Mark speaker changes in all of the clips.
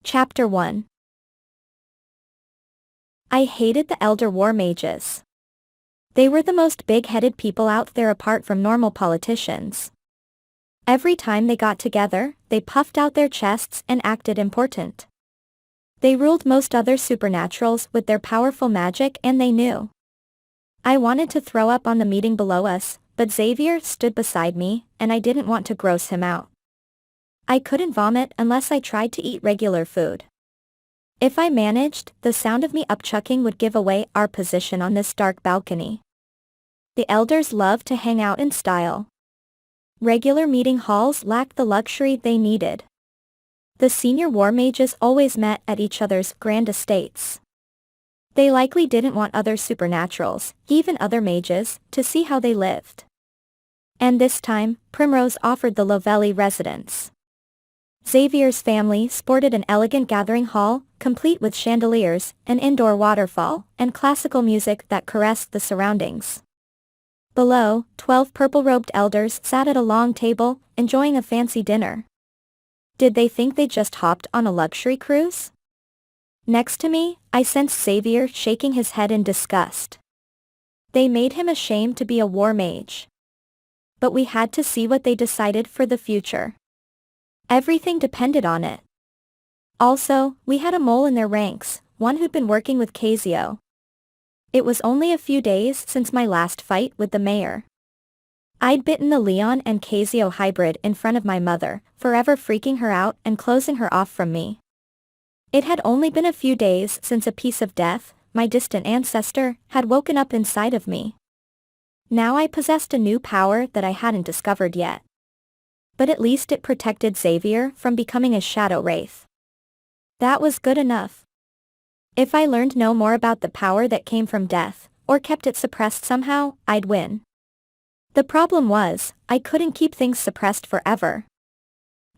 Speaker 1: Chapter 1. I hated the elder war mages. They were the most big-headed people out there apart from normal politicians. Every time they got together, they puffed out their chests and acted important. They ruled most other supernaturals with their powerful magic, and they knew. I wanted to throw up on the meeting below us, but Xavier stood beside me, and I didn't want to gross him out. I couldn't vomit unless I tried to eat regular food. If I managed, the sound of me upchucking would give away our position on this dark balcony. The elders love to hang out in style. Regular meeting halls lacked the luxury they needed. The senior war mages always met at each other's grand estates. They likely didn't want other supernaturals, even other mages, to see how they lived. And this time, Primrose offered the Lovelli residence. Xavier's family sported an elegant gathering hall, complete with chandeliers, an indoor waterfall, and classical music that caressed the surroundings. Below, 12 purple-robed elders sat at a long table, enjoying a fancy dinner. Did they think they just hopped on a luxury cruise? Next to me, I sensed Xavier shaking his head in disgust. They made him ashamed to be a war mage. But we had to see what they decided for the future. Everything depended on it. Also, we had a mole in their ranks, one who'd been working with Cazio. It was only a few days since my last fight with the mayor. I'd bitten the Leon and Cazio hybrid in front of my mother, forever freaking her out and closing her off from me. It had only been a few days since a piece of death, my distant ancestor, had woken up inside of me. Now I possessed a new power that I hadn't discovered yet. But at least it protected Xavier from becoming a shadow wraith. That was good enough. If I learned no more about the power that came from death, or kept it suppressed somehow, I'd win. The problem was, I couldn't keep things suppressed forever.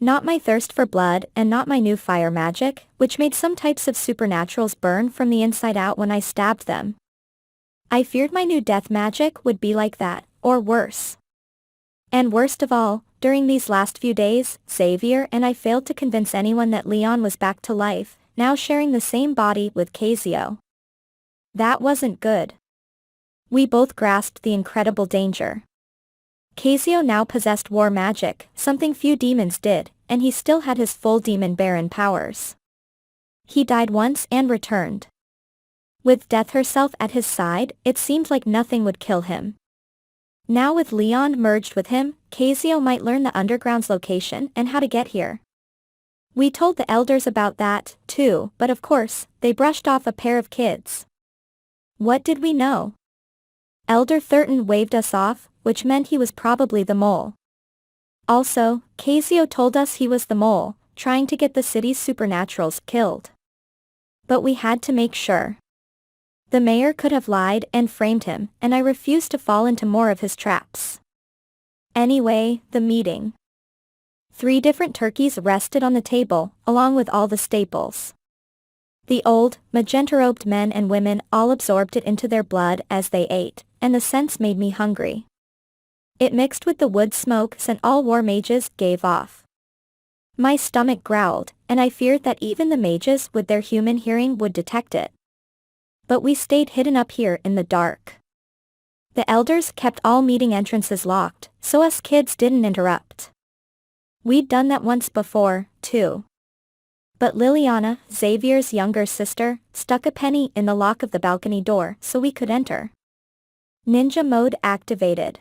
Speaker 1: Not my thirst for blood and not my new fire magic, which made some types of supernaturals burn from the inside out when I stabbed them. I feared my new death magic would be like that, or worse. And worst of all, during these last few days, Xavier and I failed to convince anyone that Leon was back to life, now sharing the same body with Cazio. That wasn't good. We both grasped the incredible danger. Cazio now possessed war magic, something few demons did, and he still had his full demon baron powers. He died once and returned. With Death herself at his side, it seemed like nothing would kill him. Now with Leon merged with him, Cazio might learn the underground's location and how to get here. We told the elders about that, too, but of course, they brushed off a pair of kids. What did we know? Elder Thurton waved us off, which meant he was probably the mole. Also, Cazio told us he was the mole, trying to get the city's supernaturals killed. But we had to make sure. The mayor could have lied and framed him, and I refused to fall into more of his traps. Anyway, the meeting. 3 different turkeys rested on the table, along with all the staples. The old, magenta-robed men and women all absorbed it into their blood as they ate, and the scents made me hungry. It mixed with the wood smoke scent all war mages gave off. My stomach growled, and I feared that even the mages with their human hearing would detect it. But we stayed hidden up here in the dark. The elders kept all meeting entrances locked, so us kids didn't interrupt. We'd done that once before, too. But Liliana, Xavier's younger sister, stuck a penny in the lock of the balcony door so we could enter. Ninja mode activated.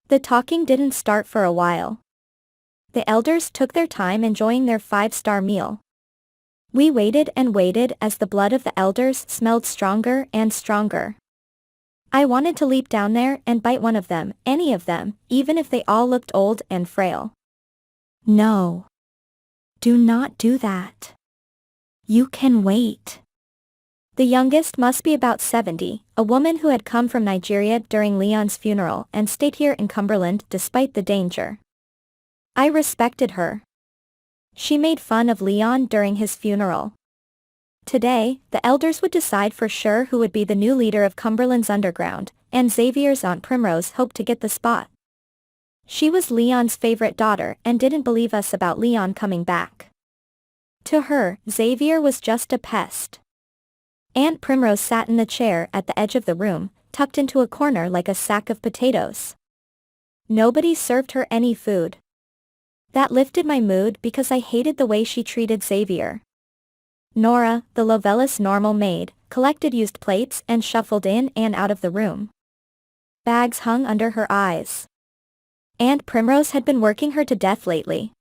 Speaker 1: The talking didn't start for a while. The elders took their time enjoying their 5-star meal. We waited and waited as the blood of the elders smelled stronger and stronger. I wanted to leap down there and bite one of them, any of them, even if they all looked old and frail. No. Do not do that. You can wait. The youngest must be about 70, a woman who had come from Nigeria during Leon's funeral and stayed here in Cumberland despite the danger. I respected her. She made fun of Leon during his funeral. Today, the elders would decide for sure who would be the new leader of Cumberland's underground, and Xavier's Aunt Primrose hoped to get the spot. She was Leon's favorite daughter and didn't believe us about Leon coming back. To her, Xavier was just a pest. Aunt Primrose sat in the chair at the edge of the room, tucked into a corner like a sack of potatoes. Nobody served her any food. That lifted my mood because I hated the way she treated Xavier. Nora, the Lovella's normal maid, collected used plates and shuffled in and out of the room. Bags hung under her eyes. Aunt Primrose had been working her to death lately.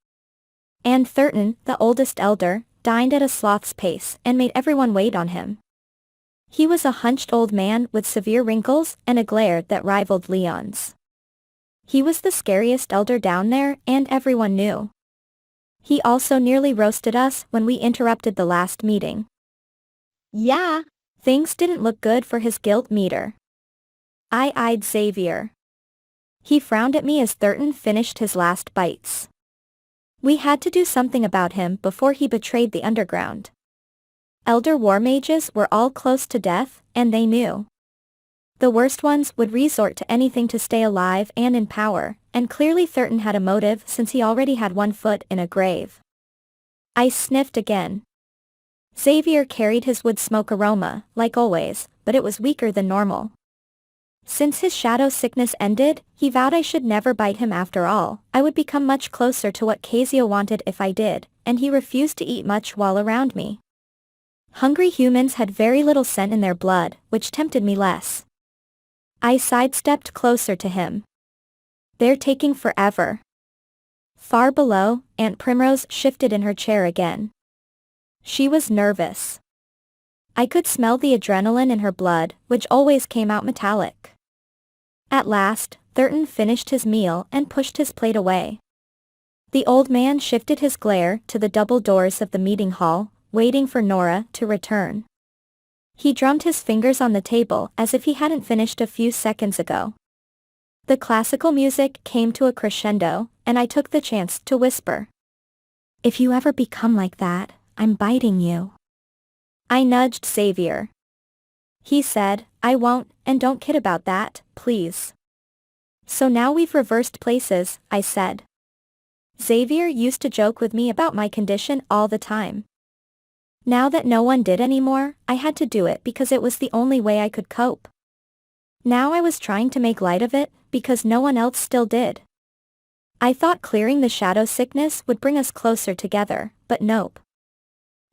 Speaker 1: And Thurton, the oldest elder, dined at a sloth's pace and made everyone wait on him. He was a hunched old man with severe wrinkles and a glare that rivaled Leon's. He was the scariest elder down there, and everyone knew. He also nearly roasted us when we interrupted the last meeting. Yeah, things didn't look good for his guilt meter. I eyed Xavier. He frowned at me as Thurton finished his last bites. We had to do something about him before he betrayed the underground. Elder war mages were all close to death, and they knew. The worst ones would resort to anything to stay alive and in power, and clearly Thurton had a motive since he already had one foot in a grave. I sniffed again. Xavier carried his wood smoke aroma, like always, but it was weaker than normal. Since his shadow sickness ended, he vowed I should never bite him after all. I would become much closer to what Cazio wanted if I did, and he refused to eat much while around me. Hungry humans had very little scent in their blood, which tempted me less. I sidestepped closer to him. They're taking forever. Far below, Aunt Primrose shifted in her chair again. She was nervous. I could smell the adrenaline in her blood, which always came out metallic. At last, Thurton finished his meal and pushed his plate away. The old man shifted his glare to the double doors of the meeting hall, waiting for Nora to return. He drummed his fingers on the table as if he hadn't finished a few seconds ago. The classical music came to a crescendo, and I took the chance to whisper. If you ever become like that, I'm biting you. I nudged Xavier. He said, I won't, and don't kid about that, please. So now we've reversed places, I said. Xavier used to joke with me about my condition all the time. Now that no one did anymore, I had to do it because it was the only way I could cope. Now I was trying to make light of it, because no one else still did. I thought clearing the shadow sickness would bring us closer together, but nope.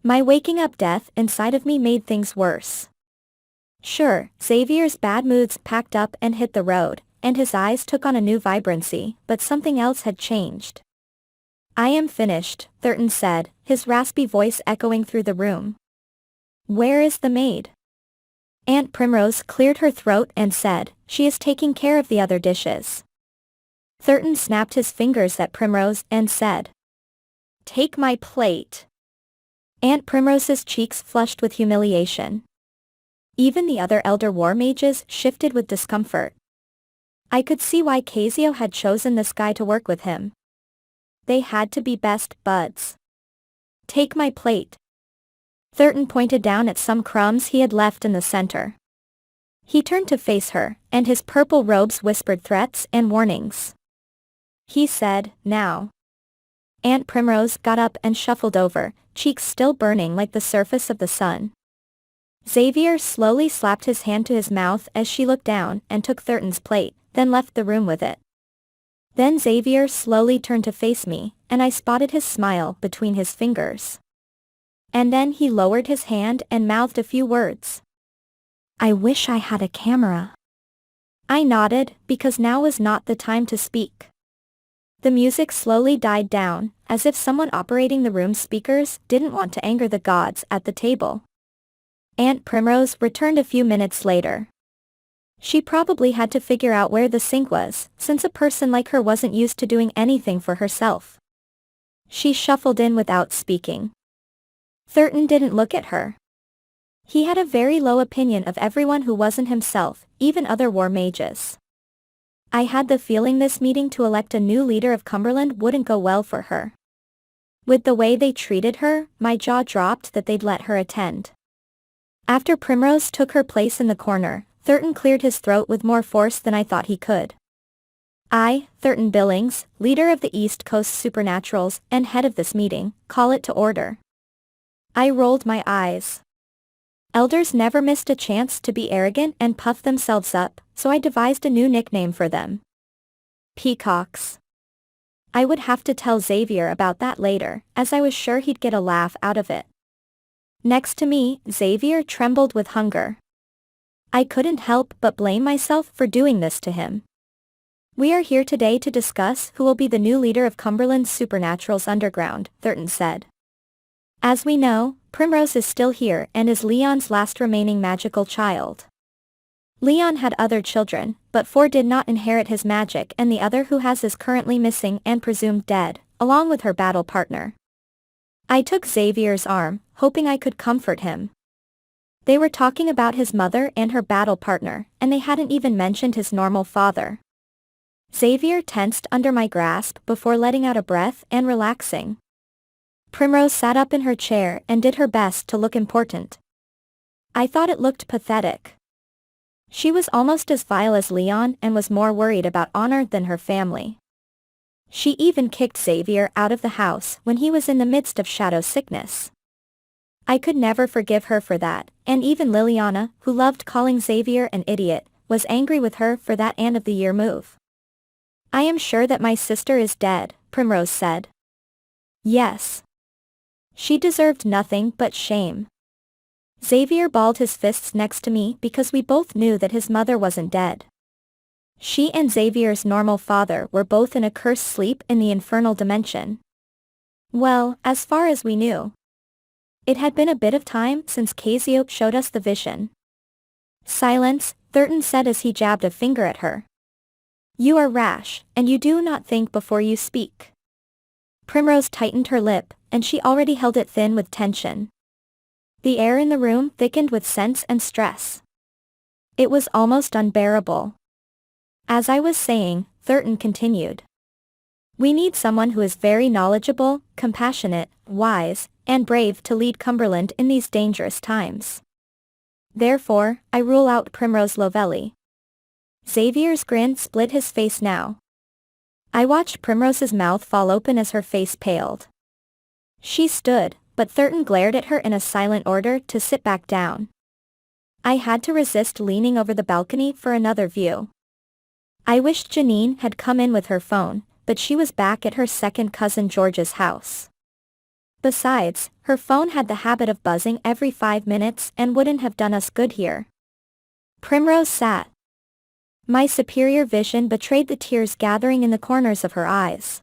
Speaker 1: My waking up death inside of me made things worse. Sure, Xavier's bad moods packed up and hit the road, and his eyes took on a new vibrancy, but something else had changed. I am finished, Thurton said, his raspy voice echoing through the room. Where is the maid? Aunt Primrose cleared her throat and said, she is taking care of the other dishes. Thurton snapped his fingers at Primrose and said, take my plate. Aunt Primrose's cheeks flushed with humiliation. Even the other elder war mages shifted with discomfort. I could see why Cazio had chosen this guy to work with him. They had to be best buds. Take my plate. Thurton pointed down at some crumbs he had left in the center. He turned to face her, and his purple robes whispered threats and warnings. He said, now. Aunt Primrose got up and shuffled over, cheeks still burning like the surface of the sun. Xavier slowly slapped his hand to his mouth as she looked down and took Thurton's plate, then left the room with it. Then Xavier slowly turned to face me, and I spotted his smile between his fingers. And then he lowered his hand and mouthed a few words. I wish I had a camera. I nodded, because now was not the time to speak. The music slowly died down, as if someone operating the room's speakers didn't want to anger the gods at the table. Aunt Primrose returned a few minutes later. She probably had to figure out where the sink was, since a person like her wasn't used to doing anything for herself. She shuffled in without speaking. Thurton didn't look at her. He had a very low opinion of everyone who wasn't himself, even other war mages. I had the feeling this meeting to elect a new leader of Cumberland wouldn't go well for her. With the way they treated her, my jaw dropped that they'd let her attend. After Primrose took her place in the corner, Thurton cleared his throat with more force than I thought he could. I, Thurton Billings, leader of the East Coast Supernaturals and head of this meeting, call it to order. I rolled my eyes. Elders never missed a chance to be arrogant and puff themselves up, so I devised a new nickname for them. Peacocks. I would have to tell Xavier about that later, as I was sure he'd get a laugh out of it. Next to me, Xavier trembled with hunger. I couldn't help but blame myself for doing this to him. We are here today to discuss who will be the new leader of Cumberland's Supernaturals Underground, Thurton said. As we know, Primrose is still here and is Leon's last remaining magical child. Leon had other children, but 4 did not inherit his magic, and the other who has is currently missing and presumed dead, along with her battle partner. I took Xavier's arm, hoping I could comfort him. They were talking about his mother and her battle partner, and they hadn't even mentioned his normal father. Xavier tensed under my grasp before letting out a breath and relaxing. Primrose sat up in her chair and did her best to look important. I thought it looked pathetic. She was almost as vile as Leon and was more worried about honor than her family. She even kicked Xavier out of the house when he was in the midst of shadow sickness. I could never forgive her for that, and even Liliana, who loved calling Xavier an idiot, was angry with her for that end-of-the-year move. I am sure that my sister is dead, Primrose said. Yes. She deserved nothing but shame. Xavier balled his fists next to me because we both knew that his mother wasn't dead. She and Xavier's normal father were both in a cursed sleep in the Infernal Dimension. Well, as far as we knew. It had been a bit of time since Cazio showed us the vision. Silence, Thurton said as he jabbed a finger at her. You are rash, and you do not think before you speak. Primrose tightened her lip, and she already held it thin with tension. The air in the room thickened with sense and stress. It was almost unbearable. As I was saying, Thurton continued. We need someone who is very knowledgeable, compassionate, wise, and brave to lead Cumberland in these dangerous times. Therefore, I rule out Primrose Lovelli. Xavier's grin split his face now. I watched Primrose's mouth fall open as her face paled. She stood, but Thurton glared at her in a silent order to sit back down. I had to resist leaning over the balcony for another view. I wished Janine had come in with her phone, but she was back at her second cousin George's house. Besides, her phone had the habit of buzzing every 5 minutes and wouldn't have done us good here. Primrose sat. My superior vision betrayed the tears gathering in the corners of her eyes.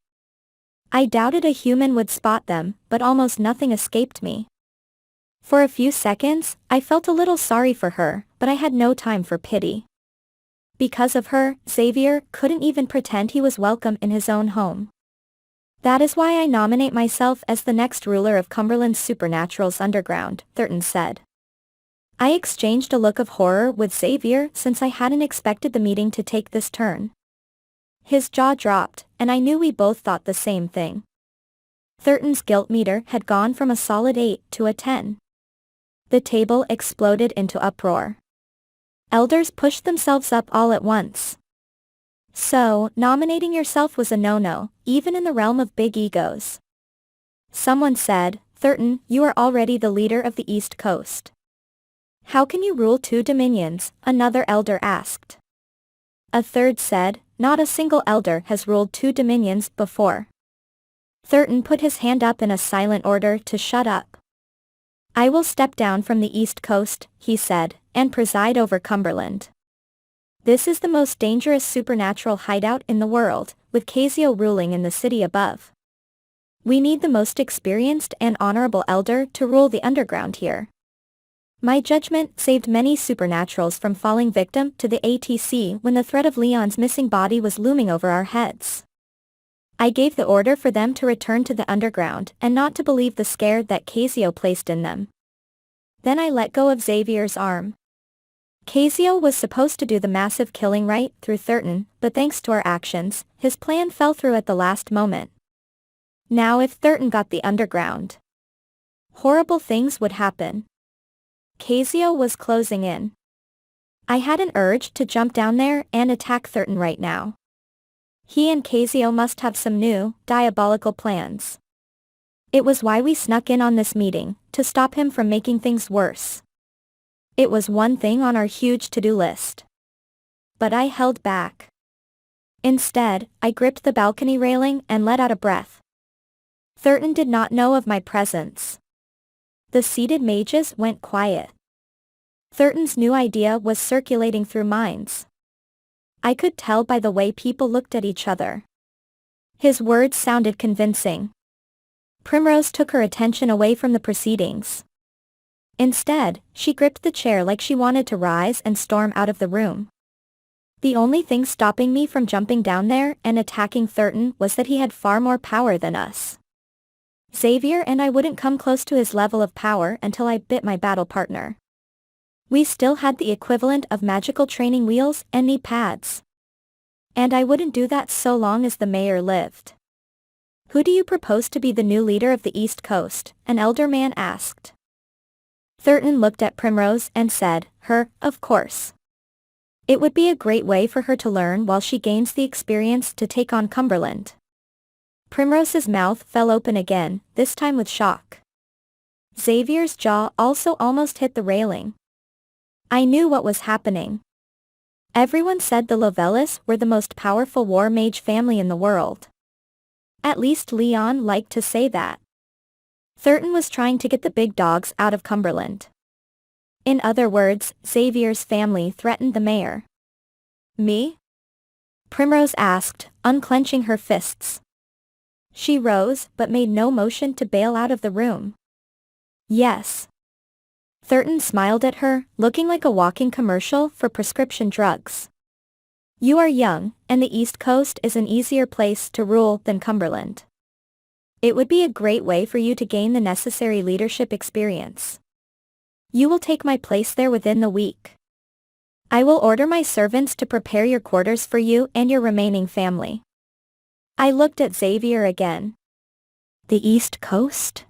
Speaker 1: I doubted a human would spot them, but almost nothing escaped me. For a few seconds, I felt a little sorry for her, but I had no time for pity. Because of her, Xavier couldn't even pretend he was welcome in his own home. That is why I nominate myself as the next ruler of Cumberland's Supernaturals Underground, Thurton said. I exchanged a look of horror with Xavier since I hadn't expected the meeting to take this turn. His jaw dropped, and I knew we both thought the same thing. Thurton's guilt meter had gone from a solid 8 to a 10. The table exploded into uproar. Elders pushed themselves up all at once. So, nominating yourself was a no-no, even in the realm of big egos. Someone said, Thurton, you are already the leader of the East Coast. How can you rule 2 dominions? Another elder asked. A third said, not a single elder has ruled 2 dominions before. Thurton put his hand up in a silent order to shut up. I will step down from the East Coast, he said, and preside over Cumberland. This is the most dangerous supernatural hideout in the world, with Cazio ruling in the city above. We need the most experienced and honorable elder to rule the underground here. My judgment saved many supernaturals from falling victim to the ATC when the threat of Leon's missing body was looming over our heads. I gave the order for them to return to the underground and not to believe the scare that Cazio placed in them. Then I let go of Xavier's arm. Cazio was supposed to do the massive killing right through Thurton, but thanks to our actions, his plan fell through at the last moment. Now if Thurton got the underground, horrible things would happen. Cazio was closing in. I had an urge to jump down there and attack Thurton right now. He and Cazio must have some new, diabolical plans. It was why we snuck in on this meeting, to stop him from making things worse. It was one thing on our huge to-do list. But I held back. Instead, I gripped the balcony railing and let out a breath. Thurton did not know of my presence. The seated mages went quiet. Thurton's new idea was circulating through minds. I could tell by the way people looked at each other. His words sounded convincing. Primrose took her attention away from the proceedings. Instead, she gripped the chair like she wanted to rise and storm out of the room. The only thing stopping me from jumping down there and attacking Thurton was that he had far more power than us. Xavier and I wouldn't come close to his level of power until I bit my battle partner. We still had the equivalent of magical training wheels and knee pads. And I wouldn't do that so long as the mayor lived. "Who do you propose to be the new leader of the East Coast?" an elder man asked. Thurton looked at Primrose and said, "Her, of course. It would be a great way for her to learn while she gains the experience to take on Cumberland." Primrose's mouth fell open again, this time with shock. Xavier's jaw also almost hit the railing. I knew what was happening. Everyone said the Lovellis were the most powerful war mage family in the world. At least Leon liked to say that. Thurton was trying to get the big dogs out of Cumberland. In other words, Xavier's family threatened the mayor. Me? Primrose asked, unclenching her fists. She rose, but made no motion to bail out of the room. Yes. Thurton smiled at her, looking like a walking commercial for prescription drugs. You are young, and the East Coast is an easier place to rule than Cumberland. It would be a great way for you to gain the necessary leadership experience. You will take my place there within the week. I will order my servants to prepare your quarters for you and your remaining family. I looked at Xavier again. The East Coast?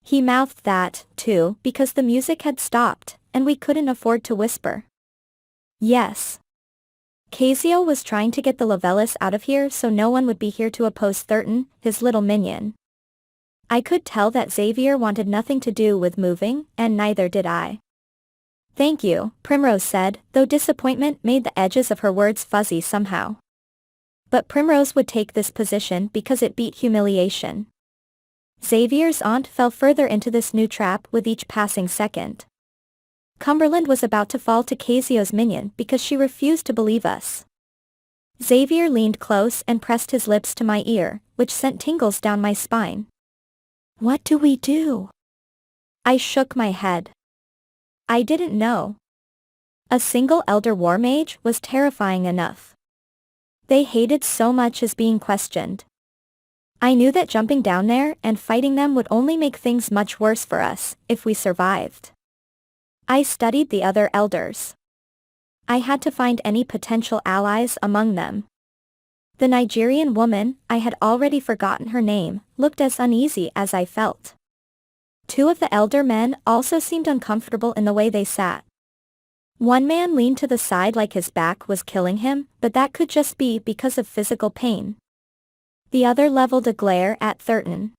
Speaker 1: He mouthed that, too, because the music had stopped, and we couldn't afford to whisper. Yes. Cazio was trying to get the Lovellis out of here so no one would be here to oppose Thurton, his little minion. I could tell that Xavier wanted nothing to do with moving, and neither did I. Thank you, Primrose said, though disappointment made the edges of her words fuzzy somehow. But Primrose would take this position because it beat humiliation. Xavier's aunt fell further into this new trap with each passing second. Cumberland was about to fall to Cazio's minion because she refused to believe us. Xavier leaned close and pressed his lips to my ear, which sent tingles down my spine. What do we do? I shook my head. I didn't know. A single elder war mage was terrifying enough. They hated so much as being questioned. I knew that jumping down there and fighting them would only make things much worse for us, if we survived. I studied the other elders. I had to find any potential allies among them. The Nigerian woman, I had already forgotten her name, looked as uneasy as I felt. Two of the elder men also seemed uncomfortable in the way they sat. One man leaned to the side like his back was killing him, but that could just be because of physical pain. The other leveled a glare at Thurton.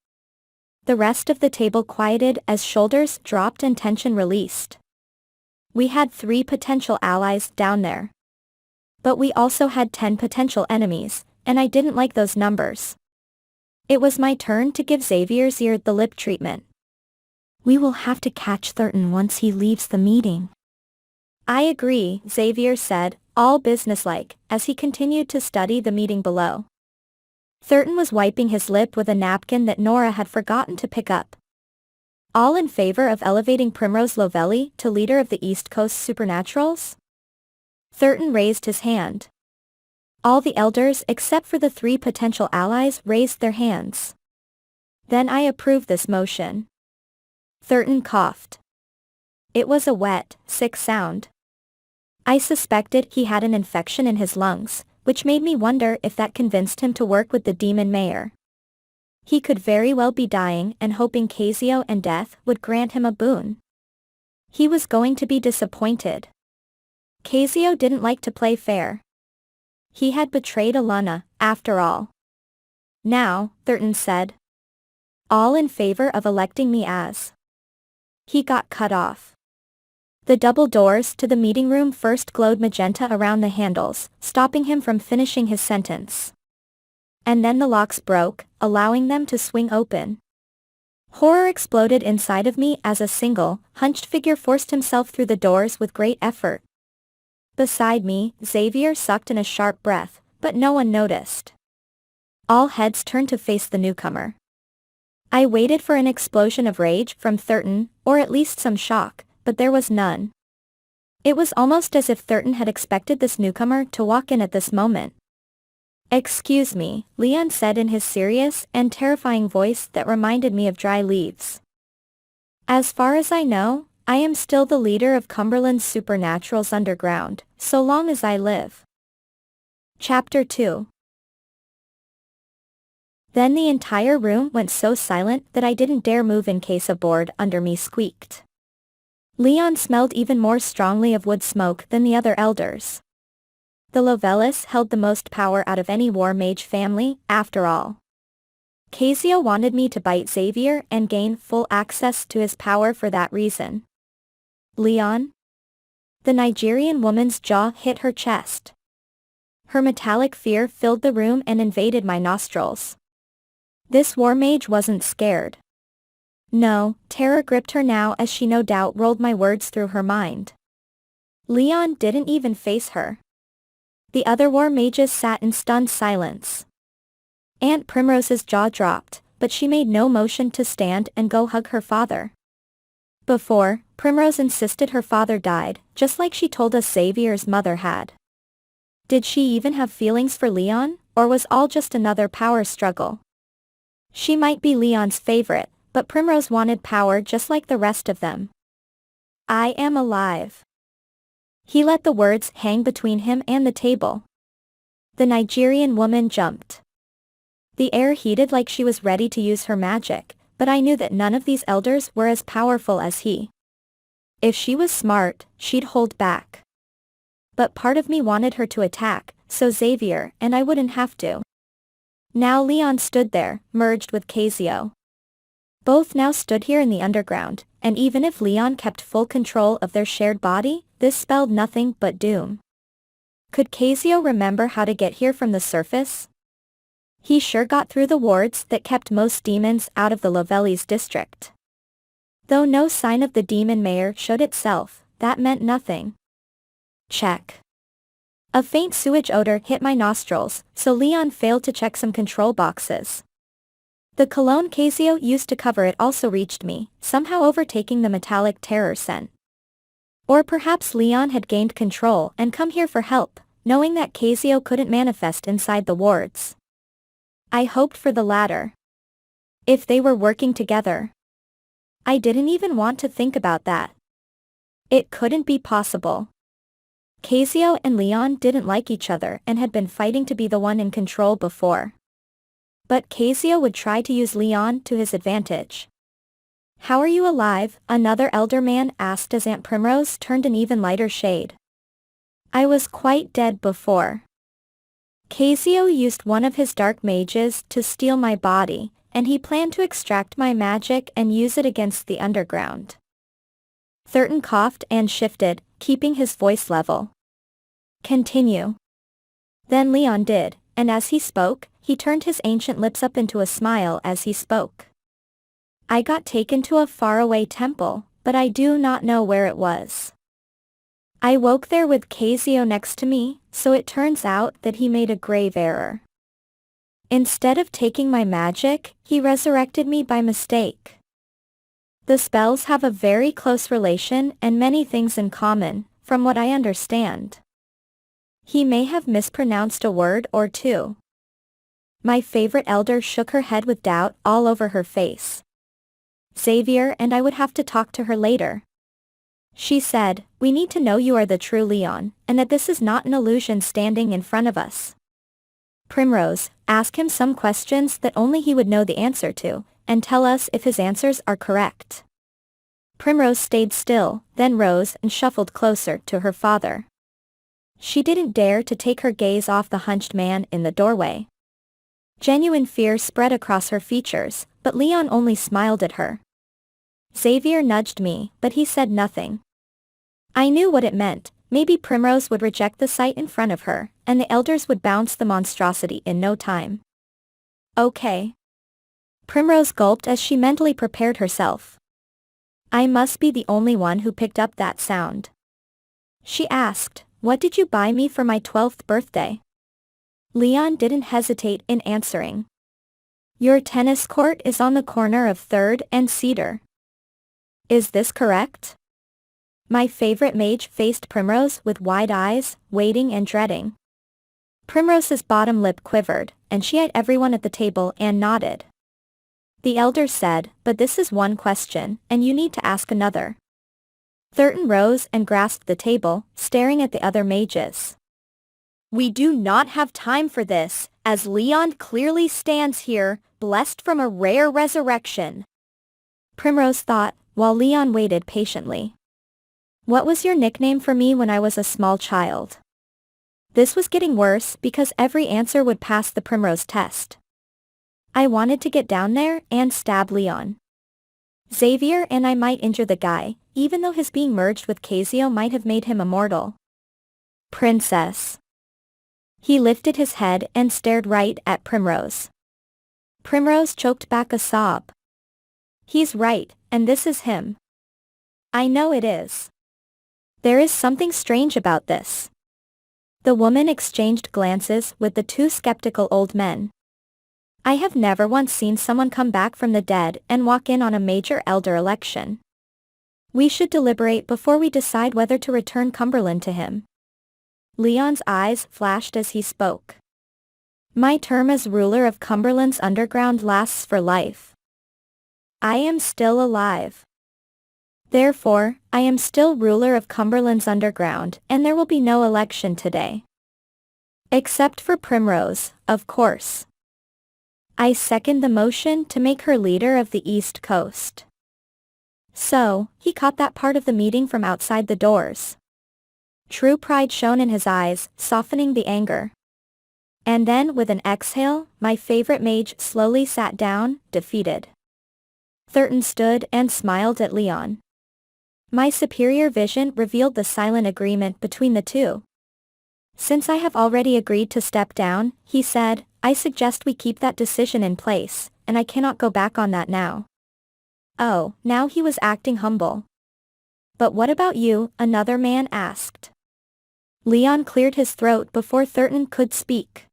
Speaker 1: The rest of the table quieted as shoulders dropped and tension released. We had 3 potential allies down there. But we also had 10 potential enemies, and I didn't like those numbers. It was my turn to give Xavier's ear the lip treatment. We will have to catch Thurton once he leaves the meeting. I agree, Xavier said, all businesslike, as he continued to study the meeting below. Thurton was wiping his lip with a napkin that Nora had forgotten to pick up. All in favor of elevating Primrose Lovelli to leader of the East Coast Supernaturals? Thurton raised his hand. All the elders except for the 3 potential allies raised their hands. Then I approved this motion. Thurton coughed. It was a wet, sick sound. I suspected he had an infection in his lungs, which made me wonder if that convinced him to work with the demon mayor. He could very well be dying and hoping Cazio and death would grant him a boon. He was going to be disappointed. Cazio didn't like to play fair. He had betrayed Alana, after all. Now, Thurton said. All in favor of electing me as he got cut off. The double doors to the meeting room first glowed magenta around the handles, stopping him from finishing his sentence. And then the locks broke, allowing them to swing open. Horror exploded inside of me as a single, hunched figure forced himself through the doors with great effort. Beside me, Xavier sucked in a sharp breath, but no one noticed. All heads turned to face the newcomer. I waited for an explosion of rage from Thurton, or at least some shock, but there was none. It was almost as if Thurton had expected this newcomer to walk in at this moment. "Excuse me," Leon said in his serious and terrifying voice that reminded me of dry leaves. "As far as I know, I am still the leader of Cumberland's Supernaturals Underground, so long as I live." Chapter 2. Then the entire room went so silent that I didn't dare move in case a board under me squeaked. Leon smelled even more strongly of wood smoke than the other elders. The Lovellis held the most power out of any war mage family, after all. Cazio wanted me to bite Xavier and gain full access to his power for that reason. Leon? The Nigerian woman's jaw hit her chest. Her metallic fear filled the room and invaded my nostrils. This war mage wasn't scared. No, terror gripped her now as she no doubt rolled my words through her mind. Leon didn't even face her. The other war mages sat in stunned silence. Aunt Primrose's jaw dropped, but she made no motion to stand and go hug her father. Before, Primrose insisted her father died, just like she told us Xavier's mother had. Did she even have feelings for Leon, or was all just another power struggle? She might be Leon's favorite, but Primrose wanted power just like the rest of them. "I am alive." He let the words hang between him and the table. The Nigerian woman jumped. The air heated like she was ready to use her magic, but I knew that none of these elders were as powerful as he. If she was smart, she'd hold back. But part of me wanted her to attack, so Xavier and I wouldn't have to. Now Leon stood there, merged with Cazio. Both now stood here in the underground, and even if Leon kept full control of their shared body, this spelled nothing but doom. Could Cazio remember how to get here from the surface? He sure got through the wards that kept most demons out of the Lovellis district. Though no sign of the demon mayor showed itself, that meant nothing. Check. A faint sewage odor hit my nostrils, so Leon failed to check some control boxes. The cologne Cazio used to cover it also reached me, somehow overtaking the metallic terror scent. Or perhaps Leon had gained control and come here for help, knowing that Cazio couldn't manifest inside the wards. I hoped for the latter. If they were working together. I didn't even want to think about that. It couldn't be possible. Cazio and Leon didn't like each other and had been fighting to be the one in control before. But Cazio would try to use Leon to his advantage. "How are you alive?" another elder man asked as Aunt Primrose turned an even lighter shade. "I was quite dead before. Cazio used one of his dark mages to steal my body, and he planned to extract my magic and use it against the underground." Thurton coughed and shifted, keeping his voice level. "Continue." Then Leon did, and as he spoke, he turned his ancient lips up into a smile as he spoke. "I got taken to a faraway temple, but I do not know where it was. I woke there with Cazio next to me, so it turns out that he made a grave error. Instead of taking my magic, he resurrected me by mistake. The spells have a very close relation and many things in common, from what I understand. He may have mispronounced a word or two." My favorite elder shook her head with doubt all over her face. "Xavier and I would have to talk to her later." She said, "We need to know you are the true Leon, and that this is not an illusion standing in front of us. Primrose, ask him some questions that only he would know the answer to, and tell us if his answers are correct." Primrose stayed still, then rose and shuffled closer to her father. She didn't dare to take her gaze off the hunched man in the doorway. Genuine fear spread across her features, but Leon only smiled at her. Xavier nudged me, but he said nothing. I knew what it meant. Maybe Primrose would reject the sight in front of her, and the elders would bounce the monstrosity in no time. Okay. Primrose gulped as she mentally prepared herself. I must be the only one who picked up that sound. She asked, "What did you buy me for my 12th birthday?" Leon didn't hesitate in answering. Your tennis court is on the corner of 3rd and Cedar. Is this correct? My favorite mage faced Primrose with wide eyes, waiting and dreading. Primrose's bottom lip quivered, and she eyed everyone at the table and nodded. The elder said, "But this is one question, and you need to ask another." Thurton rose and grasped the table, staring at the other mages. We do not have time for this, as Leon clearly stands here, blessed from a rare resurrection. Primrose thought, while Leon waited patiently. What was your nickname for me when I was a small child? This was getting worse because every answer would pass the Primrose test. I wanted to get down there and stab Leon. Xavier and I might injure the guy, even though his being merged with Cazio might have made him immortal. Princess. He lifted his head and stared right at Primrose. Primrose choked back a sob. He's right, and this is him. I know it is. There is something strange about this. The woman exchanged glances with the two skeptical old men. I have never once seen someone come back from the dead and walk in on a major elder election. We should deliberate before we decide whether to return Cumberland to him. Leon's eyes flashed as he spoke. My term as ruler of Cumberland's underground lasts for life. I am still alive. Therefore, I am still ruler of Cumberland's underground, and there will be no election today. Except for Primrose, of course. I second the motion to make her leader of the East Coast. So, he caught that part of the meeting from outside the doors. True pride shone in his eyes, softening the anger. And then with an exhale, my favorite mage slowly sat down, defeated. Thurton stood and smiled at Leon. My superior vision revealed the silent agreement between the two. Since I have already agreed to step down, he said, I suggest we keep that decision in place, and I cannot go back on that now. Oh, now he was acting humble. But what about you? Another man asked. Leon cleared his throat before Thurton could speak.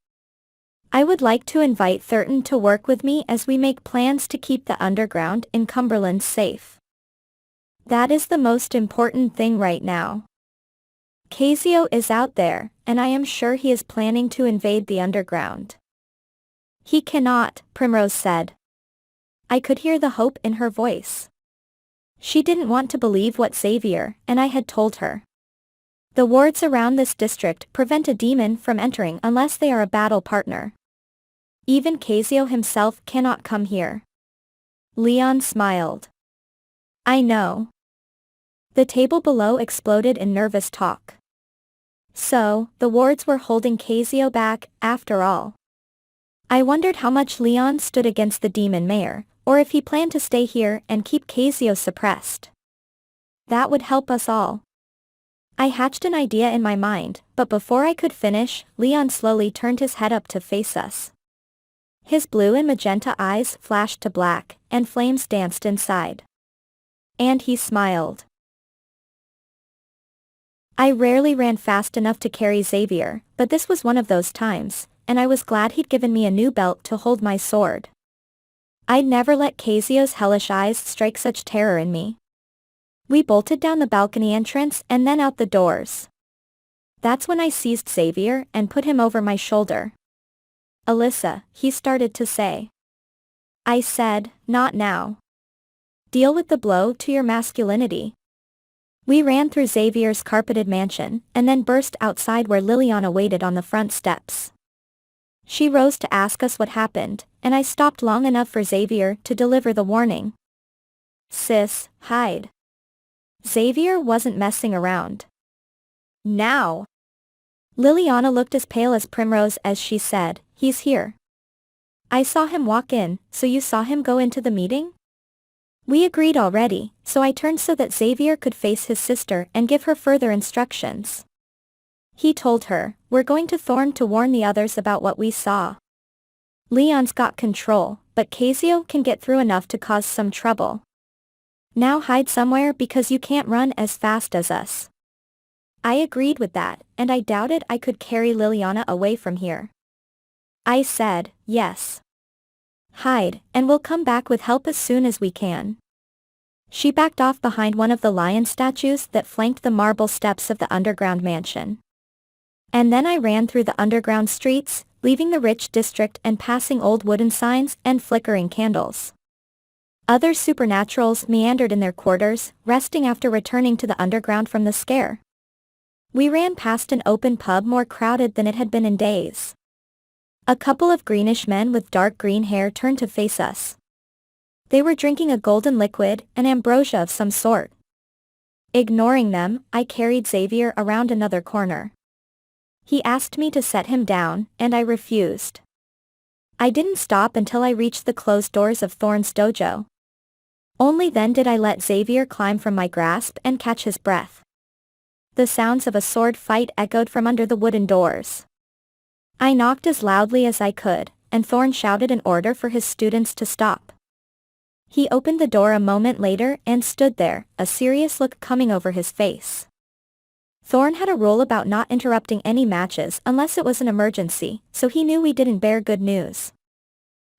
Speaker 1: I would like to invite Thurton to work with me as we make plans to keep the underground in Cumberland safe. That is the most important thing right now. Cazio is out there, and I am sure he is planning to invade the underground. He cannot, Primrose said. I could hear the hope in her voice. She didn't want to believe what Xavier and I had told her. The wards around this district prevent a demon from entering unless they are a battle partner. Even Cazio himself cannot come here. Leon smiled. I know. The table below exploded in nervous talk. So, the wards were holding Cazio back, after all. I wondered how much Leon stood against the demon mayor, or if he planned to stay here and keep Cazio suppressed. That would help us all. I hatched an idea in my mind, but before I could finish, Leon slowly turned his head up to face us. His blue and magenta eyes flashed to black, and flames danced inside. And he smiled. I rarely ran fast enough to carry Xavier, but this was one of those times, and I was glad he'd given me a new belt to hold my sword. I'd never let Cazio's hellish eyes strike such terror in me. We bolted down the balcony entrance and then out the doors. That's when I seized Xavier and put him over my shoulder. Alyssa, he started to say. I said, not now. Deal with the blow to your masculinity. We ran through Xavier's carpeted mansion, and then burst outside where Liliana waited on the front steps. She rose to ask us what happened, and I stopped long enough for Xavier to deliver the warning. Sis, hide. Xavier wasn't messing around. Now. Liliana looked as pale as Primrose as she said, he's here. I saw him walk in, so you saw him go into the meeting? We agreed already, so I turned so that Xavier could face his sister and give her further instructions. He told her, "We're going to Thorn to warn the others about what we saw. Leon's got control, but Cazio can get through enough to cause some trouble. Now hide somewhere because you can't run as fast as us." I agreed with that, and I doubted I could carry Liliana away from here. I said, "Yes. Hide, and we'll come back with help as soon as we can." She backed off behind one of the lion statues that flanked the marble steps of the underground mansion. And then I ran through the underground streets, leaving the rich district and passing old wooden signs and flickering candles. Other supernaturals meandered in their quarters, resting after returning to the underground from the scare. We ran past an open pub more crowded than it had been in days. A couple of greenish men with dark green hair turned to face us. They were drinking a golden liquid, an ambrosia of some sort. Ignoring them, I carried Xavier around another corner. He asked me to set him down, and I refused. I didn't stop until I reached the closed doors of Thorn's dojo. Only then did I let Xavier climb from my grasp and catch his breath. The sounds of a sword fight echoed from under the wooden doors. I knocked as loudly as I could, and Thorn shouted an order for his students to stop. He opened the door a moment later and stood there, a serious look coming over his face. Thorn had a rule about not interrupting any matches unless it was an emergency, so he knew we didn't bear good news.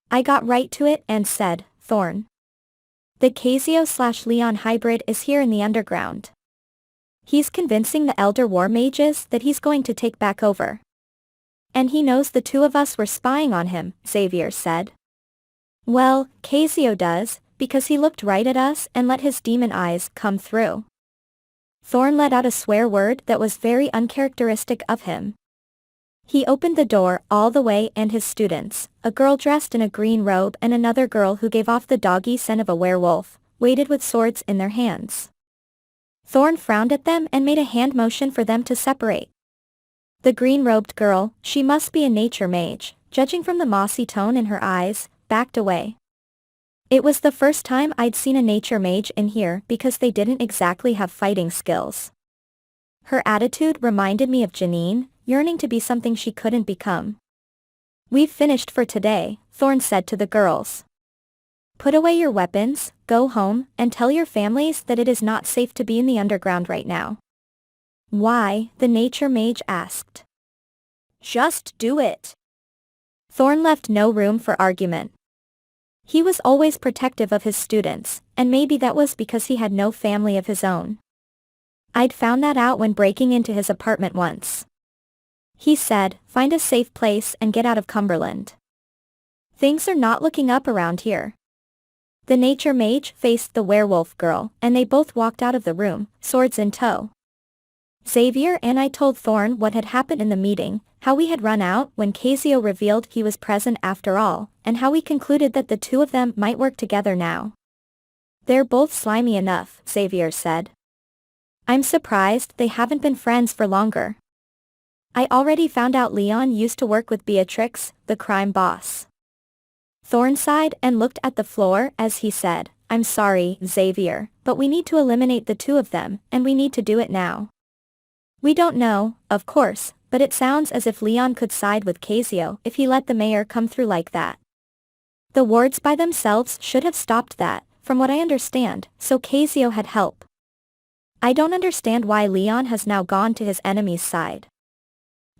Speaker 1: I got right to it and said, "Thorn. The Cazio/Leon hybrid is here in the underground. He's convincing the Elder War Mages that he's going to take back over. And he knows the two of us were spying on him," Xavier said. "Well, Cazio does, because he looked right at us and let his demon eyes come through." Thorn let out a swear word that was very uncharacteristic of him. He opened the door all the way and his students, a girl dressed in a green robe and another girl who gave off the doggy scent of a werewolf, waited with swords in their hands. Thorn frowned at them and made a hand motion for them to separate. The green-robed girl, she must be a nature mage, judging from the mossy tone in her eyes, backed away. It was the first time I'd seen a nature mage in here because they didn't exactly have fighting skills. Her attitude reminded me of Janine, yearning to be something she couldn't become. "We've finished for today," Thorn said to the girls. "Put away your weapons, go home, and tell your families that it is not safe to be in the underground right now." "Why?" the nature mage asked. "Just do it." Thorn left no room for argument. He was always protective of his students, and maybe that was because he had no family of his own. I'd found that out when breaking into his apartment once. He said, "Find a safe place and get out of Cumberland. Things are not looking up around here." The nature mage faced the werewolf girl, and they both walked out of the room, swords in tow. Xavier and I told Thorn what had happened in the meeting, how we had run out when Cazio revealed he was present after all, and how we concluded that the two of them might work together now. "They're both slimy enough," Xavier said. "I'm surprised they haven't been friends for longer. I already found out Leon used to work with Beatrix, the crime boss." Thorn sighed and looked at the floor as he said, "I'm sorry, Xavier, but we need to eliminate the two of them, and we need to do it now. We don't know, of course, but it sounds as if Leon could side with Cazio if he let the mayor come through like that. The wards by themselves should have stopped that, from what I understand, so Cazio had help. I don't understand why Leon has now gone to his enemy's side."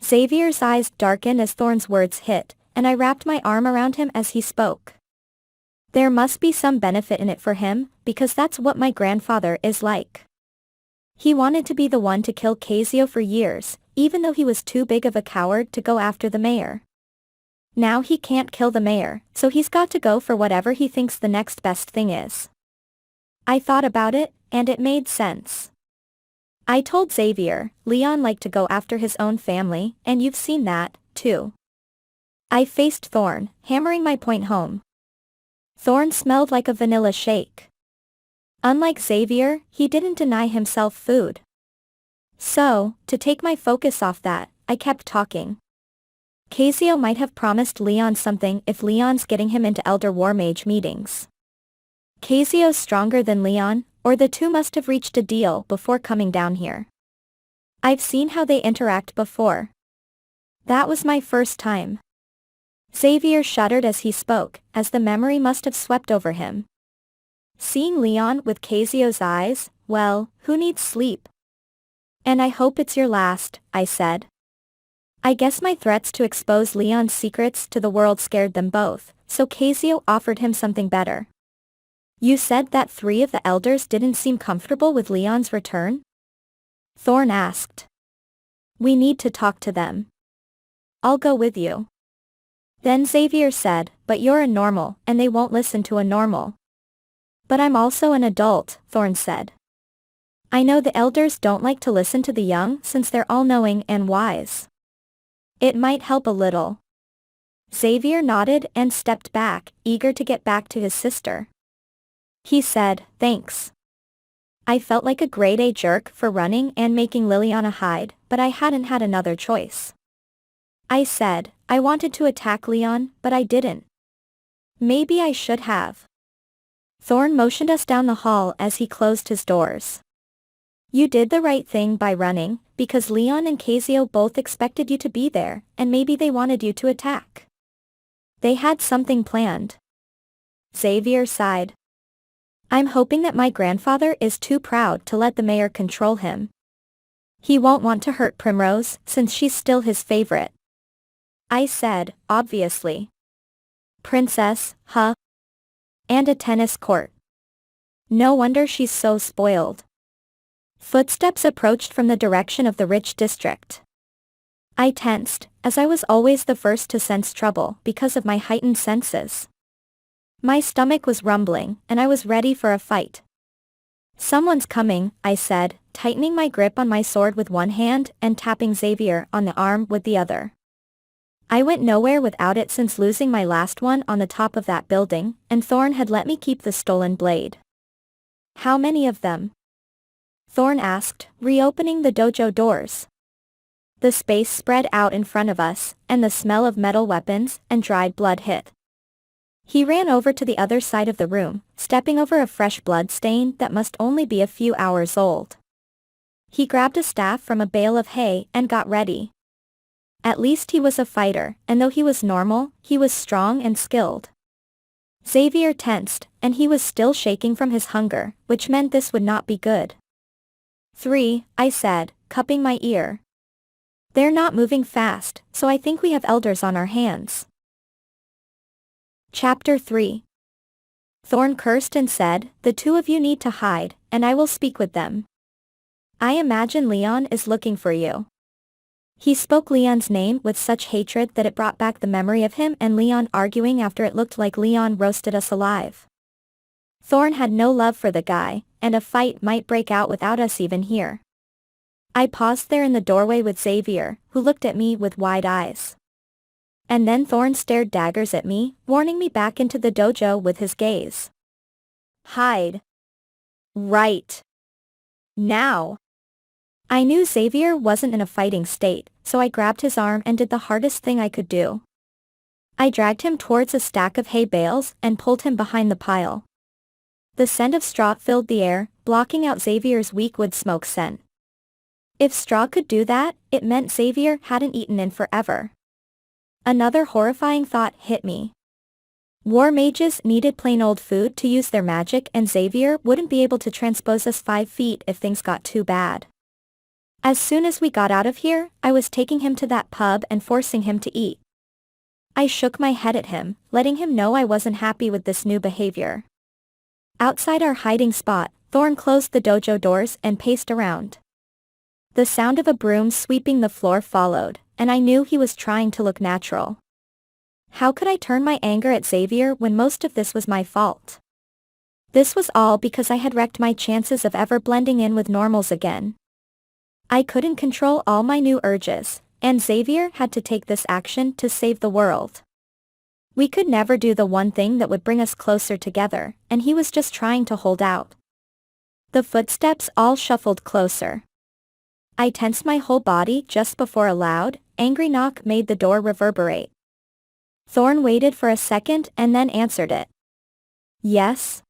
Speaker 1: Xavier's eyes darkened as Thorn's words hit, and I wrapped my arm around him as he spoke. "There must be some benefit in it for him, because that's what my grandfather is like. He wanted to be the one to kill Cazio for years, even though he was too big of a coward to go after the mayor. Now he can't kill the mayor, so he's got to go for whatever he thinks the next best thing is." I thought about it, and it made sense. I told Xavier, Leon liked to go after his own family, and you've seen that, too. I faced Thorn, hammering my point home. Thorn smelled like a vanilla shake. Unlike Xavier, he didn't deny himself food. So, to take my focus off that, I kept talking. Cazio might have promised Leon something if Leon's getting him into Elder War Mage meetings. Cazio's stronger than Leon, or the two must have reached a deal before coming down here. I've seen how they interact before. That was my first time. Xavier shuddered as he spoke, as the memory must have swept over him. Seeing Leon with Cazio's eyes, well, who needs sleep? And I hope it's your last, I said. I guess my threats to expose Leon's secrets to the world scared them both, so Cazio offered him something better. You said that 3 of the elders didn't seem comfortable with Leon's return? Thorn asked. We need to talk to them. I'll go with you. Then Xavier said, but you're a normal, and they won't listen to a normal. But I'm also an adult, Thorn said. I know the elders don't like to listen to the young since they're all-knowing and wise. It might help a little. Xavier nodded and stepped back, eager to get back to his sister. He said, thanks. I felt like a grade A jerk for running and making Liliana hide, but I hadn't had another choice. I said, I wanted to attack Leon, but I didn't. Maybe I should have. Thorn motioned us down the hall as he closed his doors. You did the right thing by running, because Leon and Cazio both expected you to be there, and maybe they wanted you to attack. They had something planned. Xavier sighed. I'm hoping that my grandfather is too proud to let the mayor control him. He won't want to hurt Primrose, since she's still his favorite. I said, obviously. Princess, huh? And a tennis court. No wonder she's so spoiled. Footsteps approached from the direction of the rich district. I tensed, as I was always the first to sense trouble because of my heightened senses. My stomach was rumbling, and I was ready for a fight. Someone's coming, I said, tightening my grip on my sword with one hand and tapping Xavier on the arm with the other. I went nowhere without it since losing my last one on the top of that building, and Thorn had let me keep the stolen blade. How many of them? Thorn asked, reopening the dojo doors. The space spread out in front of us, and the smell of metal weapons and dried blood hit. He ran over to the other side of the room, stepping over a fresh blood stain that must only be a few hours old. He grabbed a staff from a bale of hay and got ready. At least he was a fighter, and though he was normal, he was strong and skilled. Xavier tensed, and he was still shaking from his hunger, which meant this would not be good. 3, I said, cupping my ear. They're not moving fast, so I think we have elders on our hands. Chapter 3. Thorn cursed and said, the 2 of you need to hide, and I will speak with them. I imagine Leon is looking for you. He spoke Leon's name with such hatred that it brought back the memory of him and Leon arguing after it looked like Leon roasted us alive. Thorn had no love for the guy, and a fight might break out without us even here. I paused there in the doorway with Xavier, who looked at me with wide eyes. And then Thorn stared daggers at me, warning me back into the dojo with his gaze. Hide. Right. Now. I knew Xavier wasn't in a fighting state, so I grabbed his arm and did the hardest thing I could do. I dragged him towards a stack of hay bales and pulled him behind the pile. The scent of straw filled the air, blocking out Xavier's weak wood smoke scent. If straw could do that, it meant Xavier hadn't eaten in forever. Another horrifying thought hit me. War mages needed plain old food to use their magic, and Xavier wouldn't be able to transpose us 5 feet if things got too bad. As soon as we got out of here, I was taking him to that pub and forcing him to eat. I shook my head at him, letting him know I wasn't happy with this new behavior. Outside our hiding spot, Thorn closed the dojo doors and paced around. The sound of a broom sweeping the floor followed, and I knew he was trying to look natural. How could I turn my anger at Xavier when most of this was my fault? This was all because I had wrecked my chances of ever blending in with normals again. I couldn't control all my new urges, and Xavier had to take this action to save the world. We could never do the one thing that would bring us closer together, and he was just trying to hold out. The footsteps all shuffled closer. I tensed my whole body just before a loud, angry knock made the door reverberate. Thorn waited for a second and then answered it. Yes?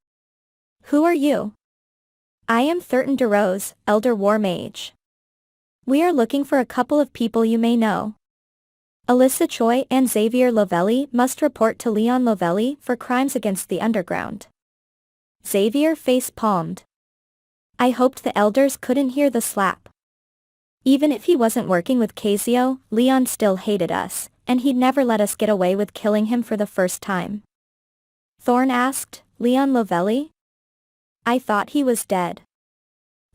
Speaker 1: Who are you? I am Thurton DeRose, Elder War Mage. We are looking for a couple of people you may know. Alyssa Choi and Xavier Lovelli must report to Leon Lovelli for crimes against the underground. Xavier face-palmed. I hoped the elders couldn't hear the slap. Even if he wasn't working with Cazio, Leon still hated us, and he'd never let us get away with killing him for the first time. Thorn asked, Leon Lovelli? I thought he was dead.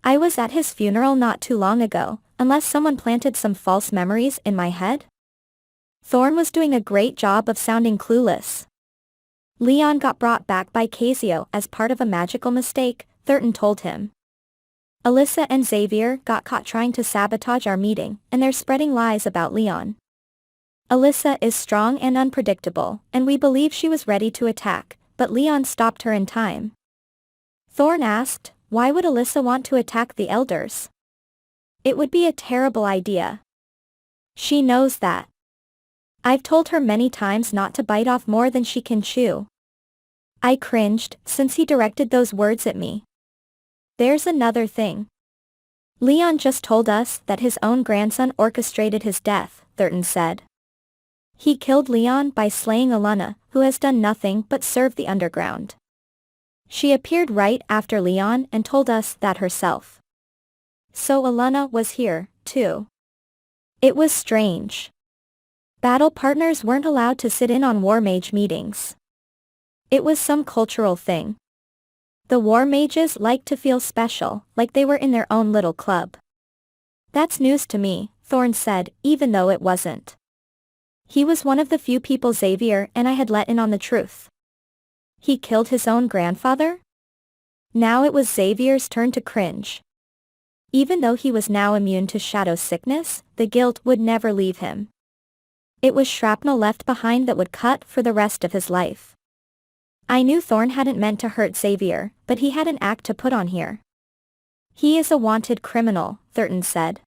Speaker 1: I was at his funeral not too long ago, unless someone planted some false memories in my head. Thorn was doing a great job of sounding clueless. Leon got brought back by Cazio as part of a magical mistake, Thurton told him. Alyssa and Xavier got caught trying to sabotage our meeting, and they're spreading lies about Leon. Alyssa is strong and unpredictable, and we believe she was ready to attack, but Leon stopped her in time. Thorn asked, why would Alyssa want to attack the elders? It would be a terrible idea. She knows that. I've told her many times not to bite off more than she can chew. I cringed, since he directed those words at me. There's another thing. Leon just told us that his own grandson orchestrated his death, Thurton said. He killed Leon by slaying Alana, who has done nothing but serve the underground. She appeared right after Leon and told us that herself. So Alana was here, too. It was strange. Battle partners weren't allowed to sit in on War Mage meetings. It was some cultural thing. The War Mages liked to feel special, like they were in their own little club. That's news to me, Thorn said, even though it wasn't. He was one of the few people Xavier and I had let in on the truth. He killed his own grandfather? Now it was Xavier's turn to cringe. Even though he was now immune to shadow sickness, the guilt would never leave him. It was shrapnel left behind that would cut for the rest of his life. I knew Thorn hadn't meant to hurt Xavier, but he had an act to put on here. He is a wanted criminal, Thurton said.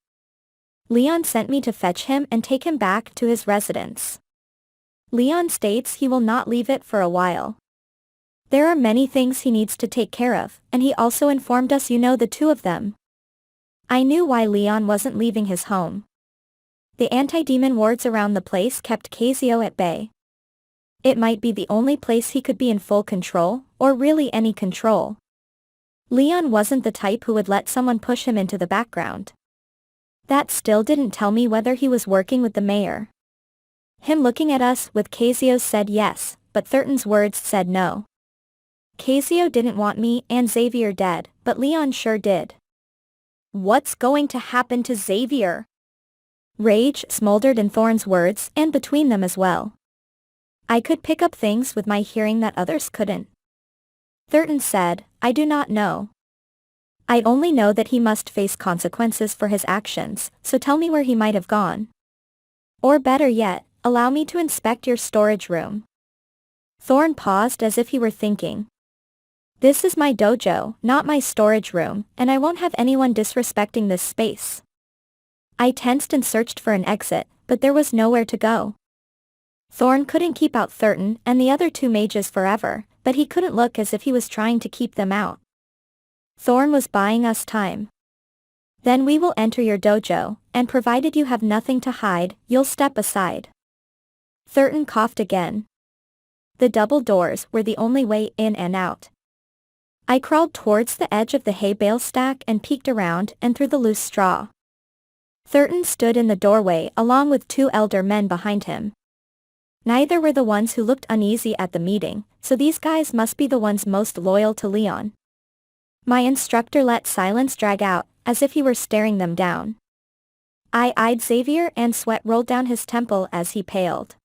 Speaker 1: Leon sent me to fetch him and take him back to his residence. Leon states he will not leave it for a while. There are many things he needs to take care of, and he also informed us you know the two of them. I knew why Leon wasn't leaving his home. The anti-demon wards around the place kept Cazio at bay. It might be the only place he could be in full control, or really any control. Leon wasn't the type who would let someone push him into the background. That still didn't tell me whether he was working with the mayor. Him looking at us with Cazio said yes, but Thurton's words said no. Cazio didn't want me and Xavier dead, but Leon sure did. What's going to happen to Xavier? Rage smoldered in Thorn's words and between them as well. I could pick up things with my hearing that others couldn't. Thurton said, I do not know. I only know that he must face consequences for his actions, so tell me where he might have gone. Or better yet, allow me to inspect your storage room. Thorn paused as if he were thinking. This is my dojo, not my storage room, and I won't have anyone disrespecting this space. I tensed and searched for an exit, but there was nowhere to go. Thorn couldn't keep out Thurton and the other two mages forever, but he couldn't look as if he was trying to keep them out. Thorn was buying us time. Then we will enter your dojo, and provided you have nothing to hide, you'll step aside. Thurton coughed again. The double doors were the only way in and out. I crawled towards the edge of the hay bale stack and peeked around and through the loose straw. Thurton stood in the doorway along with two elder men behind him. Neither were the ones who looked uneasy at the meeting, so these guys must be the ones most loyal to Leon. My instructor let silence drag out, as if he were staring them down. I eyed Xavier and sweat rolled down his temple as he paled.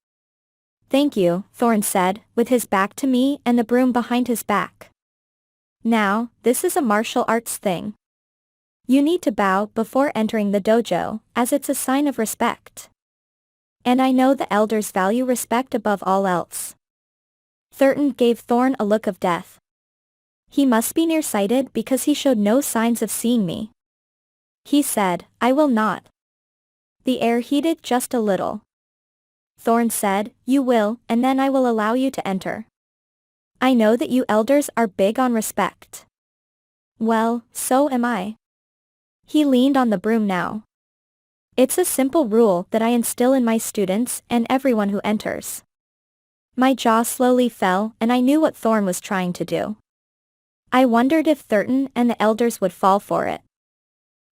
Speaker 1: Thank you, Thorn said, with his back to me and the broom behind his back. Now, this is a martial arts thing. You need to bow before entering the dojo, as it's a sign of respect. And I know the elders value respect above all else. Thurton gave Thorn a look of death. He must be nearsighted because he showed no signs of seeing me. He said, I will not. The air heated just a little. Thorn said, you will, and then I will allow you to enter. I know that you elders are big on respect. Well, so am I. He leaned on the broom now. It's a simple rule that I instill in my students and everyone who enters. My jaw slowly fell and I knew what Thorn was trying to do. I wondered if Thurton and the elders would fall for it.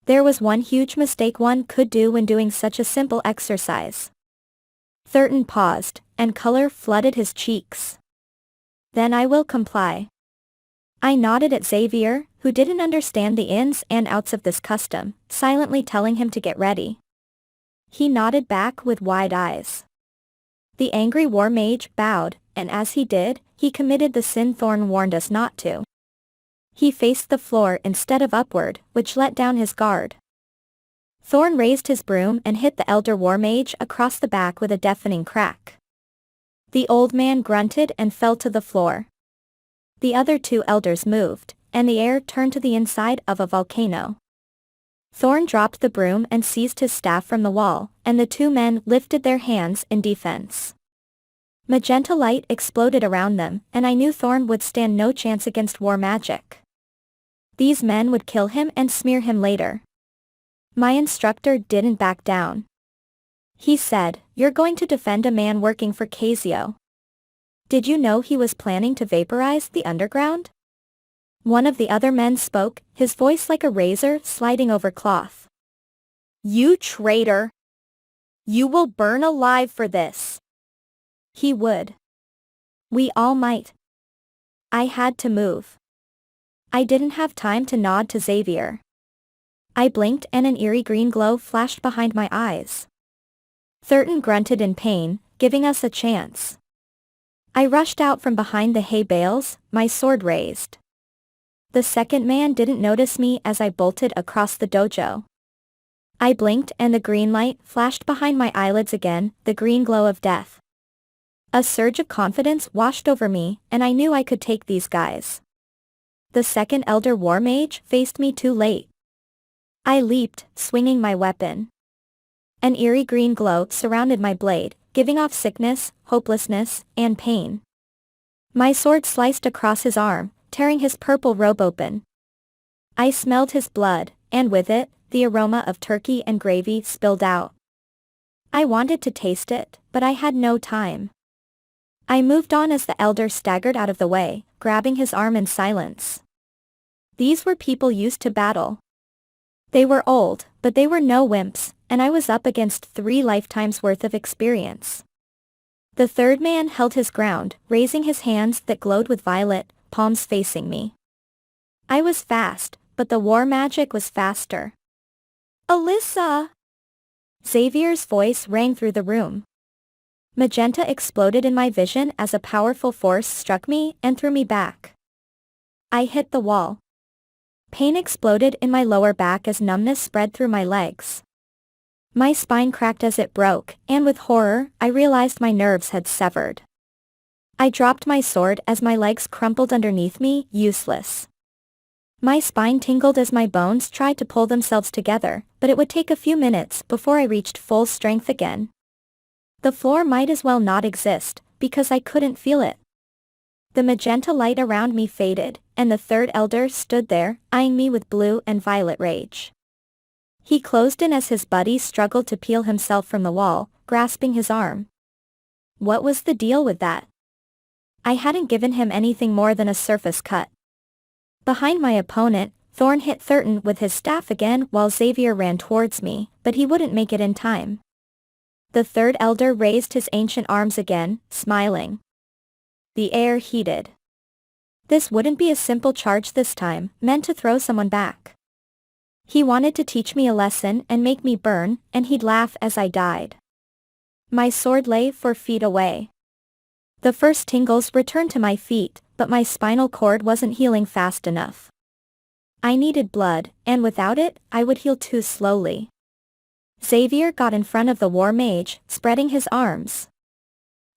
Speaker 1: There was one huge mistake one could do when doing such a simple exercise. Thurton paused, and color flooded his cheeks. Then I will comply. I nodded at Xavier, who didn't understand the ins and outs of this custom, silently telling him to get ready. He nodded back with wide eyes. The angry war mage bowed, and as he did, he committed the sin Thorn warned us not to. He faced the floor instead of upward, which let down his guard. Thorn raised his broom and hit the elder war mage across the back with a deafening crack. The old man grunted and fell to the floor. The other two elders moved, and the air turned to the inside of a volcano. Thorn dropped the broom and seized his staff from the wall, and the two men lifted their hands in defense. Magenta light exploded around them, and I knew Thorn would stand no chance against war magic. These men would kill him and smear him later. My instructor didn't back down. He said, "You're going to defend a man working for Cazio. Did you know he was planning to vaporize the underground?" One of the other men spoke, his voice like a razor sliding over cloth. "You traitor! You will burn alive for this." He would. We all might. I had to move. I didn't have time to nod to Xavier. I blinked and an eerie green glow flashed behind my eyes. Thurton grunted in pain, giving us a chance. I rushed out from behind the hay bales, my sword raised. The second man didn't notice me as I bolted across the dojo. I blinked and the green light flashed behind my eyelids again, the green glow of death. A surge of confidence washed over me, and I knew I could take these guys. The second elder war mage faced me too late. I leaped, swinging my weapon. An eerie green glow surrounded my blade, giving off sickness, hopelessness, and pain. My sword sliced across his arm, tearing his purple robe open. I smelled his blood, and with it, the aroma of turkey and gravy spilled out. I wanted to taste it, but I had no time. I moved on as the elder staggered out of the way, grabbing his arm in silence. These were people used to battle. They were old, but they were no wimps, and I was up against 3 lifetimes worth of experience. The third man held his ground, raising his hands that glowed with violet, palms facing me. I was fast, but the war magic was faster. "Alyssa!" Xavier's voice rang through the room. Magenta exploded in my vision as a powerful force struck me and threw me back. I hit the wall. Pain exploded in my lower back as numbness spread through my legs. My spine cracked as it broke, and with horror, I realized my nerves had severed. I dropped my sword as my legs crumpled underneath me, useless. My spine tingled as my bones tried to pull themselves together, but it would take a few minutes before I reached full strength again. The floor might as well not exist, because I couldn't feel it. The magenta light around me faded, and the third elder stood there, eyeing me with blue and violet rage. He closed in as his buddy struggled to peel himself from the wall, grasping his arm. What was the deal with that? I hadn't given him anything more than a surface cut. Behind my opponent, Thorn hit Thurton with his staff again while Xavier ran towards me, but he wouldn't make it in time. The third elder raised his ancient arms again, smiling. The air heated. This wouldn't be a simple charge this time, meant to throw someone back. He wanted to teach me a lesson and make me burn, and he'd laugh as I died. My sword lay 4 feet away. The first tingles returned to my feet, but my spinal cord wasn't healing fast enough. I needed blood, and without it, I would heal too slowly. Xavier got in front of the war mage, spreading his arms.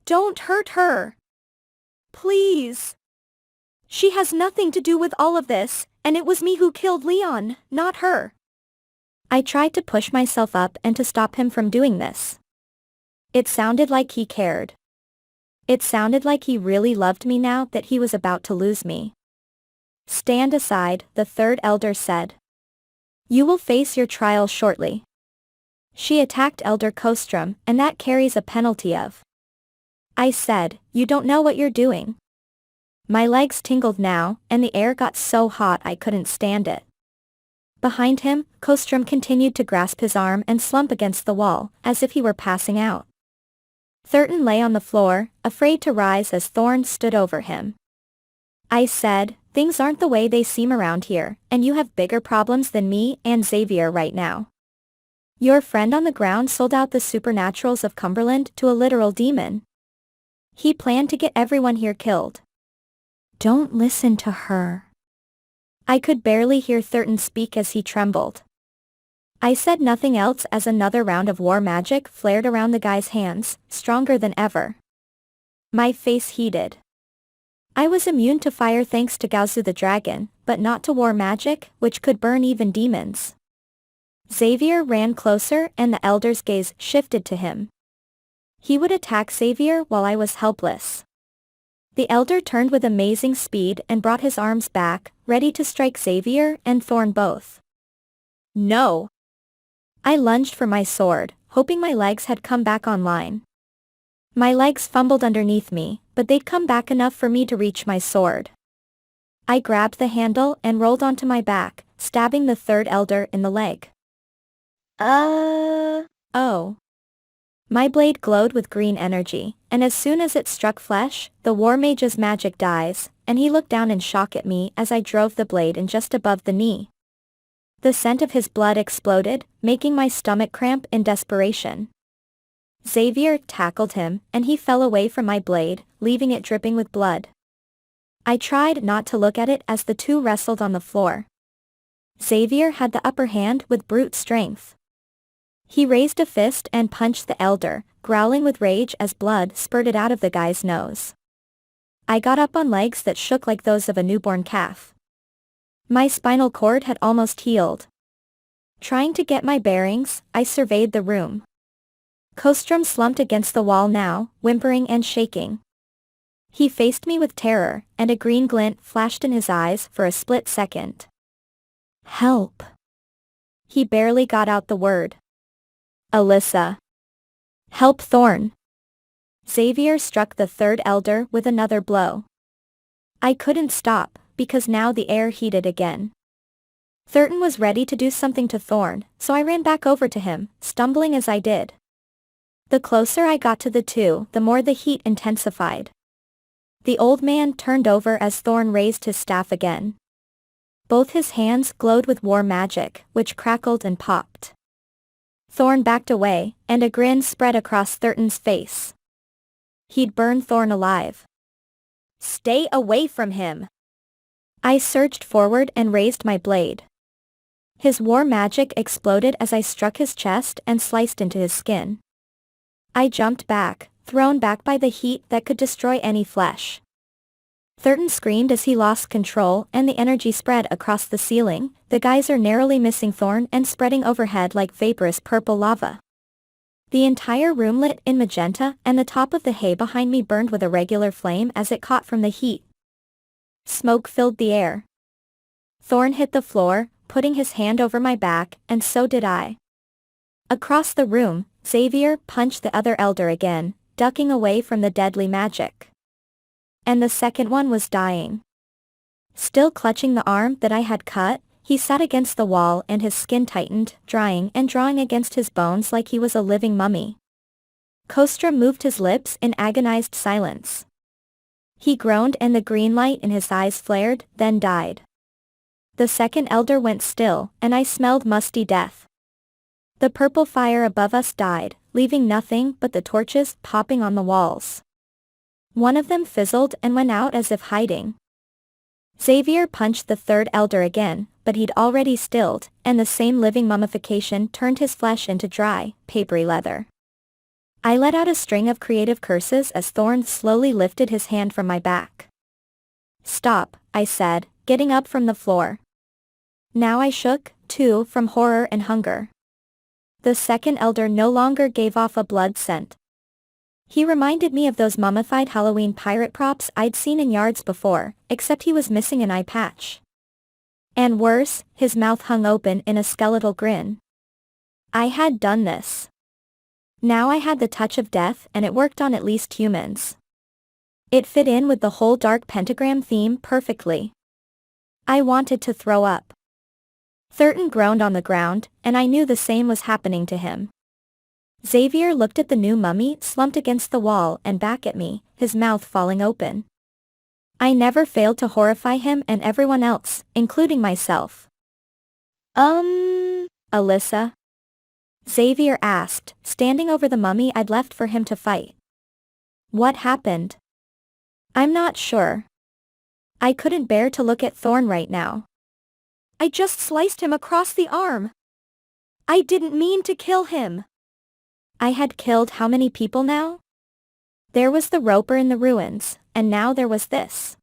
Speaker 1: "Don't hurt her! Please! She has nothing to do with all of this, and it was me who killed Leon, not her." I tried to push myself up and to stop him from doing this. It sounded like he cared. It sounded like he really loved me now that he was about to lose me. Stand aside, the third elder said. You will face your trial shortly. She attacked Elder Kostrom, and that carries a penalty of. I said, you don't know what you're doing. My legs tingled now, and the air got so hot I couldn't stand it. Behind him, Kostrom continued to grasp his arm and slump against the wall, as if he were passing out. Thurton lay on the floor, afraid to rise as Thorn stood over him. I said, things aren't the way they seem around here, and you have bigger problems than me and Xavier right now. Your friend on the ground sold out the supernaturals of Cumberland to a literal demon. He planned to get everyone here killed. Don't listen to her. I could barely hear Thurton speak as he trembled. I said nothing else as another round of war magic flared around the guy's hands, stronger than ever. My face heated. I was immune to fire thanks to Cazio the dragon, but not to war magic, which could burn even demons. Xavier ran closer and the elder's gaze shifted to him. He would attack Xavier while I was helpless. The elder turned with amazing speed and brought his arms back, ready to strike Xavier and Thorn both. No! I lunged for my sword, hoping my legs had come back online. My legs fumbled underneath me, but they'd come back enough for me to reach my sword. I grabbed the handle and rolled onto my back, stabbing the third elder in the leg. Oh. My blade glowed with green energy, and as soon as it struck flesh, the war mage's magic dies, and he looked down in shock at me as I drove the blade in just above the knee. The scent of his blood exploded, making my stomach cramp in desperation. Xavier tackled him, and he fell away from my blade, leaving it dripping with blood. I tried not to look at it as the two wrestled on the floor. Xavier had the upper hand with brute strength. He raised a fist and punched the elder, growling with rage as blood spurted out of the guy's nose. I got up on legs that shook like those of a newborn calf. My spinal cord had almost healed. Trying to get my bearings, I surveyed the room. Kostrom slumped against the wall now, whimpering and shaking. He faced me with terror, and a green glint flashed in his eyes for a split second. Help! He barely got out the word. Alyssa. Help Thorn. Xavier struck the third elder with another blow. I couldn't stop, because now the air heated again. Thurton was ready to do something to Thorn, so I ran back over to him, stumbling as I did. The closer I got to the two, the more the heat intensified. The old man turned over as Thorn raised his staff again. Both his hands glowed with war magic, which crackled and popped. Thorn backed away, and a grin spread across Thurton's face. He'd burn Thorn alive. Stay away from him! I surged forward and raised my blade. His war magic exploded as I struck his chest and sliced into his skin. I jumped back, thrown back by the heat that could destroy any flesh. Thurton screamed as he lost control and the energy spread across the ceiling, the geyser narrowly missing Thorn and spreading overhead like vaporous purple lava. The entire room lit in magenta and the top of the hay behind me burned with a regular flame as it caught from the heat. Smoke filled the air. Thorn hit the floor, putting his hand over my back, and so did I. Across the room, Xavier punched the other elder again, ducking away from the deadly magic. And the second one was dying. Still clutching the arm that I had cut, he sat against the wall and his skin tightened, drying and drawing against his bones like he was a living mummy. Kostrom moved his lips in agonized silence. He groaned and the green light in his eyes flared, then died. The second elder went still, and I smelled musty death. The purple fire above us died, leaving nothing but the torches popping on the walls. One of them fizzled and went out as if hiding. Xavier punched the third elder again, but he'd already stilled, and the same living mummification turned his flesh into dry, papery leather. I let out a string of creative curses as Thorn slowly lifted his hand from my back. Stop, I said, getting up from the floor. Now I shook, too, from horror and hunger. The second elder no longer gave off a blood scent. He reminded me of those mummified Halloween pirate props I'd seen in yards before, except he was missing an eye patch. And worse, his mouth hung open in a skeletal grin. I had done this. Now I had the touch of death, and it worked on at least humans. It fit in with the whole dark pentagram theme perfectly. I wanted to throw up. Thurton groaned on the ground, and I knew the same was happening to him. Xavier looked at the new mummy slumped against the wall and back at me, his mouth falling open. I never failed to horrify him and everyone else, including myself. Alyssa? Xavier asked, standing over the mummy I'd left for him to fight. What happened? I'm not sure. I couldn't bear to look at Thorn right now. I just sliced him across the arm. I didn't mean to kill him. I had killed how many people now? There was the roper in the ruins, and now there was this.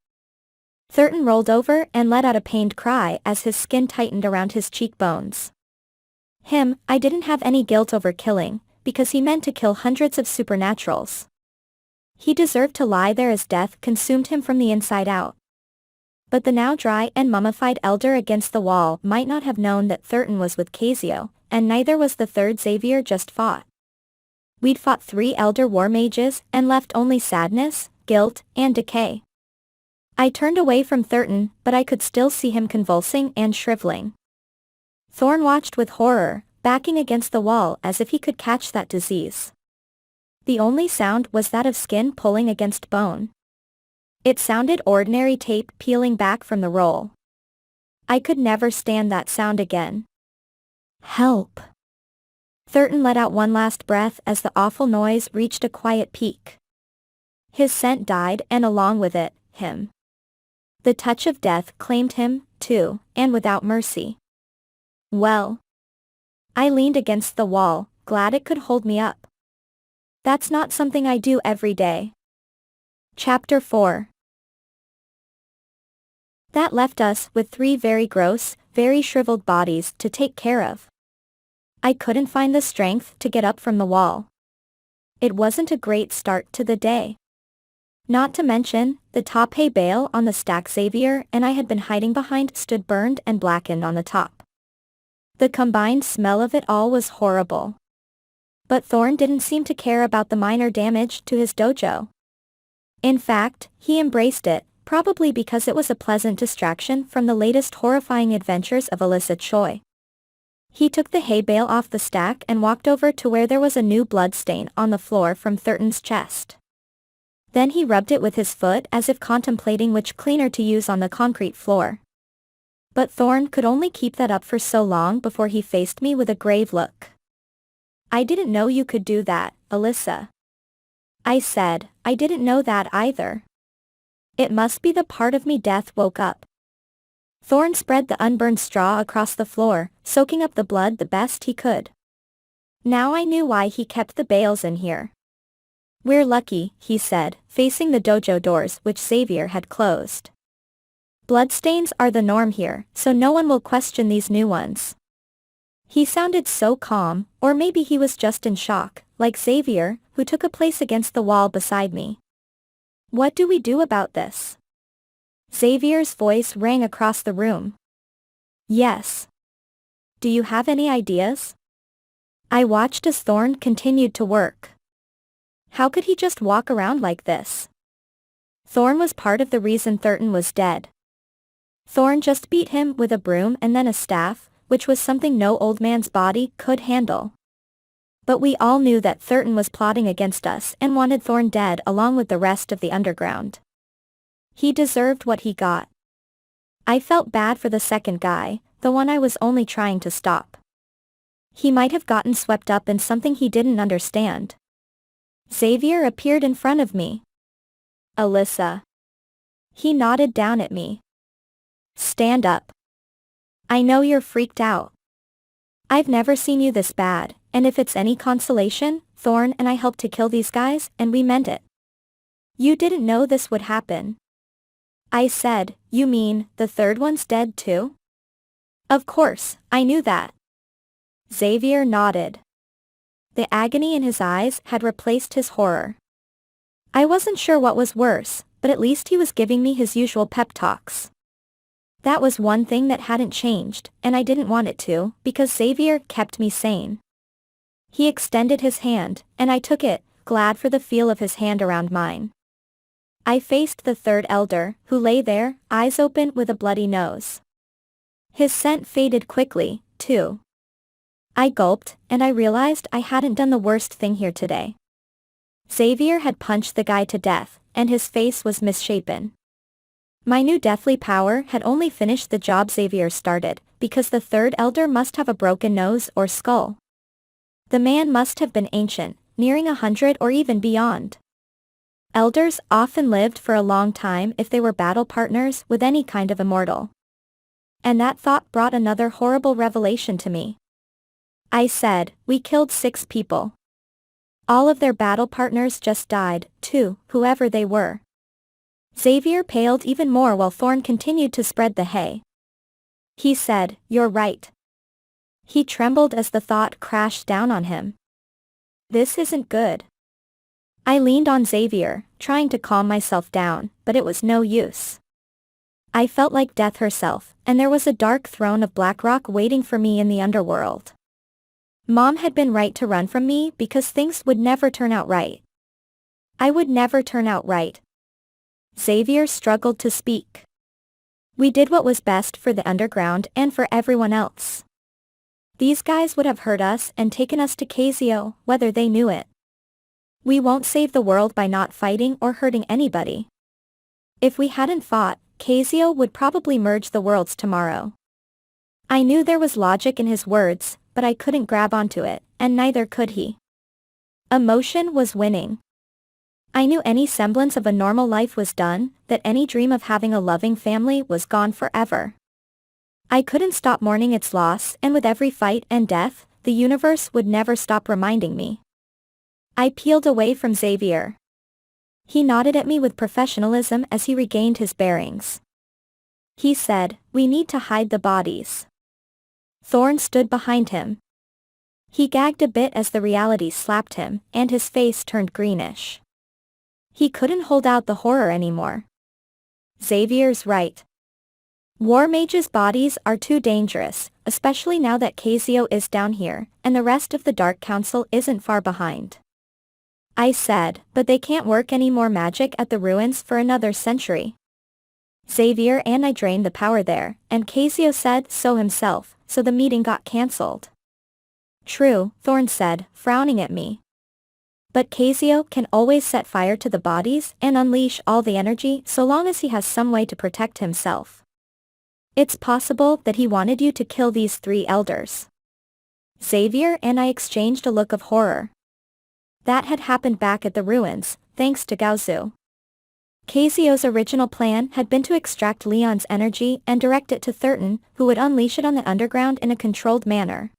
Speaker 1: Thurton rolled over and let out a pained cry as his skin tightened around his cheekbones. I didn't have any guilt over killing, because he meant to kill hundreds of supernaturals. He deserved to lie there as death consumed him from the inside out. But the now dry and mummified elder against the wall might not have known that Thurton was with Cazio, and neither was the third Xavier just fought. We'd fought 3 elder war mages and left only sadness, guilt, and decay. I turned away from Thurton, but I could still see him convulsing and shriveling. Thorn watched with horror, backing against the wall as if he could catch that disease. The only sound was that of skin pulling against bone. It sounded ordinary tape peeling back from the roll. I could never stand that sound again. Help! Thurton let out one last breath as the awful noise reached a quiet peak. His scent died and along with it, him. The touch of death claimed him, too, and without mercy. Well. I leaned against the wall, glad it could hold me up. That's not something I do every day. Chapter 4. That left us with 3 very gross, very shriveled bodies to take care of. I couldn't find the strength to get up from the wall. It wasn't a great start to the day. Not to mention, the top hay bale on the stack Xavier and I had been hiding behind stood burned and blackened on the top. The combined smell of it all was horrible. But Thorn didn't seem to care about the minor damage to his dojo. In fact, he embraced it, probably because it was a pleasant distraction from the latest horrifying adventures of Alyssa Choi. He took the hay bale off the stack and walked over to where there was a new blood stain on the floor from Thurton's chest. Then he rubbed it with his foot as if contemplating which cleaner to use on the concrete floor. But Thorn could only keep that up for so long before he faced me with a grave look. I didn't know you could do that, Alyssa. I said, I didn't know that either. It must be the part of me death woke up. Thorn spread the unburned straw across the floor, soaking up the blood the best he could. Now I knew why he kept the bales in here. We're lucky, he said, facing the dojo doors which Xavier had closed. Bloodstains are the norm here, so no one will question these new ones. He sounded so calm, or maybe he was just in shock, like Xavier, who took a place against the wall beside me. What do we do about this? Xavier's voice rang across the room. Yes. Do you have any ideas? I watched as Thorn continued to work. How could he just walk around like this? Thorn was part of the reason Thurton was dead. Thorn just beat him with a broom and then a staff, which was something no old man's body could handle. But we all knew that Thurton was plotting against us and wanted Thorn dead along with the rest of the underground. He deserved what he got. I felt bad for the second guy, the one I was only trying to stop. He might have gotten swept up in something he didn't understand. Xavier appeared in front of me. Alyssa. He nodded down at me. Stand up. I know you're freaked out. I've never seen you this bad, and if it's any consolation, Thorn and I helped to kill these guys, and we meant it. You didn't know this would happen. I said, you mean, the third one's dead too? Of course, I knew that. Xavier nodded. The agony in his eyes had replaced his horror. I wasn't sure what was worse, but at least he was giving me his usual pep talks. That was one thing that hadn't changed, and I didn't want it to, because Xavier kept me sane. He extended his hand, and I took it, glad for the feel of his hand around mine. I faced the third elder, who lay there, eyes open with a bloody nose. His scent faded quickly, too. I gulped, and I realized I hadn't done the worst thing here today. Xavier had punched the guy to death, and his face was misshapen. My new deathly power had only finished the job Xavier started, because the third elder must have a broken nose or skull. The man must have been ancient, nearing 100 or even beyond. Elders often lived for a long time if they were battle partners with any kind of immortal. And that thought brought another horrible revelation to me. I said, we killed 6 people. All of their battle partners just died, too, whoever they were. Xavier paled even more while Thorn continued to spread the hay. He said, you're right. He trembled as the thought crashed down on him. This isn't good. I leaned on Xavier, trying to calm myself down, but it was no use. I felt like death herself, and there was a dark throne of black rock waiting for me in the underworld. Mom had been right to run from me because things would never turn out right. I would never turn out right. Xavier struggled to speak. We did what was best for the underground and for everyone else. These guys would have hurt us and taken us to Cazio, whether they knew it. We won't save the world by not fighting or hurting anybody. If we hadn't fought, Cazio would probably merge the worlds tomorrow. I knew there was logic in his words, but I couldn't grab onto it, and neither could he. Emotion was winning. I knew any semblance of a normal life was done, that any dream of having a loving family was gone forever. I couldn't stop mourning its loss, and with every fight and death, the universe would never stop reminding me. I peeled away from Xavier. He nodded at me with professionalism as he regained his bearings. He said, we need to hide the bodies. Thorn stood behind him. He gagged a bit as the reality slapped him, and his face turned greenish. He couldn't hold out the horror anymore. Xavier's right. War mages' bodies are too dangerous, especially now that Cazio is down here, and the rest of the Dark Council isn't far behind. I said, but they can't work any more magic at the ruins for another century. Xavier and I drained the power there, and Cazio said so himself, so the meeting got cancelled. True, Thorn said, frowning at me. But Cazio can always set fire to the bodies and unleash all the energy so long as he has some way to protect himself. It's possible that he wanted you to kill these 3 elders. Xavier and I exchanged a look of horror. That had happened back at the ruins, thanks to Cazio. Cazio's original plan had been to extract Leon's energy and direct it to Thurton, who would unleash it on the underground in a controlled manner.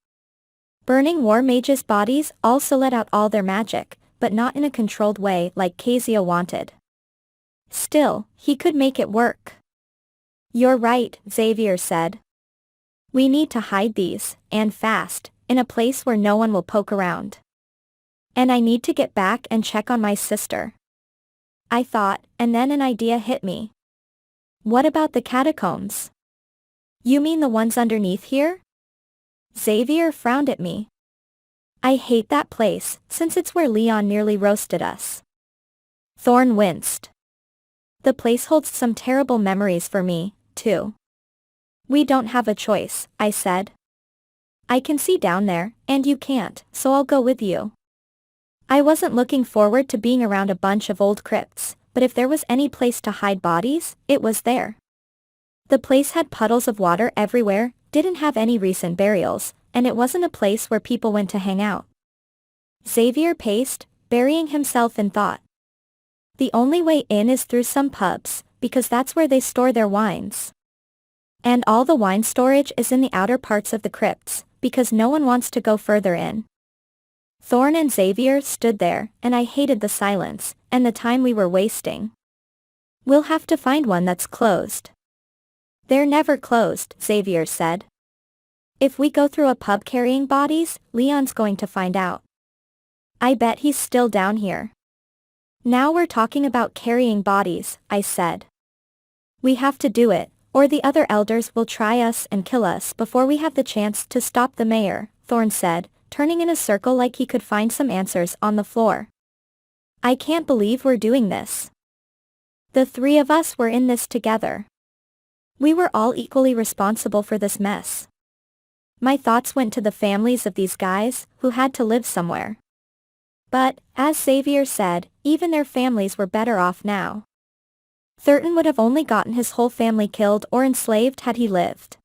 Speaker 1: Burning war mages' bodies also let out all their magic, but not in a controlled way like Cazio wanted. Still, he could make it work. You're right, Xavier said. We need to hide these, and fast, in a place where no one will poke around. And I need to get back and check on my sister. I thought, and then an idea hit me. What about the catacombs? You mean the ones underneath here? Xavier frowned at me. I hate that place, since it's where Leon nearly roasted us. Thorn winced. The place holds some terrible memories for me, too. We don't have a choice, I said. I can see down there, and you can't, so I'll go with you. I wasn't looking forward to being around a bunch of old crypts, but if there was any place to hide bodies, it was there. The place had puddles of water everywhere, didn't have any recent burials, and it wasn't a place where people went to hang out. Xavier paced, burying himself in thought. The only way in is through some pubs, because that's where they store their wines. And all the wine storage is in the outer parts of the crypts, because no one wants to go further in. Thorn and Xavier stood there, and I hated the silence, and the time we were wasting. We'll have to find one that's closed. They're never closed, Xavier said. If we go through a pub carrying bodies, Leon's going to find out. I bet he's still down here. Now we're talking about carrying bodies, I said. We have to do it, or the other elders will try us and kill us before we have the chance to stop the mayor, Thorn said, turning in a circle like he could find some answers on the floor. I can't believe we're doing this. The three of us were in this together. We were all equally responsible for this mess. My thoughts went to the families of these guys, who had to live somewhere. But, as Xavier said, even their families were better off now. Thurton would have only gotten his whole family killed or enslaved had he lived.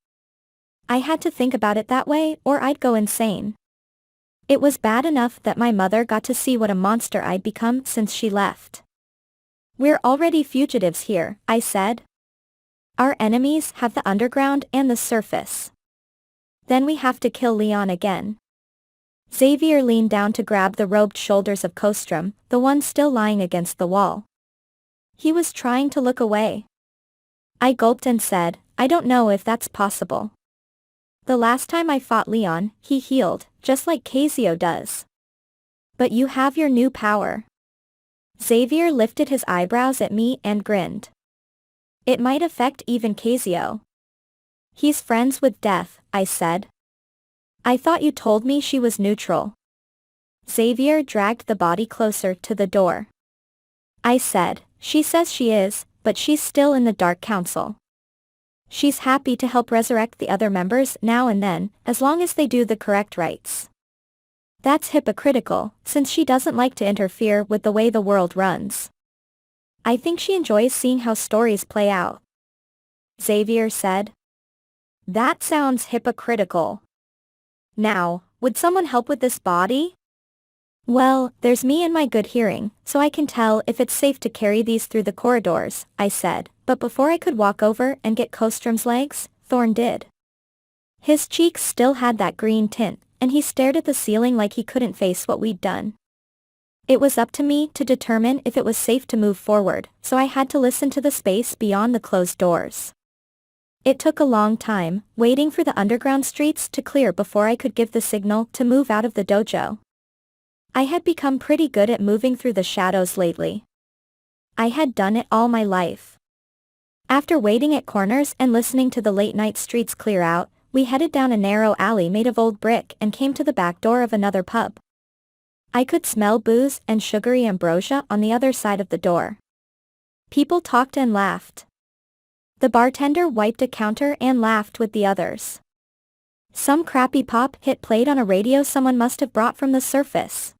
Speaker 1: I had to think about it that way or I'd go insane. It was bad enough that my mother got to see what a monster I'd become since she left. We're already fugitives here, I said. Our enemies have the underground and the surface. Then we have to kill Leon again. Xavier leaned down to grab the robed shoulders of Kostrom, the one still lying against the wall. He was trying to look away. I gulped and said, I don't know if that's possible. The last time I fought Leon, he healed, just like Cazio does. But you have your new power. Xavier lifted his eyebrows at me and grinned. It might affect even Cazio. He's friends with death, I said. I thought you told me she was neutral. Xavier dragged the body closer to the door. I said, she says she is, but she's still in the Dark Council. She's happy to help resurrect the other members now and then, as long as they do the correct rites. That's hypocritical, since she doesn't like to interfere with the way the world runs. I think she enjoys seeing how stories play out. Xavier said. That sounds hypocritical. Now, would someone help with this body? Well, there's me and my good hearing, so I can tell if it's safe to carry these through the corridors, I said, but before I could walk over and get Kostrom's legs, Thorn did. His cheeks still had that green tint, and he stared at the ceiling like he couldn't face what we'd done. It was up to me to determine if it was safe to move forward, so I had to listen to the space beyond the closed doors. It took a long time, waiting for the underground streets to clear before I could give the signal to move out of the dojo. I had become pretty good at moving through the shadows lately. I had done it all my life. After waiting at corners and listening to the late-night streets clear out, we headed down a narrow alley made of old brick and came to the back door of another pub. I could smell booze and sugary ambrosia on the other side of the door. People talked and laughed. The bartender wiped a counter and laughed with the others. Some crappy pop hit played on a radio someone must have brought from the surface.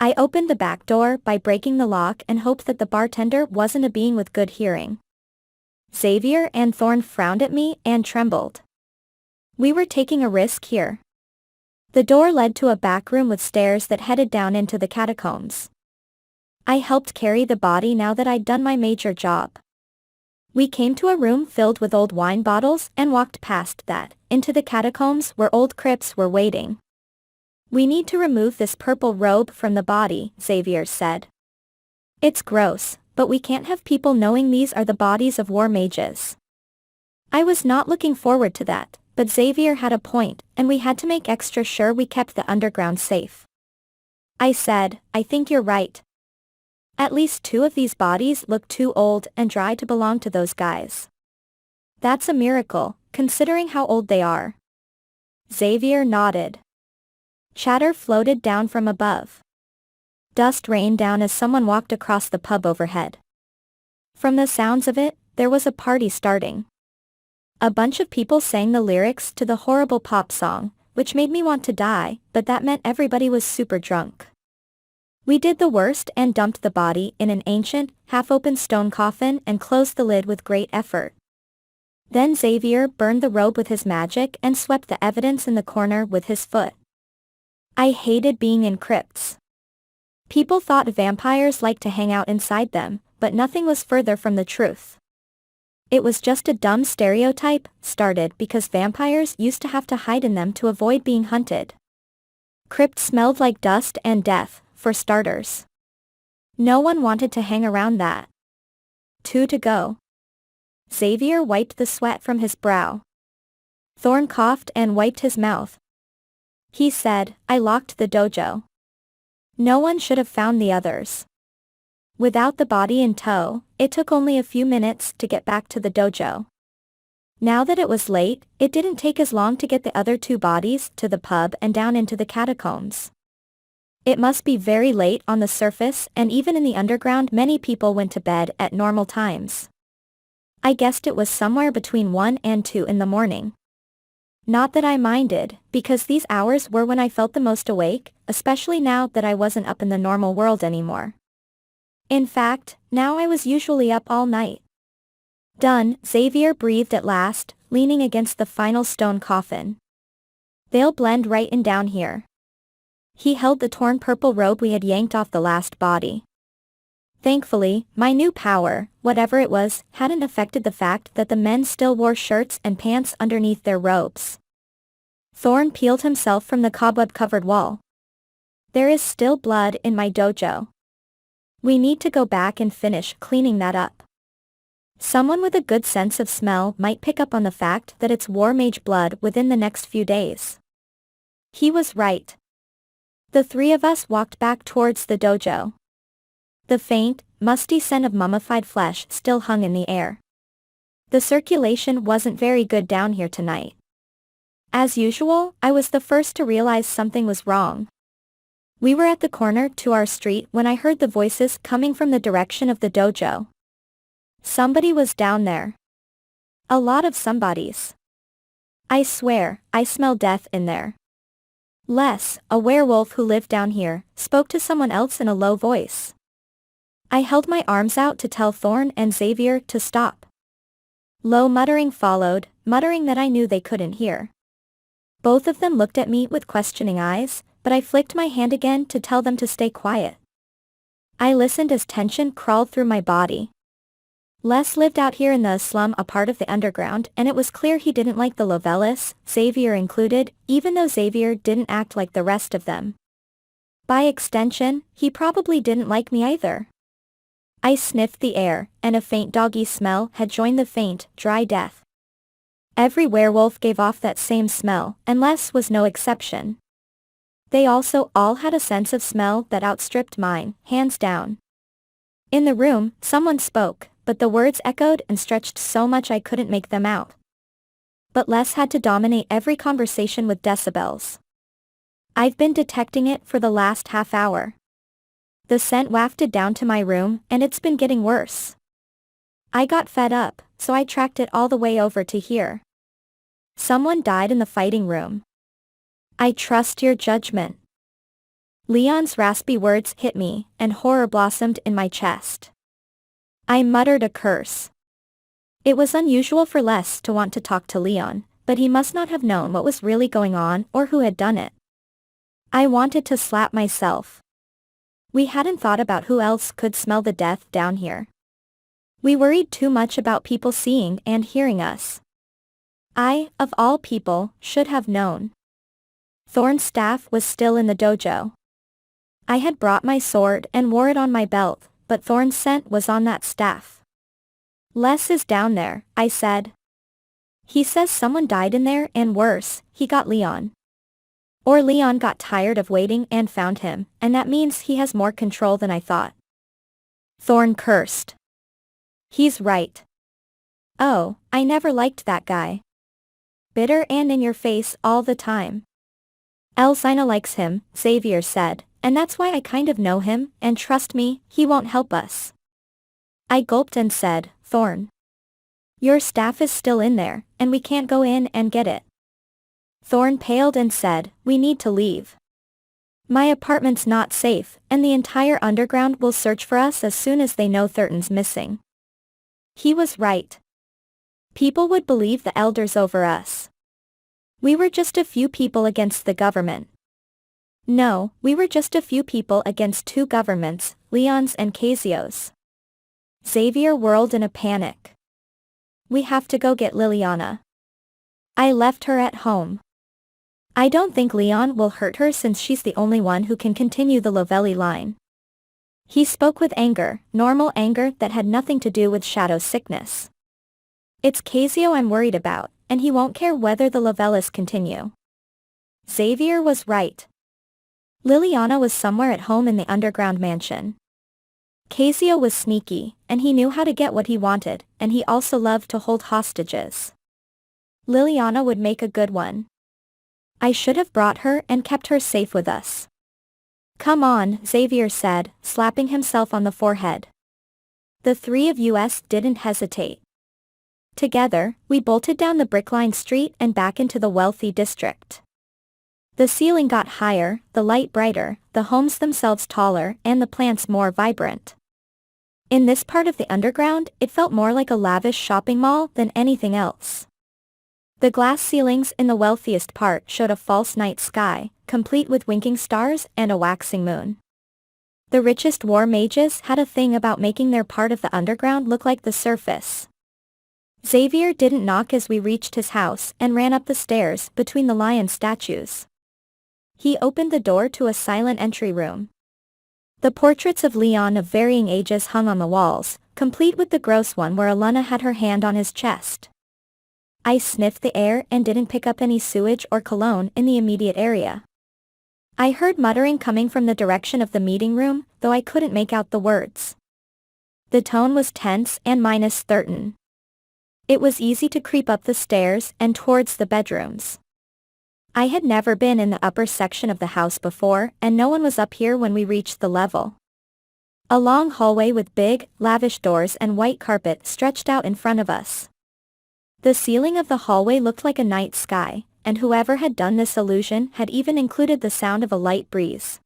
Speaker 1: I opened the back door by breaking the lock and hoped that the bartender wasn't a being with good hearing. Xavier and Thorn frowned at me and trembled. We were taking a risk here. The door led to a back room with stairs that headed down into the catacombs. I helped carry the body now that I'd done my major job. We came to a room filled with old wine bottles and walked past that, into the catacombs where old crypts were waiting. We need to remove this purple robe from the body, Xavier said. It's gross, but we can't have people knowing these are the bodies of war mages. I was not looking forward to that, but Xavier had a point, and we had to make extra sure we kept the underground safe. I said, I think you're right. At least 2 of these bodies look too old and dry to belong to those guys. That's a miracle, considering how old they are. Xavier nodded. Chatter floated down from above. Dust rained down as someone walked across the pub overhead. From the sounds of it, there was a party starting. A bunch of people sang the lyrics to the horrible pop song, which made me want to die, but that meant everybody was super drunk. We did the worst and dumped the body in an ancient, half-open stone coffin and closed the lid with great effort. Then Xavier burned the robe with his magic and swept the evidence in the corner with his foot. I hated being in crypts. People thought vampires liked to hang out inside them, but nothing was further from the truth. It was just a dumb stereotype, started because vampires used to have to hide in them to avoid being hunted. Crypts smelled like dust and death, for starters. No one wanted to hang around that. 2 to go. Xavier wiped the sweat from his brow. Thorn coughed and wiped his mouth. He said, I locked the dojo. No one should have found the others. Without the body in tow, it took only a few minutes to get back to the dojo. Now that it was late, it didn't take as long to get the other two bodies to the pub and down into the catacombs. It must be very late on the surface, and even in the underground many people went to bed at normal times. I guessed it was somewhere between 1 and 2 in the morning. Not that I minded, because these hours were when I felt the most awake, especially now that I wasn't up in the normal world anymore. In fact, now I was usually up all night. Done, Xavier breathed at last, leaning against the final stone coffin. They'll blend right in down here. He held the torn purple robe we had yanked off the last body. Thankfully, my new power, whatever it was, hadn't affected the fact that the men still wore shirts and pants underneath their robes. Thorn peeled himself from the cobweb-covered wall. There is still blood in my dojo. We need to go back and finish cleaning that up. Someone with a good sense of smell might pick up on the fact that it's war mage blood within the next few days. He was right. The three of us walked back towards the dojo. The faint, musty scent of mummified flesh still hung in the air. The circulation wasn't very good down here tonight. As usual, I was the first to realize something was wrong. We were at the corner to our street when I heard the voices coming from the direction of the dojo. Somebody was down there. A lot of somebodies. I swear, I smell death in there. Les, a werewolf who lived down here, spoke to someone else in a low voice. I held my arms out to tell Thorn and Xavier to stop. Low muttering followed, muttering that I knew they couldn't hear. Both of them looked at me with questioning eyes, but I flicked my hand again to tell them to stay quiet. I listened as tension crawled through my body. Les lived out here in the slum, a part of the underground, and it was clear he didn't like the Lovellis, Xavier included, even though Xavier didn't act like the rest of them. By extension, he probably didn't like me either. I sniffed the air, and a faint doggy smell had joined the faint, dry death. Every werewolf gave off that same smell, and Les was no exception. They also all had a sense of smell that outstripped mine, hands down. In the room, someone spoke, but the words echoed and stretched so much I couldn't make them out. But Les had to dominate every conversation with decibels. I've been detecting it for the last half hour. The scent wafted down to my room, and it's been getting worse. I got fed up, so I tracked it all the way over to here. Someone died in the fighting room. I trust your judgment. Leon's raspy words hit me, and horror blossomed in my chest. I muttered a curse. It was unusual for Les to want to talk to Leon, but he must not have known what was really going on or who had done it. I wanted to slap myself. We hadn't thought about who else could smell the death down here. We worried too much about people seeing and hearing us. I, of all people, should have known. Thorn's staff was still in the dojo. I had brought my sword and wore it on my belt, but Thorn's scent was on that staff. Les is down there, I said. He says someone died in there and worse, he got Leon. Or Leon got tired of waiting and found him, and that means he has more control than I thought. Thorn cursed. He's right. Oh, I never liked that guy. Bitter and in your face all the time. Elzina likes him, Xavier said, and that's why I kind of know him, and trust me, he won't help us. I gulped and said, Thorn. Your staff is still in there, and we can't go in and get it. Thorn paled and said, we need to leave. My apartment's not safe, and the entire underground will search for us as soon as they know Thurton's missing. He was right. People would believe the elders over us. We were just a few people against the government. No, we were just a few people against two governments, Leon's and Cazio's. Xavier whirled in a panic. We have to go get Liliana. I left her at home. I don't think Leon will hurt her since she's the only one who can continue the Lovelli line. He spoke with anger, normal anger that had nothing to do with shadow sickness. It's Cazio I'm worried about, and he won't care whether the Lovellis continue. Xavier was right. Liliana was somewhere at home in the underground mansion. Cazio was sneaky, and he knew how to get what he wanted, and he also loved to hold hostages. Liliana would make a good one. I should have brought her and kept her safe with us. Come on, Xavier said, slapping himself on the forehead. The three of us didn't hesitate. Together, we bolted down the brick-lined street and back into the wealthy district. The ceiling got higher, the light brighter, the homes themselves taller, and the plants more vibrant. In this part of the underground, it felt more like a lavish shopping mall than anything else. The glass ceilings in the wealthiest part showed a false night sky, complete with winking stars and a waxing moon. The richest war mages had a thing about making their part of the underground look like the surface. Xavier didn't knock as we reached his house and ran up the stairs between the lion statues. He opened the door to a silent entry room. The portraits of Leon of varying ages hung on the walls, complete with the gross one where Alana had her hand on his chest. I sniffed the air and didn't pick up any sewage or cologne in the immediate area. I heard muttering coming from the direction of the meeting room, though I couldn't make out the words. The tone was tense and certain. It was easy to creep up the stairs and towards the bedrooms. I had never been in the upper section of the house before, and no one was up here when we reached the level. A long hallway with big, lavish doors and white carpet stretched out in front of us. The ceiling of the hallway looked like a night sky, and whoever had done this illusion had even included the sound of a light breeze.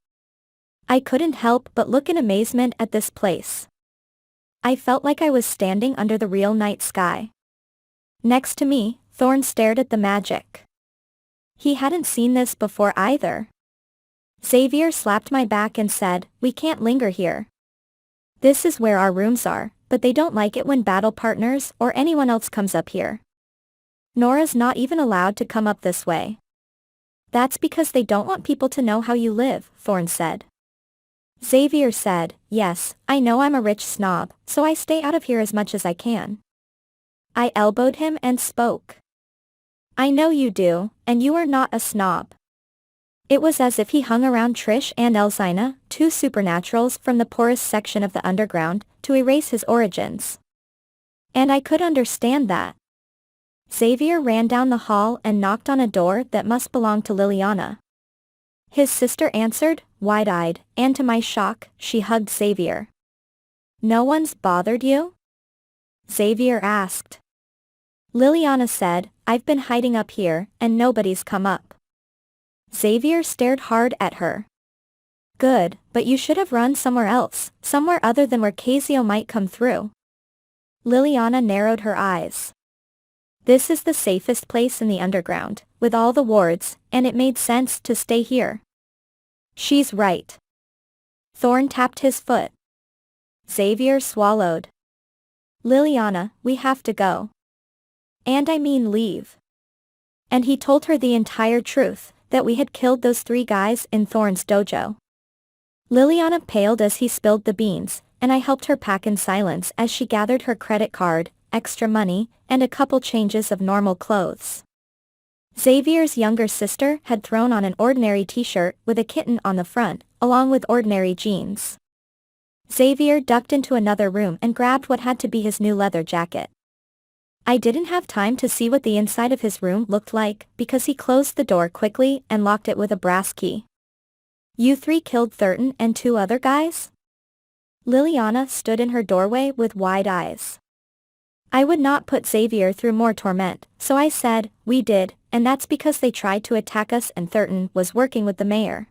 Speaker 1: I couldn't help but look in amazement at this place. I felt like I was standing under the real night sky. Next to me, Thorn stared at the magic. He hadn't seen this before either. Xavier slapped my back and said, "We can't linger here. This is where our rooms are, but they don't like it when battle partners or anyone else comes up here. Nora's not even allowed to come up this way." "That's because they don't want people to know how you live," Thorn said. Xavier said, "Yes, I know I'm a rich snob, so I stay out of here as much as I can." I elbowed him and spoke. "I know you do, and you are not a snob." It was as if he hung around Trish and Elzina, two supernaturals from the poorest section of the underground, to erase his origins. And I could understand that. Xavier ran down the hall and knocked on a door that must belong to Liliana. His sister answered, wide-eyed, and to my shock, she hugged Xavier. "No one's bothered you?" Xavier asked. Liliana said, "I've been hiding up here, and nobody's come up." Xavier stared hard at her. "Good, but you should have run somewhere else, somewhere other than where Cazio might come through." Liliana narrowed her eyes. "This is the safest place in the underground, with all the wards, and it made sense to stay here." "She's right." Thorn tapped his foot. Xavier swallowed. "Liliana, we have to go. And I mean leave." And he told her the entire truth, that we had killed those three guys in Thorn's dojo. Liliana paled as he spilled the beans, and I helped her pack in silence as she gathered her credit card, extra money, and a couple changes of normal clothes. Xavier's younger sister had thrown on an ordinary t-shirt with a kitten on the front, along with ordinary jeans. Xavier ducked into another room and grabbed what had to be his new leather jacket. I didn't have time to see what the inside of his room looked like, because he closed the door quickly and locked it with a brass key. "You three killed Thurton and two other guys?" Liliana stood in her doorway with wide eyes. I would not put Xavier through more torment, so I said, "We did, and that's because they tried to attack us and Thurton was working with the mayor."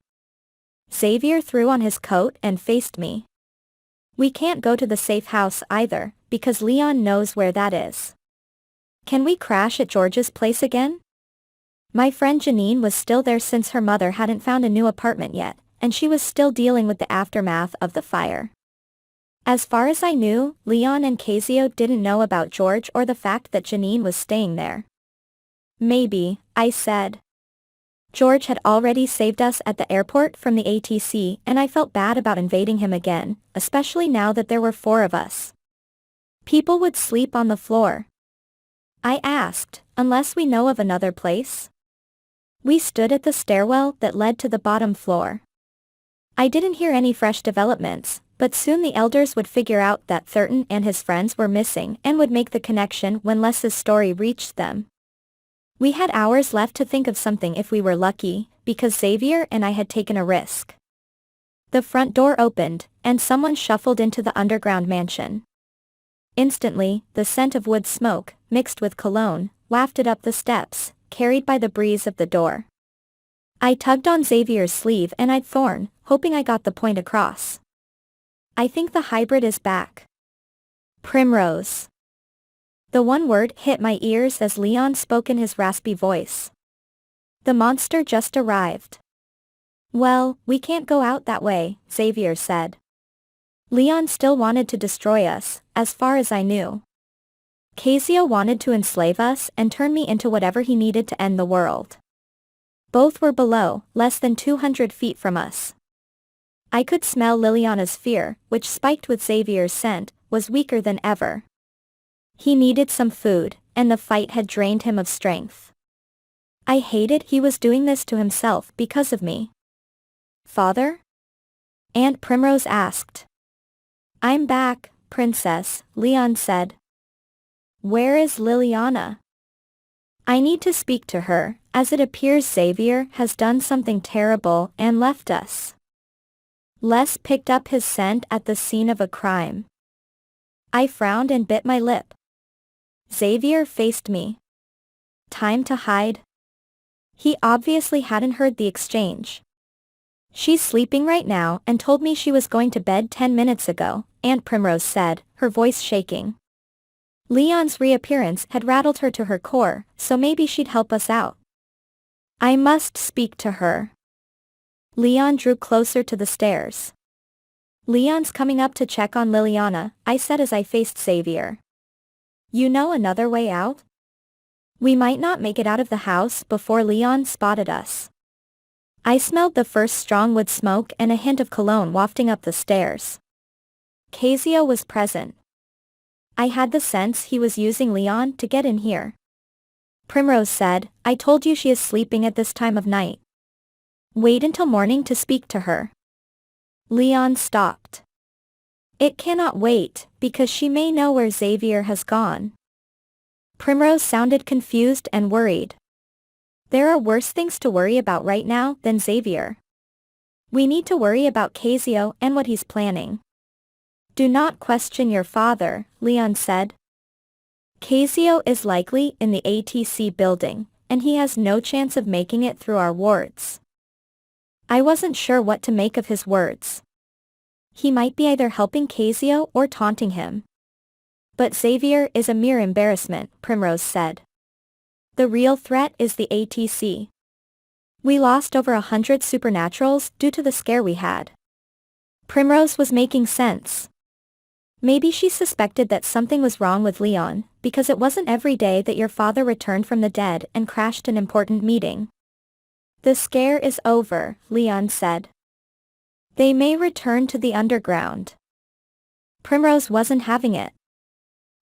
Speaker 1: Xavier threw on his coat and faced me. "We can't go to the safe house either, because Leon knows where that is. Can we crash at George's place again?" My friend Janine was still there since her mother hadn't found a new apartment yet, and she was still dealing with the aftermath of the fire. As far as I knew, Leon and Cazio didn't know about George or the fact that Janine was staying there. "Maybe," I said. George had already saved us at the airport from the ATC, and I felt bad about invading him again, especially now that there were 4 of us. "People would sleep on the floor?" I asked, "unless we know of another place?" We stood at the stairwell that led to the bottom floor. I didn't hear any fresh developments, But soon the elders would figure out that Thurton and his friends were missing and would make the connection when Les's story reached them. We had hours left to think of something if we were lucky, because Xavier and I had taken a risk. The front door opened, and someone shuffled into the underground mansion. Instantly, the scent of wood smoke, mixed with cologne, wafted up the steps, carried by the breeze of the door. I tugged on Xavier's sleeve and eyed Thorn, hoping I got the point across. I think the hybrid is back. Primrose. The one word hit my ears as Leon spoke in his raspy voice. The monster just arrived. Well, we can't go out that way, Xavier said. Leon still wanted to destroy us, as far as I knew. Cazio wanted to enslave us and turn me into whatever he needed to end the world. Both were below, less than 200 feet from us. I could smell Liliana's fear, which spiked with Xavier's scent, was weaker than ever. He needed some food, and the fight had drained him of strength. I hated he was doing this to himself because of me. Father? Aunt Primrose asked. I'm back, Princess, Leon said. Where is Liliana? I need to speak to her, as it appears Xavier has done something terrible and left us. Les picked up his scent at the scene of a crime. I frowned and bit my lip. Xavier faced me. Time to hide? He obviously hadn't heard the exchange. She's sleeping right now and told me she was going to bed 10 minutes ago, Aunt Primrose said, her voice shaking. Leon's reappearance had rattled her to her core, so maybe she'd help us out. I must speak to her. Leon drew closer to the stairs. Leon's coming up to check on Liliana, I said as I faced Xavier. You know another way out? We might not make it out of the house before Leon spotted us. I smelled the first strong wood smoke and a hint of cologne wafting up the stairs. Cazio was present. I had the sense he was using Leon to get in here. Primrose said, I told you she is sleeping at this time of night. Wait until morning to speak to her. Leon stopped. It cannot wait, because she may know where Xavier has gone. Primrose sounded confused and worried. There are worse things to worry about right now than Xavier. We need to worry about Cazio and what he's planning. Do not question your father, Leon said. Cazio is likely in the ATC building, and he has no chance of making it through our wards. I wasn't sure what to make of his words. He might be either helping Cazio or taunting him. But Xavier is a mere embarrassment, Primrose said. The real threat is the ATC. We lost over 100 supernaturals due to the scare we had. Primrose was making sense. Maybe she suspected that something was wrong with Leon, because it wasn't every day that your father returned from the dead and crashed an important meeting. The scare is over, Leon said. They may return to the underground. Primrose wasn't having it.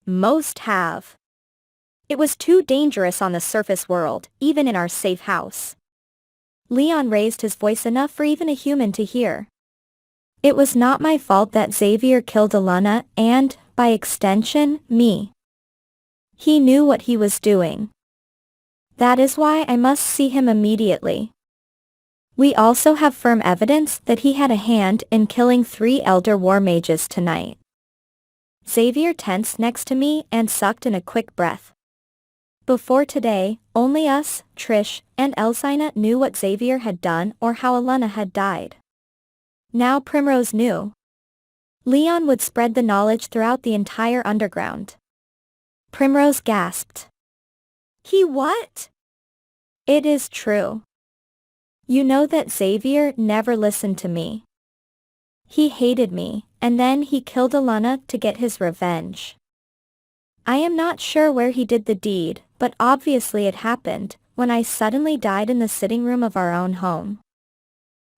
Speaker 1: Most have. It was too dangerous on the surface world, even in our safe house. Leon raised his voice enough for even a human to hear. It was not my fault that Xavier killed Alana and, by extension, me. He knew what he was doing. That is why I must see him immediately. We also have firm evidence that he had a hand in killing 3 elder war mages tonight. Xavier tensed next to me and sucked in a quick breath. Before today, only us, Trish, and Elsina knew what Xavier had done or how Alana had died. Now Primrose knew. Leon would spread the knowledge throughout the entire underground. Primrose gasped. He what? It is true. You know that Xavier never listened to me. He hated me, and then he killed Alana to get his revenge. I am not sure where he did the deed, but obviously it happened, when I suddenly died in the sitting room of our own home.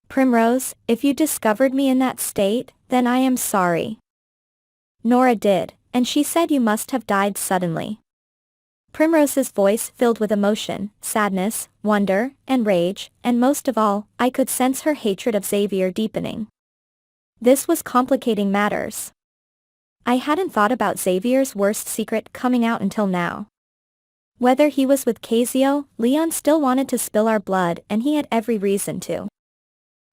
Speaker 1: Primrose, if you discovered me in that state, then I am sorry. Nora did, and she said you must have died suddenly. Primrose's voice filled with emotion, sadness, wonder, and rage, and most of all, I could sense her hatred of Xavier deepening. This was complicating matters. I hadn't thought about Xavier's worst secret coming out until now. Whether he was with Cazio, Leon still wanted to spill our blood and he had every reason to.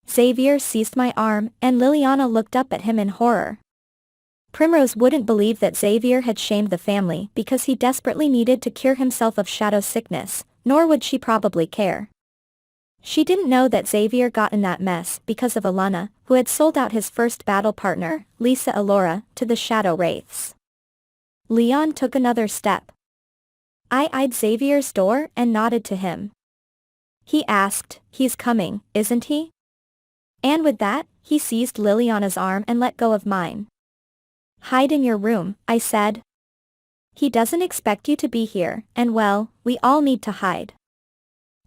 Speaker 1: Xavier seized my arm and Liliana looked up at him in horror. Primrose wouldn't believe that Xavier had shamed the family because he desperately needed to cure himself of shadow sickness, nor would she probably care. She didn't know that Xavier got in that mess because of Alana, who had sold out his first battle partner, Lisa Alora, to the Shadow Wraiths. Leon took another step. I eyed Xavier's door and nodded to him. He asked, "He's coming, isn't he?" And with that, he seized Liliana's arm and let go of mine. "Hide in your room," I said. "He doesn't expect you to be here, and well, we all need to hide."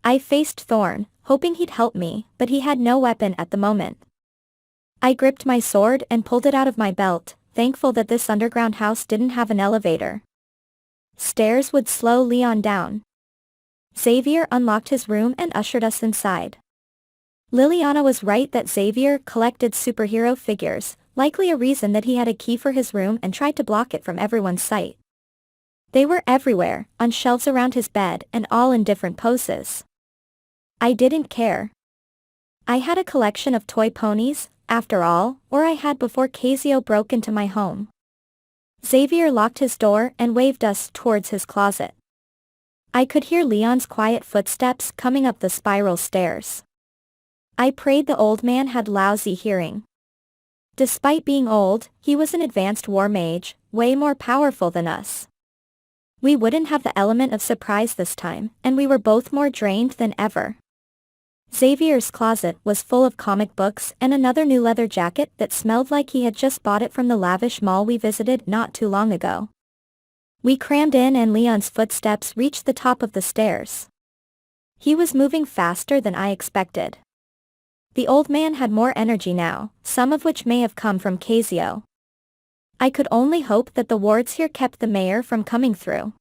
Speaker 1: I faced Thorn, hoping he'd help me, but he had no weapon at the moment. I gripped my sword and pulled it out of my belt, thankful that this underground house didn't have an elevator. Stairs would slow Leon down. Xavier unlocked his room and ushered us inside. Liliana was right that Xavier collected superhero figures, likely a reason that he had a key for his room and tried to block it from everyone's sight. They were everywhere, on shelves around his bed and all in different poses. I didn't care. I had a collection of toy ponies, after all, or I had before Cazio broke into my home. Xavier locked his door and waved us towards his closet. I could hear Leon's quiet footsteps coming up the spiral stairs. I prayed the old man had lousy hearing. Despite being old, he was an advanced war mage, way more powerful than us. We wouldn't have the element of surprise this time, and we were both more drained than ever. Xavier's closet was full of comic books and another new leather jacket that smelled like he had just bought it from the lavish mall we visited not too long ago. We crammed in and Leon's footsteps reached the top of the stairs. He was moving faster than I expected. The old man had more energy now, some of which may have come from Cazio. I could only hope that the wards here kept the mayor from coming through.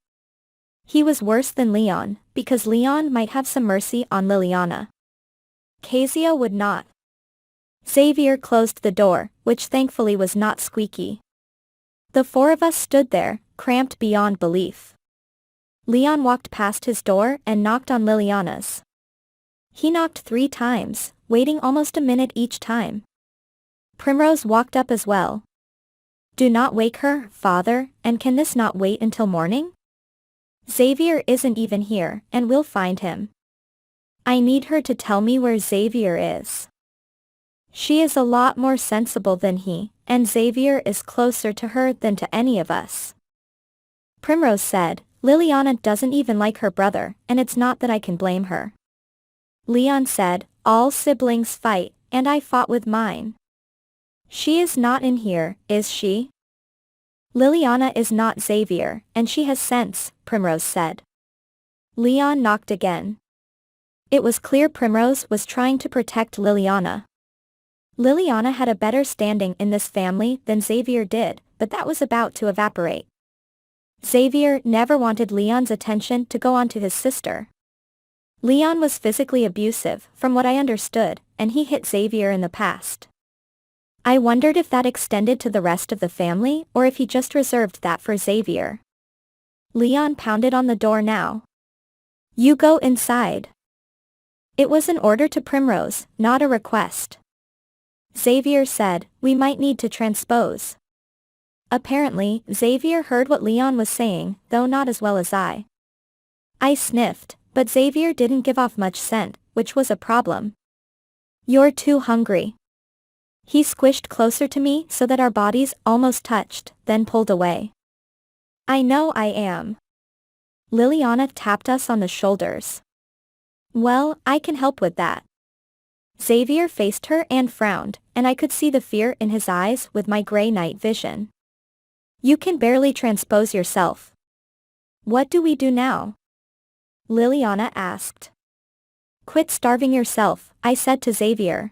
Speaker 1: He was worse than Leon, because Leon might have some mercy on Liliana. Cazio would not. Xavier closed the door, which thankfully was not squeaky. The four of us stood there, cramped beyond belief. Leon walked past his door and knocked on Liliana's. He knocked 3 times, waiting almost a minute each time. Primrose walked up as well. "Do not wake her, father, and can this not wait until morning? Xavier isn't even here, and we'll find him. I need her to tell me where Xavier is. She is a lot more sensible than he, and Xavier is closer to her than to any of us." Primrose said, "Liliana doesn't even like her brother, and it's not that I can blame her." Leon said, "All siblings fight, and I fought with mine." "She is not in here, is she?" "Liliana is not Xavier, and she has sense," Primrose said. Leon knocked again. It was clear Primrose was trying to protect Liliana. Liliana had a better standing in this family than Xavier did, but that was about to evaporate. Xavier never wanted Leon's attention to go on to his sister. Leon was physically abusive, from what I understood, and he hit Xavier in the past. I wondered if that extended to the rest of the family or if he just reserved that for Xavier. Leon pounded on the door now. "You go inside." It was an order to Primrose, not a request. Xavier said, "We might need to transpose." Apparently, Xavier heard what Leon was saying, though not as well as I. I sniffed, but Xavier didn't give off much scent, which was a problem. "You're too hungry." He squished closer to me so that our bodies almost touched, then pulled away. "I know I am." Liliana tapped us on the shoulders. "Well, I can help with that." Xavier faced her and frowned, and I could see the fear in his eyes with my gray night vision. "You can barely transpose yourself. What do we do now?" Liliana asked. "Quit starving yourself," I said to Xavier.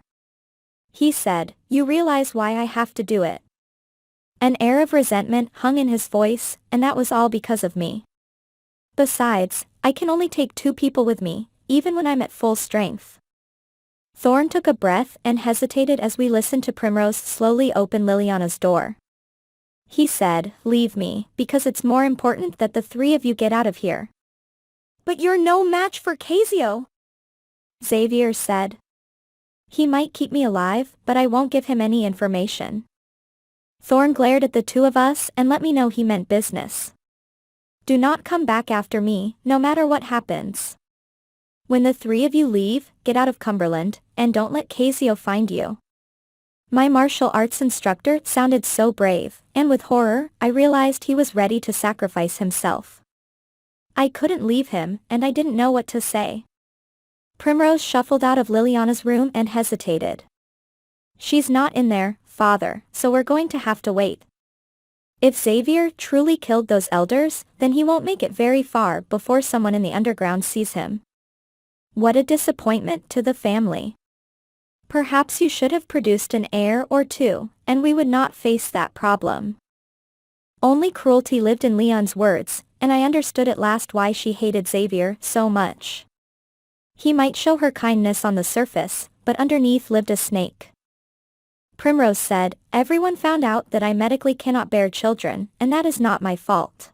Speaker 1: He said, "You realize why I have to do it." An air of resentment hung in his voice, and that was all because of me. Besides, I can only take 2 people with me, even when I'm at full strength. Thorn took a breath and hesitated as we listened to Primrose slowly open Liliana's door. He said, "Leave me, because it's more important that the three of you get out of here." "But you're no match for Cazio," Xavier said. "He might keep me alive, but I won't give him any information." Thorn glared at the two of us and let me know he meant business. "Do not come back after me, no matter what happens. When the three of you leave, get out of Cumberland, and don't let Cazio find you." My martial arts instructor sounded so brave, and with horror, I realized he was ready to sacrifice himself. I couldn't leave him, and I didn't know what to say. Primrose shuffled out of Liliana's room and hesitated. "She's not in there, Father, so we're going to have to wait. If Xavier truly killed those elders, then he won't make it very far before someone in the underground sees him. What a disappointment to the family. Perhaps you should have produced an heir or two, and we would not face that problem." Only cruelty lived in Leon's words, and I understood at last why she hated Xavier so much. He might show her kindness on the surface, but underneath lived a snake. Primrose said, "Everyone found out that I medically cannot bear children, and that is not my fault.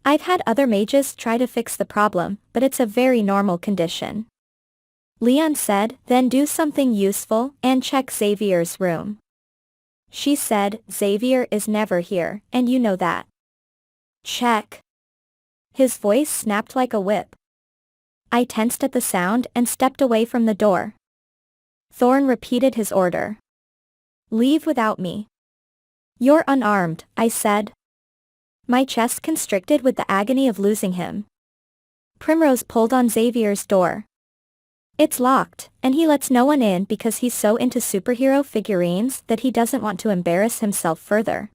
Speaker 1: I've had other mages try to fix the problem, but it's a very normal condition." Leon said, "Then do something useful, and check Xavier's room." She said, "Xavier is never here, and you know that." "Check." His voice snapped like a whip. I tensed at the sound and stepped away from the door. Thorn repeated his order. "Leave without me." "You're unarmed," I said. My chest constricted with the agony of losing him. Primrose pulled on Xavier's door. "It's locked, and he lets no one in because he's so into superhero figurines that he doesn't want to embarrass himself further."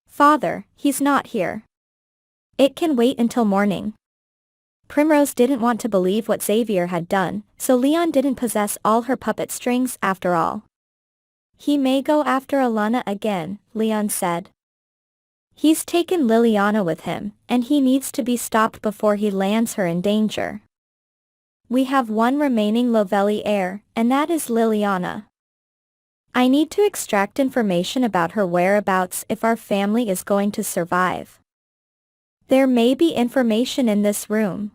Speaker 1: "Father, he's not here. It can wait until morning." Primrose didn't want to believe what Xavier had done, so Leon didn't possess all her puppet strings after all. "He may go after Alana again," Leon said. "He's taken Liliana with him, and he needs to be stopped before he lands her in danger. We have one remaining Lovelli heir, and that is Liliana. I need to extract information about her whereabouts if our family is going to survive. There may be information in this room."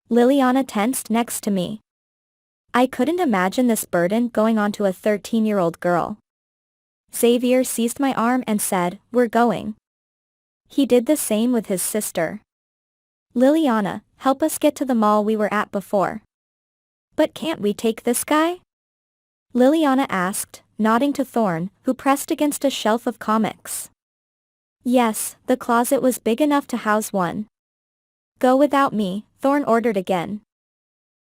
Speaker 1: Liliana tensed next to me. I couldn't imagine this burden going on to a 13-year-old girl. Xavier seized my arm and said, "We're going." He did the same with his sister. "Liliana, help us get to the mall we were at before." "But can't we take this guy?" Liliana asked, nodding to Thorn, who pressed against a shelf of comics. "Yes, the closet was big enough to house one." "Go without me," Thorn ordered again.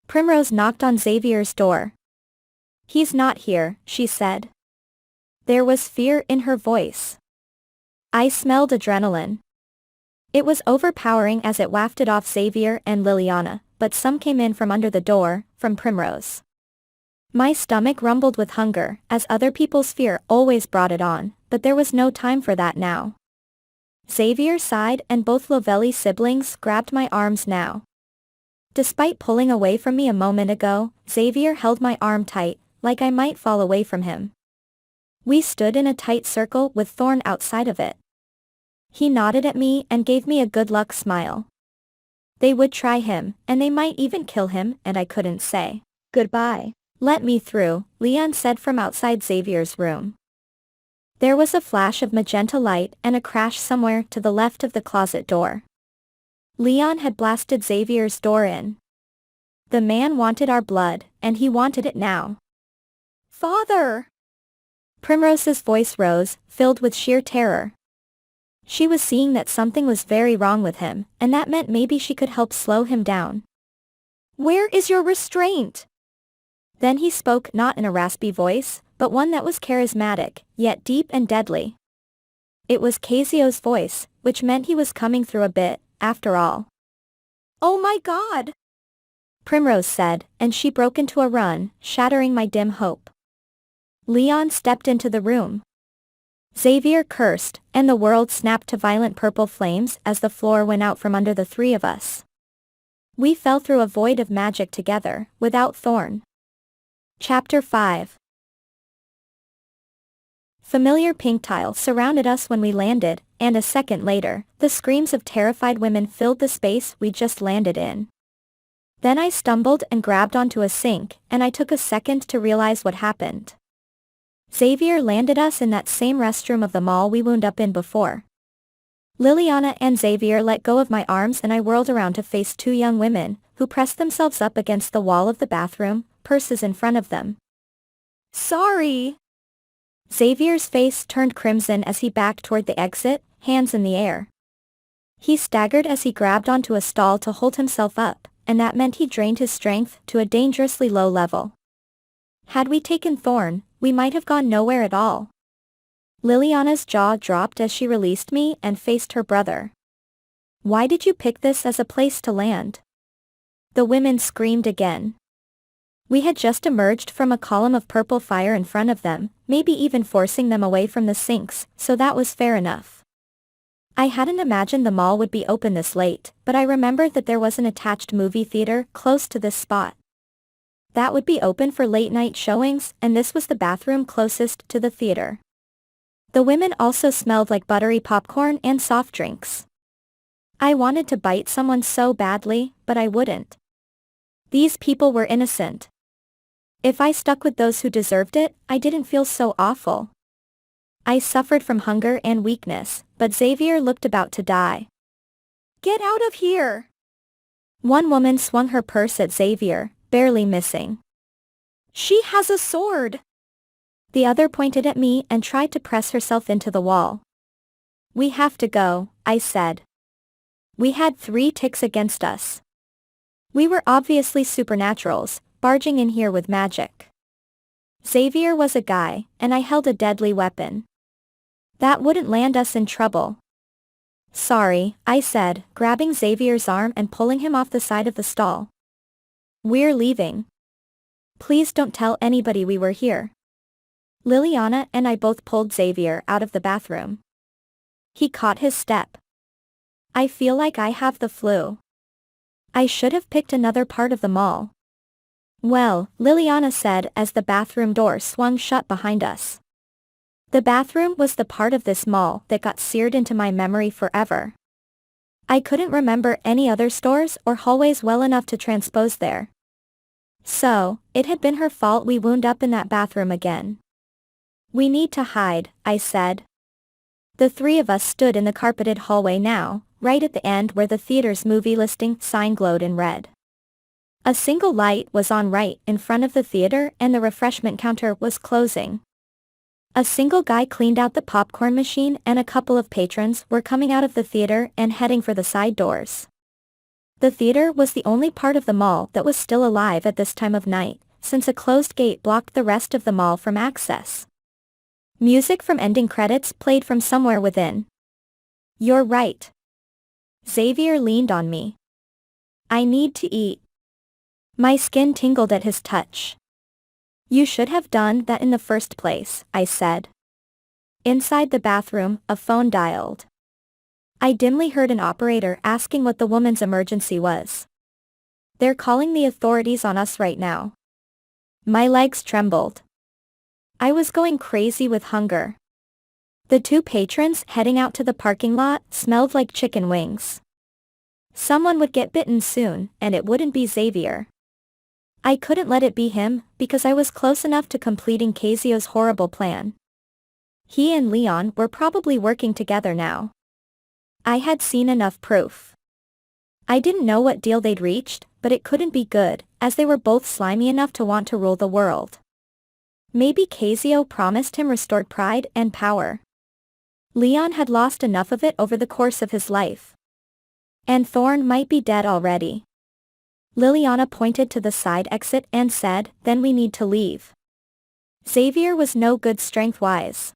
Speaker 1: Primrose knocked on Xavier's door. "He's not here," she said. There was fear in her voice. I smelled adrenaline. It was overpowering as it wafted off Xavier and Liliana, but some came in from under the door, from Primrose. My stomach rumbled with hunger, as other people's fear always brought it on, but there was no time for that now. Xavier sighed and both Lovelli siblings grabbed my arms now. Despite pulling away from me a moment ago, Xavier held my arm tight, like I might fall away from him. We stood in a tight circle with Thorn outside of it. He nodded at me and gave me a good luck smile. They would try him, and they might even kill him, and I couldn't say goodbye. "Let me through," Leon said from outside Xavier's room. There was a flash of magenta light and a crash somewhere to the left of the closet door. Leon had blasted Xavier's door in. The man wanted our blood, and he wanted it now. "Father!" Primrose's voice rose, filled with sheer terror. She was seeing that something was very wrong with him, and that meant maybe she could help slow him down. "Where is your restraint?" Then he spoke not in a raspy voice, but one that was charismatic, yet deep and deadly. It was Cazio's voice, which meant he was coming through a bit, after all. "Oh my God!" Primrose said, and she broke into a run, shattering my dim hope. Leon stepped into the room. Xavier cursed, and the world snapped to violent purple flames as the floor went out from under the three of us. We fell through a void of magic together, without Thorn. Chapter 5. Familiar pink tile surrounded us when we landed, and a second later, the screams of terrified women filled the space we just landed in. Then I stumbled and grabbed onto a sink, and I took a second to realize what happened. Xavier landed us in that same restroom of the mall we wound up in before. Liliana and Xavier let go of my arms and I whirled around to face two young women, who pressed themselves up against the wall of the bathroom, purses in front of them. "Sorry!" Xavier's face turned crimson as he backed toward the exit, hands in the air. He staggered as he grabbed onto a stall to hold himself up, and that meant he drained his strength to a dangerously low level. Had we taken Thorn, we might have gone nowhere at all. Liliana's jaw dropped as she released me and faced her brother. "Why did you pick this as a place to land?" The women screamed again. We had just emerged from a column of purple fire in front of them, maybe even forcing them away from the sinks, so that was fair enough. I hadn't imagined the mall would be open this late, but I remembered that there was an attached movie theater close to this spot. That would be open for late-night showings, and this was the bathroom closest to the theater. The women also smelled like buttery popcorn and soft drinks. I wanted to bite someone so badly, but I wouldn't. These people were innocent. If I stuck with those who deserved it, I didn't feel so awful. I suffered from hunger and weakness, but Xavier looked about to die. "Get out of here!" One woman swung her purse at Xavier, barely missing. "She has a sword!" The other pointed at me and tried to press herself into the wall. "We have to go," I said. We had 3 ticks against us. We were obviously supernaturals, barging in here with magic. Xavier was a guy, and I held a deadly weapon. That wouldn't land us in trouble. "Sorry," I said, grabbing Xavier's arm and pulling him off the side of the stall. "We're leaving. Please don't tell anybody we were here." Liliana and I both pulled Xavier out of the bathroom. He caught his step. "I feel like I have the flu. I should have picked another part of the mall." "Well," Liliana said as the bathroom door swung shut behind us. The bathroom was the part of this mall that got seared into my memory forever. I couldn't remember any other stores or hallways well enough to transpose there. So, it had been her fault we wound up in that bathroom again. "We need to hide," I said. The 3 of us stood in the carpeted hallway now, right at the end where the theater's movie listing sign glowed in red. A single light was on right in front of the theater and the refreshment counter was closing. A single guy cleaned out the popcorn machine and a couple of patrons were coming out of the theater and heading for the side doors. The theater was the only part of the mall that was still alive at this time of night, since a closed gate blocked the rest of the mall from access. Music from ending credits played from somewhere within. "You're right." Xavier leaned on me. "I need to eat." My skin tingled at his touch. "You should have done that in the first place," I said. Inside the bathroom, a phone dialed. I dimly heard an operator asking what the woman's emergency was. "They're calling the authorities on us right now." My legs trembled. I was going crazy with hunger. The 2 patrons heading out to the parking lot smelled like chicken wings. Someone would get bitten soon, and it wouldn't be Xavier. I couldn't let it be him, because I was close enough to completing Cazio's horrible plan. He and Leon were probably working together now. I had seen enough proof. I didn't know what deal they'd reached, but it couldn't be good, as they were both slimy enough to want to rule the world. Maybe Cazio promised him restored pride and power. Leon had lost enough of it over the course of his life. And Thorn might be dead already. Liliana pointed to the side exit and said, "Then we need to leave." Xavier was no good strength-wise.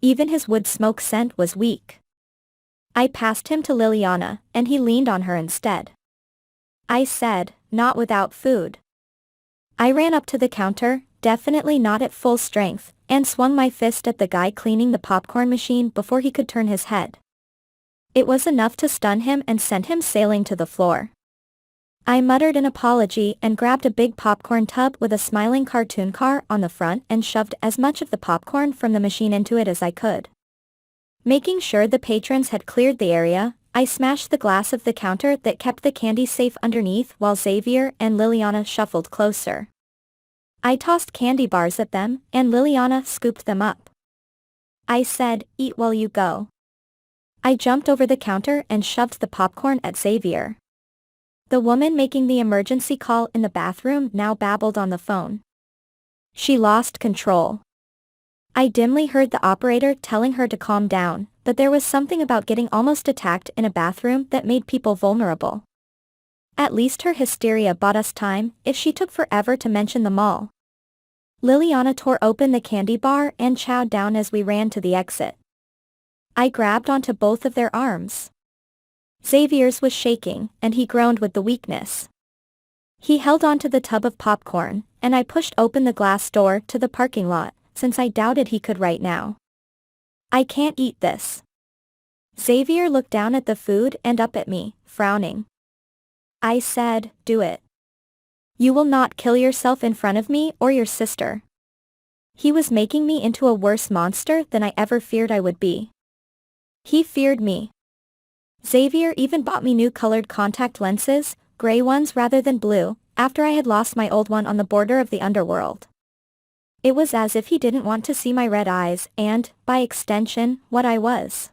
Speaker 1: Even his wood smoke scent was weak. I passed him to Liliana, and he leaned on her instead. I said, "Not without food." I ran up to the counter, definitely not at full strength, and swung my fist at the guy cleaning the popcorn machine before he could turn his head. It was enough to stun him and send him sailing to the floor. I muttered an apology and grabbed a big popcorn tub with a smiling cartoon car on the front and shoved as much of the popcorn from the machine into it as I could. Making sure the patrons had cleared the area, I smashed the glass of the counter that kept the candy safe underneath while Xavier and Liliana shuffled closer. I tossed candy bars at them, and Liliana scooped them up. I said, "Eat while you go." I jumped over the counter and shoved the popcorn at Xavier. The woman making the emergency call in the bathroom now babbled on the phone. She lost control. I dimly heard the operator telling her to calm down, but there was something about getting almost attacked in a bathroom that made people vulnerable. At least her hysteria bought us time, if she took forever to mention the mall. Liliana tore open the candy bar and chowed down as we ran to the exit. I grabbed onto both of their arms. Xavier's was shaking, and he groaned with the weakness. He held onto the tub of popcorn, and I pushed open the glass door to the parking lot, since I doubted he could right now. "I can't eat this." Xavier looked down at the food and up at me, frowning. I said, "Do it. You will not kill yourself in front of me or your sister." He was making me into a worse monster than I ever feared I would be. He feared me. Xavier even bought me new colored contact lenses, gray ones rather than blue, after I had lost my old one on the border of the underworld. It was as if he didn't want to see my red eyes and, by extension, what I was.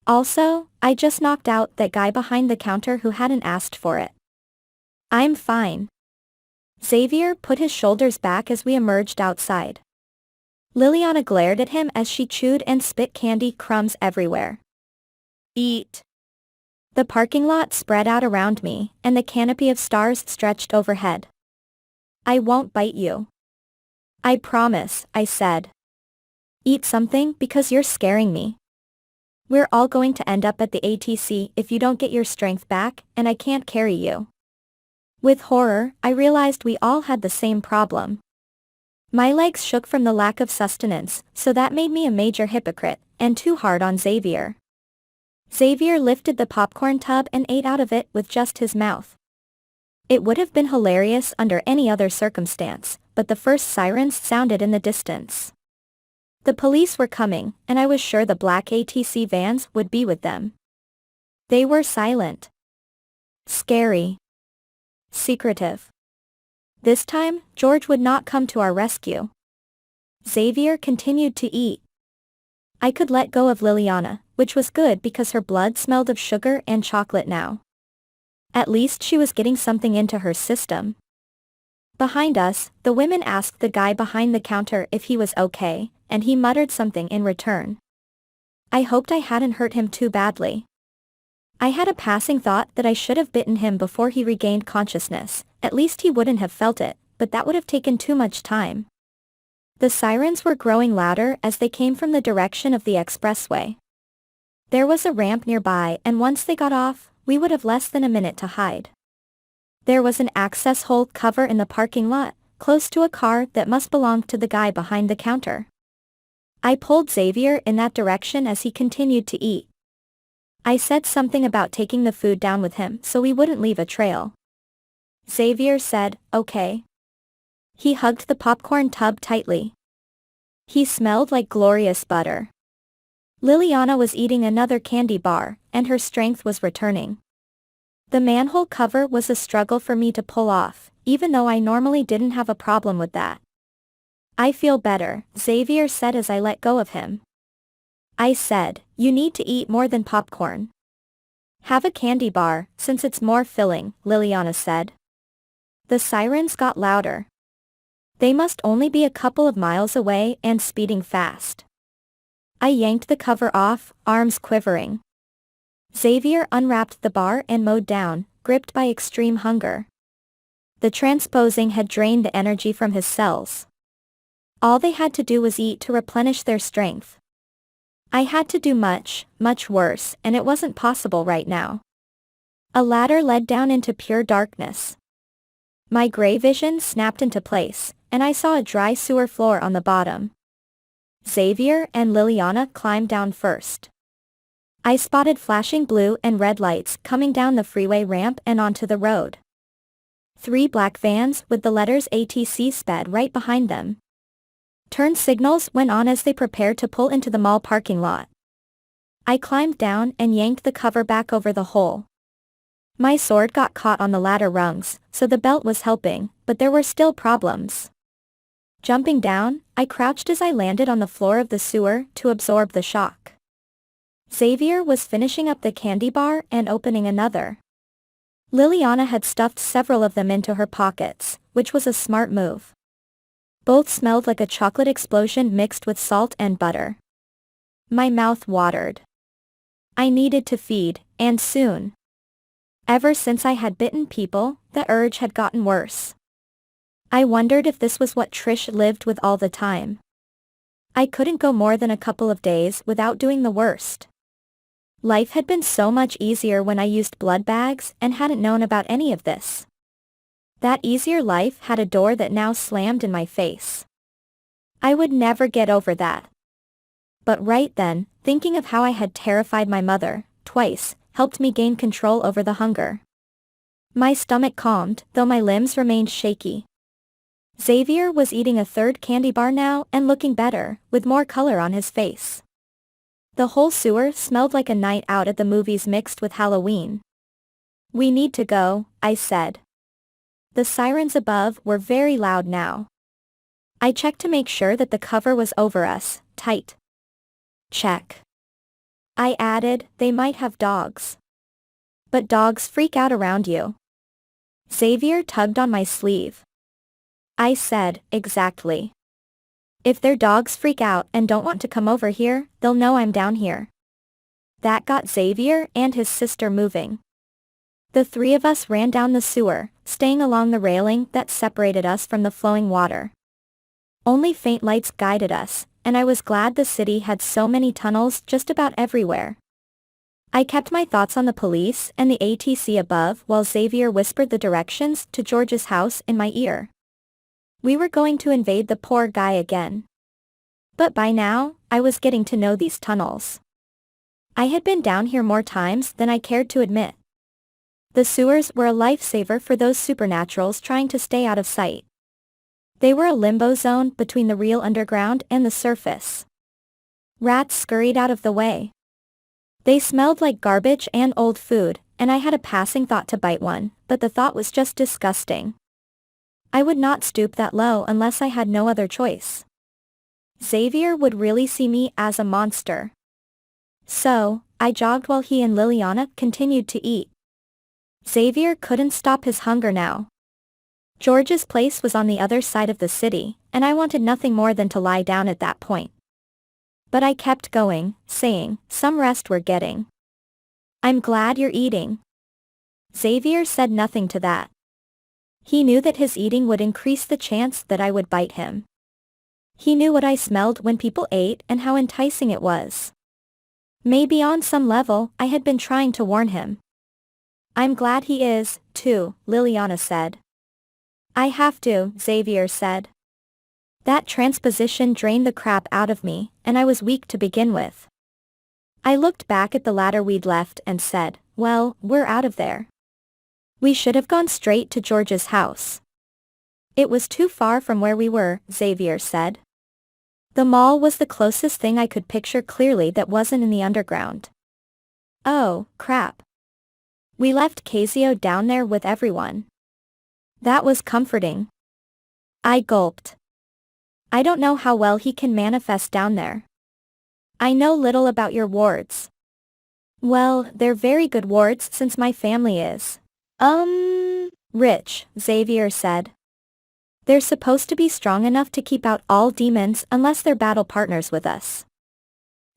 Speaker 1: Also, I just knocked out that guy behind the counter who hadn't asked for it. "I'm fine." Xavier put his shoulders back as we emerged outside. Liliana glared at him as she chewed and spit candy crumbs everywhere. "Eat." The parking lot spread out around me, and the canopy of stars stretched overhead. "I won't bite you." "I promise," I said. "Eat something because you're scaring me. We're all going to end up at the ATC if you don't get your strength back, and I can't carry you." With horror, I realized we all had the same problem. My legs shook from the lack of sustenance, so that made me a major hypocrite, and too hard on Xavier. Xavier lifted the popcorn tub and ate out of it with just his mouth. It would have been hilarious under any other circumstance, but the first sirens sounded in the distance. The police were coming, and I was sure the black ATC vans would be with them. They were silent. Scary. Secretive. This time, George would not come to our rescue. Xavier continued to eat. I could let go of Liliana, which was good because her blood smelled of sugar and chocolate now. At least she was getting something into her system. Behind us, the women asked the guy behind the counter if he was okay, and he muttered something in return. I hoped I hadn't hurt him too badly. I had a passing thought that I should have bitten him before he regained consciousness, at least he wouldn't have felt it, but that would have taken too much time. The sirens were growing louder as they came from the direction of the expressway. There was a ramp nearby, and once they got off, we would have less than a minute to hide. There was an access hole cover in the parking lot, close to a car that must belong to the guy behind the counter. I pulled Xavier in that direction as he continued to eat. I said something about taking the food down with him so we wouldn't leave a trail. Xavier said, "Okay." He hugged the popcorn tub tightly. He smelled like glorious butter. Liliana was eating another candy bar, and her strength was returning. The manhole cover was a struggle for me to pull off, even though I normally didn't have a problem with that. "I feel better," Xavier said as I let go of him. I said, "You need to eat more than popcorn. Have a candy bar, since it's more filling," Liliana said. The sirens got louder. They must only be a couple of miles away and speeding fast. I yanked the cover off, arms quivering. Xavier unwrapped the bar and mowed down, gripped by extreme hunger. The transposing had drained the energy from his cells. All they had to do was eat to replenish their strength. I had to do much, much worse, and it wasn't possible right now. A ladder led down into pure darkness. My gray vision snapped into place, and I saw a dry sewer floor on the bottom. Xavier and Liliana climbed down first. I spotted flashing blue and red lights coming down the freeway ramp and onto the road. 3 black vans with the letters ATC sped right behind them. Turn signals went on as they prepared to pull into the mall parking lot. I climbed down and yanked the cover back over the hole. My sword got caught on the ladder rungs, so the belt was helping, but there were still problems. Jumping down, I crouched as I landed on the floor of the sewer to absorb the shock. Xavier was finishing up the candy bar and opening another. Liliana had stuffed several of them into her pockets, which was a smart move. Both smelled like a chocolate explosion mixed with salt and butter. My mouth watered. I needed to feed, and soon. Ever since I had bitten people, the urge had gotten worse. I wondered if this was what Trish lived with all the time. I couldn't go more than a couple of days without doing the worst. Life had been so much easier when I used blood bags and hadn't known about any of this. That easier life had a door that now slammed in my face. I would never get over that. But right then, thinking of how I had terrified my mother, twice, helped me gain control over the hunger. My stomach calmed, though my limbs remained shaky. Xavier was eating a third candy bar now and looking better, with more color on his face. The whole sewer smelled like a night out at the movies mixed with Halloween. "We need to go," I said. The sirens above were very loud now. I checked to make sure that the cover was over us, tight. Check. I added, they might have dogs. But dogs freak out around you. Xavier tugged on my sleeve. I said, exactly. If their dogs freak out and don't want to come over here, they'll know I'm down here. That got Xavier and his sister moving. The 3 of us ran down the sewer, staying along the railing that separated us from the flowing water. Only faint lights guided us, and I was glad the city had so many tunnels just about everywhere. I kept my thoughts on the police and the ATC above while Xavier whispered the directions to George's house in my ear. We were going to invade the poor guy again. But by now, I was getting to know these tunnels. I had been down here more times than I cared to admit. The sewers were a lifesaver for those supernaturals trying to stay out of sight. They were a limbo zone between the real underground and the surface. Rats scurried out of the way. They smelled like garbage and old food, and I had a passing thought to bite one, but the thought was just disgusting. I would not stoop that low unless I had no other choice. Xavier would really see me as a monster. So, I jogged while he and Liliana continued to eat. Xavier couldn't stop his hunger now. George's place was on the other side of the city, and I wanted nothing more than to lie down at that point. But I kept going, saying, some rest we're getting. I'm glad you're eating. Xavier said nothing to that. He knew that his eating would increase the chance that I would bite him. He knew what I smelled when people ate and how enticing it was. Maybe on some level, I had been trying to warn him. I'm glad he is, too, Liliana said. I have to, Xavier said. That transposition drained the crap out of me, and I was weak to begin with. I looked back at the ladder we'd left and said, well, we're out of there. We should have gone straight to George's house. It was too far from where we were, Xavier said. The mall was the closest thing I could picture clearly that wasn't in the underground. Oh, crap. We left Cazio down there with everyone. That was comforting. I gulped. I don't know how well he can manifest down there. I know little about your wards. Well, they're very good wards since my family is. Rich, Xavier said. They're supposed to be strong enough to keep out all demons unless they're battle partners with us.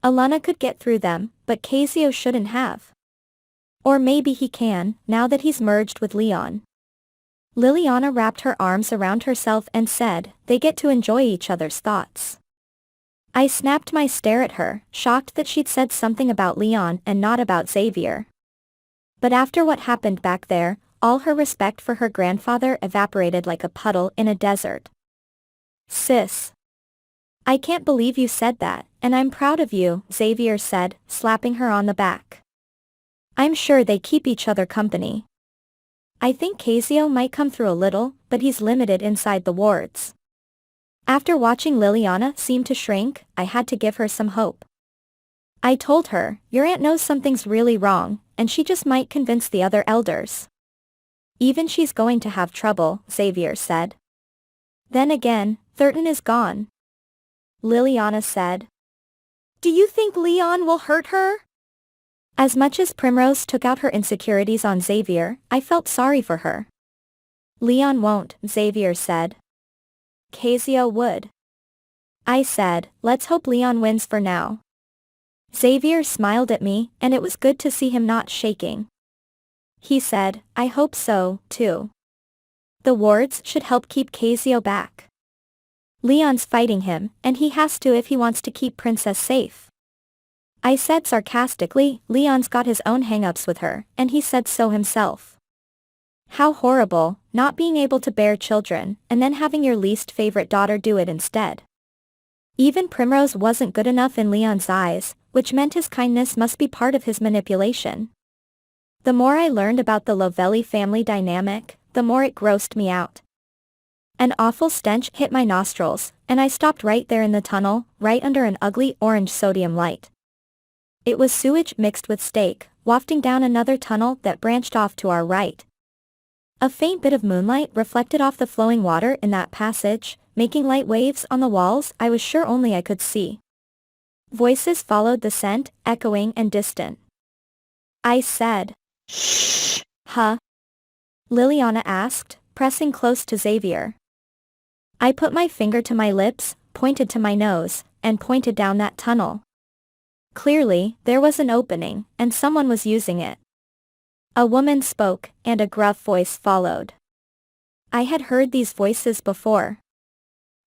Speaker 1: Alana could get through them, but Cazio shouldn't have. Or maybe he can, now that he's merged with Leon. Liliana wrapped her arms around herself and said, they get to enjoy each other's thoughts. I snapped my stare at her, shocked that she'd said something about Leon and not about Xavier. But after what happened back there, all her respect for her grandfather evaporated like a puddle in a desert. Sis. I can't believe you said that, and I'm proud of you, Xavier said, slapping her on the back. I'm sure they keep each other company. I think Cazio might come through a little, but he's limited inside the wards. After watching Liliana seem to shrink, I had to give her some hope. I told her, your aunt knows something's really wrong, and she just might convince the other elders. Even she's going to have trouble, Xavier said. Then again, Thurton is gone. Liliana said. Do you think Leon will hurt her? As much as Primrose took out her insecurities on Xavier, I felt sorry for her. Leon won't, Xavier said. Cazio would. I said, let's hope Leon wins for now. Xavier smiled at me, and it was good to see him not shaking. He said, I hope so, too. The wards should help keep Cazio back. Leon's fighting him, and he has to if he wants to keep Princess safe. I said sarcastically, Leon's got his own hang-ups with her, and he said so himself. How horrible, not being able to bear children, and then having your least favorite daughter do it instead. Even Primrose wasn't good enough in Leon's eyes, which meant his kindness must be part of his manipulation. The more I learned about the Lovelli family dynamic, the more it grossed me out. An awful stench hit my nostrils, and I stopped right there in the tunnel, right under an ugly orange sodium light. It was sewage mixed with steak, wafting down another tunnel that branched off to our right. A faint bit of moonlight reflected off the flowing water in that passage, making light waves on the walls I was sure only I could see. Voices followed the scent, echoing and distant. I said, shh, huh? Liliana asked, pressing close to Xavier. I put my finger to my lips, pointed to my nose, and pointed down that tunnel. Clearly, there was an opening, and someone was using it. A woman spoke, and a gruff voice followed. I had heard these voices before.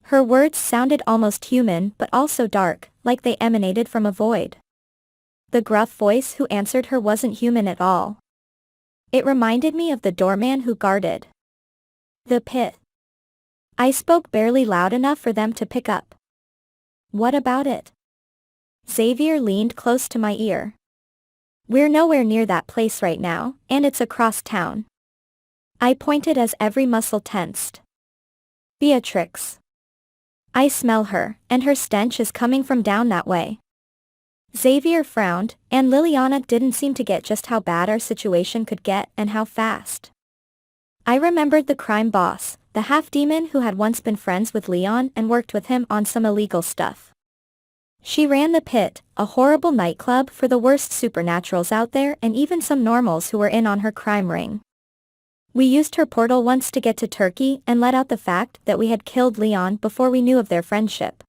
Speaker 1: Her words sounded almost human but also dark, like they emanated from a void. The gruff voice who answered her wasn't human at all. It reminded me of the doorman who guarded the pit. I spoke barely loud enough for them to pick up. What about it? Xavier leaned close to my ear. We're nowhere near that place right now, and it's across town. I pointed as every muscle tensed. Beatrix. I smell her, and her stench is coming from down that way. Xavier frowned, and Liliana didn't seem to get just how bad our situation could get and how fast. I remembered the crime boss, the half-demon who had once been friends with Leon and worked with him on some illegal stuff. She ran the pit, a horrible nightclub for the worst supernaturals out there and even some normals who were in on her crime ring. We used her portal once to get to Turkey and let out the fact that we had killed Leon before we knew of their friendship.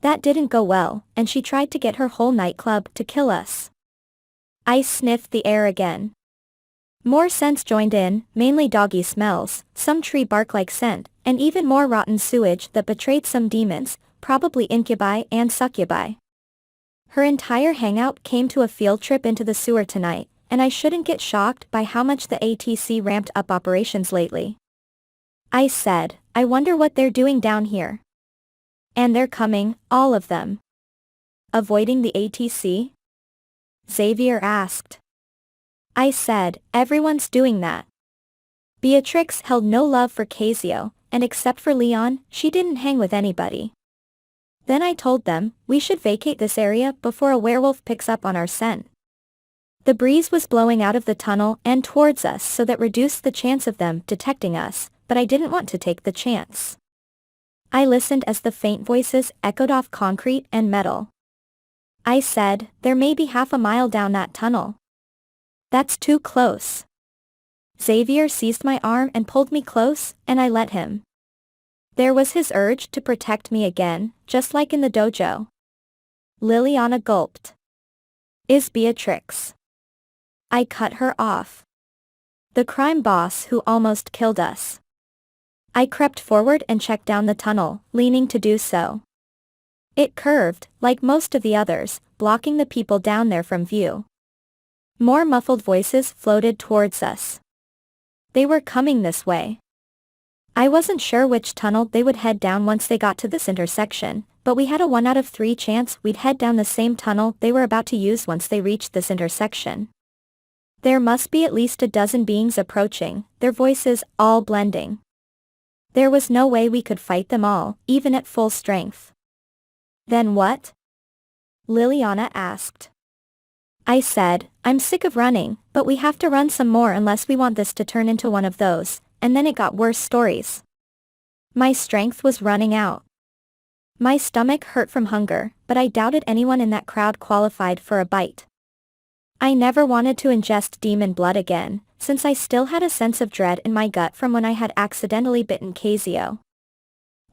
Speaker 1: That didn't go well, and she tried to get her whole nightclub to kill us. I sniffed the air again. More scents joined in, mainly doggy smells, some tree bark-like scent, and even more rotten sewage that betrayed some demons, probably incubi and succubi. Her entire hangout came to a field trip into the sewer tonight, and I shouldn't get shocked by how much the ATC ramped up operations lately. I said, I wonder what they're doing down here. And they're coming, all of them. Avoiding the ATC? Xavier asked. I said, everyone's doing that. Beatrix held no love for Cazio, and except for Leon, she didn't hang with anybody. Then I told them, we should vacate this area before a werewolf picks up on our scent. The breeze was blowing out of the tunnel and towards us so that reduced the chance of them detecting us, but I didn't want to take the chance. I listened as the faint voices echoed off concrete and metal. I said, there may be half a mile down that tunnel. That's too close. Xavier seized my arm and pulled me close, and I let him. There was his urge to protect me again, just like in the dojo. Liliana gulped. Is Beatrix. I cut her off. The crime boss who almost killed us. I crept forward and checked down the tunnel, leaning to do so. It curved, like most of the others, blocking the people down there from view. More muffled voices floated towards us. They were coming this way. I wasn't sure which tunnel they would head down once they got to this intersection, but we had a 1 out of 3 chance we'd head down the same tunnel they were about to use once they reached this intersection. There must be at least a dozen beings approaching, their voices all blending. There was no way we could fight them all, even at full strength. Then what? Liliana asked. I said, I'm sick of running, but we have to run some more unless we want this to turn into one of those, and then it got worse stories. My strength was running out. My stomach hurt from hunger, but I doubted anyone in that crowd qualified for a bite. I never wanted to ingest demon blood again, since I still had a sense of dread in my gut from when I had accidentally bitten Cazio.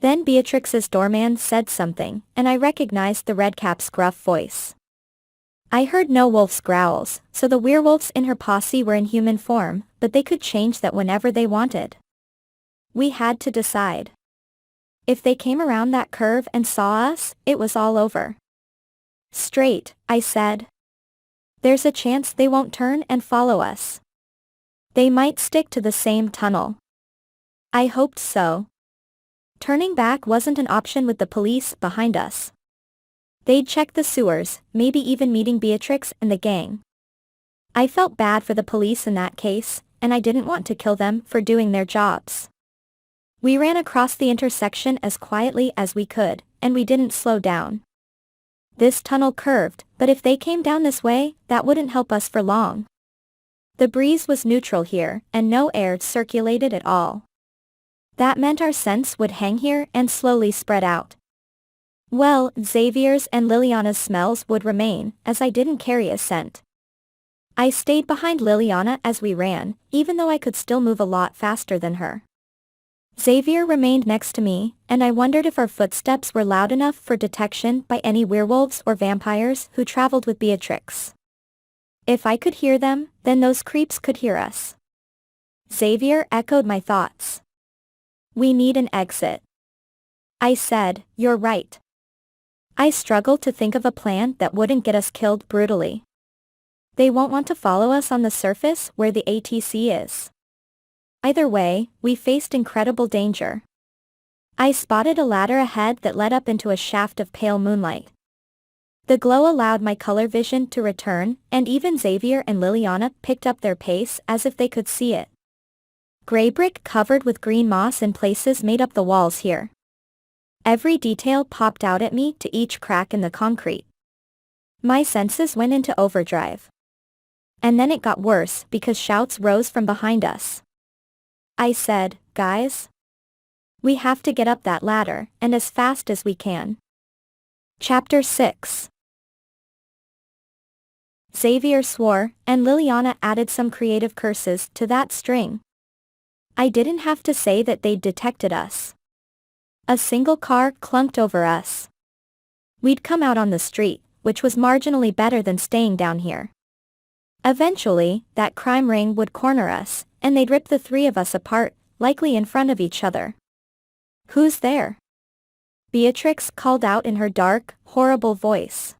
Speaker 1: Then Beatrix's doorman said something, and I recognized the redcap's gruff voice. I heard no wolf's growls, so the werewolves in her posse were in human form, but they could change that whenever they wanted. We had to decide. If they came around that curve and saw us, it was all over. Straight, I said. There's a chance they won't turn and follow us. They might stick to the same tunnel. I hoped so. Turning back wasn't an option with the police behind us. They'd check the sewers, maybe even meeting Beatrix and the gang. I felt bad for the police in that case, and I didn't want to kill them for doing their jobs. We ran across the intersection as quietly as we could, and we didn't slow down. This tunnel curved, but if they came down this way, that wouldn't help us for long. The breeze was neutral here, and no air circulated at all. That meant our scents would hang here and slowly spread out. Well, Xavier's and Liliana's smells would remain, as I didn't carry a scent. I stayed behind Liliana as we ran, even though I could still move a lot faster than her. Xavier remained next to me, and I wondered if our footsteps were loud enough for detection by any werewolves or vampires who traveled with Beatrix. If I could hear them, then those creeps could hear us. Xavier echoed my thoughts. We need an exit. I said, you're right. I struggled to think of a plan that wouldn't get us killed brutally. They won't want to follow us on the surface where the ATC is. Either way, we faced incredible danger. I spotted a ladder ahead that led up into a shaft of pale moonlight. The glow allowed my color vision to return, and even Xavier and Liliana picked up their pace as if they could see it. Gray brick covered with green moss in places made up the walls here. Every detail popped out at me to each crack in the concrete. My senses went into overdrive. And then it got worse because shouts rose from behind us. I said, guys? We have to get up that ladder, and as fast as we can. Chapter 6. Xavier swore, and Liliana added some creative curses to that string. I didn't have to say that they'd detected us. A single car clunked over us. We'd come out on the street, which was marginally better than staying down here. Eventually, that crime ring would corner us, and they'd rip the three of us apart, likely in front of each other. Who's there? Beatrix called out in her dark, horrible voice.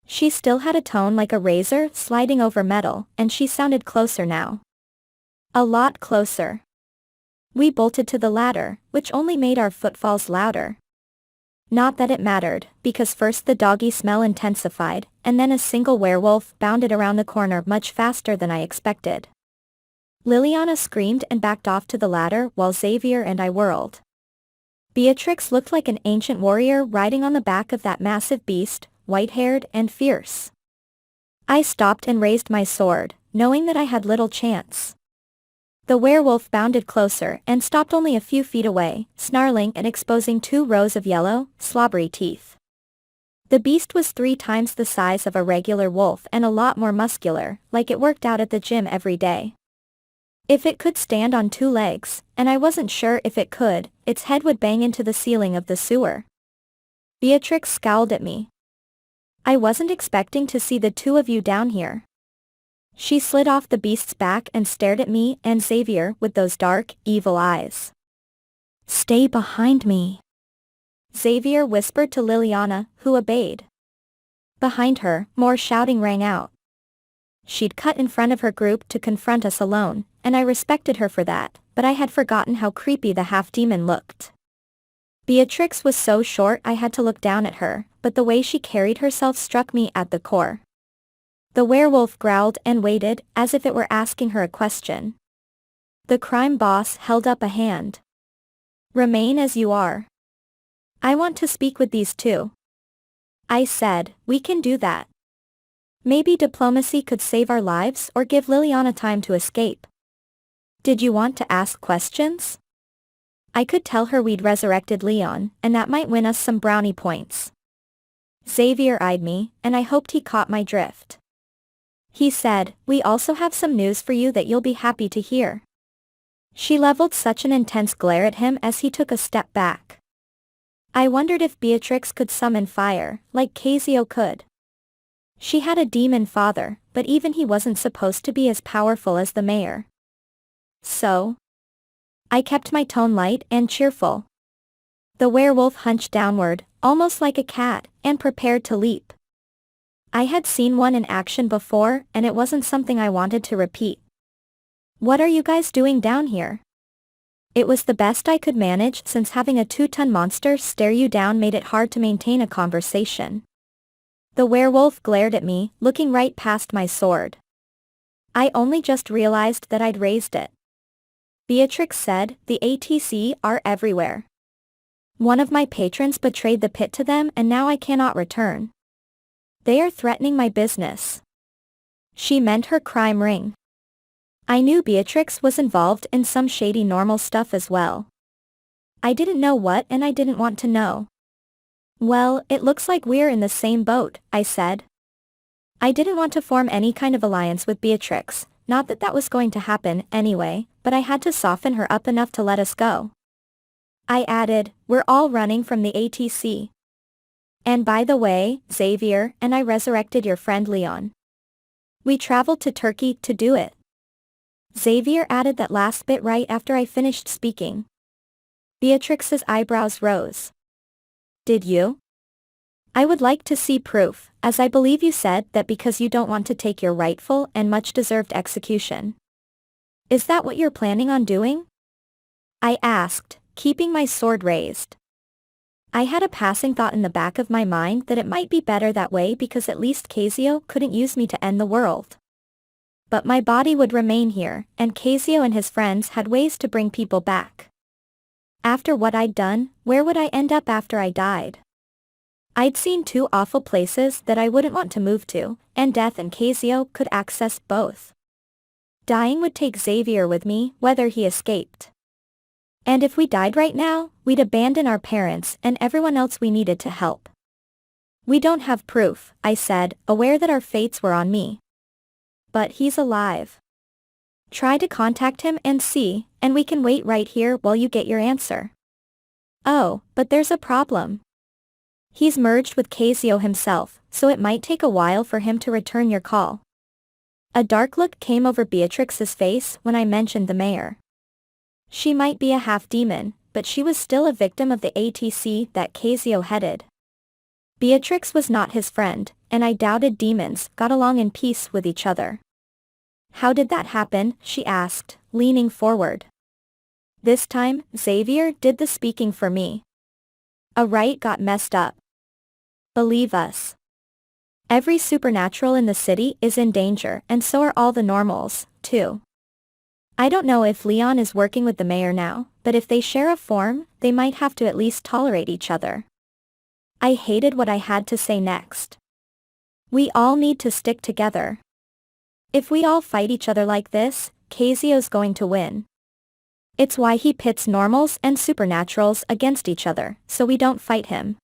Speaker 1: She still had a tone like a razor sliding over metal, and she sounded closer now. A lot closer. We bolted to the ladder, which only made our footfalls louder. Not that it mattered, because first the doggy smell intensified, and then a single werewolf bounded around the corner much faster than I expected. Liliana screamed and backed off to the ladder while Xavier and I whirled. Beatrix looked like an ancient warrior riding on the back of that massive beast, white-haired and fierce. I stopped and raised my sword, knowing that I had little chance. The werewolf bounded closer and stopped only a few feet away, snarling and exposing 2 rows of yellow, slobbery teeth. The beast was 3 times the size of a regular wolf and a lot more muscular, like it worked out at the gym every day. If it could stand on 2 legs, and I wasn't sure if it could, its head would bang into the ceiling of the sewer. Beatrix scowled at me. I wasn't expecting to see the 2 of you down here. She slid off the beast's back and stared at me and Xavier with those dark, evil eyes. Stay behind me, Xavier whispered to Liliana, who obeyed. Behind her, more shouting rang out. She'd cut in front of her group to confront us alone, and I respected her for that, but I had forgotten how creepy the half-demon looked. Beatrix was so short I had to look down at her, but the way she carried herself struck me at the core. The werewolf growled and waited, as if it were asking her a question. The crime boss held up a hand. Remain as you are. I want to speak with these two. I said, we can do that. Maybe diplomacy could save our lives or give Liliana time to escape. Did you want to ask questions? I could tell her we'd resurrected Leon, and that might win us some brownie points. Xavier eyed me, and I hoped he caught my drift. He said, we also have some news for you that you'll be happy to hear. She leveled such an intense glare at him as he took a step back. I wondered if Beatrix could summon fire, like Cazio could. She had a demon father, but even he wasn't supposed to be as powerful as the mayor. So? I kept my tone light and cheerful. The werewolf hunched downward, almost like a cat, and prepared to leap. I had seen one in action before, and it wasn't something I wanted to repeat. What are you guys doing down here? It was the best I could manage since having a 2-ton monster stare you down made it hard to maintain a conversation. The werewolf glared at me, looking right past my sword. I only just realized that I'd raised it. Beatrix said, the ATC are everywhere. One of my patrons betrayed the pit to them and now I cannot return. They are threatening my business. She meant her crime ring. I knew Beatrix was involved in some shady normal stuff as well. I didn't know what and I didn't want to know. Well, it looks like we're in the same boat, I said. I didn't want to form any kind of alliance with Beatrix, not that that was going to happen anyway, but I had to soften her up enough to let us go. I added, we're all running from the ATC. And by the way, Xavier and I resurrected your friend Leon. We traveled to Turkey to do it. Xavier added that last bit right after I finished speaking. Beatrix's eyebrows rose. Did you? I would like to see proof, as I believe you said that because you don't want to take your rightful and much-deserved execution. Is that what you're planning on doing? I asked, keeping my sword raised. I had a passing thought in the back of my mind that it might be better that way because at least Cazio couldn't use me to end the world. But my body would remain here, and Cazio and his friends had ways to bring people back. After what I'd done, where would I end up after I died? I'd seen 2 awful places that I wouldn't want to move to, and Death and Cazio could access both. Dying would take Xavier with me, whether he escaped. And if we died right now, we'd abandon our parents and everyone else we needed to help. We don't have proof, I said, aware that our fates were on me. But he's alive. Try to contact him and see, and we can wait right here while you get your answer. Oh, but there's a problem. He's merged with Cazio himself, so it might take a while for him to return your call. A dark look came over Beatrix's face when I mentioned the mayor. She might be a half-demon, but she was still a victim of the ATC that Cazio headed. Beatrix was not his friend, and I doubted demons got along in peace with each other. How did that happen? She asked, leaning forward. This time, Xavier did the speaking for me. A rite got messed up. Believe us. Every supernatural in the city is in danger and so are all the normals, too. I don't know if Leon is working with the mayor now, but if they share a form, they might have to at least tolerate each other. I hated what I had to say next. We all need to stick together. If we all fight each other like this, Cazio's going to win. It's why he pits normals and supernaturals against each other, so we don't fight him.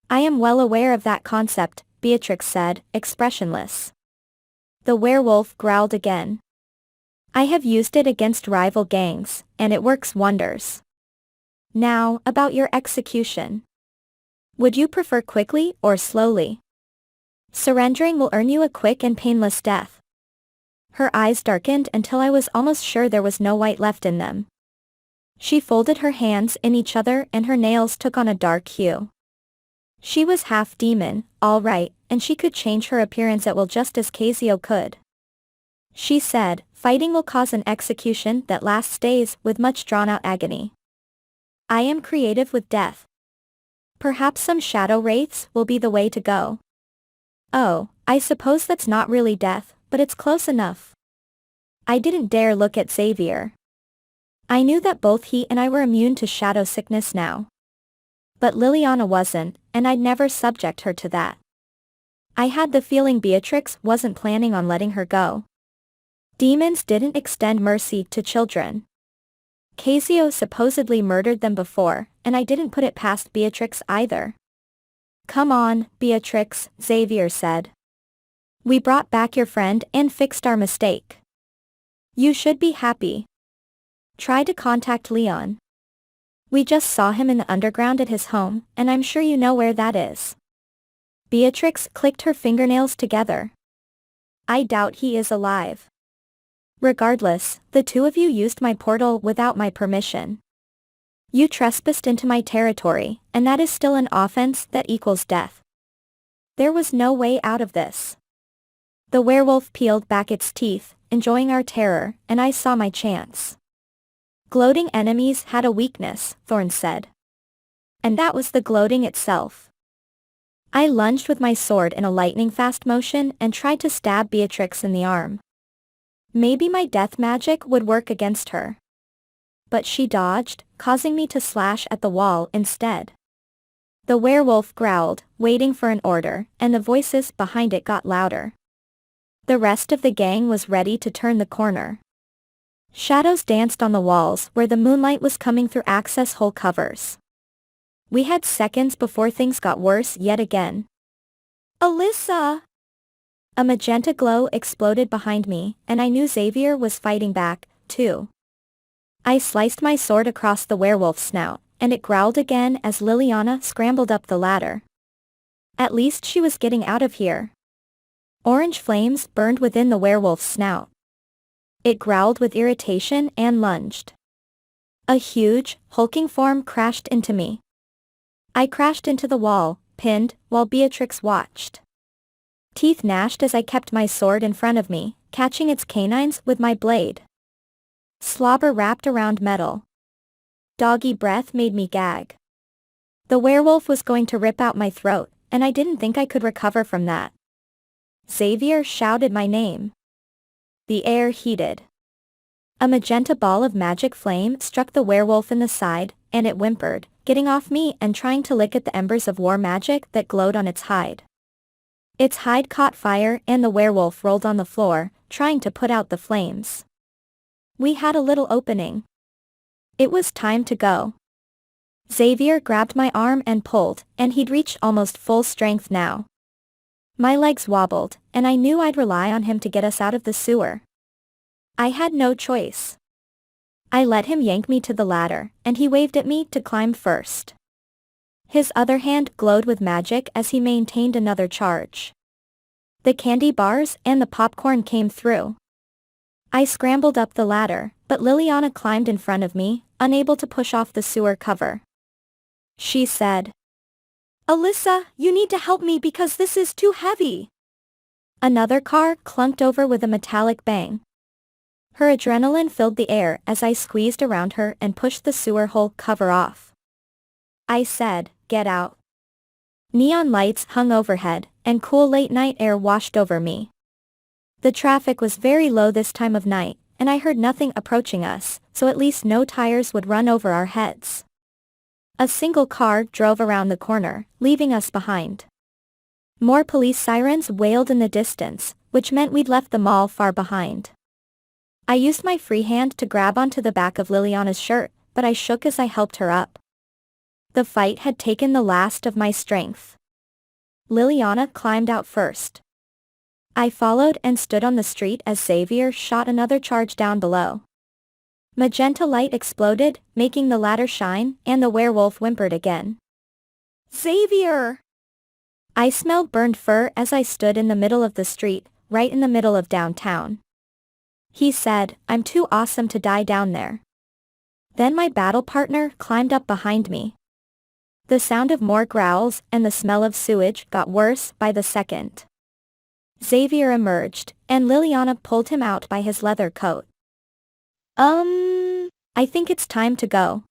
Speaker 1: I am well aware of that concept, Beatrix said, expressionless. The werewolf growled again. I have used it against rival gangs, and it works wonders. Now, about your execution. Would you prefer quickly or slowly? Surrendering will earn you a quick and painless death. Her eyes darkened until I was almost sure there was no white left in them. She folded her hands in each other and her nails took on a dark hue. She was half demon, all right, and she could change her appearance at will just as Cazio could. She said, fighting will cause an execution that lasts days with much drawn-out agony. I am creative with death. Perhaps some shadow wraiths will be the way to go. Oh, I suppose that's not really death, but it's close enough. I didn't dare look at Xavier. I knew that both he and I were immune to shadow sickness now. But Liliana wasn't, and I'd never subject her to that. I had the feeling Beatrix wasn't planning on letting her go. Demons didn't extend mercy to children. Cazio supposedly murdered them before, and I didn't put it past Beatrix either. "Come on, Beatrix," Xavier said. "We brought back your friend and fixed our mistake. You should be happy. Try to contact Leon. We just saw him in the underground at his home, and I'm sure you know where that is." Beatrix clicked her fingernails together. "I doubt he is alive. Regardless, the two of you used my portal without my permission. You trespassed into my territory, and that is still an offense that equals death. There was no way out of this." The werewolf peeled back its teeth, enjoying our terror, and I saw my chance. "Gloating enemies had a weakness," Thorn said. And that was the gloating itself. I lunged with my sword in a lightning-fast motion and tried to stab Beatrix in the arm. Maybe my death magic would work against her. But she dodged, causing me to slash at the wall instead. The werewolf growled, waiting for an order, and the voices behind it got louder. The rest of the gang was ready to turn the corner. Shadows danced on the walls where the moonlight was coming through access hole covers. We had seconds before things got worse yet again. "Alyssa!" A magenta glow exploded behind me, and I knew Xavier was fighting back, too. I sliced my sword across the werewolf's snout, and it growled again as Liliana scrambled up the ladder. At least she was getting out of here. Orange flames burned within the werewolf's snout. It growled with irritation and lunged. A huge, hulking form crashed into me. I crashed into the wall, pinned, while Beatrix watched. Teeth gnashed as I kept my sword in front of me, catching its canines with my blade. Slobber wrapped around metal. Doggy breath made me gag. The werewolf was going to rip out my throat, and I didn't think I could recover from that. Xavier shouted my name. The air heated. A magenta ball of magic flame struck the werewolf in the side, and it whimpered, getting off me and trying to lick at the embers of war magic that glowed on its hide. Its hide caught fire and the werewolf rolled on the floor, trying to put out the flames. We had a little opening. It was time to go. Xavier grabbed my arm and pulled, and he'd reached almost full strength now. My legs wobbled, and I knew I'd rely on him to get us out of the sewer. I had no choice. I let him yank me to the ladder, and he waved at me to climb first. His other hand glowed with magic as he maintained another charge. The candy bars and the popcorn came through. I scrambled up the ladder, but Liliana climbed in front of me, unable to push off the sewer cover. She said, "Alyssa, you need to help me because this is too heavy." Another car clunked over with a metallic bang. Her adrenaline filled the air as I squeezed around her and pushed the sewer hole cover off. I said, "Get out." Neon lights hung overhead, and cool late-night air washed over me. The traffic was very low this time of night, and I heard nothing approaching us, so at least no tires would run over our heads. A single car drove around the corner, leaving us behind. More police sirens wailed in the distance, which meant we'd left the mall far behind. I used my free hand to grab onto the back of Liliana's shirt, but I shook as I helped her up. The fight had taken the last of my strength. Liliana climbed out first. I followed and stood on the street as Xavier shot another charge down below. Magenta light exploded, making the ladder shine, and the werewolf whimpered again. "Xavier!" I smelled burned fur as I stood in the middle of the street, right in the middle of downtown. He said, "I'm too awesome to die down there." Then my battle partner climbed up behind me. The sound of more growls and the smell of sewage got worse by the second. Xavier emerged, and Liliana pulled him out by his leather coat. I think it's time to go."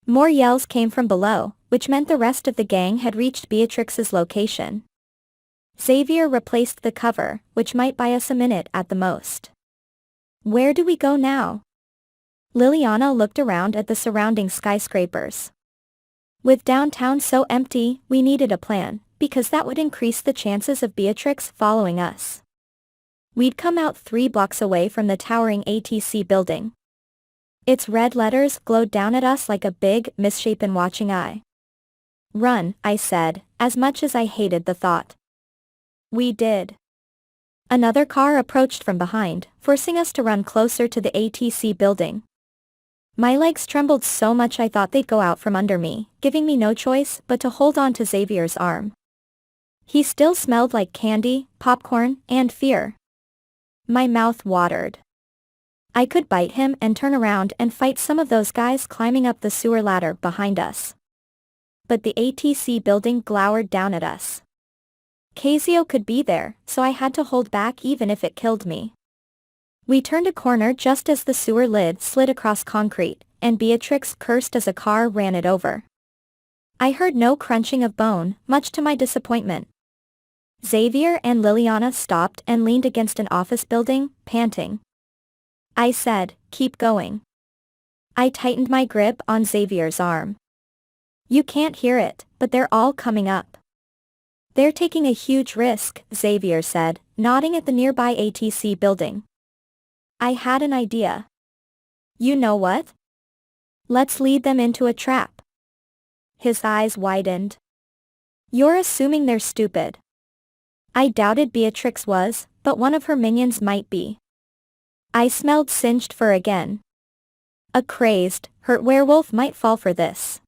Speaker 1: More yells came from below, which meant the rest of the gang had reached Beatrix's location. Xavier replaced the cover, which might buy us a minute at the most. Where do we go now? Liliana looked around at the surrounding skyscrapers. With downtown so empty, we needed a plan, because that would increase the chances of Beatrix following us. We'd come out 3 blocks away from the towering ATC building. Its red letters glowed down at us like a big, misshapen watching eye. Run, I said, as much as I hated the thought. We did. Another car approached from behind, forcing us to run closer to the ATC building. My legs trembled so much I thought they'd go out from under me, giving me no choice but to hold on to Xavier's arm. He still smelled like candy, popcorn, and fear. My mouth watered. I could bite him and turn around and fight some of those guys climbing up the sewer ladder behind us. But the ATC building glowered down at us. Cazio could be there, so I had to hold back even if it killed me. We turned a corner just as the sewer lid slid across concrete, and Beatrix cursed as a car ran it over. I heard no crunching of bone, much to my disappointment. Xavier and Liliana stopped and leaned against an office building, panting. I said, "Keep going." I tightened my grip on Xavier's arm. You can't hear it, but they're all coming up. They're taking a huge risk, Xavier said, nodding at the nearby ATC building. I had an idea. You know what? Let's lead them into a trap. His eyes widened. You're assuming they're stupid. I doubted Beatrix was, but one of her minions might be. I smelled singed fur again. A crazed, hurt werewolf might fall for this.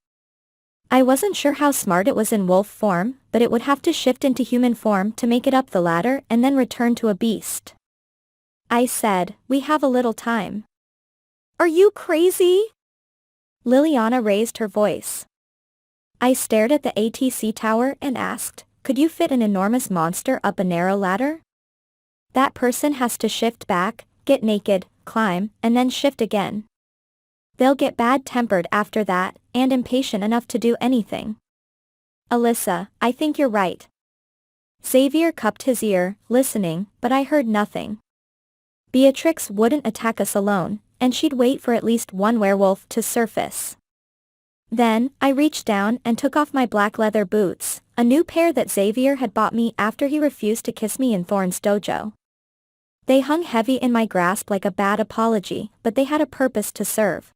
Speaker 1: I wasn't sure how smart it was in wolf form, but it would have to shift into human form to make it up the ladder and then return to a beast. I said, we have a little time. Are you crazy? Liliana raised her voice. I stared at the ATC tower and asked, could you fit an enormous monster up a narrow ladder? That person has to shift back, get naked, climb, and then shift again. They'll get bad-tempered after that, and impatient enough to do anything. Alyssa, I think you're right. Xavier cupped his ear, listening, but I heard nothing. Beatrix wouldn't attack us alone, and she'd wait for at least one werewolf to surface. Then, I reached down and took off my black leather boots, a new pair that Xavier had bought me after he refused to kiss me in Thorn's dojo. They hung heavy in my grasp like a bad apology, but they had a purpose to serve.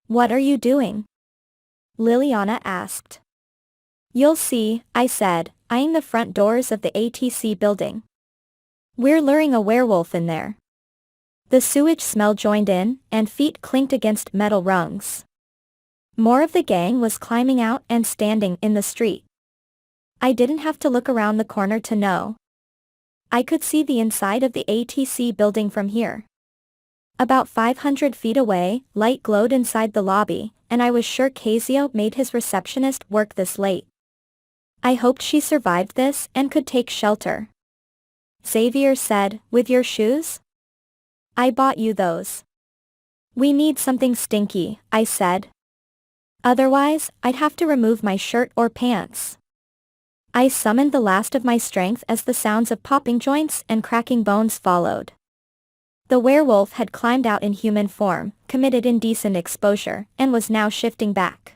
Speaker 1: What are you doing? Liliana asked. You'll see, I said, eyeing the front doors of the ATC building. We're luring a werewolf in there. The sewage smell joined in, and feet clinked against metal rungs. More of the gang was climbing out and standing in the street. I didn't have to look around the corner to know. I could see the inside of the ATC building from here. About 500 feet away, light glowed inside the lobby, and I was sure Cazio made his receptionist work this late. I hoped she survived this and could take shelter. Xavier said, with your shoes? I bought you those. We need something stinky, I said. Otherwise, I'd have to remove my shirt or pants. I summoned the last of my strength as the sounds of popping joints and cracking bones followed. The werewolf had climbed out in human form, committed indecent exposure, and was now shifting back.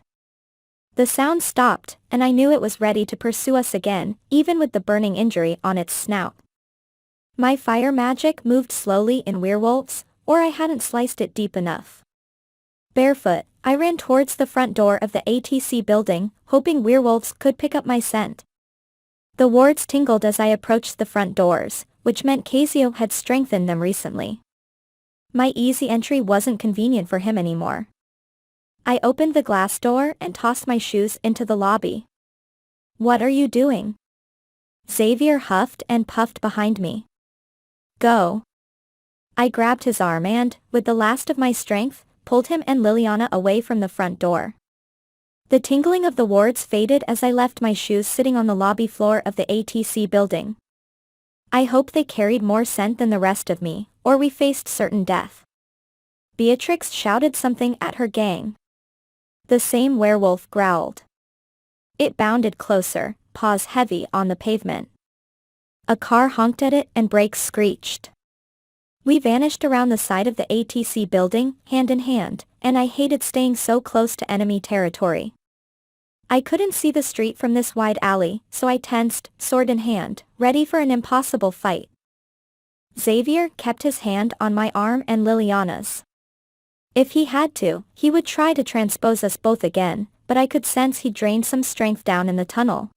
Speaker 1: The sound stopped, and I knew it was ready to pursue us again, even with the burning injury on its snout. My fire magic moved slowly in werewolves, or I hadn't sliced it deep enough. Barefoot, I ran towards the front door of the ATC building, hoping werewolves could pick up my scent. The wards tingled as I approached the front doors, which meant Cazio had strengthened them recently. My easy entry wasn't convenient for him anymore. I opened the glass door and tossed my shoes into the lobby. What are you doing? Xavier huffed and puffed behind me. Go. I grabbed his arm and, with the last of my strength, pulled him and Liliana away from the front door. The tingling of the wards faded as I left my shoes sitting on the lobby floor of the ATC building. I hope they carried more scent than the rest of me, or we faced certain death. Beatrix shouted something at her gang. The same werewolf growled. It bounded closer, paws heavy on the pavement. A car honked at it and brakes screeched. We vanished around the side of the ATC building, hand in hand, and I hated staying so close to enemy territory. I couldn't see the street from this wide alley, so I tensed, sword in hand, ready for an impossible fight. Xavier kept his hand on my arm and Liliana's. If he had to, he would try to transpose us both again, but I could sense he drained some strength down in the tunnel.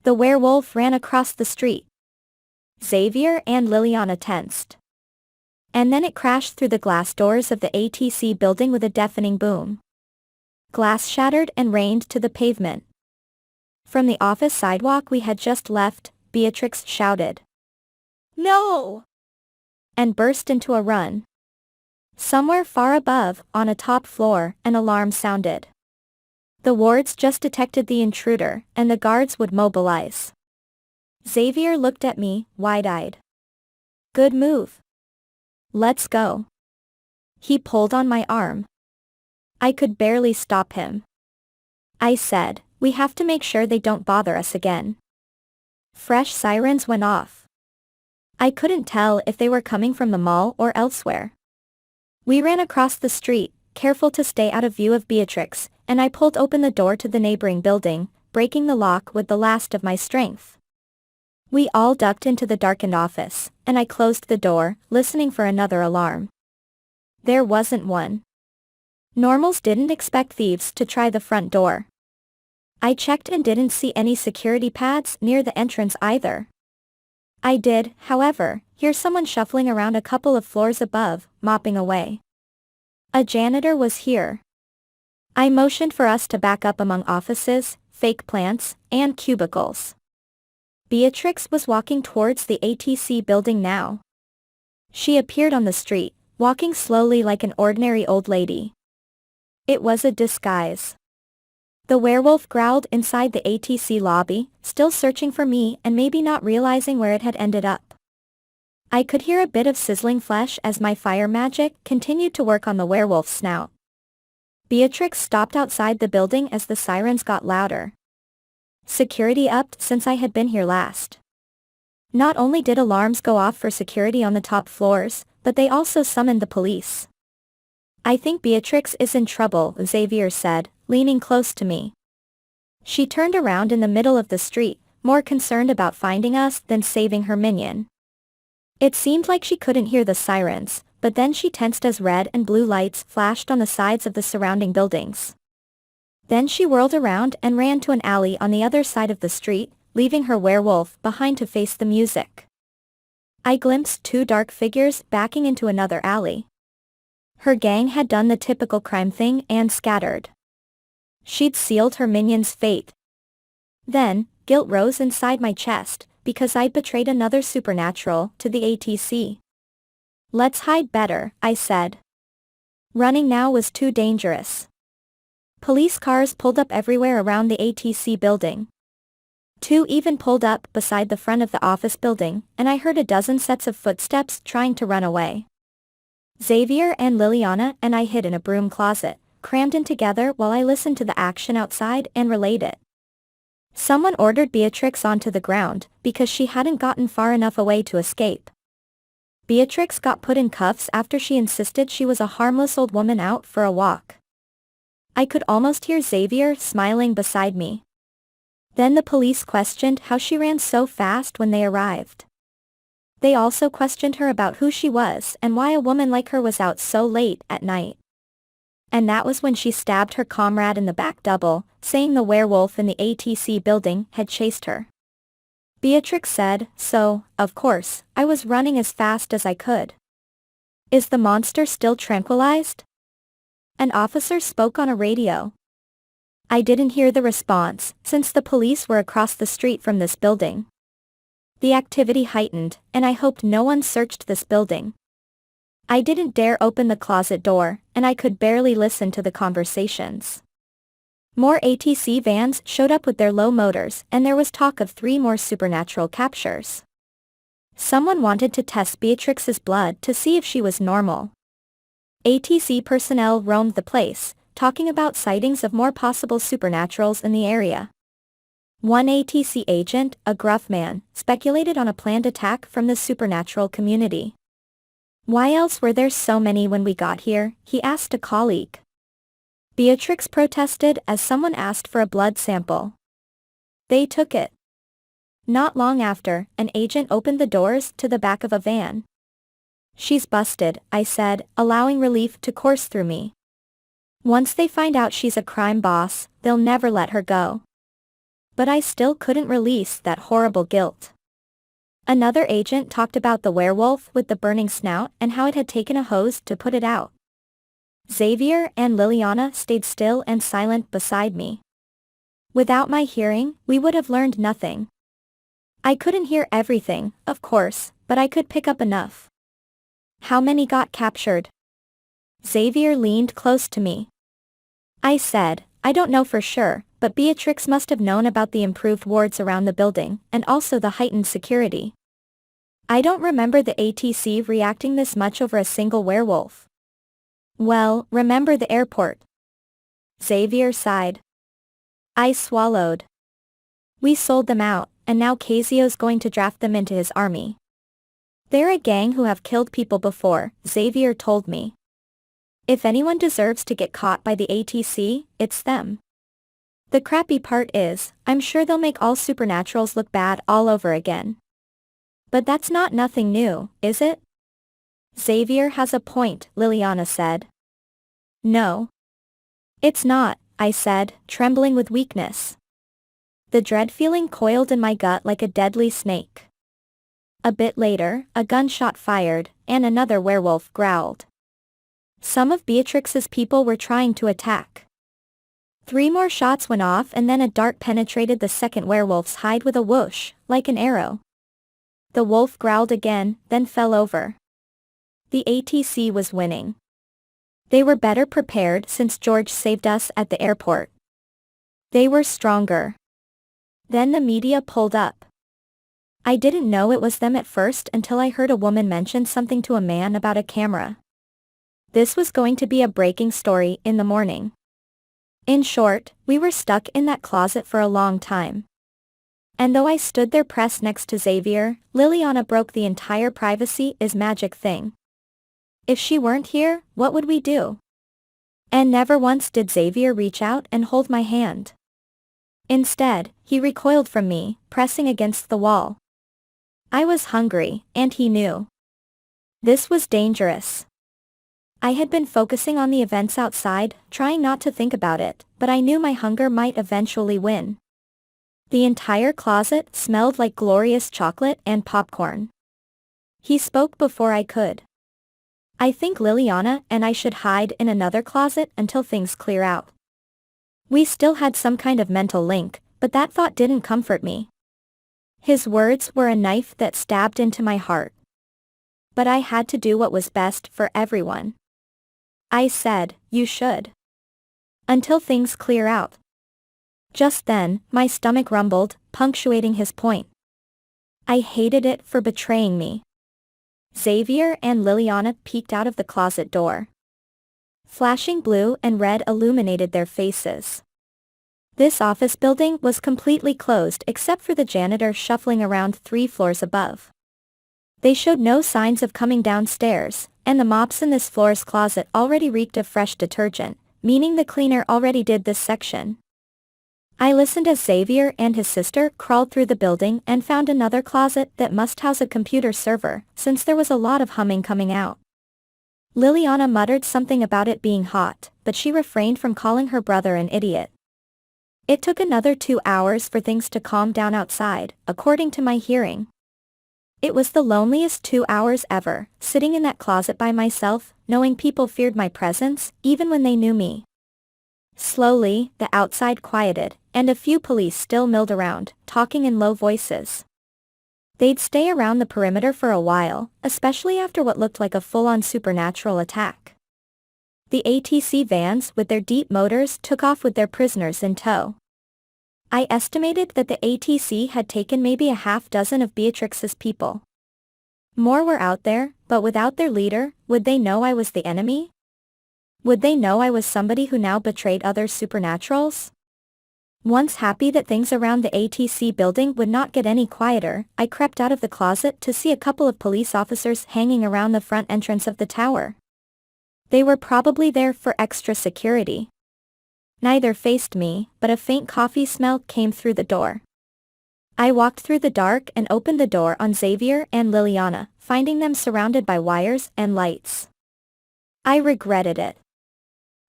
Speaker 1: The werewolf ran across the street. Xavier and Liliana tensed. And then it crashed through the glass doors of the ATC building with a deafening boom. Glass shattered and rained to the pavement. From the office sidewalk we had just left, Beatrix shouted, "No!" and burst into a run. Somewhere far above, on a top floor, an alarm sounded. The wards just detected the intruder, and the guards would mobilize. Xavier looked at me, wide-eyed. "Good move. Let's go." He pulled on my arm. I could barely stop him. I said, "We have to make sure they don't bother us again." Fresh sirens went off. I couldn't tell if they were coming from the mall or elsewhere. We ran across the street, careful to stay out of view of Beatrix, and I pulled open the door to the neighboring building, breaking the lock with the last of my strength. We all ducked into the darkened office, and I closed the door, listening for another alarm. There wasn't one. Normals didn't expect thieves to try the front door. I checked and didn't see any security pads near the entrance either. I did, however, hear someone shuffling around a couple of floors above, mopping away. A janitor was here. I motioned for us to back up among offices, fake plants, and cubicles. Beatrix was walking towards the ATC building now. She appeared on the street, walking slowly like an ordinary old lady. It was a disguise. The werewolf growled inside the ATC lobby, still searching for me and maybe not realizing where it had ended up. I could hear a bit of sizzling flesh as my fire magic continued to work on the werewolf's snout. Beatrix stopped outside the building as the sirens got louder. Security upped since I had been here last. Not only did alarms go off for security on the top floors, but they also summoned the police. "I think Beatrix is in trouble," Xavier said, leaning close to me. She turned around in the middle of the street, more concerned about finding us than saving her minion. It seemed like she couldn't hear the sirens, but then she tensed as red and blue lights flashed on the sides of the surrounding buildings. Then she whirled around and ran to an alley on the other side of the street, leaving her werewolf behind to face the music. I glimpsed two dark figures backing into another alley. Her gang had done the typical crime thing and scattered. She'd sealed her minion's fate. Then, guilt rose inside my chest, because I'd betrayed another supernatural to the ATC. "Let's hide better," I said. Running now was too dangerous. Police cars pulled up everywhere around the ATC building. Two even pulled up beside the front of the office building, and I heard a dozen sets of footsteps trying to run away. Xavier and Liliana and I hid in a broom closet, crammed in together while I listened to the action outside and relayed it. Someone ordered Beatrix onto the ground, because she hadn't gotten far enough away to escape. Beatrix got put in cuffs after she insisted she was a harmless old woman out for a walk. I could almost hear Xavier smiling beside me. Then the police questioned how she ran so fast when they arrived. They also questioned her about who she was and why a woman like her was out so late at night. And that was when she stabbed her comrade in the back double, saying the werewolf in the ATC building had chased her. Beatrix said, "So, of course, I was running as fast as I could." "Is the monster still tranquilized?" An officer spoke on a radio. I didn't hear the response, since the police were across the street from this building. The activity heightened, and I hoped no one searched this building. I didn't dare open the closet door, and I could barely listen to the conversations. More ATC vans showed up with their low motors, and there was talk of 3 more supernatural captures. Someone wanted to test Beatrix's blood to see if she was normal. ATC personnel roamed the place, talking about sightings of more possible supernaturals in the area. One ATC agent, a gruff man, speculated on a planned attack from the supernatural community. "Why else were there so many when we got here?" he asked a colleague. Beatrix protested as someone asked for a blood sample. They took it. Not long after, an agent opened the doors to the back of a van. "She's busted," I said, allowing relief to course through me. "Once they find out she's a crime boss, they'll never let her go." But I still couldn't release that horrible guilt. Another agent talked about the werewolf with the burning snout and how it had taken a hose to put it out. Xavier and Liliana stayed still and silent beside me. Without my hearing, we would have learned nothing. I couldn't hear everything, of course, but I could pick up enough. "How many got captured?" Xavier leaned close to me. I said, "I don't know for sure, but Beatrix must have known about the improved wards around the building, and also the heightened security. I don't remember the ATC reacting this much over a single werewolf." "Well, remember the airport?" Xavier sighed. I swallowed. "We sold them out, and now Cazio's going to draft them into his army. They're a gang who have killed people before," Xavier told me. "If anyone deserves to get caught by the ATC, it's them. The crappy part is, I'm sure they'll make all supernaturals look bad all over again. But that's not nothing new, is it?" "Xavier has a point," Liliana said. "No. It's not," I said, trembling with weakness. The dread feeling coiled in my gut like a deadly snake. A bit later, a gunshot fired, and another werewolf growled. Some of Beatrix's people were trying to attack. 3 more shots went off and then a dart penetrated the second werewolf's hide with a whoosh, like an arrow. The wolf growled again, then fell over. The ATC was winning. They were better prepared since George saved us at the airport. They were stronger. Then the media pulled up. I didn't know it was them at first until I heard a woman mention something to a man about a camera. This was going to be a breaking story in the morning. In short, we were stuck in that closet for a long time. And though I stood there pressed next to Xavier, Liliana broke the entire privacy is magic thing. If she weren't here, what would we do? And never once did Xavier reach out and hold my hand. Instead, he recoiled from me, pressing against the wall. I was hungry, and he knew. This was dangerous. I had been focusing on the events outside, trying not to think about it, but I knew my hunger might eventually win. The entire closet smelled like glorious chocolate and popcorn. He spoke before I could. "I think Liliana and I should hide in another closet until things clear out." We still had some kind of mental link, but that thought didn't comfort me. His words were a knife that stabbed into my heart. But I had to do what was best for everyone. I said, "You should. Until things clear out." Just then, my stomach rumbled, punctuating his point. I hated it for betraying me. Xavier and Liliana peeked out of the closet door. Flashing blue and red illuminated their faces. This office building was completely closed except for the janitor shuffling around 3 floors above. They showed no signs of coming downstairs, and the mops in this floor's closet already reeked of fresh detergent, meaning the cleaner already did this section. I listened as Xavier and his sister crawled through the building and found another closet that must house a computer server, since there was a lot of humming coming out. Liliana muttered something about it being hot, but she refrained from calling her brother an idiot. It took another 2 hours for things to calm down outside, according to my hearing. It was the loneliest 2 hours ever, sitting in that closet by myself, knowing people feared my presence, even when they knew me. Slowly, the outside quieted, and a few police still milled around, talking in low voices. They'd stay around the perimeter for a while, especially after what looked like a full-on supernatural attack. The ATC vans with their deep motors took off with their prisoners in tow. I estimated that the ATC had taken maybe a half dozen of Beatrix's people. More were out there, but without their leader, would they know I was the enemy? Would they know I was somebody who now betrayed other supernaturals? Once happy that things around the ATC building would not get any quieter, I crept out of the closet to see a couple of police officers hanging around the front entrance of the tower. They were probably there for extra security. Neither faced me, but a faint coffee smell came through the door. I walked through the dark and opened the door on Xavier and Liliana, finding them surrounded by wires and lights. I regretted it.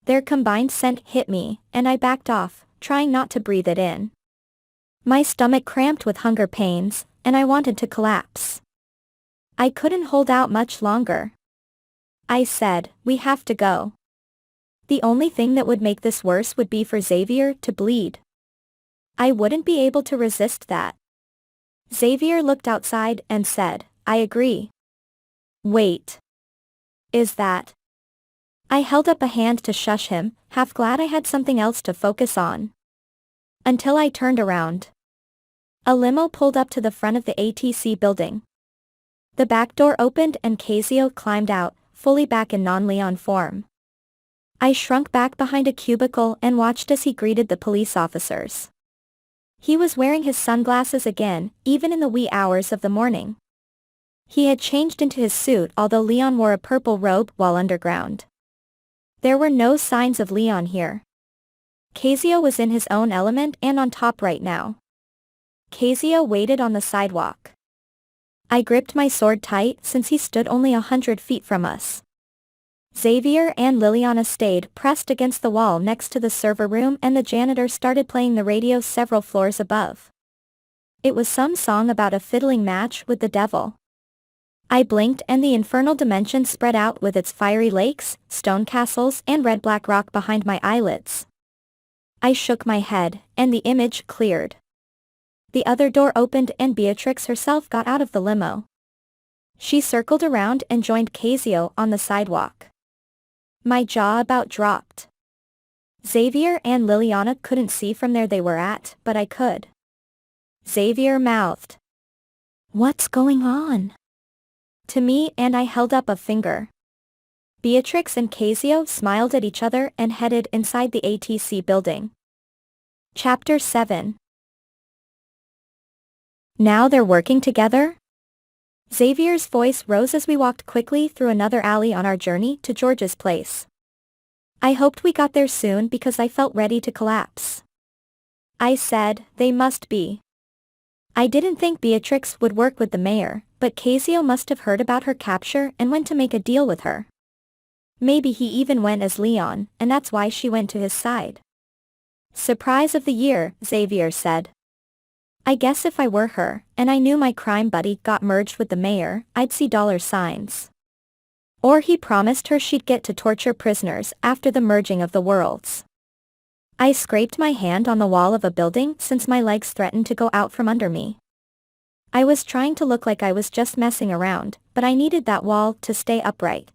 Speaker 1: Their combined scent hit me, and I backed off, trying not to breathe it in. My stomach cramped with hunger pains, and I wanted to collapse. I couldn't hold out much longer. I said, "We have to go." The only thing that would make this worse would be for Xavier to bleed. I wouldn't be able to resist that. Xavier looked outside and said, "I agree." "Wait. Is that?" I held up a hand to shush him, half glad I had something else to focus on. Until I turned around. A limo pulled up to the front of the ATC building. The back door opened and Cazio climbed out, fully back in non-Leon form. I shrunk back behind a cubicle and watched as he greeted the police officers. He was wearing his sunglasses again, even in the wee hours of the morning. He had changed into his suit, although Leon wore a purple robe while underground. There were no signs of Leon here. Cazio was in his own element and on top right now. Cazio waited on the sidewalk. I gripped my sword tight since he stood only 100 feet from us. Xavier and Liliana stayed pressed against the wall next to the server room, and the janitor started playing the radio several floors above. It was some song about a fiddling match with the devil. I blinked and the Infernal Dimension spread out with its fiery lakes, stone castles and red-black rock behind my eyelids. I shook my head, and the image cleared. The other door opened and Beatrix herself got out of the limo. She circled around and joined Cazio on the sidewalk. My jaw about dropped. Xavier and Liliana couldn't see from where they were at, but I could. Xavier mouthed, "What's going on?" to me, and I held up a finger. Beatrix and Cazio smiled at each other and headed inside the ATC building. Chapter 7. Now they're working together? Xavier's voice rose as we walked quickly through another alley on our journey to George's place. I hoped we got there soon because I felt ready to collapse. I said, "They must be." I didn't think Beatrix would work with the mayor, but Cazio must have heard about her capture and went to make a deal with her. Maybe he even went as Leon, and that's why she went to his side. "Surprise of the year," Xavier said. I guess if I were her, and I knew my crime buddy got merged with the mayor, I'd see dollar signs. Or he promised her she'd get to torture prisoners after the merging of the worlds. I scraped my hand on the wall of a building since my legs threatened to go out from under me. I was trying to look like I was just messing around, but I needed that wall to stay upright.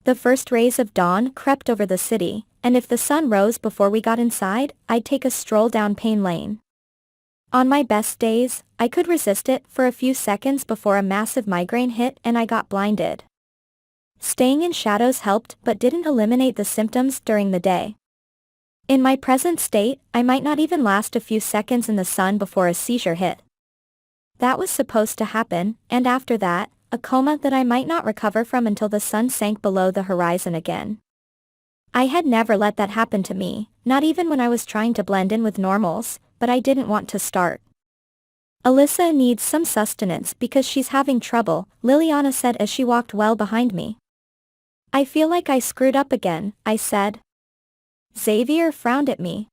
Speaker 1: The first rays of dawn crept over the city, and if the sun rose before we got inside, I'd take a stroll down Pain Lane. On my best days, I could resist it for a few seconds before a massive migraine hit and I got blinded. Staying in shadows helped but didn't eliminate the symptoms during the day. In my present state, I might not even last a few seconds in the sun before a seizure hit. That was supposed to happen, and after that, a coma that I might not recover from until the sun sank below the horizon again. I had never let that happen to me, not even when I was trying to blend in with normals, but I didn't want to start. "Alyssa needs some sustenance because she's having trouble," Liliana said as she walked well behind me. "I feel like I screwed up again," I said. Xavier frowned at me.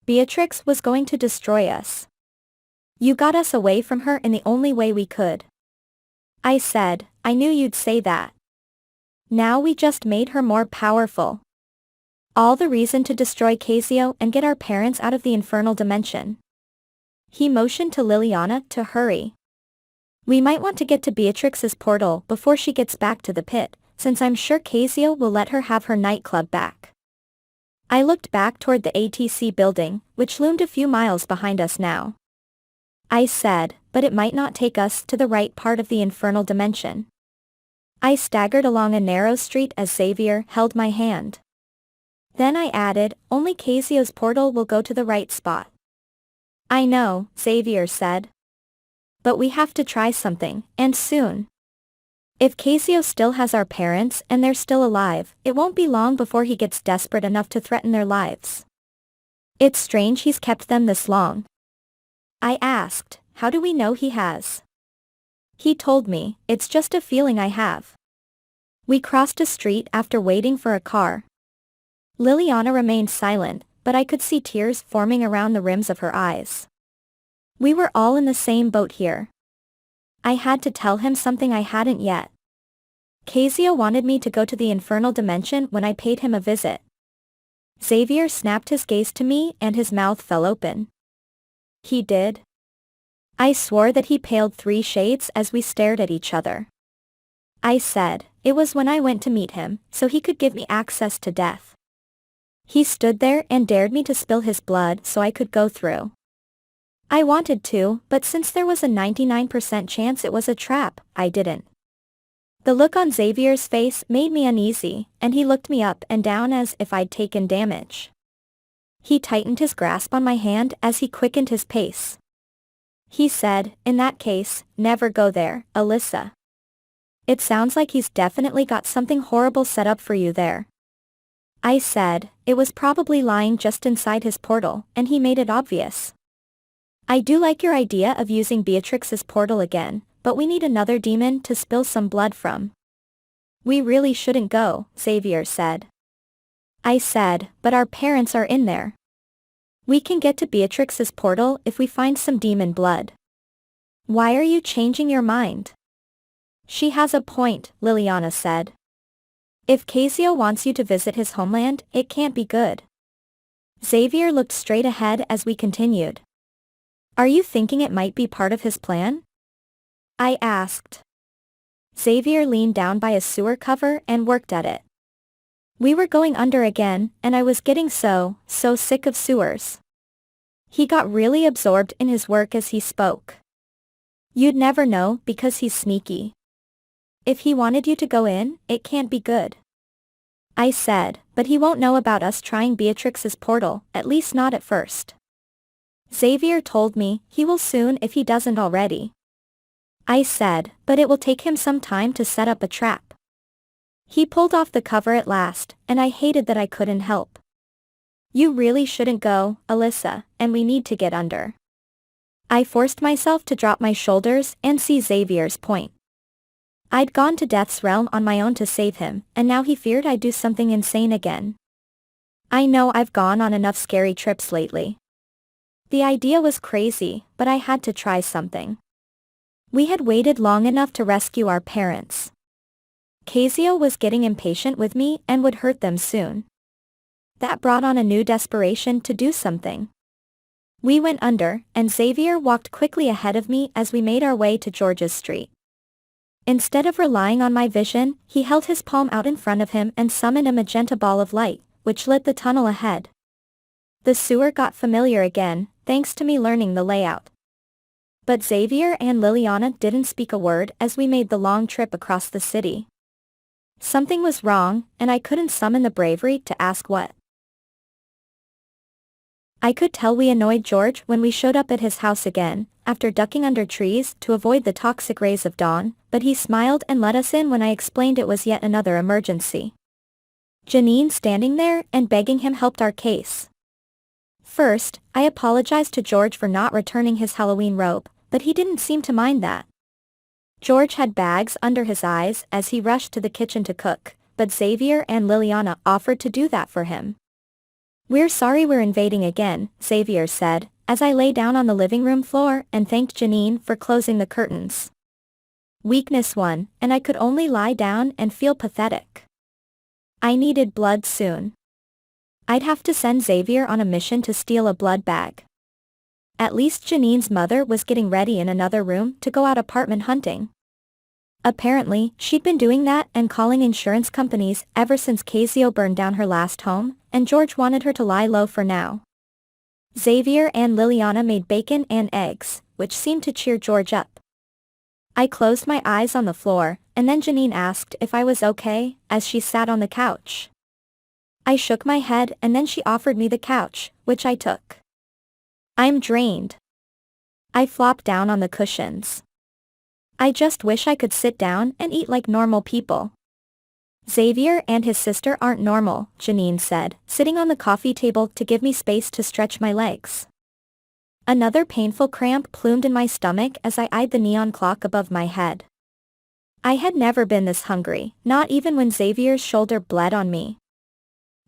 Speaker 1: "Beatrix was going to destroy us. You got us away from her in the only way we could." I said, "I knew you'd say that. Now we just made her more powerful. All the reason to destroy Cazio and get our parents out of the Infernal Dimension." He motioned to Liliana to hurry. "We might want to get to Beatrix's portal before she gets back to the pit, since I'm sure Cazio will let her have her nightclub back." I looked back toward the ATC building, which loomed a few miles behind us now. I said, "But it might not take us to the right part of the Infernal Dimension." I staggered along a narrow street as Xavier held my hand. Then I added, only Cazio's portal will go to the right spot. I know, Xavier said. But we have to try something, and soon. If Cazio still has our parents and they're still alive, it won't be long before he gets desperate enough to threaten their lives. It's strange he's kept them this long. I asked, how do we know he has? He told me, it's just a feeling I have. We crossed a street after waiting for a car. Liliana remained silent, but I could see tears forming around the rims of her eyes. We were all in the same boat here. I had to tell him something I hadn't yet. Cazio wanted me to go to the Infernal Dimension when I paid him a visit. Xavier snapped his gaze to me and his mouth fell open. He did? I swore that he paled 3 shades as we stared at each other. I said, it was when I went to meet him, so he could give me access to death. He stood there and dared me to spill his blood so I could go through. I wanted to, but since there was a 99% chance it was a trap, I didn't. The look on Xavier's face made me uneasy, and he looked me up and down as if I'd taken damage. He tightened his grasp on my hand as he quickened his pace. He said, in that case, never go there, Alyssa. It sounds like he's definitely got something horrible set up for you there. I said, it was probably lying just inside his portal, and he made it obvious. I do like your idea of using Beatrix's portal again, but we need another demon to spill some blood from. We really shouldn't go, Xavier said. I said, but our parents are in there. We can get to Beatrix's portal if we find some demon blood. Why are you changing your mind? She has a point, Liliana said. If Cazio wants you to visit his homeland, it can't be good. Xavier looked straight ahead as we continued. Are you thinking it might be part of his plan? I asked. Xavier leaned down by a sewer cover and worked at it. We were going under again, and I was getting so sick of sewers. He got really absorbed in his work as he spoke. You'd never know because he's sneaky. If he wanted you to go in, it can't be good. I said, but he won't know about us trying Beatrix's portal, at least not at first. Xavier told me he will soon if he doesn't already. I said, but it will take him some time to set up a trap. He pulled off the cover at last, and I hated that I couldn't help. You really shouldn't go, Alyssa, and we need to get under. I forced myself to drop my shoulders and see Xavier's point. I'd gone to Death's realm on my own to save him, and now he feared I'd do something insane again. I know I've gone on enough scary trips lately. The idea was crazy, but I had to try something. We had waited long enough to rescue our parents. Cazio was getting impatient with me and would hurt them soon. That brought on a new desperation to do something. We went under, and Xavier walked quickly ahead of me as we made our way to George's Street. Instead of relying on my vision, he held his palm out in front of him and summoned a magenta ball of light, which lit the tunnel ahead. The sewer got familiar again, thanks to me learning the layout. But Xavier and Liliana didn't speak a word as we made the long trip across the city. Something was wrong, and I couldn't summon the bravery to ask what. I could tell we annoyed George when we showed up at his house again, after ducking under trees to avoid the toxic rays of dawn, but he smiled and let us in when I explained it was yet another emergency. Janine standing there and begging him helped our case. First, I apologized to George for not returning his Halloween robe, but he didn't seem to mind that. George had bags under his eyes as he rushed to the kitchen to cook, but Xavier and Liliana offered to do that for him. We're sorry we're invading again, Xavier said, as I lay down on the living room floor and thanked Janine for closing the curtains. Weakness won, and I could only lie down and feel pathetic. I needed blood soon. I'd have to send Xavier on a mission to steal a blood bag. At least Janine's mother was getting ready in another room to go out apartment hunting. Apparently, she'd been doing that and calling insurance companies ever since Cazio burned down her last home, and George wanted her to lie low for now. Xavier and Liliana made bacon and eggs, which seemed to cheer George up. I closed my eyes on the floor, and then Janine asked if I was okay, as she sat on the couch. I shook my head and then she offered me the couch, which I took. I'm drained. I flopped down on the cushions. I just wish I could sit down and eat like normal people. Xavier and his sister aren't normal, Janine said, sitting on the coffee table to give me space to stretch my legs. Another painful cramp plumed in my stomach as I eyed the neon clock above my head. I had never been this hungry, not even when Xavier's shoulder bled on me.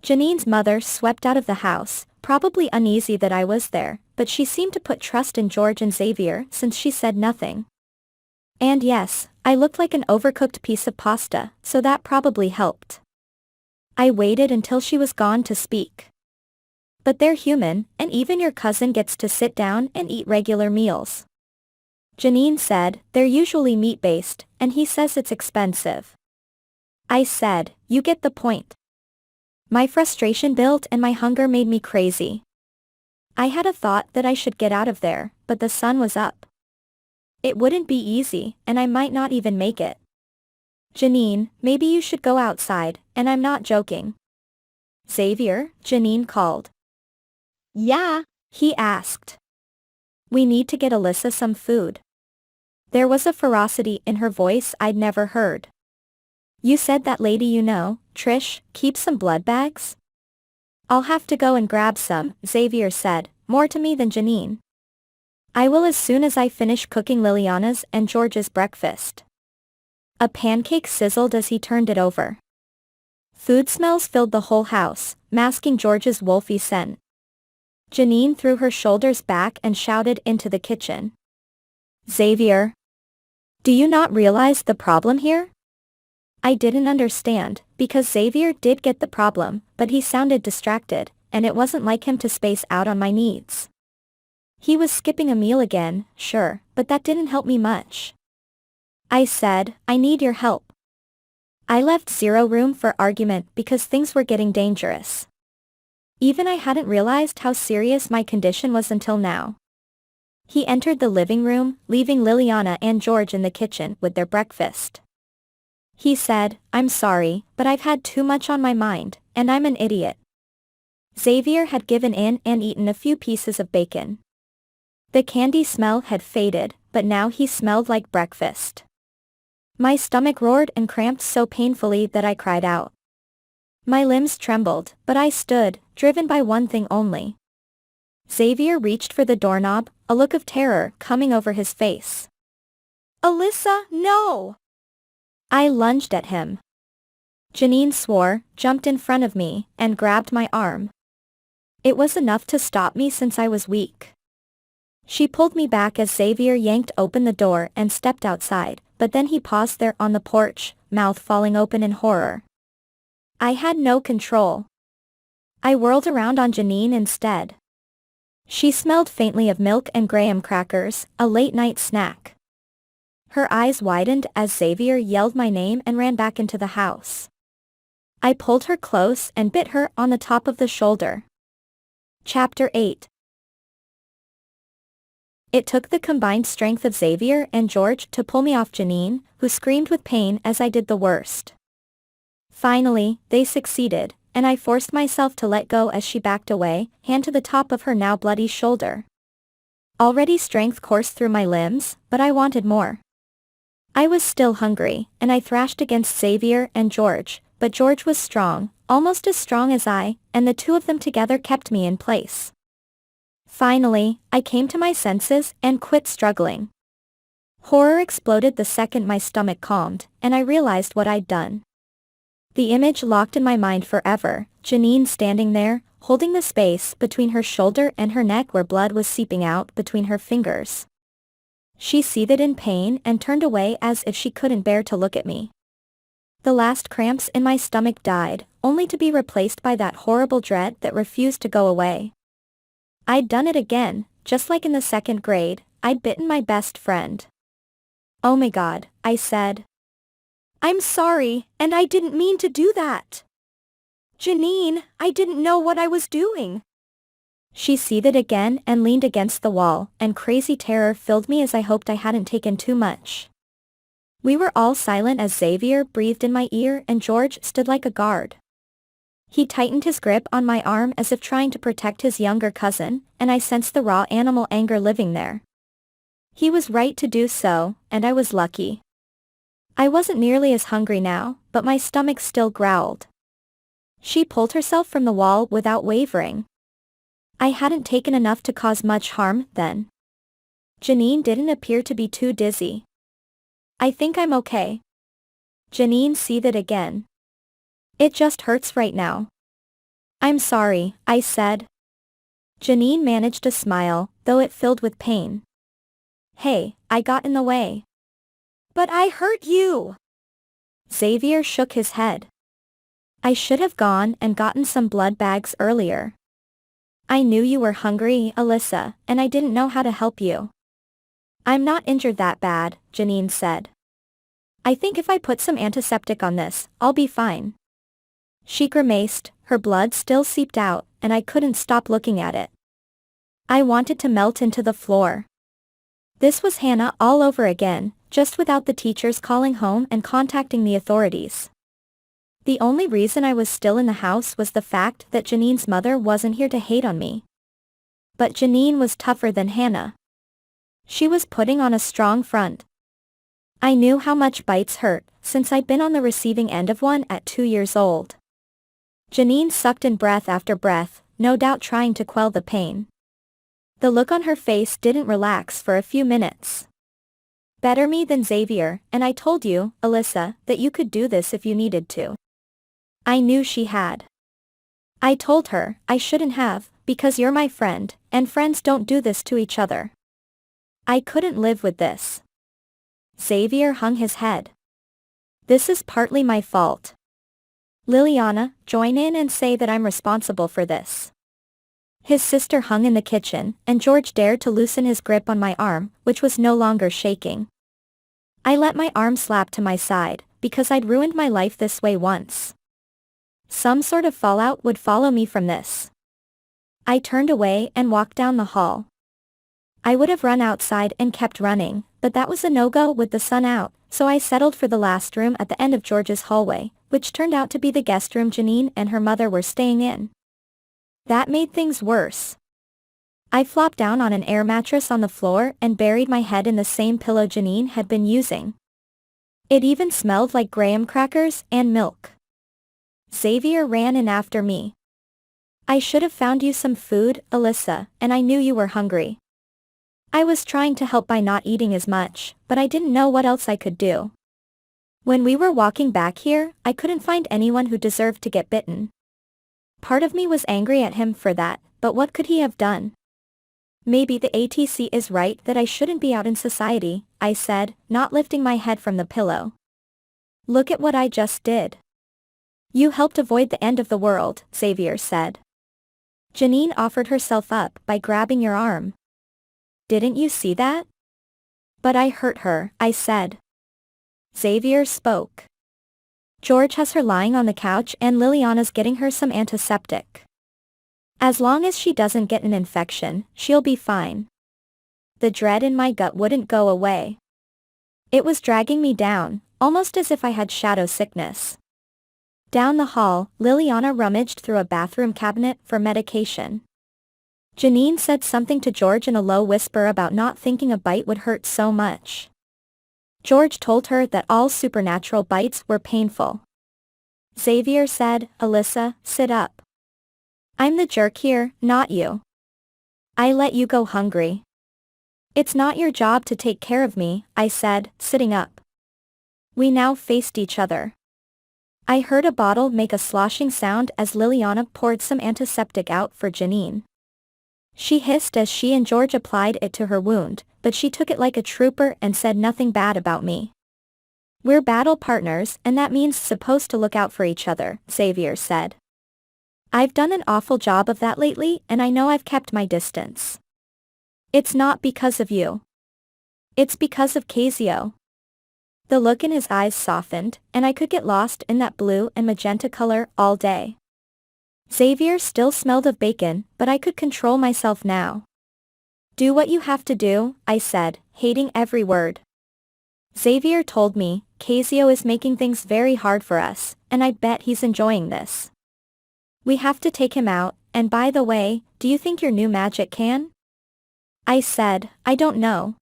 Speaker 1: Janine's mother swept out of the house, probably uneasy that I was there, but she seemed to put trust in George and Xavier since she said nothing. And yes, I looked like an overcooked piece of pasta, so that probably helped. I waited until she was gone to speak. But they're human, and even your cousin gets to sit down and eat regular meals. Janine said, they're usually meat-based, and he says it's expensive. I said, you get the point. My frustration built and my hunger made me crazy. I had a thought that I should get out of there, but the sun was up. It wouldn't be easy, and I might not even make it. Janine, maybe you should go outside, and I'm not joking. Xavier, Janine called. Yeah, he asked. We need to get Alyssa some food. There was a ferocity in her voice I'd never heard. You said that lady you know, Trish, keeps some blood bags? I'll have to go and grab some, Xavier said, more to me than Janine. I will as soon as I finish cooking Liliana's and George's breakfast. A pancake sizzled as he turned it over. Food smells filled the whole house, masking George's wolfy scent. Janine threw her shoulders back and shouted into the kitchen. Xavier! Do you not realize the problem here? I didn't understand, because Xavier did get the problem, but he sounded distracted, and it wasn't like him to space out on my needs. He was skipping a meal again, sure, but that didn't help me much. I said, I need your help. I left zero room for argument because things were getting dangerous. Even I hadn't realized how serious my condition was until now. He entered the living room, leaving Liliana and George in the kitchen with their breakfast. He said, I'm sorry, but I've had too much on my mind, and I'm an idiot. Xavier had given in and eaten a few pieces of bacon. The candy smell had faded, but now he smelled like breakfast. My stomach roared and cramped so painfully that I cried out. My limbs trembled, but I stood, driven by one thing only. Xavier reached for the doorknob, a look of terror coming over his face. Alyssa, no! I lunged at him. Janine swore, jumped in front of me, and grabbed my arm. It was enough to stop me since I was weak. She pulled me back as Xavier yanked open the door and stepped outside, but then he paused there on the porch, mouth falling open in horror. I had no control. I whirled around on Janine instead. She smelled faintly of milk and graham crackers, a late-night snack. Her eyes widened as Xavier yelled my name and ran back into the house. I pulled her close and bit her on the top of the shoulder. Chapter 8. It took the combined strength of Xavier and George to pull me off Janine, who screamed with pain as I did the worst. Finally, they succeeded, and I forced myself to let go as she backed away, hand to the top of her now bloody shoulder. Already strength coursed through my limbs, but I wanted more. I was still hungry, and I thrashed against Xavier and George, but George was strong, almost as strong as I, and the two of them together kept me in place. Finally, I came to my senses and quit struggling. Horror exploded the second my stomach calmed, and I realized what I'd done. The image locked in my mind forever, Janine standing there, holding the space between her shoulder and her neck where blood was seeping out between her fingers. She seethed in pain and turned away as if she couldn't bear to look at me. The last cramps in my stomach died, only to be replaced by that horrible dread that refused to go away. I'd done it again, just like in the second grade, I'd bitten my best friend. Oh my God, I said. I'm sorry, and I didn't mean to do that. Janine, I didn't know what I was doing. She seethed again and leaned against the wall, and crazy terror filled me as I hoped I hadn't taken too much. We were all silent as Xavier breathed in my ear and George stood like a guard. He tightened his grip on my arm as if trying to protect his younger cousin, and I sensed the raw animal anger living there. He was right to do so, and I was lucky. I wasn't nearly as hungry now, but my stomach still growled. She pulled herself from the wall without wavering. I hadn't taken enough to cause much harm, then. Janine didn't appear to be too dizzy. I think I'm okay. Janine seethed again. It just hurts right now. I'm sorry, I said. Janine managed a smile, though it filled with pain. Hey, I got in the way. But I hurt you. Xavier shook his head. I should have gone and gotten some blood bags earlier. I knew you were hungry, Alyssa, and I didn't know how to help you. I'm not injured that bad, Janine said. I think if I put some antiseptic on this, I'll be fine. She grimaced, her blood still seeped out, and I couldn't stop looking at it. I wanted to melt into the floor. This was Hannah all over again, just without the teachers calling home and contacting the authorities. The only reason I was still in the house was the fact that Janine's mother wasn't here to hate on me. But Janine was tougher than Hannah. She was putting on a strong front. I knew how much bites hurt, since I'd been on the receiving end of one at 2 years old. Janine sucked in breath after breath, no doubt trying to quell the pain. The look on her face didn't relax for a few minutes. Better me than Xavier, and I told you, Alyssa, that you could do this if you needed to. I knew she had. I told her, I shouldn't have, because you're my friend, and friends don't do this to each other. I couldn't live with this. Xavier hung his head. This is partly my fault. Liliana, join in and say that I'm responsible for this. His sister hung in the kitchen, and George dared to loosen his grip on my arm, which was no longer shaking. I let my arm slap to my side, because I'd ruined my life this way once. Some sort of fallout would follow me from this. I turned away and walked down the hall. I would have run outside and kept running, but that was a no-go with the sun out, so I settled for the last room at the end of George's hallway, which turned out to be the guest room Janine and her mother were staying in. That made things worse. I flopped down on an air mattress on the floor and buried my head in the same pillow Janine had been using. It even smelled like graham crackers and milk. Xavier ran in after me. I should have found you some food, Alyssa, and I knew you were hungry. I was trying to help by not eating as much, but I didn't know what else I could do. When we were walking back here, I couldn't find anyone who deserved to get bitten. Part of me was angry at him for that, but what could he have done? Maybe the ATC is right that I shouldn't be out in society, I said, not lifting my head from the pillow. Look at what I just did. You helped avoid the end of the world, Xavier said. Janine offered herself up by grabbing your arm. Didn't you see that? But I hurt her, I said. Xavier spoke. George has her lying on the couch and Liliana's getting her some antiseptic. As long as she doesn't get an infection, she'll be fine. The dread in my gut wouldn't go away. It was dragging me down, almost as if I had shadow sickness. Down the hall, Liliana rummaged through a bathroom cabinet for medication. Janine said something to George in a low whisper about not thinking a bite would hurt so much. George told her that all supernatural bites were painful. Xavier said, Alyssa, sit up. I'm the jerk here, not you. I let you go hungry. It's not your job to take care of me, I said, sitting up. We now faced each other. I heard a bottle make a sloshing sound as Liliana poured some antiseptic out for Janine. She hissed as she and George applied it to her wound, but she took it like a trooper and said nothing bad about me. We're battle partners and that means supposed to look out for each other, Xavier said. I've done an awful job of that lately and I know I've kept my distance. It's not because of you. It's because of Cazio. The look in his eyes softened, and I could get lost in that blue and magenta color all day. Xavier still smelled of bacon, but I could control myself now. Do what you have to do, I said, hating every word. Xavier told me, Cazio is making things very hard for us, and I bet he's enjoying this. We have to take him out, and by the way, do you think your new magic can? I said, I don't know.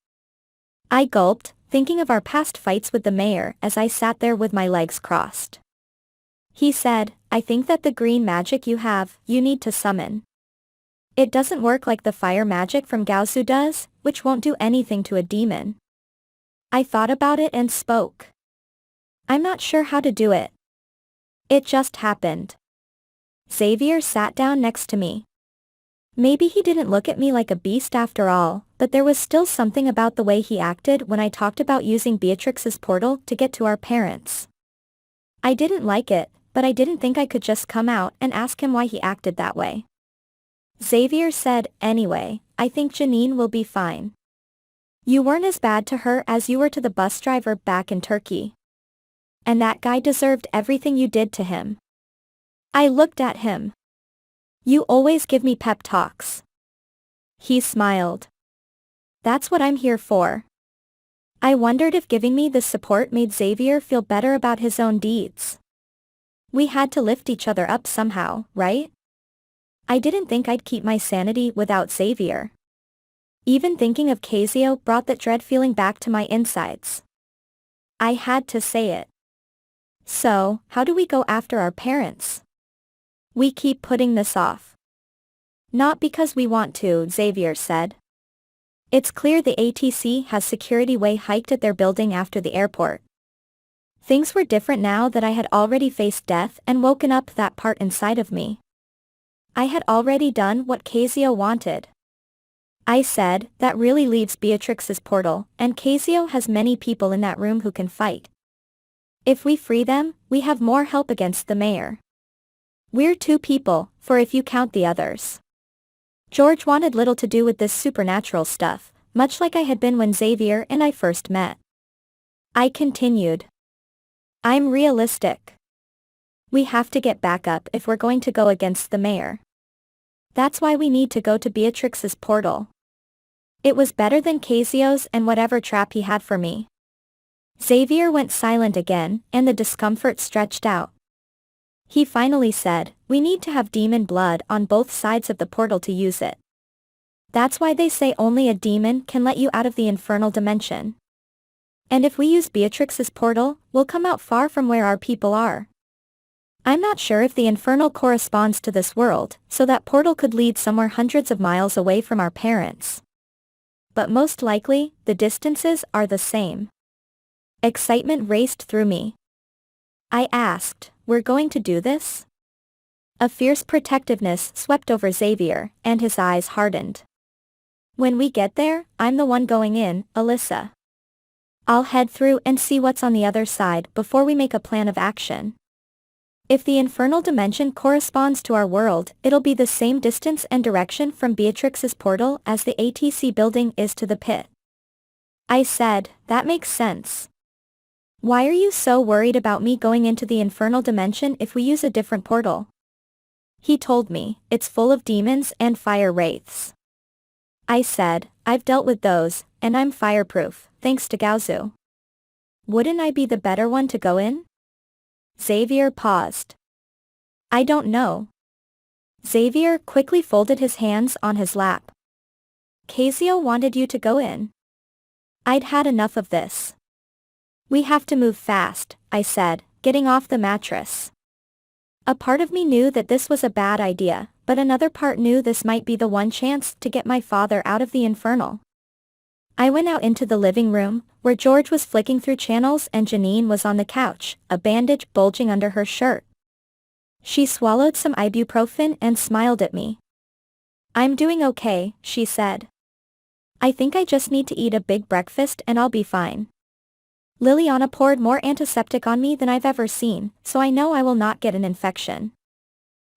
Speaker 1: I gulped, thinking of our past fights with the mayor as I sat there with my legs crossed. He said, I think that the green magic you have, you need to summon. It doesn't work like the fire magic from Cazio does, which won't do anything to a demon. I thought about it and spoke. I'm not sure how to do it. It just happened. Xavier sat down next to me. Maybe he didn't look at me like a beast after all, but there was still something about the way he acted when I talked about using Beatrix's portal to get to our parents. I didn't like it, but I didn't think I could just come out and ask him why he acted that way. Xavier said, anyway, I think Janine will be fine. You weren't as bad to her as you were to the bus driver back in Turkey. And that guy deserved everything you did to him. I looked at him. You always give me pep talks. He smiled. That's what I'm here for. I wondered if giving me this support made Xavier feel better about his own deeds. We had to lift each other up somehow, right? I didn't think I'd keep my sanity without Xavier. Even thinking of Cazio brought that dread feeling back to my insides. I had to say it. So, how do we go after our parents? We keep putting this off. Not because we want to, Xavier said. It's clear the ATC has security way hiked at their building after the airport. Things were different now that I had already faced death and woken up that part inside of me. I had already done what Cazio wanted. I said, that really leaves Beatrix's portal, and Cazio has many people in that room who can fight. If we free them, we have more help against the mayor. We're 2 people, for if you count the others. George wanted little to do with this supernatural stuff, much like I had been when Xavier and I first met. I continued. I'm realistic. We have to get back up if we're going to go against the mayor. That's why we need to go to Beatrix's portal. It was better than Cazio's and whatever trap he had for me. Xavier went silent again, and the discomfort stretched out. He finally said, we need to have demon blood on both sides of the portal to use it. That's why they say only a demon can let you out of the Infernal Dimension. And if we use Beatrix's portal, we'll come out far from where our people are. I'm not sure if the Infernal corresponds to this world, so that portal could lead somewhere hundreds of miles away from our parents. But most likely, the distances are the same. Excitement raced through me. I asked, we're going to do this? A fierce protectiveness swept over Xavier, and his eyes hardened. When we get there, I'm the one going in, Alyssa. I'll head through and see what's on the other side before we make a plan of action. If the Infernal Dimension corresponds to our world, it'll be the same distance and direction from Beatrix's portal as the ATC building is to the pit. I said, that makes sense. Why are you so worried about me going into the Infernal Dimension if we use a different portal? He told me, it's full of demons and fire wraiths. I said, I've dealt with those, and I'm fireproof, thanks to Cazio. Wouldn't I be the better one to go in? Xavier paused. I don't know. Xavier quickly folded his hands on his lap. Cazio wanted you to go in. I'd had enough of this. We have to move fast, I said, getting off the mattress. A part of me knew that this was a bad idea, but another part knew this might be the one chance to get my father out of the Infernal. I went out into the living room, where George was flicking through channels and Janine was on the couch, a bandage bulging under her shirt. She swallowed some ibuprofen and smiled at me. I'm doing okay, she said. I think I just need to eat a big breakfast and I'll be fine. Liliana poured more antiseptic on me than I've ever seen, so I know I will not get an infection.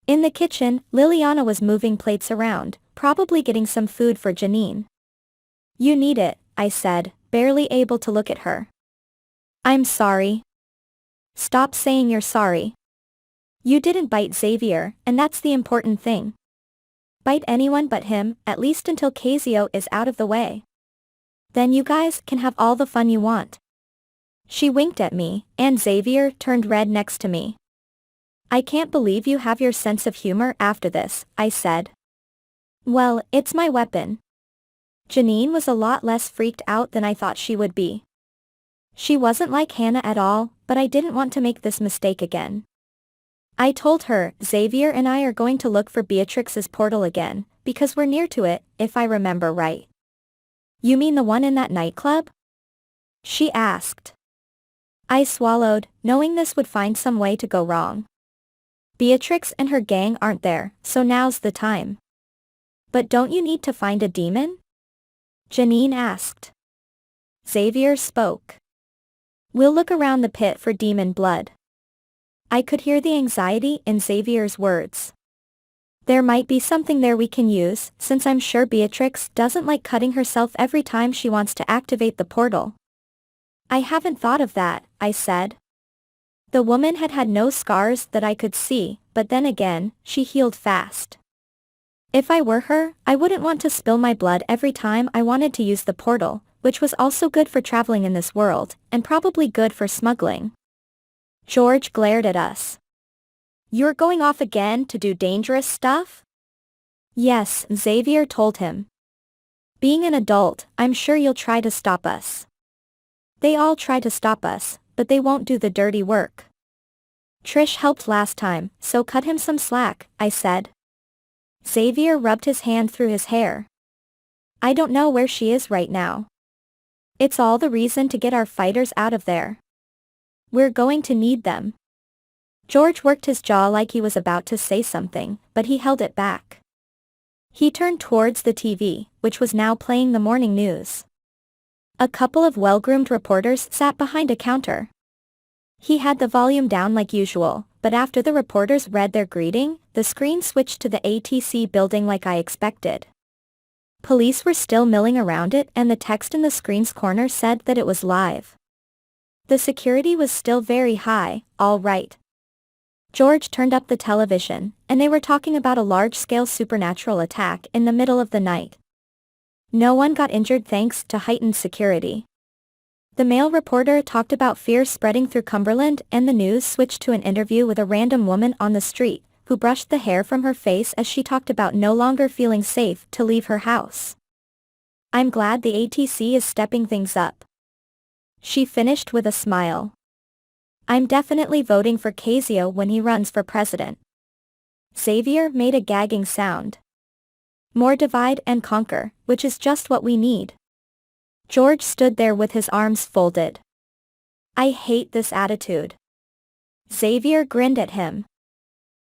Speaker 1: In the kitchen, Liliana was moving plates around, probably getting some food for Janine. You need it, I said, barely able to look at her. I'm sorry. Stop saying you're sorry. You didn't bite Xavier, and that's the important thing. Bite anyone but him, at least until Cazio is out of the way. Then you guys can have all the fun you want. She winked at me, and Xavier turned red next to me. I can't believe you have your sense of humor after this, I said. Well, it's my weapon. Janine was a lot less freaked out than I thought she would be. She wasn't like Hannah at all, but I didn't want to make this mistake again. I told her, Xavier and I are going to look for Beatrix's portal again, because we're near to it, if I remember right. You mean the one in that nightclub? She asked. I swallowed, knowing this would find some way to go wrong. Beatrix and her gang aren't there, so now's the time. But don't you need to find a demon? Janine asked. Xavier spoke. We'll look around the pit for demon blood. I could hear the anxiety in Xavier's words. There might be something there we can use, since I'm sure Beatrix doesn't like cutting herself every time she wants to activate the portal. I haven't thought of that, I said. The woman had had no scars that I could see, but then again, she healed fast. If I were her, I wouldn't want to spill my blood every time I wanted to use the portal, which was also good for traveling in this world, and probably good for smuggling. George glared at us. You're going off again to do dangerous stuff? Yes, Xavier told him. Being an adult, I'm sure you'll try to stop us. They all try to stop us, but they won't do the dirty work. Trish helped last time, so cut him some slack, I said. Xavier rubbed his hand through his hair. I don't know where she is right now. It's all the reason to get our fighters out of there. We're going to need them. George worked his jaw like he was about to say something, but he held it back. He turned towards the TV, which was now playing the morning news. A couple of well-groomed reporters sat behind a counter. He had the volume down like usual, but after the reporters read their greeting, the screen switched to the ATC building like I expected. Police were still milling around it and the text in the screen's corner said that it was live. The security was still very high, all right. George turned up the television, and they were talking about a large-scale supernatural attack in the middle of the night. No one got injured thanks to heightened security. The male reporter talked about fear spreading through Cumberland and the news switched to an interview with a random woman on the street, who brushed the hair from her face as she talked about no longer feeling safe to leave her house. I'm glad the ATC is stepping things up. She finished with a smile. I'm definitely voting for Cazio when he runs for president. Xavier made a gagging sound. More divide and conquer, which is just what we need. George stood there with his arms folded. I hate this attitude. Xavier grinned at him.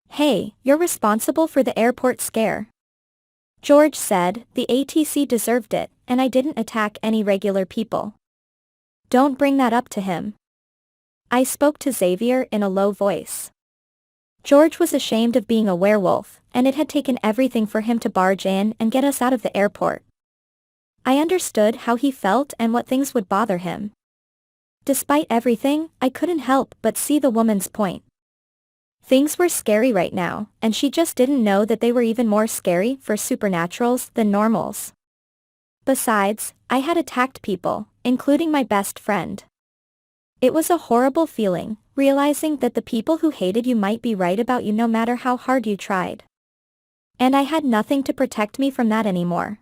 Speaker 1: Hey, you're responsible for the airport scare. George said, the ATC deserved it, and I didn't attack any regular people. Don't bring that up to him. I spoke to Xavier in a low voice. George was ashamed of being a werewolf, and it had taken everything for him to barge in and get us out of the airport. I understood how he felt and what things would bother him. Despite everything, I couldn't help but see the woman's point. Things were scary right now, and she just didn't know that they were even more scary for supernaturals than normals. Besides, I had attacked people, including my best friend. It was a horrible feeling, realizing that the people who hated you might be right about you no matter how hard you tried. And I had nothing to protect me from that anymore.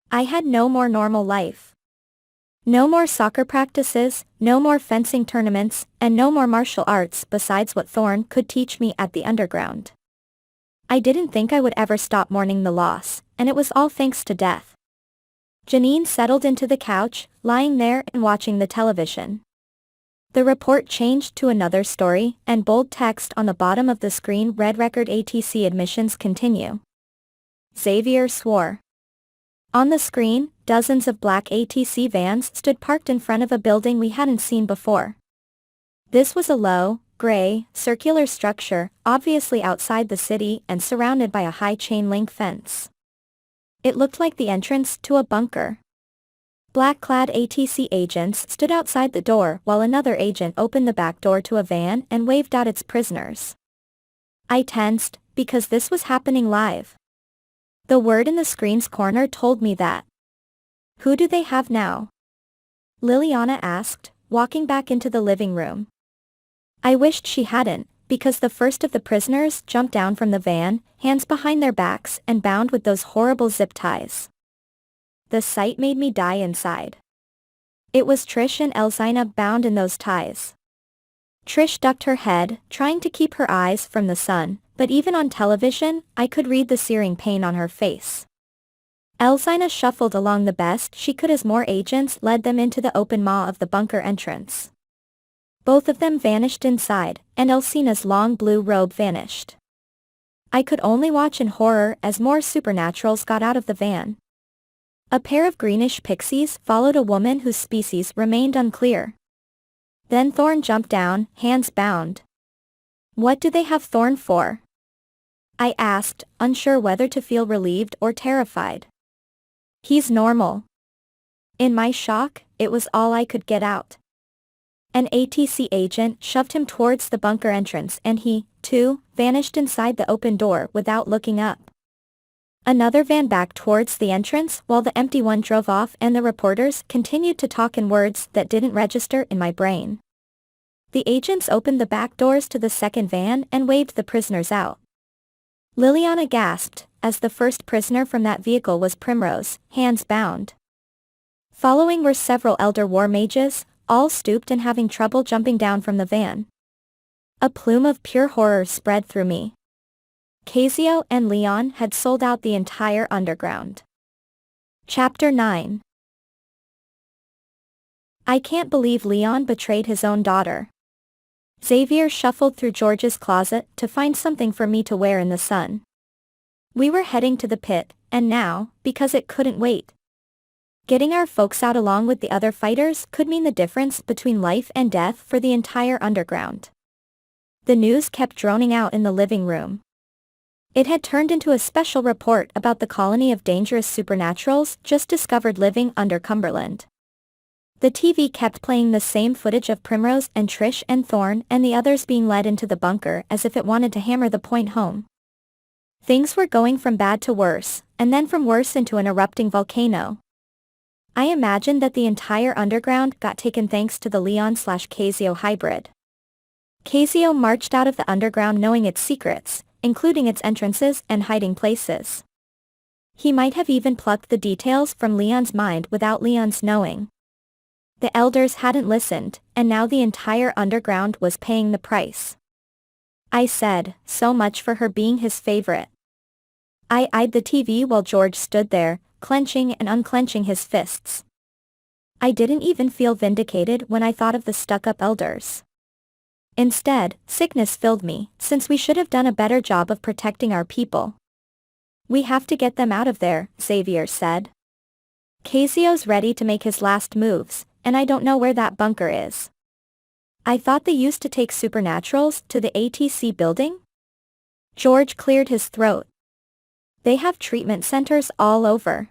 Speaker 1: I had no more normal life. No more soccer practices, no more fencing tournaments, and no more martial arts besides what Thorne could teach me at the underground. I didn't think I would ever stop mourning the loss, and it was all thanks to death. Janine settled into the couch, lying there and watching the television. The report changed to another story, and bold text on the bottom of the screen read record ATC admissions continue. Xavier swore. On the screen, dozens of black ATC vans stood parked in front of a building we hadn't seen before. This was a low, gray, circular structure, obviously outside the city and surrounded by a high chain-link fence. It looked like the entrance to a bunker. Black-clad ATC agents stood outside the door while another agent opened the back door to a van and waved out its prisoners. I tensed, because this was happening live. The word in the screen's corner told me that. Who do they have now? Liliana asked, walking back into the living room. I wished she hadn't, because the first of the prisoners jumped down from the van, hands behind their backs and bound with those horrible zip ties. The sight made me die inside. It was Trish and Elzina bound in those ties. Trish ducked her head, trying to keep her eyes from the sun, but even on television, I could read the searing pain on her face. Elzina shuffled along the best she could as more agents led them into the open maw of the bunker entrance. Both of them vanished inside, and Elzina's long blue robe vanished. I could only watch in horror as more supernaturals got out of the van. A pair of greenish pixies followed a woman whose species remained unclear. Then Thorn jumped down, hands bound. "What do they have Thorn for?" I asked, unsure whether to feel relieved or terrified. "He's normal." In my shock, it was all I could get out. An ATC agent shoved him towards the bunker entrance and he, too, vanished inside the open door without looking up. Another van backed towards the entrance while the empty one drove off and the reporters continued to talk in words that didn't register in my brain. The agents opened the back doors to the second van and waved the prisoners out. Liliana gasped, as the first prisoner from that vehicle was Primrose, hands bound. Following were several elder war mages, all stooped and having trouble jumping down from the van. A plume of pure horror spread through me. Cazio and Leon had sold out the entire underground. Chapter 9. I can't believe Leon betrayed his own daughter. Xavier shuffled through George's closet to find something for me to wear in the sun. We were heading to the pit, and now, because it couldn't wait. Getting our folks out along with the other fighters could mean the difference between life and death for the entire underground. The news kept droning out in the living room. It had turned into a special report about the colony of dangerous supernaturals just discovered living under Cumberland. The TV kept playing the same footage of Primrose and Trish and Thorn and the others being led into the bunker as if it wanted to hammer the point home. Things were going from bad to worse, and then from worse into an erupting volcano. I imagined that the entire underground got taken thanks to the Leon/Cazio hybrid. Cazio marched out of the underground knowing its secrets, including its entrances and hiding places. He might have even plucked the details from Leon's mind without Leon's knowing. The elders hadn't listened, and now the entire underground was paying the price. I said, so much for her being his favorite. I eyed the TV while George stood there, clenching and unclenching his fists. I didn't even feel vindicated when I thought of the stuck-up elders. Instead, sickness filled me, since we should have done a better job of protecting our people. "We have to get them out of there," Xavier said. "Cazio's ready to make his last moves, and I don't know where that bunker is." "I thought they used to take supernaturals to the ATC building?" George cleared his throat. "They have treatment centers all over.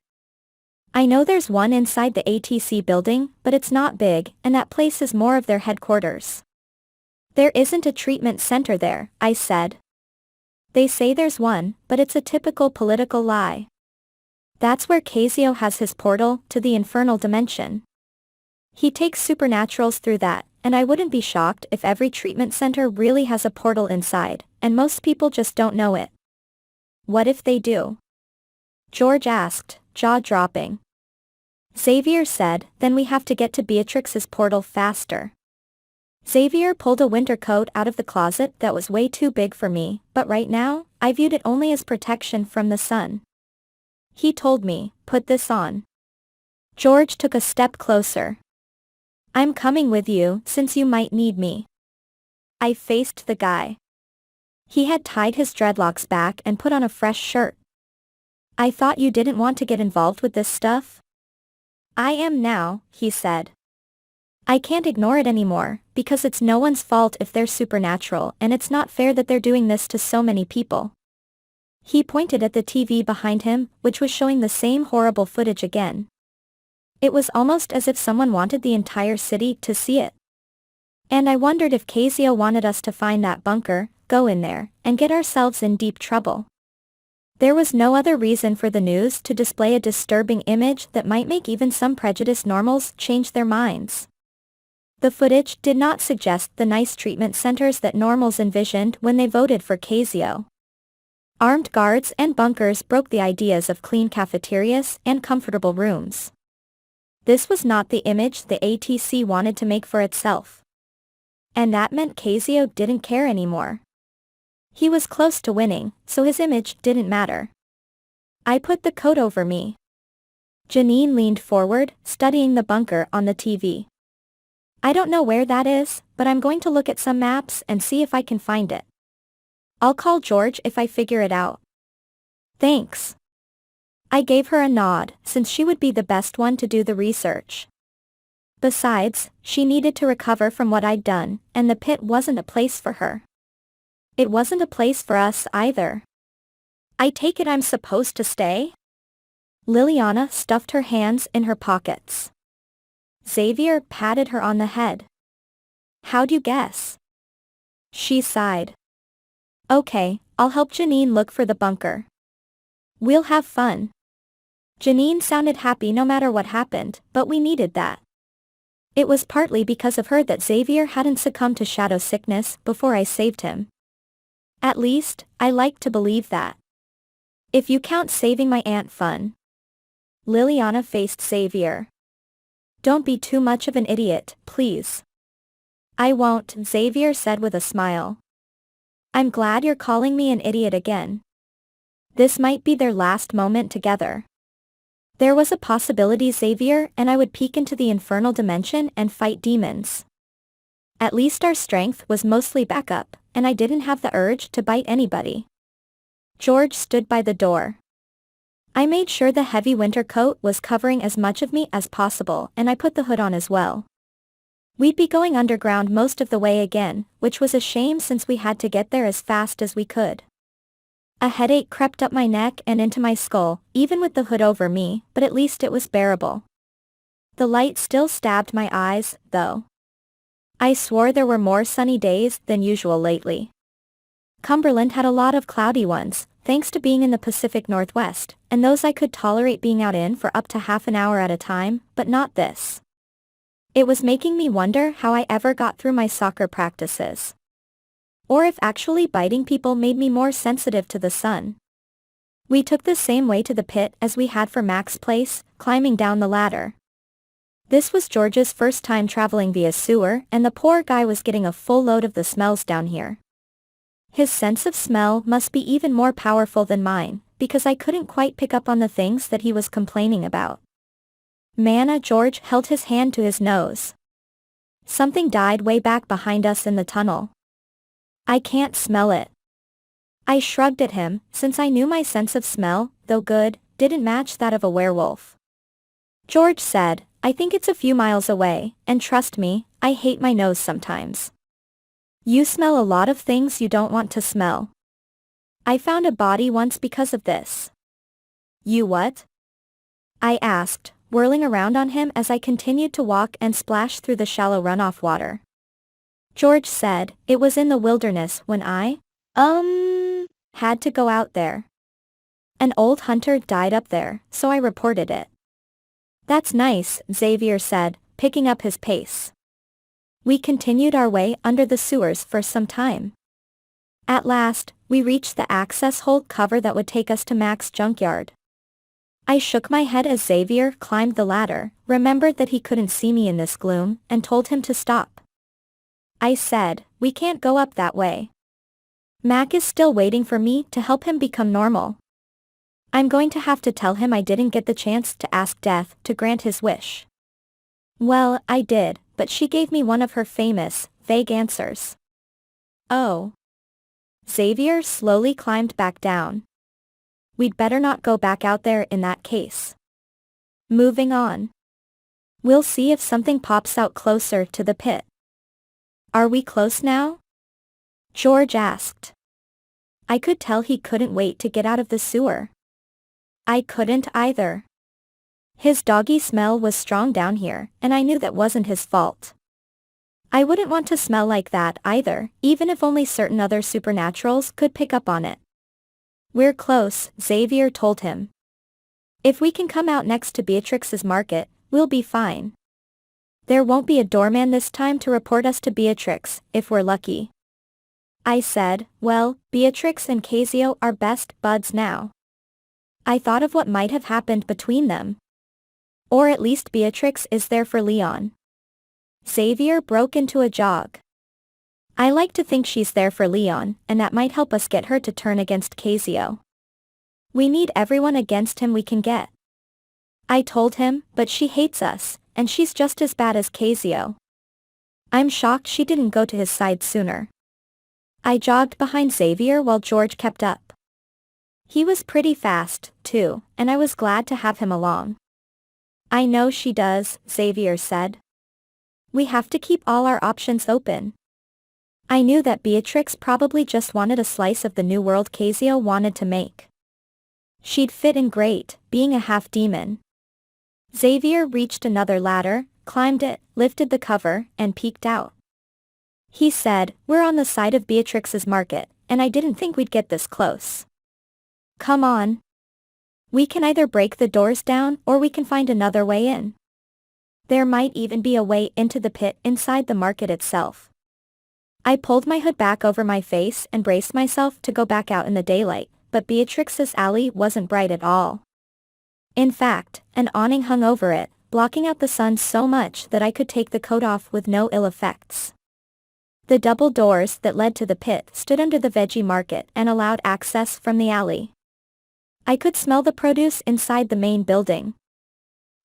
Speaker 1: I know there's one inside the ATC building, but it's not big, and that place is more of their headquarters." "There isn't a treatment center there," I said. "They say there's one, but it's a typical political lie. That's where Cazio has his portal to the Infernal Dimension. He takes supernaturals through that, and I wouldn't be shocked if every treatment center really has a portal inside, and most people just don't know it." "What if they do?" George asked, jaw-dropping. Xavier said, "Then we have to get to Beatrix's portal faster." Xavier pulled a winter coat out of the closet that was way too big for me, but right now, I viewed it only as protection from the sun. He told me, "Put this on." George took a step closer. "I'm coming with you, since you might need me." I faced the guy. He had tied his dreadlocks back and put on a fresh shirt. "I thought you didn't want to get involved with this stuff?" "I am now," he said. "I can't ignore it anymore, because it's no one's fault if they're supernatural and it's not fair that they're doing this to so many people." He pointed at the TV behind him, which was showing the same horrible footage again. It was almost as if someone wanted the entire city to see it. And I wondered if Cazio wanted us to find that bunker, go in there, and get ourselves in deep trouble. There was no other reason for the news to display a disturbing image that might make even some prejudiced normals change their minds. The footage did not suggest the nice treatment centers that normals envisioned when they voted for Cazio. Armed guards and bunkers broke the ideas of clean cafeterias and comfortable rooms. This was not the image the ATC wanted to make for itself. And that meant Cazio didn't care anymore. He was close to winning, so his image didn't matter. I put the coat over me. Janine leaned forward, studying the bunker on the TV. I don't know where that is, but I'm going to look at some maps and see if I can find it. I'll call George if I figure it out. Thanks. I gave her a nod, since she would be the best one to do the research. Besides, she needed to recover from what I'd done, and the pit wasn't a place for her. It wasn't a place for us either. I take it I'm supposed to stay? Liliana stuffed her hands in her pockets. Xavier patted her on the head. How'd you guess? She sighed. Okay, I'll help Janine look for the bunker. We'll have fun. Janine sounded happy no matter what happened, but we needed that. It was partly because of her that Xavier hadn't succumbed to shadow sickness before I saved him. At least, I like to believe that. If you count saving my aunt fun. Liliana faced Xavier. Don't be too much of an idiot, please. I won't, Xavier said with a smile. I'm glad you're calling me an idiot again. This might be their last moment together. There was a possibility Xavier and I would peek into the Infernal Dimension and fight demons. At least our strength was mostly backup, and I didn't have the urge to bite anybody. George stood by the door. I made sure the heavy winter coat was covering as much of me as possible, and I put the hood on as well. We'd be going underground most of the way again, which was a shame since we had to get there as fast as we could. A headache crept up my neck and into my skull, even with the hood over me, but at least it was bearable. The light still stabbed my eyes, though. I swore there were more sunny days than usual lately. Cumberland had a lot of cloudy ones, thanks to being in the Pacific Northwest, and those I could tolerate being out in for up to half an hour at a time, but not this. It was making me wonder how I ever got through my soccer practices. Or if actually biting people made me more sensitive to the sun. We took the same way to the pit as we had for Mac's place, climbing down the ladder. This was George's first time traveling via sewer, and the poor guy was getting a full load of the smells down here. His sense of smell must be even more powerful than mine, because I couldn't quite pick up on the things that he was complaining about. Manna, George held his hand to his nose. Something died way back behind us in the tunnel. I can't smell it. I shrugged at him, since I knew my sense of smell, though good, didn't match that of a werewolf. George said, I think it's a few miles away, and trust me, I hate my nose sometimes. You smell a lot of things you don't want to smell. I found a body once because of this. You what? I asked, whirling around on him as I continued to walk and splash through the shallow runoff water. George said, it was in the wilderness when I, had to go out there. An old hunter died up there, so I reported it. That's nice, Xavier said, picking up his pace. We continued our way under the sewers for some time. At last, we reached the access hold cover that would take us to Mac's junkyard. I shook my head as Xavier climbed the ladder, remembered that he couldn't see me in this gloom, and told him to stop. I said, we can't go up that way. Mac is still waiting for me to help him become normal. I'm going to have to tell him I didn't get the chance to ask Death to grant his wish. Well, I did, but she gave me one of her famous, vague answers. Oh. Xavier slowly climbed back down. We'd better not go back out there in that case. Moving on. We'll see if something pops out closer to the pit. Are we close now? George asked. I could tell he couldn't wait to get out of the sewer. I couldn't either. His doggy smell was strong down here, and I knew that wasn't his fault. I wouldn't want to smell like that either, even if only certain other supernaturals could pick up on it. We're close, Xavier told him. If we can come out next to Beatrix's market, we'll be fine. There won't be a doorman this time to report us to Beatrix, if we're lucky. I said, well, Beatrix and Cazio are best buds now. I thought of what might have happened between them. Or at least Beatrix is there for Leon. Xavier broke into a jog. I like to think she's there for Leon, and that might help us get her to turn against Cazio. We need everyone against him we can get. I told him, but she hates us, and she's just as bad as Cazio. I'm shocked she didn't go to his side sooner. I jogged behind Xavier while George kept up. He was pretty fast, too, and I was glad to have him along. I know she does, Xavier said. We have to keep all our options open. I knew that Beatrix probably just wanted a slice of the new world Cazio wanted to make. She'd fit in great, being a half-demon. Xavier reached another ladder, climbed it, lifted the cover, and peeked out. He said, we're on the side of Beatrix's market, and I didn't think we'd get this close. Come on. We can either break the doors down or we can find another way in. There might even be a way into the pit inside the market itself. I pulled my hood back over my face and braced myself to go back out in the daylight, but Beatrix's alley wasn't bright at all. In fact, an awning hung over it, blocking out the sun so much that I could take the coat off with no ill effects. The double doors that led to the pit stood under the veggie market and allowed access from the alley. I could smell the produce inside the main building.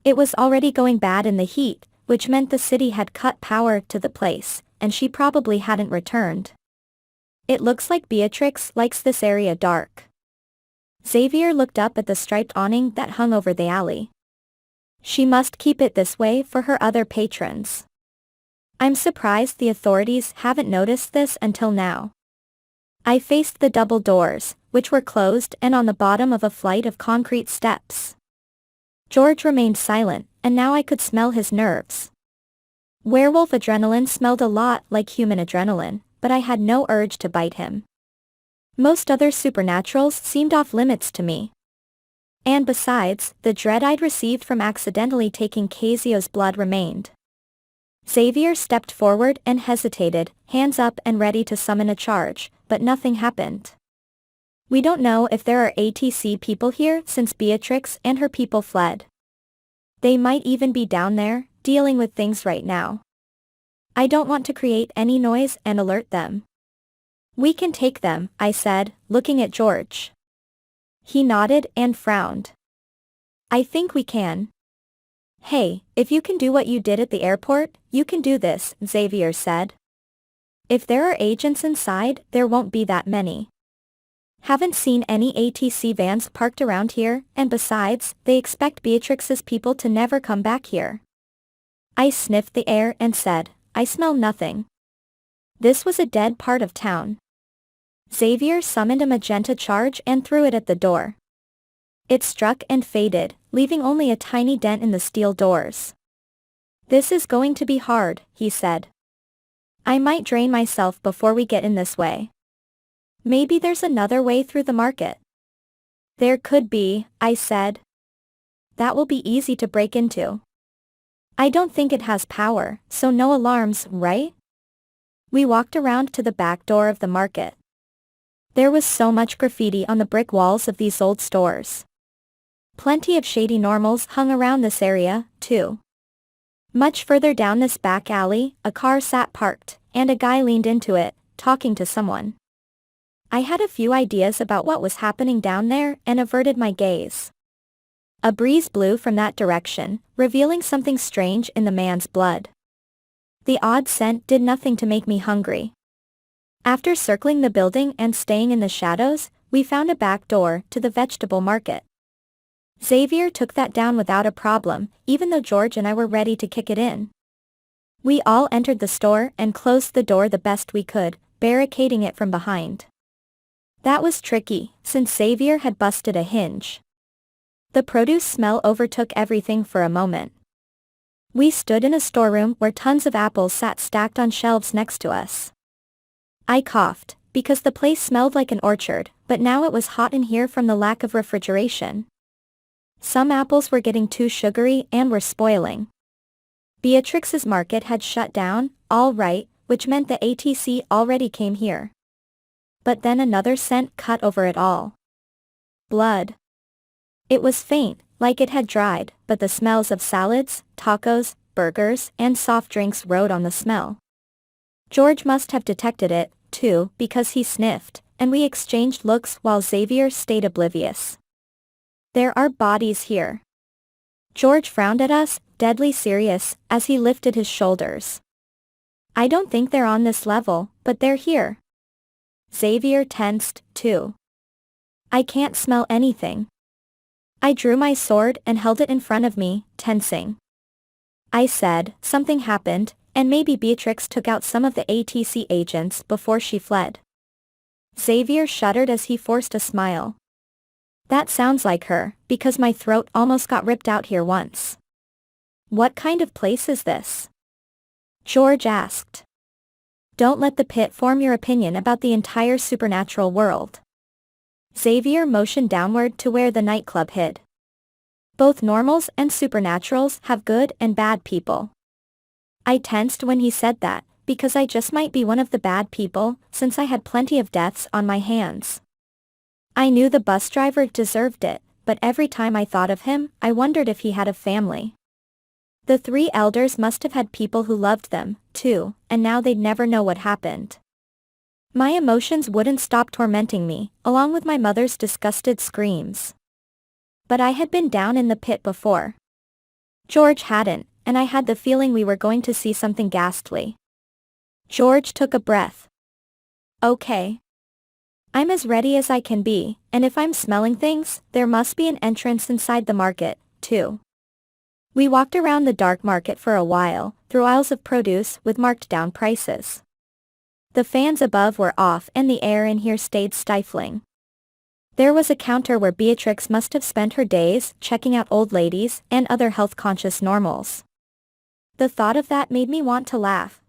Speaker 1: It was already going bad in the heat, which meant the city had cut power to the place, and she probably hadn't returned. It looks like Beatrix likes this area dark. Xavier looked up at the striped awning that hung over the alley. She must keep it this way for her other patrons. I'm surprised the authorities haven't noticed this until now. I faced the double doors, which were closed and on the bottom of a flight of concrete steps. George remained silent, and now I could smell his nerves. Werewolf adrenaline smelled a lot like human adrenaline, but I had no urge to bite him. Most other supernaturals seemed off limits to me. And besides, the dread I'd received from accidentally taking Cazio's blood remained. Xavier stepped forward and hesitated, hands up and ready to summon a charge, but nothing happened. We don't know if there are ATC people here since Beatrix and her people fled. They might even be down there, dealing with things right now. I don't want to create any noise and alert them. We can take them, I said, looking at George. He nodded and frowned. I think we can. Hey, if you can do what you did at the airport, you can do this, Xavier said. If there are agents inside, there won't be that many. Haven't seen any ATC vans parked around here, and besides, they expect Beatrix's people to never come back here. I sniffed the air and said, I smell nothing. This was a dead part of town. Xavier summoned a magenta charge and threw it at the door. It struck and faded, leaving only a tiny dent in the steel doors. This is going to be hard, he said. I might drain myself before we get in this way. Maybe there's another way through the market. There could be, I said. That will be easy to break into. I don't think it has power, so no alarms, right? We walked around to the back door of the market. There was so much graffiti on the brick walls of these old stores. Plenty of shady normals hung around this area, too. Much further down this back alley, a car sat parked, and a guy leaned into it, talking to someone. I had a few ideas about what was happening down there and averted my gaze. A breeze blew from that direction, revealing something strange in the man's blood. The odd scent did nothing to make me hungry. After circling the building and staying in the shadows, we found a back door to the vegetable market. Xavier took that down without a problem, even though George and I were ready to kick it in. We all entered the store and closed the door the best we could, barricading it from behind. That was tricky, since Xavier had busted a hinge. The produce smell overtook everything for a moment. We stood in a storeroom where tons of apples sat stacked on shelves next to us. I coughed, because the place smelled like an orchard, but now it was hot in here from the lack of refrigeration. Some apples were getting too sugary and were spoiling. Beatrix's market had shut down, all right, which meant the ATC already came here. But then another scent cut over it all. Blood. It was faint, like it had dried, but the smells of salads, tacos, burgers, and soft drinks rode on the smell. George must have detected it, too, because he sniffed, and we exchanged looks while Xavier stayed oblivious. There are bodies here. George frowned at us, deadly serious, as he lifted his shoulders. I don't think they're on this level, but they're here. Xavier tensed, too. I can't smell anything. I drew my sword and held it in front of me, tensing. I said, something happened, and maybe Beatrix took out some of the ATC agents before she fled. Xavier shuddered as he forced a smile. That sounds like her, because my throat almost got ripped out here once. What kind of place is this? George asked. Don't let the pit form your opinion about the entire supernatural world. Xavier motioned downward to where the nightclub hid. Both normals and supernaturals have good and bad people. I tensed when he said that, because I just might be one of the bad people, since I had plenty of deaths on my hands. I knew the bus driver deserved it, but every time I thought of him, I wondered if he had a family. The three elders must have had people who loved them, too, and now they'd never know what happened. My emotions wouldn't stop tormenting me, along with my mother's disgusted screams. But I had been down in the pit before. George hadn't, and I had the feeling we were going to see something ghastly. George took a breath. Okay. I'm as ready as I can be, and if I'm smelling things, there must be an entrance inside the market, too. We walked around the dark market for a while, through aisles of produce with marked down prices. The fans above were off and the air in here stayed stifling. There was a counter where Beatrix must have spent her days checking out old ladies and other health-conscious normals. The thought of that made me want to laugh.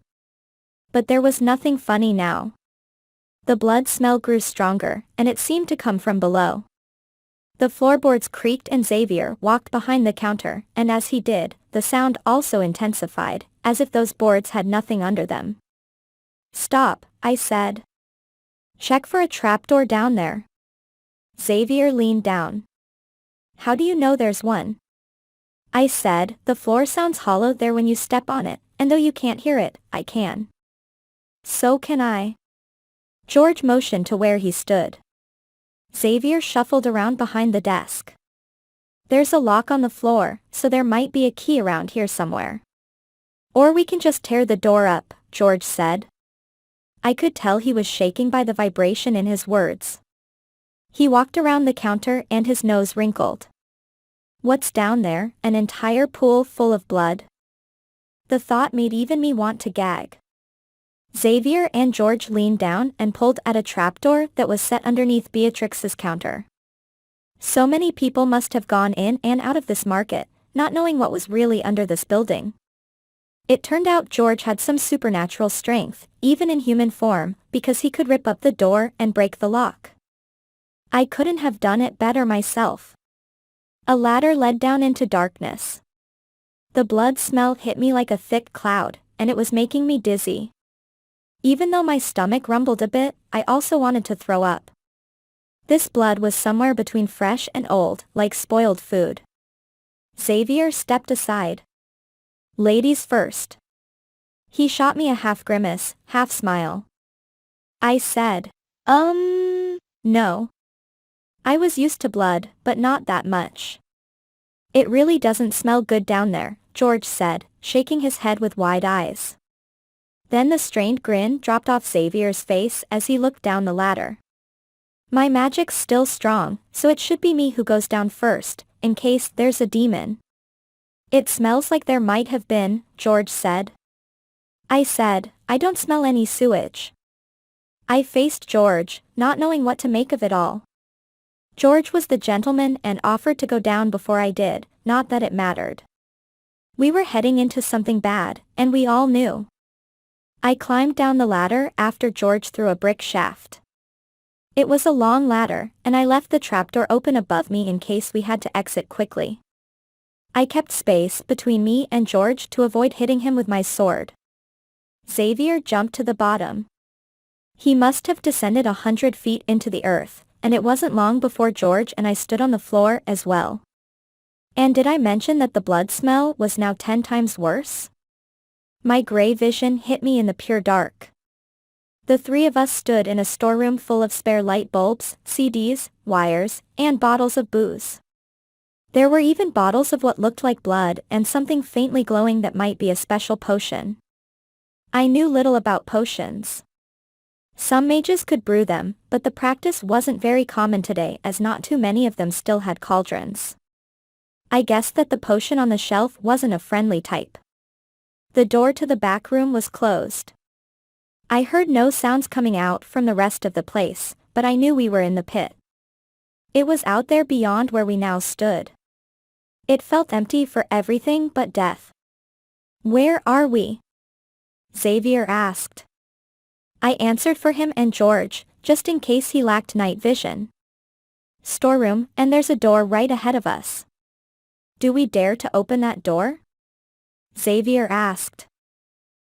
Speaker 1: But there was nothing funny now. The blood smell grew stronger, and it seemed to come from below. The floorboards creaked and Xavier walked behind the counter, and as he did, the sound also intensified, as if those boards had nothing under them. Stop, I said. Check for a trapdoor down there. Xavier leaned down. How do you know there's one? I said, the floor sounds hollow there when you step on it, and though you can't hear it, I can. So can I. George motioned to where he stood. Xavier shuffled around behind the desk. There's a lock on the floor, so there might be a key around here somewhere. Or we can just tear the door up, George said. I could tell he was shaking by the vibration in his words. He walked around the counter and his nose wrinkled. What's down there, an entire pool full of blood? The thought made even me want to gag. Xavier and George leaned down and pulled at a trapdoor that was set underneath Beatrix's counter. So many people must have gone in and out of this market, not knowing what was really under this building. It turned out George had some supernatural strength, even in human form, because he could rip up the door and break the lock. I couldn't have done it better myself. A ladder led down into darkness. The blood smell hit me like a thick cloud, and it was making me dizzy. Even though my stomach rumbled a bit, I also wanted to throw up. This blood was somewhere between fresh and old, like spoiled food. Xavier stepped aside. Ladies first. He shot me a half grimace, half smile. I said, no. I was used to blood, but not that much. It really doesn't smell good down there, George said, shaking his head with wide eyes. Then the strained grin dropped off Xavier's face as he looked down the ladder. My magic's still strong, so it should be me who goes down first, in case there's a demon. It smells like there might have been, George said. I said, I don't smell any sewage. I faced George, not knowing what to make of it all. George was the gentleman and offered to go down before I did, not that it mattered. We were heading into something bad, and we all knew. I climbed down the ladder after George threw a brick shaft. It was a long ladder, and I left the trapdoor open above me in case we had to exit quickly. I kept space between me and George to avoid hitting him with my sword. Xavier jumped to the bottom. He must have descended 100 feet into the earth, and it wasn't long before George and I stood on the floor as well. And did I mention that the blood smell was now 10 times worse? My gray vision hit me in the pure dark. The three of us stood in a storeroom full of spare light bulbs, CDs, wires, and bottles of booze. There were even bottles of what looked like blood and something faintly glowing that might be a special potion. I knew little about potions. Some mages could brew them, but the practice wasn't very common today as not too many of them still had cauldrons. I guessed that the potion on the shelf wasn't a friendly type. The door to the back room was closed. I heard no sounds coming out from the rest of the place, but I knew we were in the pit. It was out there beyond where we now stood. It felt empty for everything but death. "Where are we?" Xavier asked. I answered for him and George, just in case he lacked night vision. "Storeroom, and there's a door right ahead of us." "Do we dare to open that door?" Xavier asked.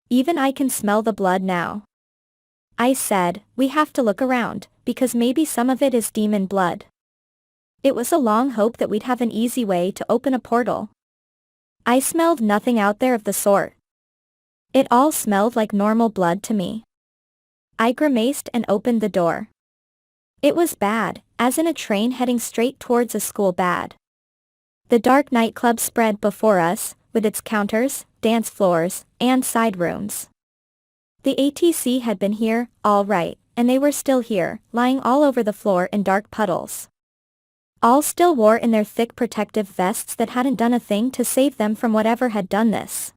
Speaker 1: "Even I can smell the blood now." I said, "We have to look around, because maybe some of it is demon blood." It was a long hope that we'd have an easy way to open a portal. I smelled nothing out there of the sort. It all smelled like normal blood to me. I grimaced and opened the door. It was bad, as in a train heading straight towards a school bad. The dark nightclub spread before us, with its counters, dance floors, and side rooms. The ATC had been here, all right, and they were still here, lying all over the floor in dark puddles. All still wore in their thick protective vests that hadn't done a thing to save them from whatever had done this.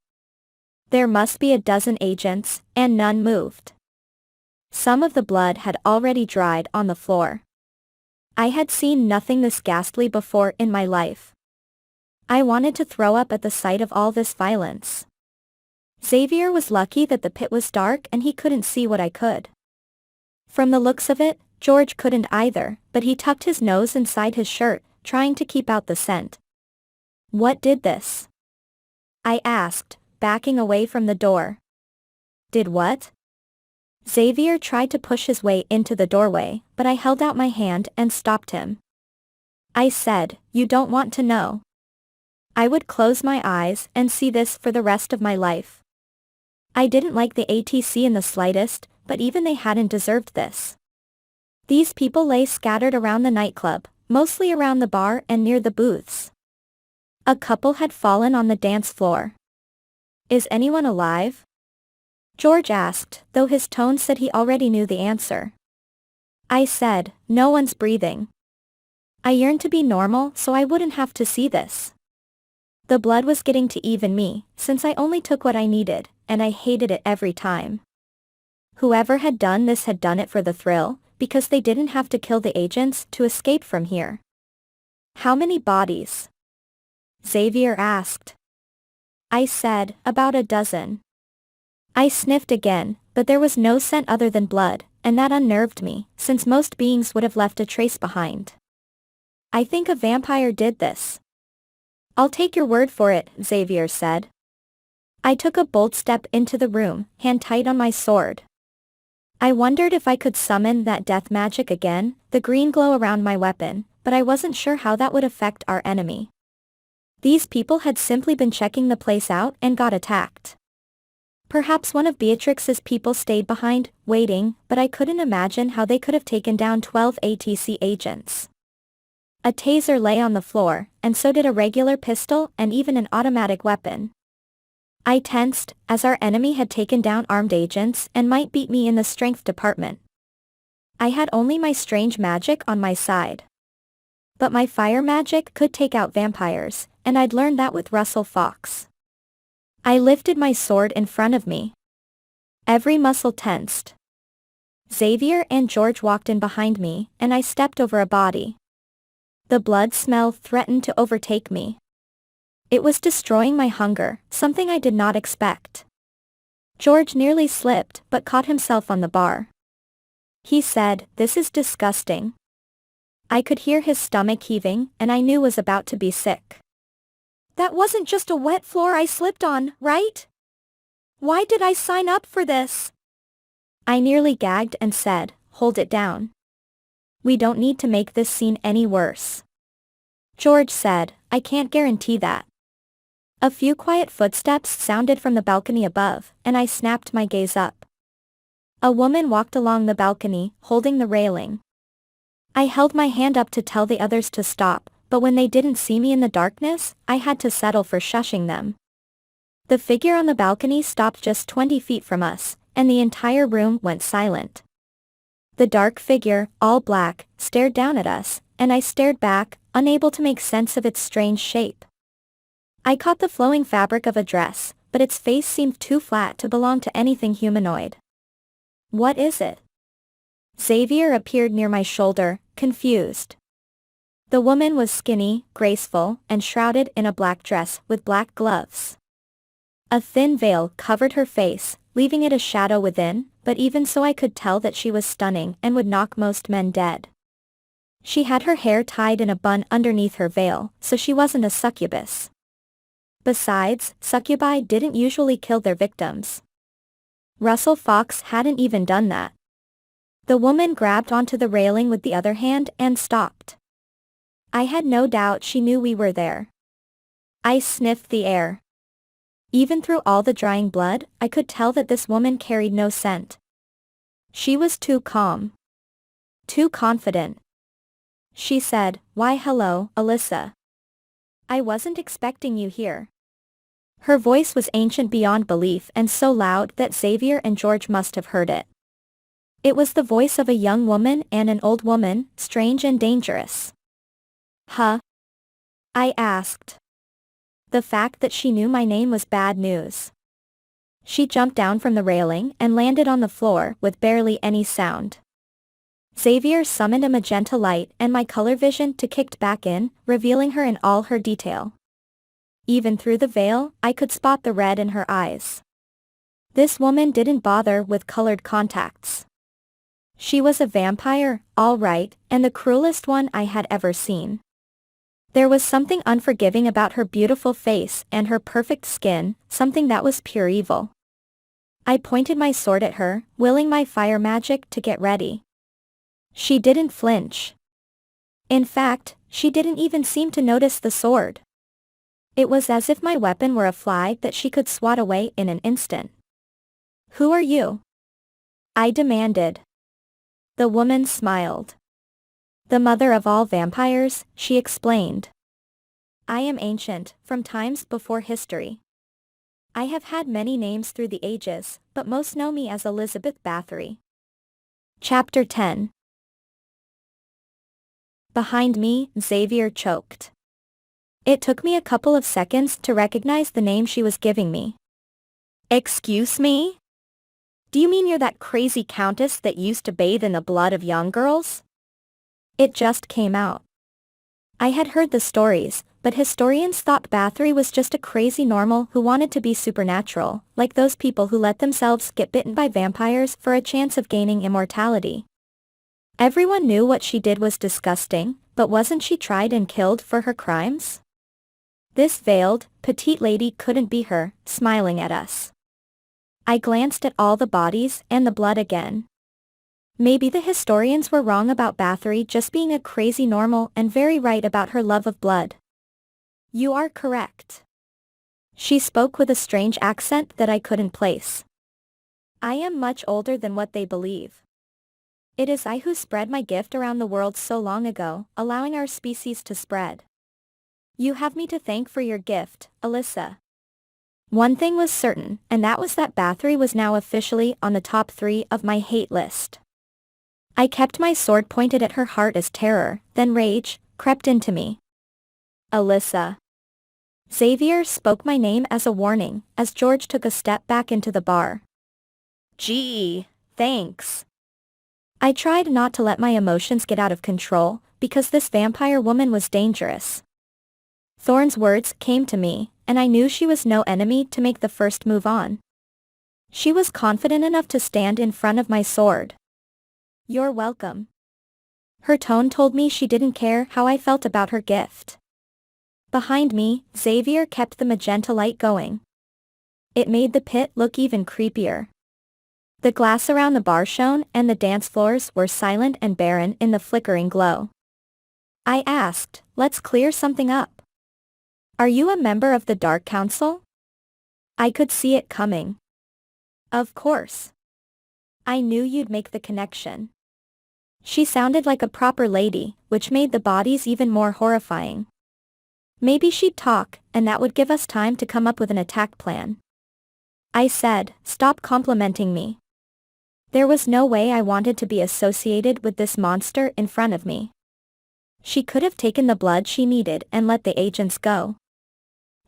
Speaker 1: There must be a dozen agents, and none moved. Some of the blood had already dried on the floor. I had seen nothing this ghastly before in my life. I wanted to throw up at the sight of all this violence. Xavier was lucky that the pit was dark and he couldn't see what I could. From the looks of it, George couldn't either, but he tucked his nose inside his shirt, trying to keep out the scent. "What did this?" I asked, backing away from the door. "Did what?" Xavier tried to push his way into the doorway, but I held out my hand and stopped him. I said, "You don't want to know." I would close my eyes and see this for the rest of my life. I didn't like the ATC in the slightest, but even they hadn't deserved this. These people lay scattered around the nightclub, mostly around the bar and near the booths. A couple had fallen on the dance floor. "Is anyone alive?" George asked, though his tone said he already knew the answer. I said, "No one's breathing." I yearned to be normal so I wouldn't have to see this. The blood was getting to even me, since I only took what I needed, and I hated it every time. Whoever had done this had done it for the thrill, because they didn't have to kill the agents to escape from here. "How many bodies?" Xavier asked. I said, "About a dozen." I sniffed again, but there was no scent other than blood, and that unnerved me, since most beings would have left a trace behind. "I think a vampire did this." "I'll take your word for it," Xavier said. I took a bold step into the room, hand tight on my sword. I wondered if I could summon that death magic again, the green glow around my weapon, but I wasn't sure how that would affect our enemy. These people had simply been checking the place out and got attacked. Perhaps one of Beatrix's people stayed behind, waiting, but I couldn't imagine how they could have taken down 12 ATC agents. A taser lay on the floor, and so did a regular pistol and even an automatic weapon. I tensed, as our enemy had taken down armed agents and might beat me in the strength department. I had only my strange magic on my side. But my fire magic could take out vampires, and I'd learned that with Russell Fox. I lifted my sword in front of me. Every muscle tensed. Xavier and George walked in behind me, and I stepped over a body. The blood smell threatened to overtake me. It was destroying my hunger, something I did not expect. George nearly slipped, but caught himself on the bar. He said, "This is disgusting." I could hear his stomach heaving, and I knew was about to be sick. That wasn't just a wet floor I slipped on, right? Why did I sign up for this? I nearly gagged and said, hold it down. We don't need to make this scene any worse. George said, I can't guarantee that. A few quiet footsteps sounded from the balcony above, and I snapped my gaze up. A woman walked along the balcony, holding the railing. I held my hand up to tell the others to stop, but when they didn't see me in the darkness, I had to settle for shushing them. The figure on the balcony stopped just 20 feet from us, and the entire room went silent. The dark figure, all black, stared down at us, and I stared back, unable to make sense of its strange shape. I caught the flowing fabric of a dress, but its face seemed too flat to belong to anything humanoid. What is it? Xavier appeared near my shoulder, confused. The woman was skinny, graceful, and shrouded in a black dress with black gloves. A thin veil covered her face, leaving it a shadow within, but even so I could tell that she was stunning and would knock most men dead. She had her hair tied in a bun underneath her veil, so she wasn't a succubus. Besides, succubi didn't usually kill their victims. Russell Fox hadn't even done that. The woman grabbed onto the railing with the other hand and stopped. I had no doubt she knew we were there. I sniffed the air. Even through all the drying blood, I could tell that this woman carried no scent. She was too calm. Too confident. She said, "Why hello, Alyssa. I wasn't expecting you here." Her voice was ancient beyond belief and so loud that Xavier and George must have heard it. It was the voice of a young woman and an old woman, strange and dangerous. Huh? I asked. The fact that she knew my name was bad news. She jumped down from the railing and landed on the floor with barely any sound. Xavier summoned a magenta light and my color vision to kicked back in, revealing her in all her detail. Even through the veil, I could spot the red in her eyes. This woman didn't bother with colored contacts. She was a vampire, all right, and the cruelest one I had ever seen. There was something unforgiving about her beautiful face and her perfect skin, something that was pure evil. I pointed my sword at her, willing my fire magic to get ready. She didn't flinch. In fact, she didn't even seem to notice the sword. It was as if my weapon were a fly that she could swat away in an instant. "Who are you?" I demanded. The woman smiled. "The mother of all vampires," she explained. "I am ancient, from times before history. I have had many names through the ages, but most know me as Elizabeth Bathory." Chapter 10. Behind me, Xavier choked. It took me a couple of seconds to recognize the name she was giving me. "Excuse me? Do you mean you're that crazy countess that used to bathe in the blood of young girls?" It just came out. I had heard the stories, but historians thought Bathory was just a crazy normal who wanted to be supernatural, like those people who let themselves get bitten by vampires for a chance of gaining immortality. Everyone knew what she did was disgusting, but wasn't she tried and killed for her crimes? This veiled, petite lady couldn't be her, smiling at us. I glanced at all the bodies and the blood again. Maybe the historians were wrong about Bathory just being a crazy normal and very right about her love of blood. "You are correct." She spoke with a strange accent that I couldn't place. "I am much older than what they believe. It is I who spread my gift around the world so long ago, allowing our species to spread. You have me to thank for your gift, Alyssa." One thing was certain, and that was that Bathory was now officially on the top 3 of my hate list. I kept my sword pointed at her heart as terror, then rage, crept into me. "Alyssa." Xavier spoke my name as a warning, as George took a step back into the bar. "Gee, thanks." I tried not to let my emotions get out of control, because this vampire woman was dangerous. Thorne's words came to me, and I knew she was no enemy to make the first move on. She was confident enough to stand in front of my sword. "You're welcome." Her tone told me she didn't care how I felt about her gift. Behind me, Xavier kept the magenta light going. It made the pit look even creepier. The glass around the bar shone and the dance floors were silent and barren in the flickering glow. I asked, "Let's clear something up. Are you a member of the Dark Council?" I could see it coming. Of course. I knew you'd make the connection. She sounded like a proper lady, which made the bodies even more horrifying. Maybe she'd talk, and that would give us time to come up with an attack plan. I said, "Stop complimenting me." There was no way I wanted to be associated with this monster in front of me. She could have taken the blood she needed and let the agents go.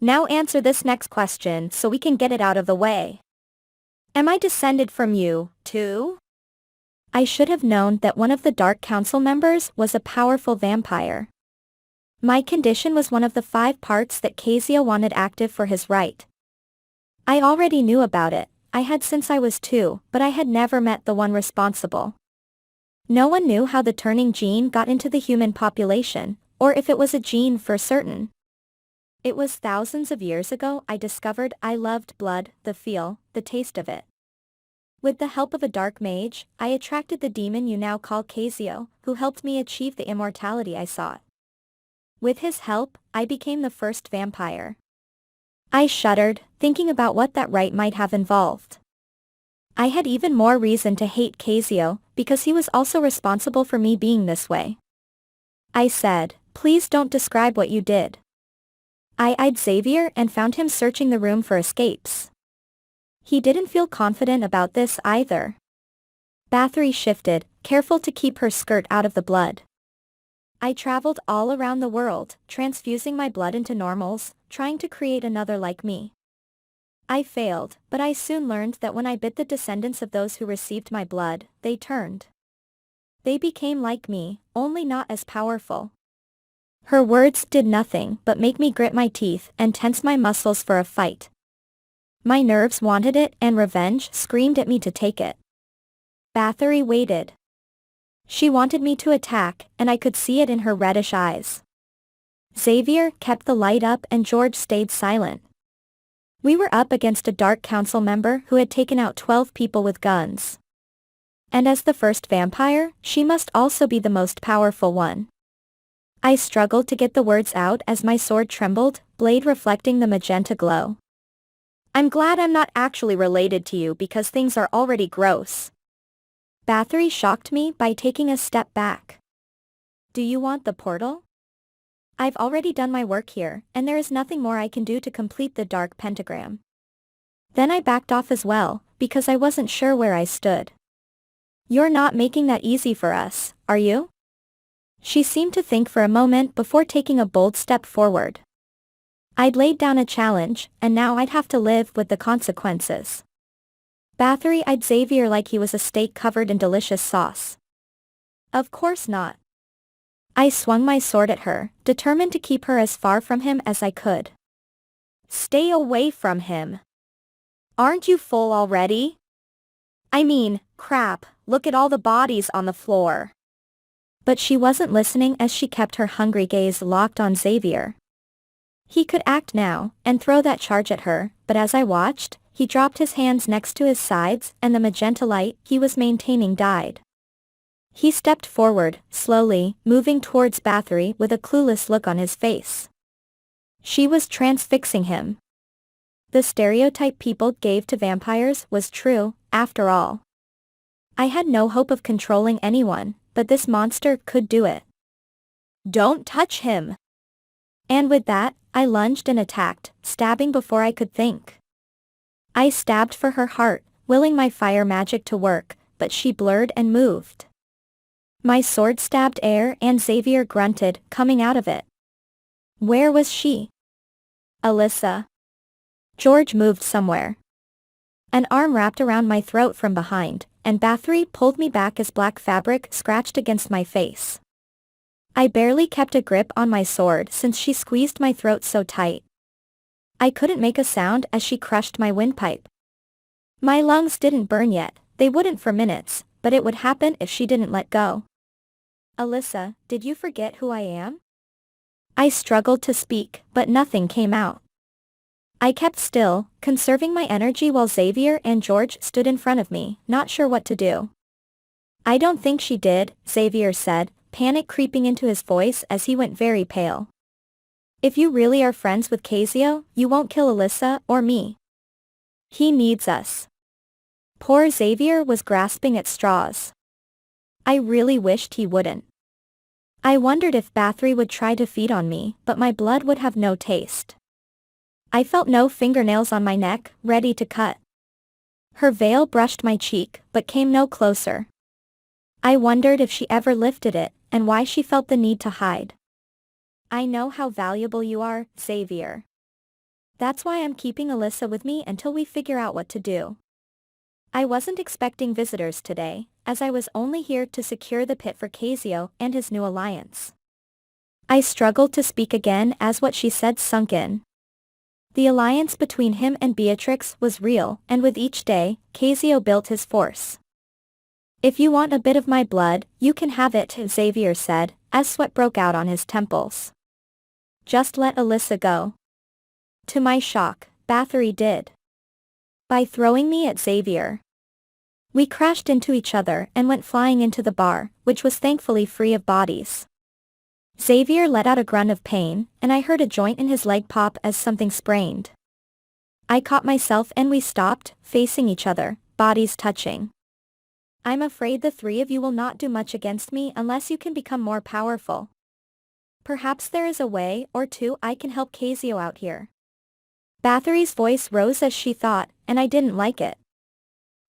Speaker 1: Now answer this next question so we can get it out of the way. Am I descended from you, too? I should have known that one of the Dark Council members was a powerful vampire. My condition was one of the 5 parts that Cazio wanted active for his right. I already knew about it. I had since I was 2, but I had never met the one responsible. No one knew how the turning gene got into the human population, or if it was a gene for certain. It was thousands of years ago I discovered I loved blood, the feel, the taste of it. With the help of a dark mage, I attracted the demon you now call Cazio, who helped me achieve the immortality I sought. With his help, I became the first vampire. I shuddered, thinking about what that rite might have involved. I had even more reason to hate Cazio, because he was also responsible for me being this way. I said, "Please don't describe what you did." I eyed Xavier and found him searching the room for escapes. He didn't feel confident about this either. Bathory shifted, careful to keep her skirt out of the blood. I traveled all around the world, transfusing my blood into normals, trying to create another like me. I failed, but I soon learned that when I bit the descendants of those who received my blood, they turned. They became like me, only not as powerful. Her words did nothing but make me grit my teeth and tense my muscles for a fight. My nerves wanted it and revenge screamed at me to take it. Bathory waited. She wanted me to attack, and I could see it in her reddish eyes. Xavier kept the light up and George stayed silent. We were up against a Dark Council member who had taken out 12 people with guns. And as the first vampire, she must also be the most powerful one. I struggled to get the words out as my sword trembled, blade reflecting the magenta glow. "I'm glad I'm not actually related to you because things are already gross." Bathory shocked me by taking a step back. "Do you want the portal?" "I've already done my work here, and there is nothing more I can do to complete the dark pentagram." Then I backed off as well, because I wasn't sure where I stood. "You're not making that easy for us, are you?" She seemed to think for a moment before taking a bold step forward. I'd laid down a challenge, and now I'd have to live with the consequences. Bathory eyed Xavier like he was a steak covered in delicious sauce. "Of course not." I swung my sword at her, determined to keep her as far from him as I could. "Stay away from him. Aren't you full already? I mean, crap, look at all the bodies on the floor." But she wasn't listening as she kept her hungry gaze locked on Xavier. He could act now, and throw that charge at her, but as I watched, he dropped his hands next to his sides and the magenta light he was maintaining died. He stepped forward, slowly, moving towards Bathory with a clueless look on his face. She was transfixing him. The stereotype people gave to vampires was true, after all. I had no hope of controlling anyone, but this monster could do it. "Don't touch him!" And with that, I lunged and attacked, stabbing before I could think. I stabbed for her heart, willing my fire magic to work, but she blurred and moved. My sword stabbed air and Xavier grunted, coming out of it. Where was she? Alyssa. George moved somewhere. An arm wrapped around my throat from behind, and Bathory pulled me back as black fabric scratched against my face. I barely kept a grip on my sword since she squeezed my throat so tight. I couldn't make a sound as she crushed my windpipe. My lungs didn't burn yet, they wouldn't for minutes, but it would happen if she didn't let go. "Alyssa, did you forget who I am?" I struggled to speak, but nothing came out. I kept still, conserving my energy while Xavier and George stood in front of me, not sure what to do. I don't think she did, Xavier said, panic creeping into his voice as he went very pale. If you really are friends with Cazio, you won't kill Alyssa or me. He needs us. Poor Xavier was grasping at straws. I really wished he wouldn't. I wondered if Bathory would try to feed on me, but my blood would have no taste. I felt no fingernails on my neck, ready to cut. Her veil brushed my cheek, but came no closer. I wondered if she ever lifted it, and why she felt the need to hide. I know how valuable you are, Xavier. That's why I'm keeping Alyssa with me until we figure out what to do. I wasn't expecting visitors today, as I was only here to secure the pit for Cazio and his new alliance. I struggled to speak again as what she said sunk in. The alliance between him and Beatrix was real, and with each day, Cazio built his force. If you want a bit of my blood, you can have it, Xavier said, as sweat broke out on his temples. Just let Alyssa go. To my shock, Bathory did. By throwing me at Xavier. We crashed into each other and went flying into the bar, which was thankfully free of bodies. Xavier let out a grunt of pain, and I heard a joint in his leg pop as something sprained. I caught myself and we stopped, facing each other, bodies touching. I'm afraid the three of you will not do much against me unless you can become more powerful. Perhaps there is a way or two I can help Cazio out here. Bathory's voice rose as she thought, and I didn't like it.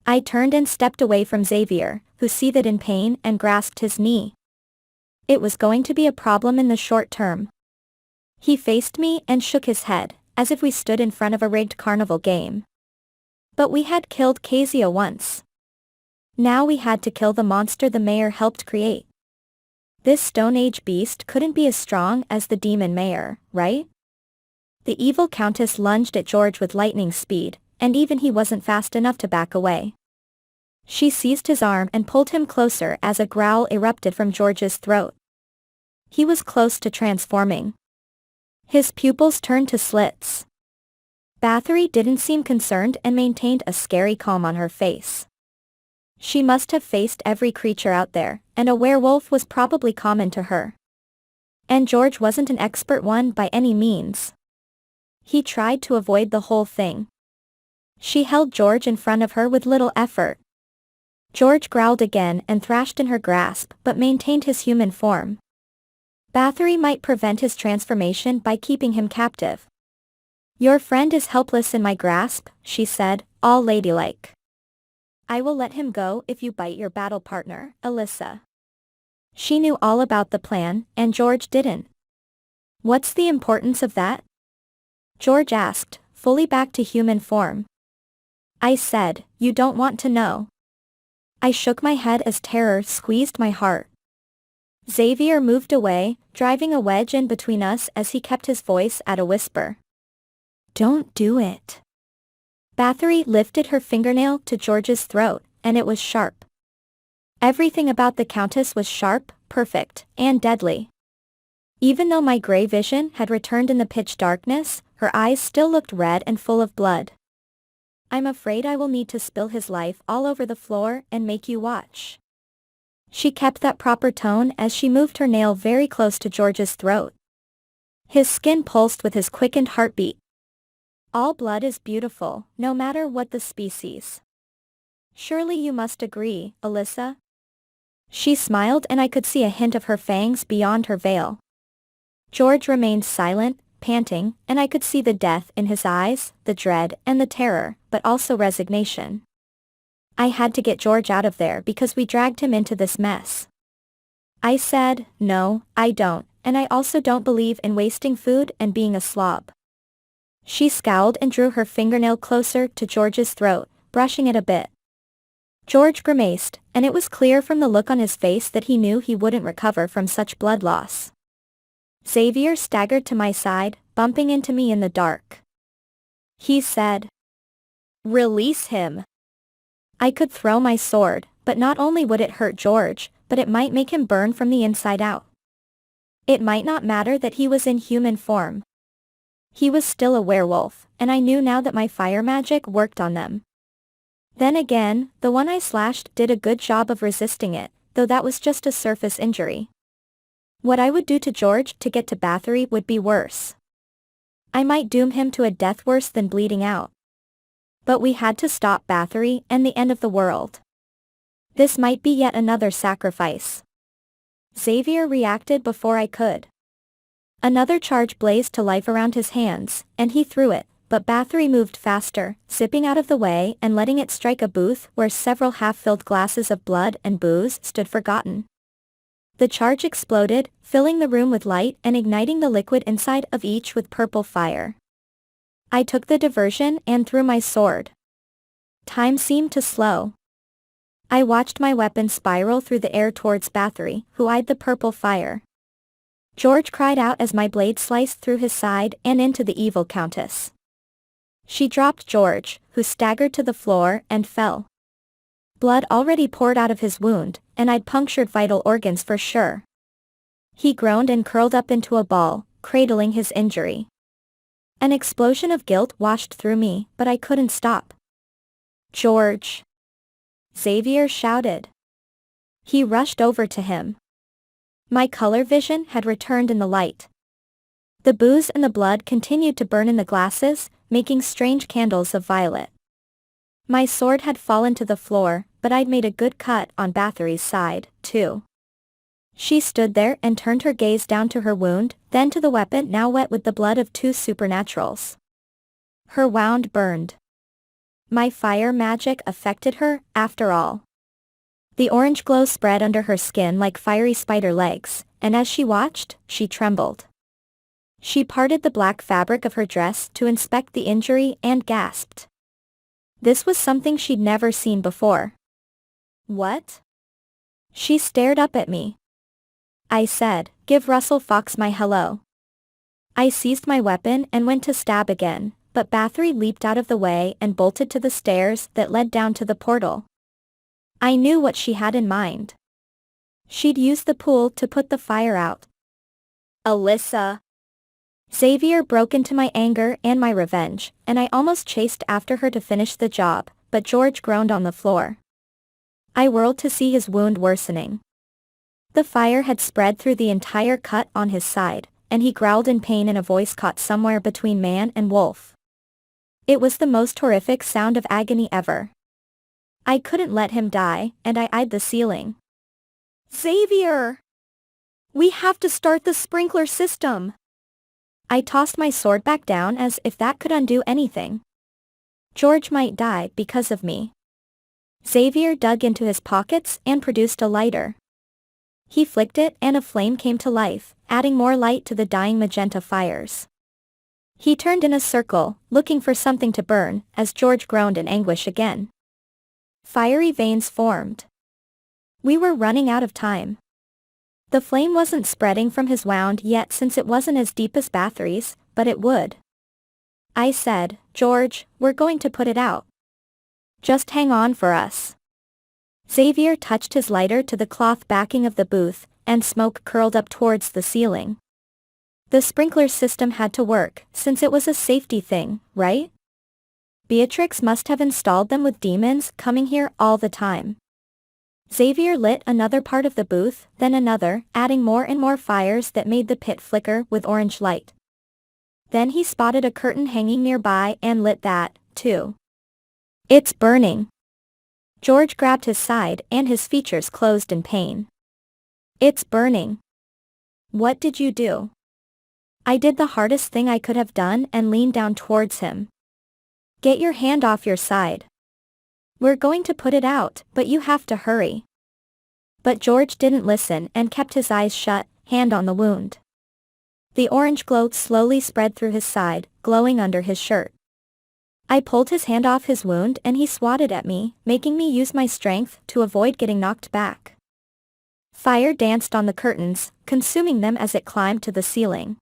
Speaker 1: I turned and stepped away from Xavier, who seethed in pain and grasped his knee. It was going to be a problem in the short term. He faced me and shook his head, as if we stood in front of a rigged carnival game. But we had killed Cazio once. Now we had to kill the monster the mayor helped create. This Stone Age beast couldn't be as strong as the demon mayor, right? The evil countess lunged at George with lightning speed, and even he wasn't fast enough to back away. She seized his arm and pulled him closer as a growl erupted from George's throat. He was close to transforming. His pupils turned to slits. Bathory didn't seem concerned and maintained a scary calm on her face. She must have faced every creature out there, and a werewolf was probably common to her. And George wasn't an expert one by any means. He tried to avoid the whole thing. She held George in front of her with little effort. George growled again and thrashed in her grasp but maintained his human form. Bathory might prevent his transformation by keeping him captive. Your friend is helpless in my grasp, she said, all ladylike. I will let him go if you bite your battle partner, Alyssa. She knew all about the plan, and George didn't. What's the importance of that? George asked, fully back to human form. I said, you don't want to know. I shook my head as terror squeezed my heart. Xavier moved away, driving a wedge in between us as he kept his voice at a whisper. Don't do it. Bathory lifted her fingernail to George's throat, and it was sharp. Everything about the Countess was sharp, perfect, and deadly. Even though my gray vision had returned in the pitch darkness, her eyes still looked red and full of blood. I'm afraid I will need to spill his life all over the floor and make you watch. She kept that proper tone as she moved her nail very close to George's throat. His skin pulsed with his quickened heartbeat. All blood is beautiful, no matter what the species. Surely you must agree, Alyssa? She smiled and I could see a hint of her fangs beyond her veil. George remained silent, panting, and I could see the death in his eyes, the dread and the terror, but also resignation. I had to get George out of there because we dragged him into this mess. I said, no, I don't, and I also don't believe in wasting food and being a slob. She scowled and drew her fingernail closer to George's throat, brushing it a bit. George grimaced, and it was clear from the look on his face that he knew he wouldn't recover from such blood loss. Xavier staggered to my side, bumping into me in the dark. He said, "Release him." I could throw my sword, but not only would it hurt George, but it might make him burn from the inside out. It might not matter that he was in human form. He was still a werewolf, and I knew now that my fire magic worked on them. Then again, the one I slashed did a good job of resisting it, though that was just a surface injury. What I would do to George to get to Bathory would be worse. I might doom him to a death worse than bleeding out. But we had to stop Bathory and the end of the world. This might be yet another sacrifice. Xavier reacted before I could. Another charge blazed to life around his hands, and he threw it, but Bathory moved faster, zipping out of the way and letting it strike a booth where several half-filled glasses of blood and booze stood forgotten. The charge exploded, filling the room with light and igniting the liquid inside of each with purple fire. I took the diversion and threw my sword. Time seemed to slow. I watched my weapon spiral through the air towards Bathory, who eyed the purple fire. George cried out as my blade sliced through his side and into the evil countess. She dropped George, who staggered to the floor and fell. Blood already poured out of his wound, and I'd punctured vital organs for sure. He groaned and curled up into a ball, cradling his injury. An explosion of guilt washed through me, but I couldn't stop. "George!" Xavier shouted. He rushed over to him. My color vision had returned in the light. The booze and the blood continued to burn in the glasses, making strange candles of violet. My sword had fallen to the floor, but I'd made a good cut on Bathory's side, too. She stood there and turned her gaze down to her wound, then to the weapon now wet with the blood of two supernaturals. Her wound burned. My fire magic affected her, after all. The orange glow spread under her skin like fiery spider legs, and as she watched, she trembled. She parted the black fabric of her dress to inspect the injury and gasped. This was something she'd never seen before. "What?" She stared up at me. I said, "Give Russell Fox my hello." I seized my weapon and went to stab again, but Bathory leaped out of the way and bolted to the stairs that led down to the portal. I knew what she had in mind. She'd use the pool to put the fire out. "Alyssa!" Xavier broke into my anger and my revenge, and I almost chased after her to finish the job, but George groaned on the floor. I whirled to see his wound worsening. The fire had spread through the entire cut on his side, and he growled in pain in a voice caught somewhere between man and wolf. It was the most horrific sound of agony ever. I couldn't let him die, and I eyed the ceiling. "Xavier! We have to start the sprinkler system!" I tossed my sword back down as if that could undo anything. George might die because of me. Xavier dug into his pockets and produced a lighter. He flicked it and a flame came to life, adding more light to the dying magenta fires. He turned in a circle, looking for something to burn, as George groaned in anguish again. Fiery veins formed. We were running out of time. The flame wasn't spreading from his wound yet since it wasn't as deep as Bathory's, but it would. I said, "George, we're going to put it out. Just hang on for us." Xavier touched his lighter to the cloth backing of the booth, and smoke curled up towards the ceiling. The sprinkler system had to work, since it was a safety thing, right? Beatrix must have installed them with demons coming here all the time. Xavier lit another part of the booth, then another, adding more and more fires that made the pit flicker with orange light. Then he spotted a curtain hanging nearby and lit that, too. "It's burning." George grabbed his side and his features closed in pain. "It's burning." "What did you do?" I did the hardest thing I could have done and leaned down towards him. "Get your hand off your side. We're going to put it out, but you have to hurry." But George didn't listen and kept his eyes shut, hand on the wound. The orange glow slowly spread through his side, glowing under his shirt. I pulled his hand off his wound and he swatted at me, making me use my strength to avoid getting knocked back. Fire danced on the curtains, consuming them as it climbed to the ceiling.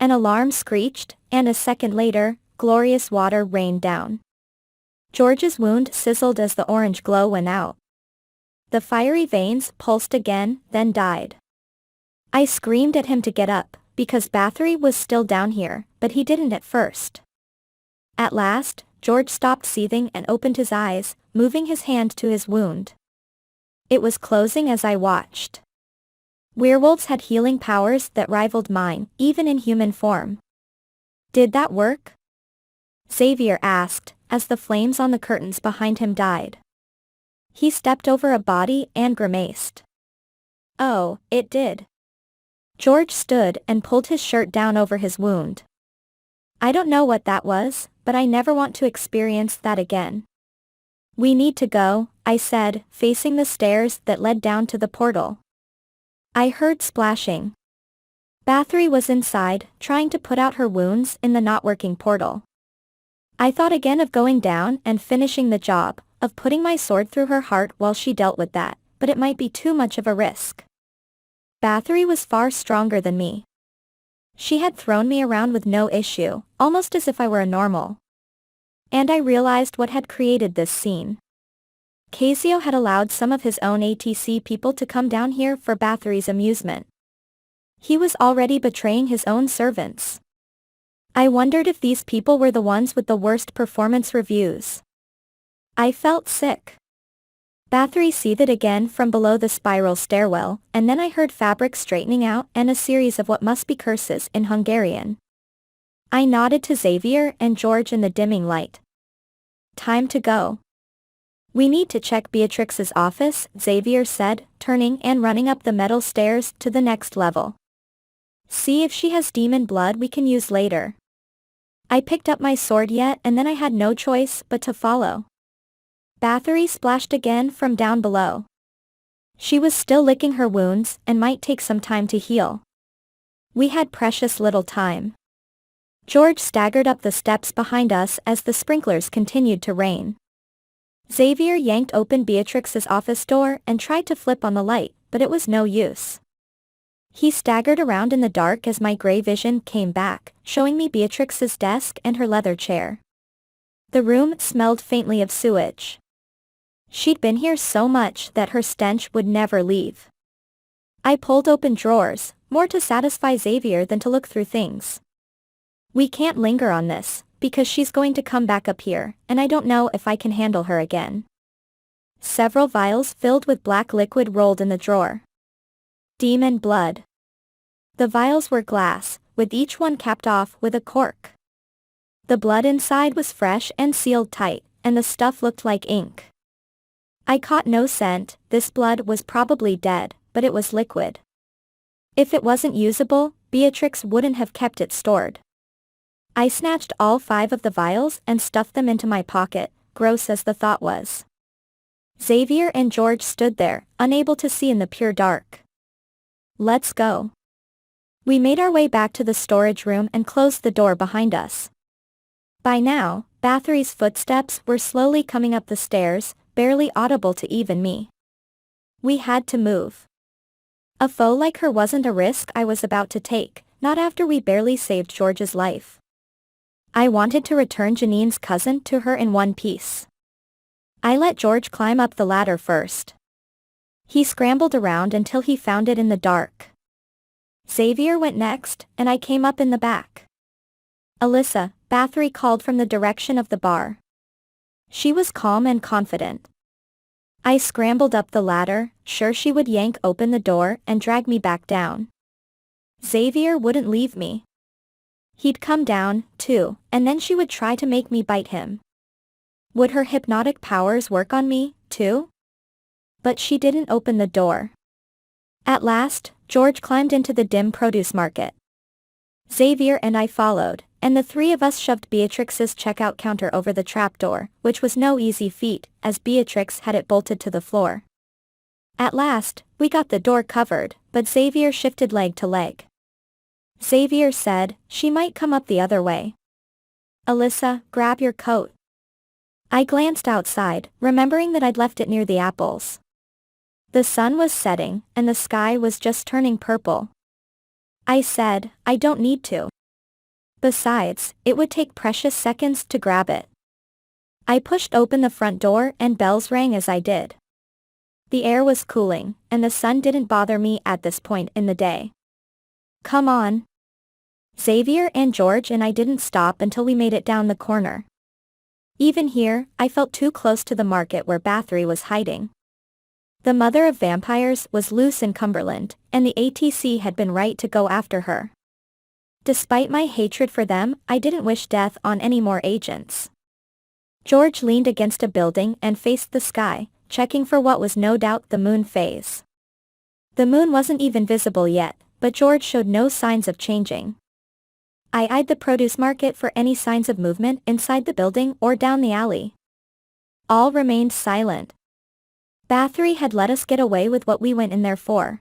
Speaker 1: An alarm screeched, and a second later, glorious water rained down. George's wound sizzled as the orange glow went out. The fiery veins pulsed again, then died. I screamed at him to get up, because Bathory was still down here, but he didn't at first. At last, George stopped seething and opened his eyes, moving his hand to his wound. It was closing as I watched. Werewolves had healing powers that rivaled mine, even in human form. Did that work? Xavier asked, as the flames on the curtains behind him died. He stepped over a body and grimaced. Oh, it did. George stood and pulled his shirt down over his wound. I don't know what that was, but I never want to experience that again. We need to go, I said, facing the stairs that led down to the portal. I heard splashing. Bathory was inside, trying to put out her wounds in the not working portal. I thought again of going down and finishing the job, of putting my sword through her heart while she dealt with that, but it might be too much of a risk. Bathory was far stronger than me. She had thrown me around with no issue, almost as if I were a normal. And I realized what had created this scene. Cazio had allowed some of his own ATC people to come down here for Bathory's amusement. He was already betraying his own servants. I wondered if these people were the ones with the worst performance reviews. I felt sick. Bathory seethed again from below the spiral stairwell, and then I heard fabric straightening out and a series of what must be curses in Hungarian. I nodded to Xavier and George in the dimming light. Time to go. We need to check Beatrix's office, Xavier said, turning and running up the metal stairs to the next level. See if she has demon blood we can use later. I picked up my sword yet and then I had no choice but to follow. Bathory splashed again from down below. She was still licking her wounds and might take some time to heal. We had precious little time. George staggered up the steps behind us as the sprinklers continued to rain. Xavier yanked open Beatrix's office door and tried to flip on the light, but it was no use. He staggered around in the dark as my gray vision came back, showing me Beatrix's desk and her leather chair. The room smelled faintly of sewage. She'd been here so much that her stench would never leave. I pulled open drawers, more to satisfy Xavier than to look through things. We can't linger on this, because she's going to come back up here, and I don't know if I can handle her again. Several vials filled with black liquid rolled in the drawer. Demon blood. The vials were glass, with each one capped off with a cork. The blood inside was fresh and sealed tight, and the stuff looked like ink. I caught no scent. This blood was probably dead, but it was liquid. If it wasn't usable, Beatrix wouldn't have kept it stored. I snatched all 5 of the vials and stuffed them into my pocket, gross as the thought was. Xavier and George stood there, unable to see in the pure dark. Let's go. We made our way back to the storage room and closed the door behind us. By now, Bathory's footsteps were slowly coming up the stairs, barely audible to even me. We had to move. A foe like her wasn't a risk I was about to take, not after we barely saved George's life. I wanted to return Janine's cousin to her in one piece. I let George climb up the ladder first. He scrambled around until he found it in the dark. Xavier went next, and I came up in the back. Alyssa, Bathory called from the direction of the bar. She was calm and confident. I scrambled up the ladder, sure she would yank open the door and drag me back down. Xavier wouldn't leave me. He'd come down, too, and then she would try to make me bite him. Would her hypnotic powers work on me, too? But she didn't open the door. At last, George climbed into the dim produce market. Xavier and I followed, and the 3 of us shoved Beatrix's checkout counter over the trapdoor, which was no easy feat, as Beatrix had it bolted to the floor. At last, we got the door covered, but Xavier shifted leg to leg. Xavier said, she might come up the other way. Alyssa, grab your coat. I glanced outside, remembering that I'd left it near the apples. The sun was setting, and the sky was just turning purple. I said, I don't need to. Besides, it would take precious seconds to grab it. I pushed open the front door and bells rang as I did. The air was cooling, and the sun didn't bother me at this point in the day. Come on. Xavier and George and I didn't stop until we made it down the corner. Even here, I felt too close to the market where Bathory was hiding. The mother of vampires was loose in Cumberland, and the ATC had been right to go after her. Despite my hatred for them, I didn't wish death on any more agents. George leaned against a building and faced the sky, checking for what was no doubt the moon phase. The moon wasn't even visible yet, but George showed no signs of changing. I eyed the produce market for any signs of movement inside the building or down the alley. All remained silent. Bathory had let us get away with what we went in there for.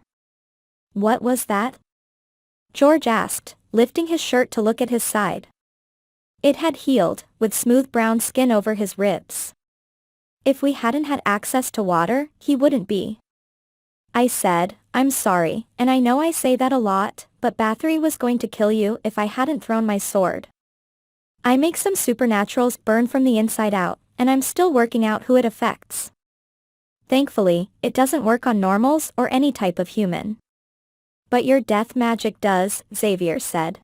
Speaker 1: What was that? George asked, lifting his shirt to look at his side. It had healed, with smooth brown skin over his ribs. If we hadn't had access to water, he wouldn't be. I said, I'm sorry, and I know I say that a lot, but Bathory was going to kill you if I hadn't thrown my sword. I make some supernaturals burn from the inside out, and I'm still working out who it affects. Thankfully, it doesn't work on normals or any type of human. But your death magic does, Xavier said.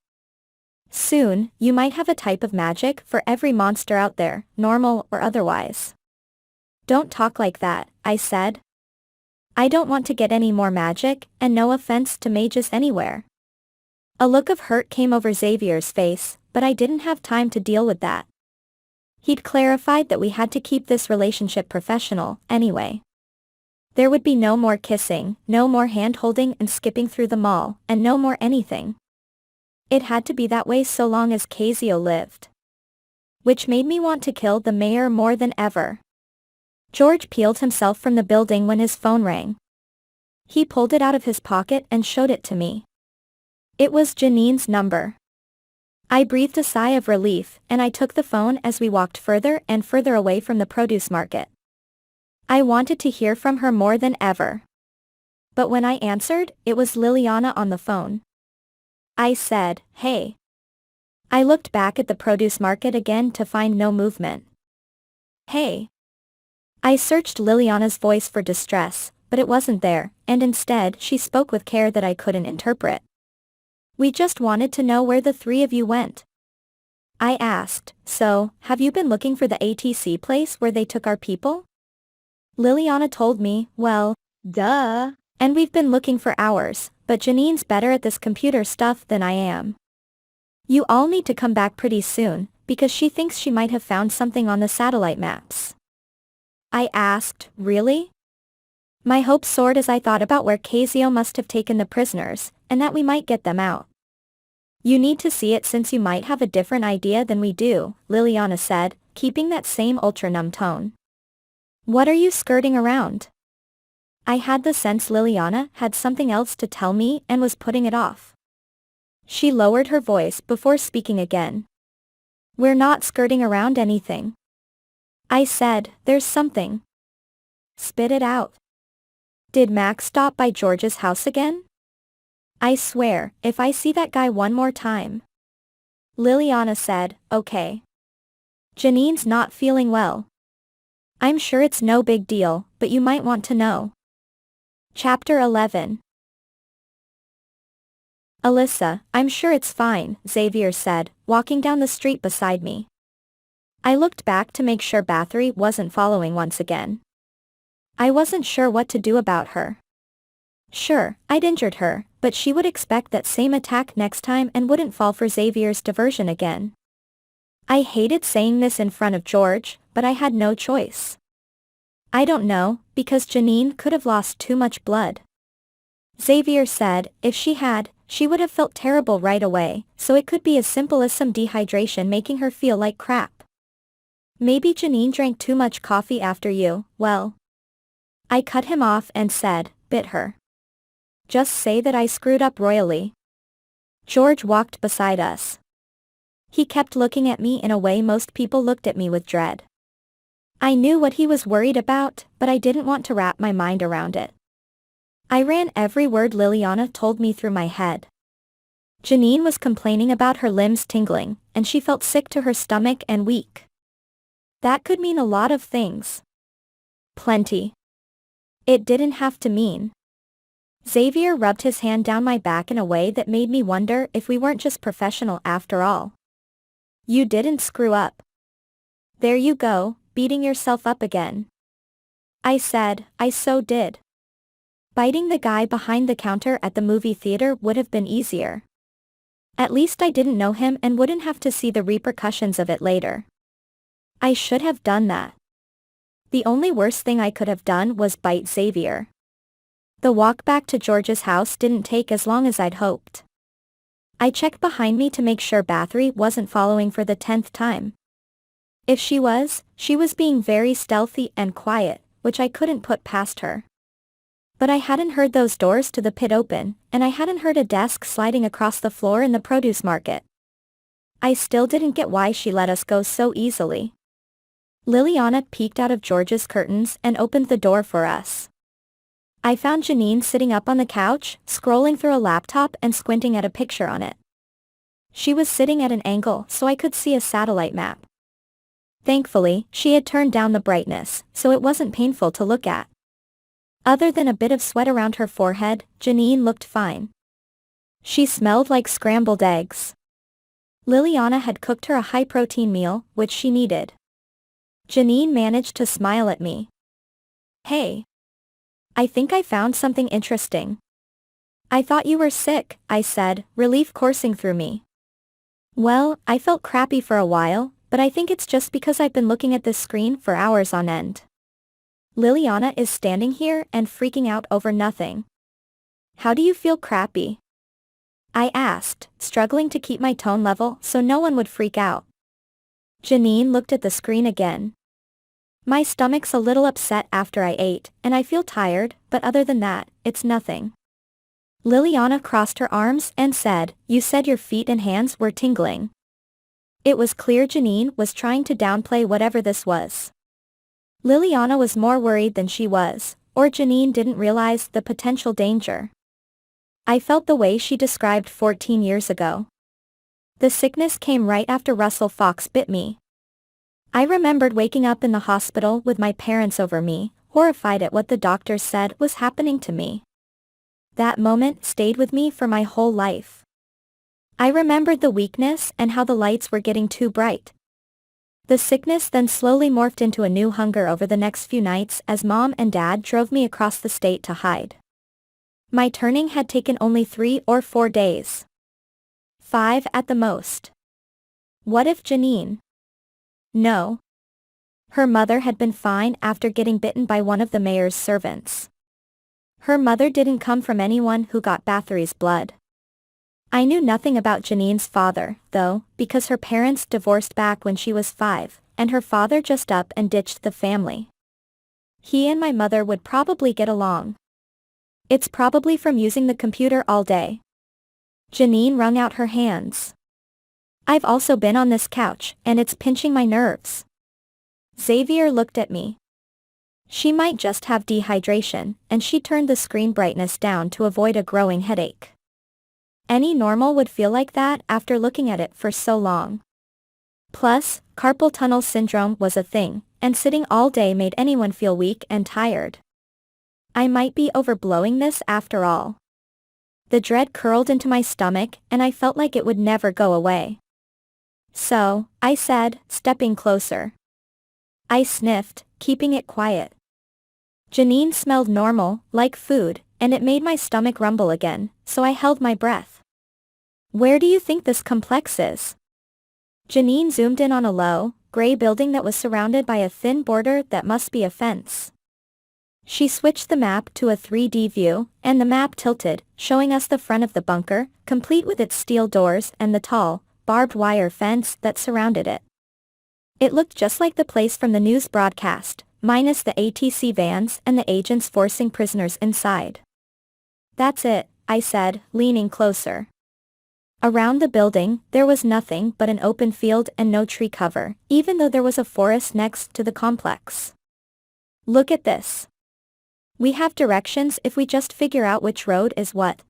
Speaker 1: Soon, you might have a type of magic for every monster out there, normal or otherwise. Don't talk like that, I said. I don't want to get any more magic, and no offense to mages anywhere. A look of hurt came over Xavier's face, but I didn't have time to deal with that. He'd clarified that we had to keep this relationship professional, anyway. There would be no more kissing, no more hand-holding and skipping through the mall, and no more anything. It had to be that way so long as Cazio lived. Which made me want to kill the mayor more than ever. George peeled himself from the building when his phone rang. He pulled it out of his pocket and showed it to me. It was Janine's number. I breathed a sigh of relief, and I took the phone as we walked further and further away from the produce market. I wanted to hear from her more than ever. But when I answered, it was Liliana on the phone. I said, hey. I looked back at the produce market again to find no movement. Hey. I searched Liliana's voice for distress, but it wasn't there, and instead she spoke with care that I couldn't interpret. We just wanted to know where the three of you went. I asked, so, have you been looking for the ATC place where they took our people? Liliana told me, well, duh, and we've been looking for hours, but Janine's better at this computer stuff than I am. You all need to come back pretty soon, because she thinks she might have found something on the satellite maps. I asked, really? My hopes soared as I thought about where Cazio must have taken the prisoners, and that we might get them out. You need to see it since you might have a different idea than we do, Liliana said, keeping that same ultra-numb tone. What are you skirting around? I had the sense Liliana had something else to tell me and was putting it off. She lowered her voice before speaking again. We're not skirting around anything. I said, there's something. Spit it out. Did Max stop by George's house again? I swear, if I see that guy one more time. Liliana said, okay. Janine's not feeling well. I'm sure it's no big deal, but you might want to know. Chapter 11. Alyssa, I'm sure it's fine, Xavier said, walking down the street beside me. I looked back to make sure Bathory wasn't following once again. I wasn't sure what to do about her. Sure, I'd injured her, but she would expect that same attack next time and wouldn't fall for Xavier's diversion again. I hated saying this in front of George, but I had no choice. I don't know, because Janine could have lost too much blood. Xavier said, if she had, she would have felt terrible right away, so it could be as simple as some dehydration making her feel like crap. Maybe Janine drank too much coffee after you, well. I cut him off and said, bit her. Just say that I screwed up royally. George walked beside us. He kept looking at me in a way most people looked at me with dread. I knew what he was worried about, but I didn't want to wrap my mind around it. I ran every word Liliana told me through my head. Janine was complaining about her limbs tingling, and she felt sick to her stomach and weak. That could mean a lot of things. Plenty. It didn't have to mean. Xavier rubbed his hand down my back in a way that made me wonder if we weren't just professional after all. You didn't screw up. There you go, beating yourself up again. I said, I so did. Biting the guy behind the counter at the movie theater would have been easier. At least I didn't know him and wouldn't have to see the repercussions of it later. I should have done that. The only worst thing I could have done was bite Xavier. The walk back to George's house didn't take as long as I'd hoped. I checked behind me to make sure Bathory wasn't following for the 10th time. If she was being very stealthy and quiet, which I couldn't put past her. But I hadn't heard those doors to the pit open, and I hadn't heard a desk sliding across the floor in the produce market. I still didn't get why she let us go so easily. Liliana peeked out of George's curtains and opened the door for us. I found Janine sitting up on the couch, scrolling through a laptop and squinting at a picture on it. She was sitting at an angle so I could see a satellite map. Thankfully, she had turned down the brightness, so it wasn't painful to look at. Other than a bit of sweat around her forehead, Janine looked fine. She smelled like scrambled eggs. Liliana had cooked her a high-protein meal, which she needed. Janine managed to smile at me. Hey. I think I found something interesting. I thought you were sick, I said, relief coursing through me. Well, I felt crappy for a while, but I think it's just because I've been looking at this screen for hours on end. Liliana is standing here and freaking out over nothing. How do you feel crappy? I asked, struggling to keep my tone level so no one would freak out. Janine looked at the screen again. My stomach's a little upset after I ate, and I feel tired, but other than that, it's nothing. Liliana crossed her arms and said, You said your feet and hands were tingling. It was clear Janine was trying to downplay whatever this was. Liliana was more worried than she was, or Janine didn't realize the potential danger. I felt the way she described 14 years ago. The sickness came right after Russell Fox bit me. I remembered waking up in the hospital with my parents over me, horrified at what the doctors said was happening to me. That moment stayed with me for my whole life. I remembered the weakness and how the lights were getting too bright. The sickness then slowly morphed into a new hunger over the next few nights as Mom and Dad drove me across the state to hide. My turning had taken only 3 or 4 days. 5 at the most. What if Janine? No. Her mother had been fine after getting bitten by one of the mayor's servants. Her mother didn't come from anyone who got Bathory's blood. I knew nothing about Janine's father, though, because her parents divorced back when she was 5, and her father just up and ditched the family. He and my mother would probably get along. It's probably from using the computer all day. Janine wrung out her hands. I've also been on this couch, and it's pinching my nerves. Xavier looked at me. She might just have dehydration, and she turned the screen brightness down to avoid a growing headache. Any normal would feel like that after looking at it for so long. Plus, carpal tunnel syndrome was a thing, and sitting all day made anyone feel weak and tired. I might be overblowing this after all. The dread curled into my stomach, and I felt like it would never go away. So, I said, stepping closer. I sniffed, keeping it quiet. Janine smelled normal, like food, and it made my stomach rumble again, so I held my breath. Where do you think this complex is? Janine zoomed in on a low, gray building that was surrounded by a thin border that must be a fence. She switched the map to a 3D view, and the map tilted, showing us the front of the bunker, complete with its steel doors and the tall, barbed wire fence that surrounded it. It looked just like the place from the news broadcast, minus the ATC vans and the agents forcing prisoners inside. That's it, I said, leaning closer. Around the building, there was nothing but an open field and no tree cover, even though there was a forest next to the complex. Look at this. We have directions if we just figure out which road is what.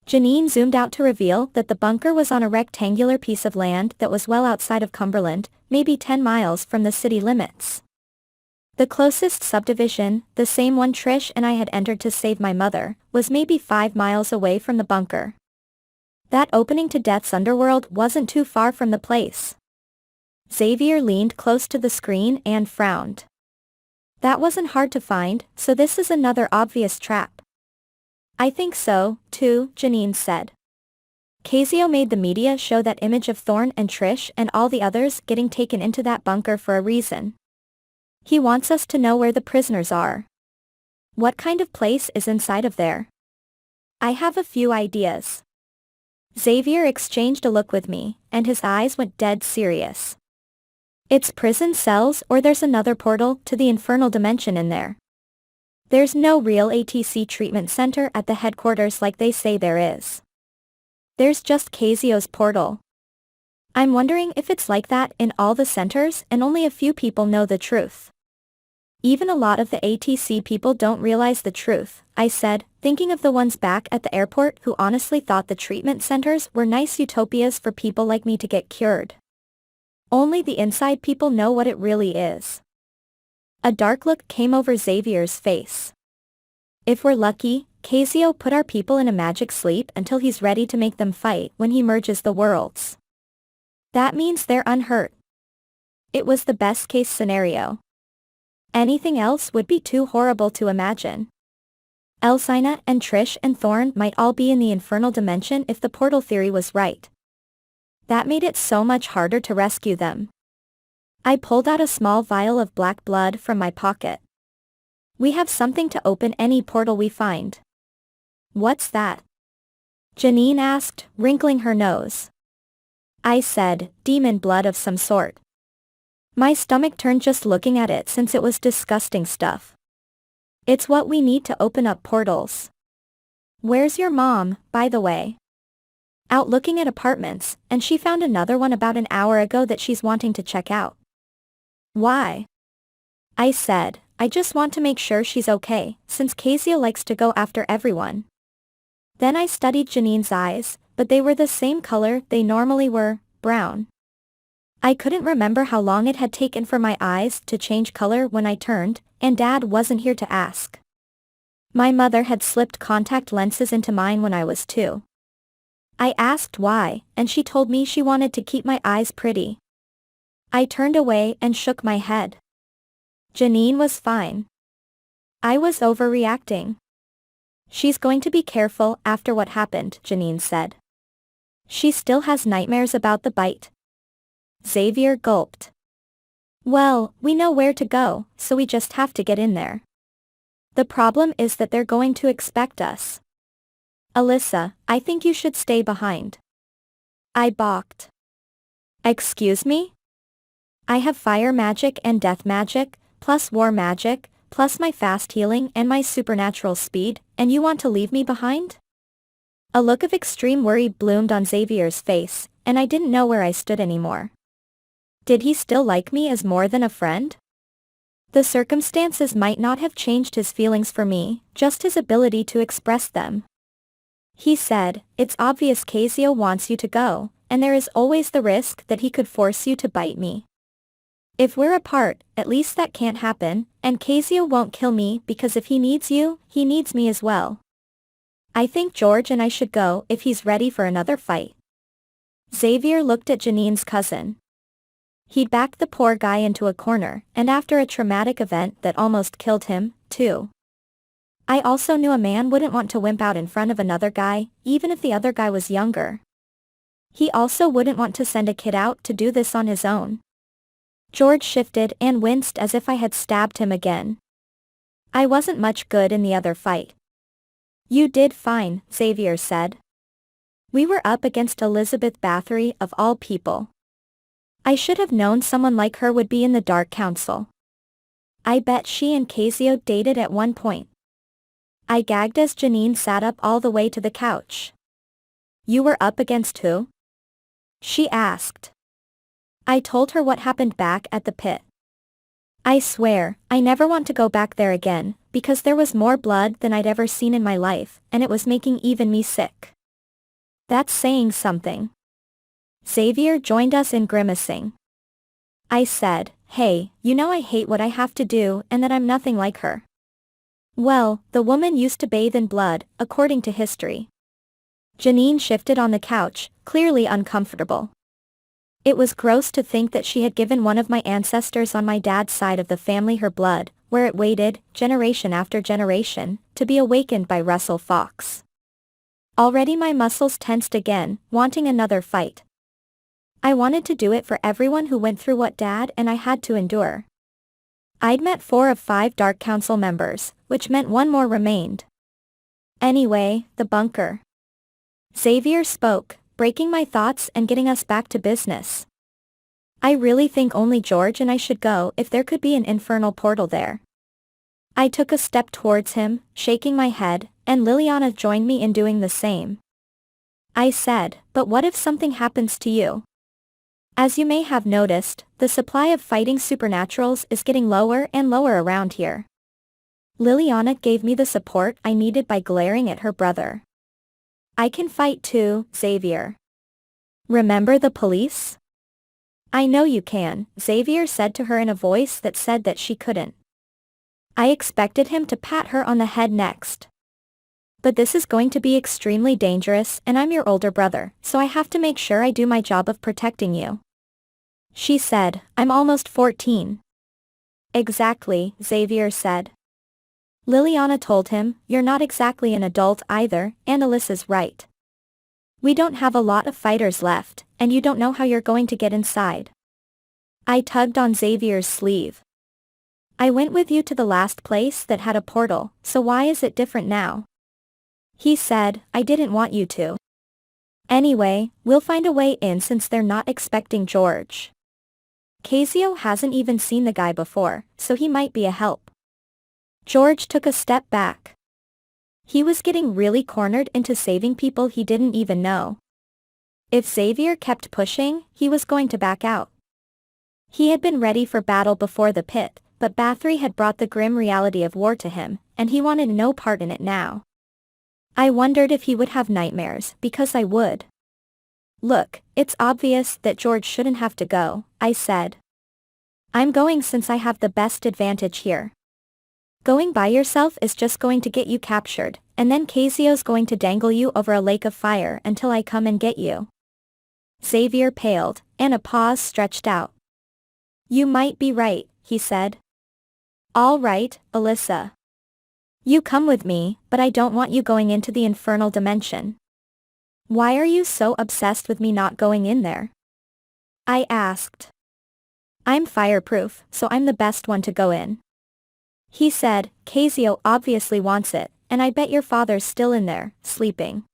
Speaker 1: Janine zoomed out to reveal that the bunker was on a rectangular piece of land that was well outside of Cumberland, maybe 10 miles from the city limits. The closest subdivision, the same one Trish and I had entered to save my mother, was maybe 5 miles away from the bunker. That opening to Death's underworld wasn't too far from the place. Xavier leaned close to the screen and frowned. That wasn't hard to find, so this is another obvious trap. I think so, too, Janine said. Cazio made the media show that image of Thorne and Trish and all the others getting taken into that bunker for a reason. He wants us to know where the prisoners are. What kind of place is inside of there? I have a few ideas. Xavier exchanged a look with me, and his eyes went dead serious. It's prison cells or there's another portal to the Infernal Dimension in there. There's no real ATC treatment center at the headquarters like they say there is. There's just Cazio's portal. I'm wondering if it's like that in all the centers and only a few people know the truth. Even a lot of the ATC people don't realize the truth, I said, thinking of the ones back at the airport who honestly thought the treatment centers were nice utopias for people like me to get cured. Only the inside people know what it really is. A dark look came over Xavier's face. If we're lucky, Cazio put our people in a magic sleep until he's ready to make them fight when he merges the worlds. That means they're unhurt. It was the best case scenario. Anything else would be too horrible to imagine. Elsina and Trish and Thorne might all be in the Infernal Dimension if the portal theory was right. That made it so much harder to rescue them. I pulled out a small vial of black blood from my pocket. We have something to open any portal we find. What's that? Janine asked, wrinkling her nose. I said, demon blood of some sort. My stomach turned just looking at it since it was disgusting stuff. It's what we need to open up portals. Where's your mom, by the way? Out looking at apartments, and she found another one about an hour ago that she's wanting to check out. Why? I said, I just want to make sure she's okay, since Cazio likes to go after everyone. Then I studied Janine's eyes, but they were the same color they normally were, brown. I couldn't remember how long it had taken for my eyes to change color when I turned, and Dad wasn't here to ask. My mother had slipped contact lenses into mine when I was 2. I asked why, and she told me she wanted to keep my eyes pretty. I turned away and shook my head. Janine was fine. I was overreacting. She's going to be careful after what happened, Janine said. She still has nightmares about the bite. Xavier gulped. Well, we know where to go, so we just have to get in there. The problem is that they're going to expect us. Alyssa, I think you should stay behind. I balked. Excuse me? I have fire magic and death magic, plus war magic, plus my fast healing and my supernatural speed, and you want to leave me behind? A look of extreme worry bloomed on Xavier's face, and I didn't know where I stood anymore. Did he still like me as more than a friend? The circumstances might not have changed his feelings for me, just his ability to express them. He said, it's obvious Cazio wants you to go, and there is always the risk that he could force you to bite me. If we're apart, at least that can't happen, and Cazio won't kill me because if he needs you, he needs me as well. I think George and I should go if he's ready for another fight. Xavier looked at Janine's cousin. He'd backed the poor guy into a corner, and after a traumatic event that almost killed him, too. I also knew a man wouldn't want to wimp out in front of another guy, even if the other guy was younger. He also wouldn't want to send a kid out to do this on his own. George shifted and winced as if I had stabbed him again. I wasn't much good in the other fight. You did fine, Xavier said. We were up against Elizabeth Bathory of all people. I should have known someone like her would be in the Dark Council. I bet she and Cazio dated at one point. I gagged as Janine sat up all the way to the couch. You were up against who? She asked. I told her what happened back at the pit. I swear, I never want to go back there again, because there was more blood than I'd ever seen in my life, and it was making even me sick. That's saying something. Xavier joined us in grimacing. I said, Hey, you know I hate what I have to do and that I'm nothing like her. Well, the woman used to bathe in blood, according to history. Janine shifted on the couch, clearly uncomfortable. It was gross to think that she had given one of my ancestors on my dad's side of the family her blood, where it waited, generation after generation, to be awakened by Russell Fox. Already my muscles tensed again, wanting another fight. I wanted to do it for everyone who went through what Dad and I had to endure. I'd met 4 of 5 Dark Council members, which meant 1 more remained. Anyway, the bunker. Xavier spoke, breaking my thoughts and getting us back to business. I really think only George and I should go if there could be an infernal portal there. I took a step towards him, shaking my head, and Liliana joined me in doing the same. I said, but what if something happens to you? As you may have noticed, the supply of fighting supernaturals is getting lower and lower around here. Liliana gave me the support I needed by glaring at her brother. I can fight too, Xavier. Remember the police? I know you can, Xavier said to her in a voice that said that she couldn't. I expected him to pat her on the head next. But this is going to be extremely dangerous and I'm your older brother, so I have to make sure I do my job of protecting you. She said, I'm almost 14. Exactly, Xavier said. Liliana told him, you're not exactly an adult either, and Alyssa's right. We don't have a lot of fighters left, and you don't know how you're going to get inside. I tugged on Xavier's sleeve. I went with you to the last place that had a portal, so why is it different now? He said, I didn't want you to. Anyway, we'll find a way in since they're not expecting George. Cazio hasn't even seen the guy before, so he might be a help. George took a step back. He was getting really cornered into saving people he didn't even know. If Xavier kept pushing, he was going to back out. He had been ready for battle before the pit, but Bathory had brought the grim reality of war to him, and he wanted no part in it now. I wondered if he would have nightmares, because I would. Look, it's obvious that George shouldn't have to go, I said. I'm going since I have the best advantage here. Going by yourself is just going to get you captured, and then Cazio's going to dangle you over a lake of fire until I come and get you. Xavier paled, and a pause stretched out. You might be right, he said. All right, Alyssa. You come with me, but I don't want you going into the Infernal Dimension. Why are you so obsessed with me not going in there? I asked. I'm fireproof, so I'm the best one to go in. He said, Cazio obviously wants it, and I bet your father's still in there, sleeping.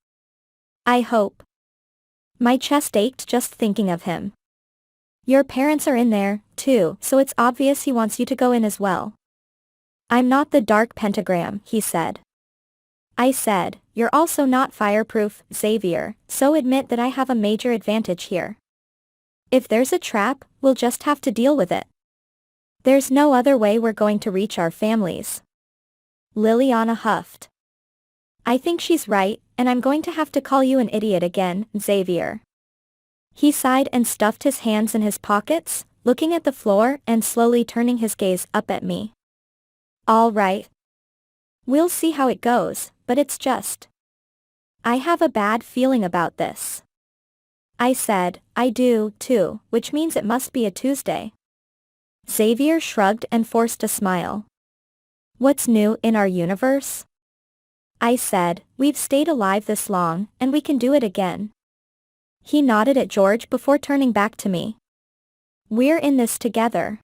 Speaker 1: I hope. My chest ached just thinking of him. Your parents are in there, too, so it's obvious he wants you to go in as well. I'm not the dark pentagram, he said. I said, you're also not fireproof, Xavier, so admit that I have a major advantage here. If there's a trap, we'll just have to deal with it. There's no other way we're going to reach our families. Liliana huffed. I think she's right, and I'm going to have to call you an idiot again, Xavier. He sighed and stuffed his hands in his pockets, looking at the floor and slowly turning his gaze up at me. All right. We'll see how it goes, but it's just. I have a bad feeling about this. I said, I do, too, which means it must be a Tuesday. Xavier shrugged and forced a smile. What's new in our universe? I said, we've stayed alive this long, and we can do it again. He nodded at George before turning back to me. We're in this together.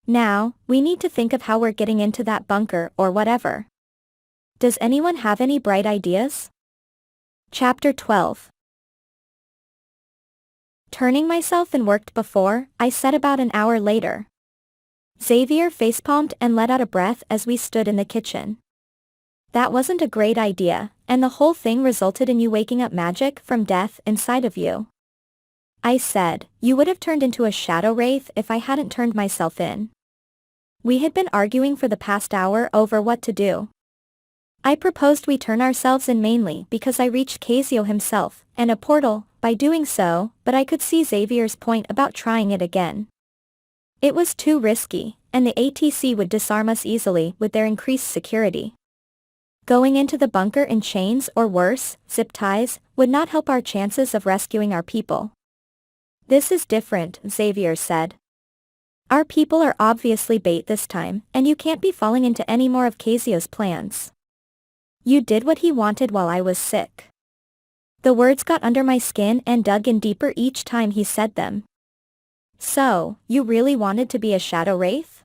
Speaker 1: Now, we need to think of how we're getting into that bunker or whatever. Does anyone have any bright ideas? Chapter 12. Turning myself and worked before, I said about an hour later. Xavier facepalmed and let out a breath as we stood in the kitchen. That wasn't a great idea, and the whole thing resulted in you waking up magic from death inside of you. I said, you would have turned into a shadow wraith if I hadn't turned myself in. We had been arguing for the past hour over what to do. I proposed we turn ourselves in mainly because I reached Cazio himself, and a portal, by doing so, but I could see Xavier's point about trying it again. It was too risky, and the ATC would disarm us easily with their increased security. Going into the bunker in chains or worse, zip ties, would not help our chances of rescuing our people. This is different, Xavier said. Our people are obviously bait this time, and you can't be falling into any more of Cazio's plans. You did what he wanted while I was sick. The words got under my skin and dug in deeper each time he said them. So, you really wanted to be a shadow wraith?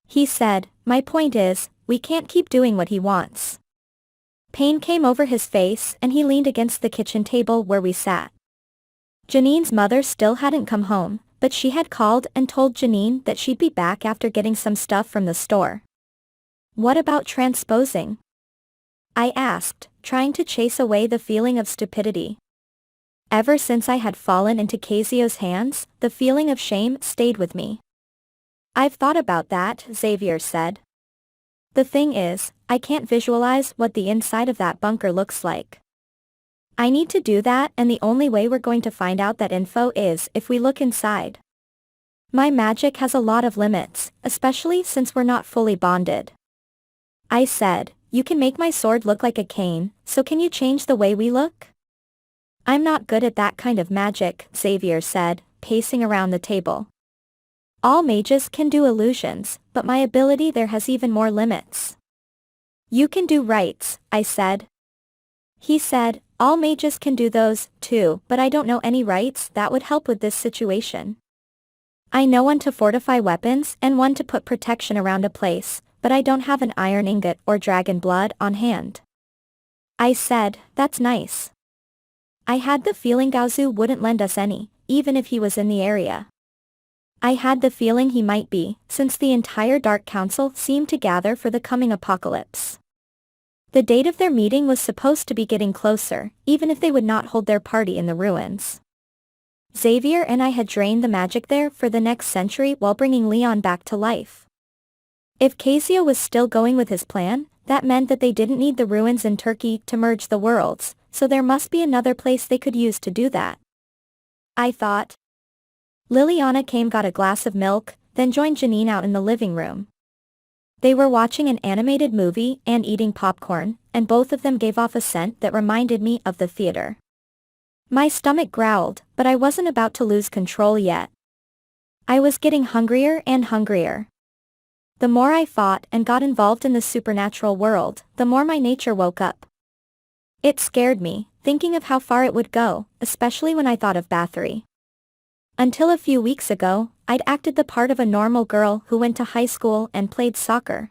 Speaker 1: He said, my point is, we can't keep doing what he wants. Pain came over his face and he leaned against the kitchen table where we sat. Janine's mother still hadn't come home, but she had called and told Janine that she'd be back after getting some stuff from the store. What about transposing? I asked, trying to chase away the feeling of stupidity. Ever since I had fallen into Cazio's hands, the feeling of shame stayed with me. I've thought about that, Xavier said. The thing is, I can't visualize what the inside of that bunker looks like. I need to do that, and the only way we're going to find out that info is if we look inside. My magic has a lot of limits, especially since we're not fully bonded. I said, you can make my sword look like a cane, so can you change the way we look? I'm not good at that kind of magic, Xavier said, pacing around the table. All mages can do illusions, but my ability there has even more limits. You can do rites, I said. He said, all mages can do those, too, but I don't know any rites that would help with this situation. I know one to fortify weapons and one to put protection around a place, but I don't have an iron ingot or dragon blood on hand. I said, that's nice. I had the feeling Cazio wouldn't lend us any, even if he was in the area. I had the feeling he might be, since the entire Dark Council seemed to gather for the coming apocalypse. The date of their meeting was supposed to be getting closer, even if they would not hold their party in the ruins. Xavier and I had drained the magic there for the next century while bringing Leon back to life. If Cazio was still going with his plan, that meant that they didn't need the ruins in Turkey to merge the worlds, so there must be another place they could use to do that. I thought. Liliana got a glass of milk, then joined Janine out in the living room. They were watching an animated movie and eating popcorn, and both of them gave off a scent that reminded me of the theater. My stomach growled, but I wasn't about to lose control yet. I was getting hungrier and hungrier. The more I fought and got involved in the supernatural world, the more my nature woke up. It scared me, thinking of how far it would go, especially when I thought of Bathory. Until a few weeks ago, I'd acted the part of a normal girl who went to high school and played soccer.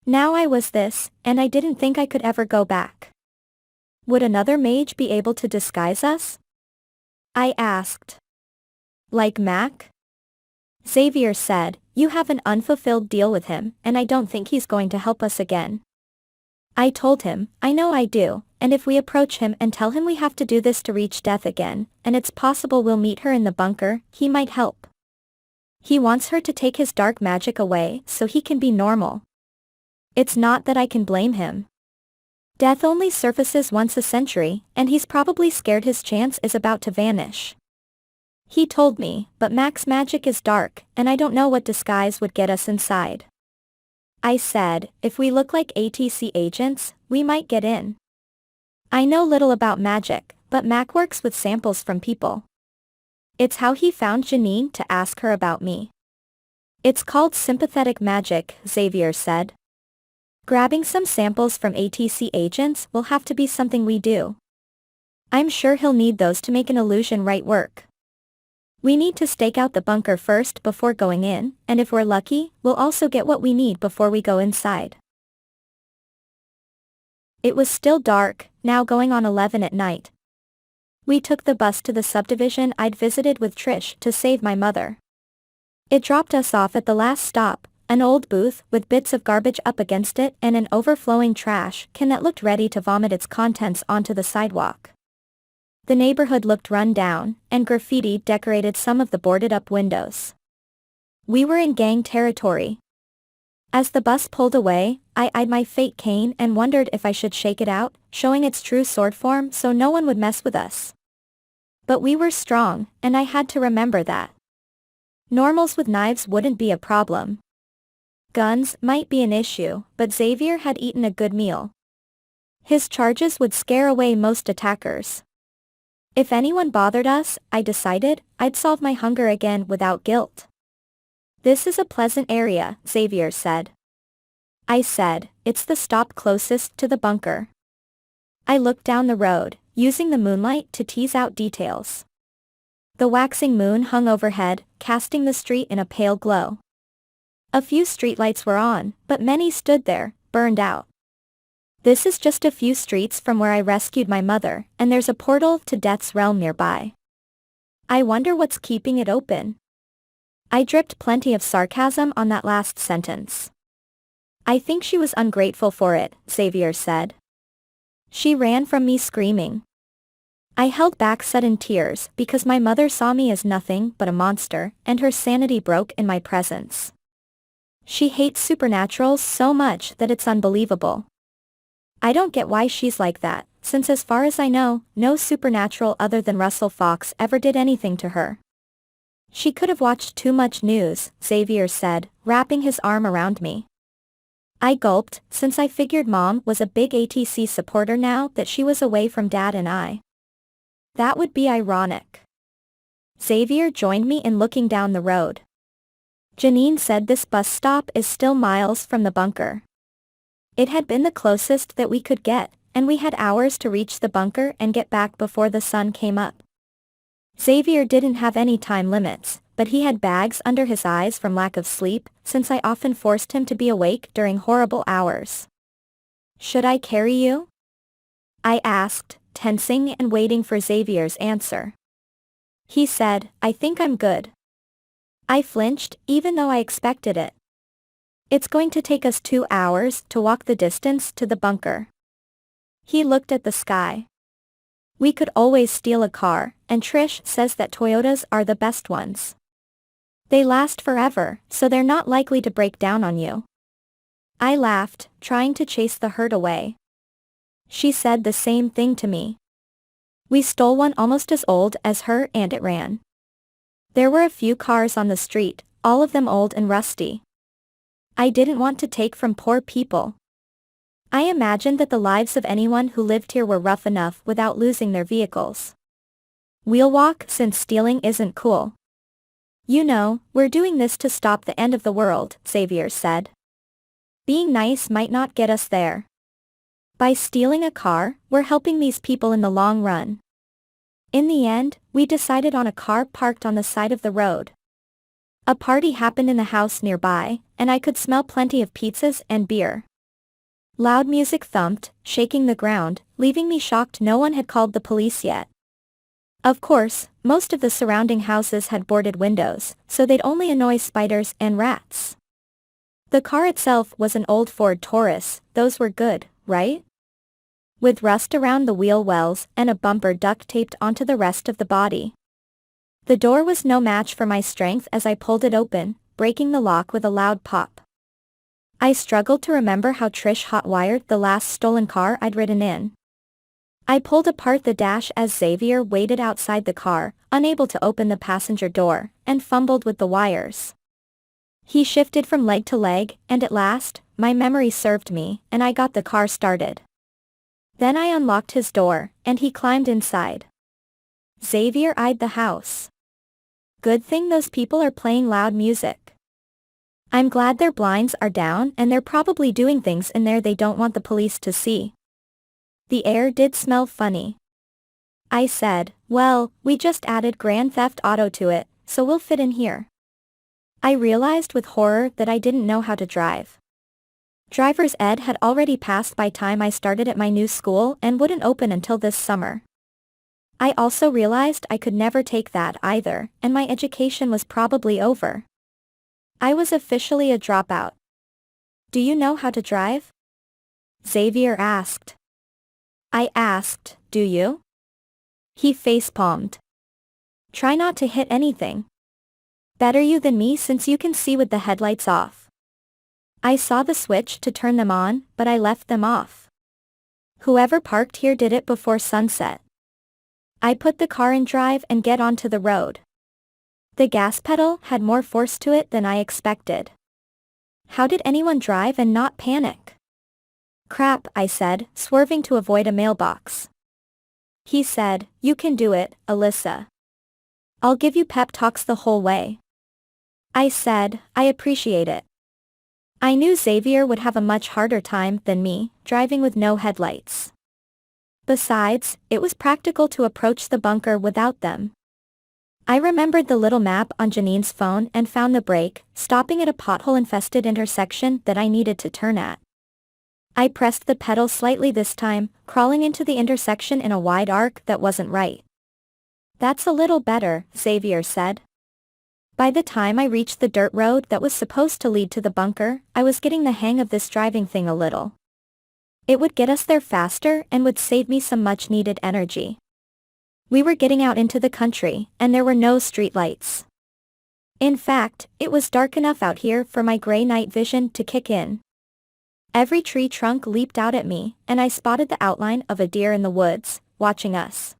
Speaker 1: Now I was this, and I didn't think I could ever go back. Would another mage be able to disguise us? I asked. Like Mac? Xavier said, you have an unfulfilled deal with him, and I don't think he's going to help us again. I told him, I know I do, and if we approach him and tell him we have to do this to reach death again, and it's possible we'll meet her in the bunker, he might help. He wants her to take his dark magic away so he can be normal. It's not that I can blame him. Death only surfaces once a century, and he's probably scared his chance is about to vanish. He told me, but Mac's magic is dark, and I don't know what disguise would get us inside. I said, if we look like ATC agents, we might get in. I know little about magic, but Mac works with samples from people. It's how he found Janine to ask her about me. It's called sympathetic magic, Xavier said. Grabbing some samples from ATC agents will have to be something we do. I'm sure he'll need those to make an illusion right work. We need to stake out the bunker first before going in, and if we're lucky, we'll also get what we need before we go inside. It was still dark, now going on 11 at night. We took the bus to the subdivision I'd visited with Trish to save my mother. It dropped us off at the last stop, an old booth with bits of garbage up against it and an overflowing trash can that looked ready to vomit its contents onto the sidewalk. The neighborhood looked run down, and graffiti decorated some of the boarded-up windows. We were in gang territory. As the bus pulled away, I eyed my fake cane and wondered if I should shake it out, showing its true sword form so no one would mess with us. But we were strong, and I had to remember that. Normals with knives wouldn't be a problem. Guns might be an issue, but Xavier had eaten a good meal. His charges would scare away most attackers. If anyone bothered us, I decided, I'd solve my hunger again without guilt. This is a pleasant area, Xavier said. I said, it's the stop closest to the bunker. I looked down the road, using the moonlight to tease out details. The waxing moon hung overhead, casting the street in a pale glow. A few streetlights were on, but many stood there, burned out. This is just a few streets from where I rescued my mother, and there's a portal to Death's realm nearby. I wonder what's keeping it open. I dripped plenty of sarcasm on that last sentence. I think she was ungrateful for it, Xavier said. She ran from me screaming. I held back sudden tears because my mother saw me as nothing but a monster, and her sanity broke in my presence. She hates supernaturals so much that it's unbelievable. I don't get why she's like that, since as far as I know, no supernatural other than Russell Fox ever did anything to her. She could have watched too much news, Xavier said, wrapping his arm around me. I gulped, since I figured Mom was a big ATC supporter now that she was away from Dad and I. That would be ironic. Xavier joined me in looking down the road. Janine said this bus stop is still miles from the bunker. It had been the closest that we could get, and we had hours to reach the bunker and get back before the sun came up. Xavier didn't have any time limits, but he had bags under his eyes from lack of sleep, since I often forced him to be awake during horrible hours. Should I carry you? I asked, tensing and waiting for Xavier's answer. He said, I think I'm good. I flinched, even though I expected it. It's going to take us 2 hours to walk the distance to the bunker. He looked at the sky. We could always steal a car, and Trish says that Toyotas are the best ones. They last forever, so they're not likely to break down on you. I laughed, trying to chase the hurt away. She said the same thing to me. We stole one almost as old as her and it ran. There were a few cars on the street, all of them old and rusty. I didn't want to take from poor people. I imagined that the lives of anyone who lived here were rough enough without losing their vehicles. We'll walk since stealing isn't cool. You know, we're doing this to stop the end of the world, Xavier said. Being nice might not get us there. By stealing a car, we're helping these people in the long run. In the end, we decided on a car parked on the side of the road. A party happened in the house nearby, and I could smell plenty of pizzas and beer. Loud music thumped, shaking the ground, leaving me shocked no one had called the police yet. Of course, most of the surrounding houses had boarded windows, so they'd only annoy spiders and rats. The car itself was an old Ford Taurus, those were good, right? With rust around the wheel wells and a bumper duct taped onto the rest of the body. The door was no match for my strength as I pulled it open, breaking the lock with a loud pop. I struggled to remember how Trish hot-wired the last stolen car I'd ridden in. I pulled apart the dash as Xavier waited outside the car, unable to open the passenger door, and fumbled with the wires. He shifted from leg to leg, and at last, my memory served me, and I got the car started. Then I unlocked his door, and he climbed inside. Xavier eyed the house. Good thing those people are playing loud music. I'm glad their blinds are down and they're probably doing things in there they don't want the police to see. The air did smell funny. I said, well, we just added Grand Theft Auto to it, so we'll fit in here. I realized with horror that I didn't know how to drive. Driver's ed had already passed by time I started at my new school and wouldn't open until this summer. I also realized I could never take that either, and my education was probably over. I was officially a dropout. Do you know how to drive? Xavier asked. I asked, do you? He facepalmed. Try not to hit anything. Better you than me since you can see with the headlights off. I saw the switch to turn them on, but I left them off. Whoever parked here did it before sunset. I put the car in drive and get onto the road. The gas pedal had more force to it than I expected. How did anyone drive and not panic? Crap, I said, swerving to avoid a mailbox. He said, "You can do it, Alyssa. I'll give you pep talks the whole way." I said, "I appreciate it." I knew Xavier would have a much harder time than me, driving with no headlights. Besides, it was practical to approach the bunker without them. I remembered the little map on Janine's phone and found the brake, stopping at a pothole-infested intersection that I needed to turn at. I pressed the pedal slightly this time, crawling into the intersection in a wide arc that wasn't right. "That's a little better," Xavier said. By the time I reached the dirt road that was supposed to lead to the bunker, I was getting the hang of this driving thing a little. It would get us there faster and would save me some much-needed energy. We were getting out into the country, and there were no streetlights. In fact, it was dark enough out here for my gray night vision to kick in. Every tree trunk leaped out at me, and I spotted the outline of a deer in the woods, watching us.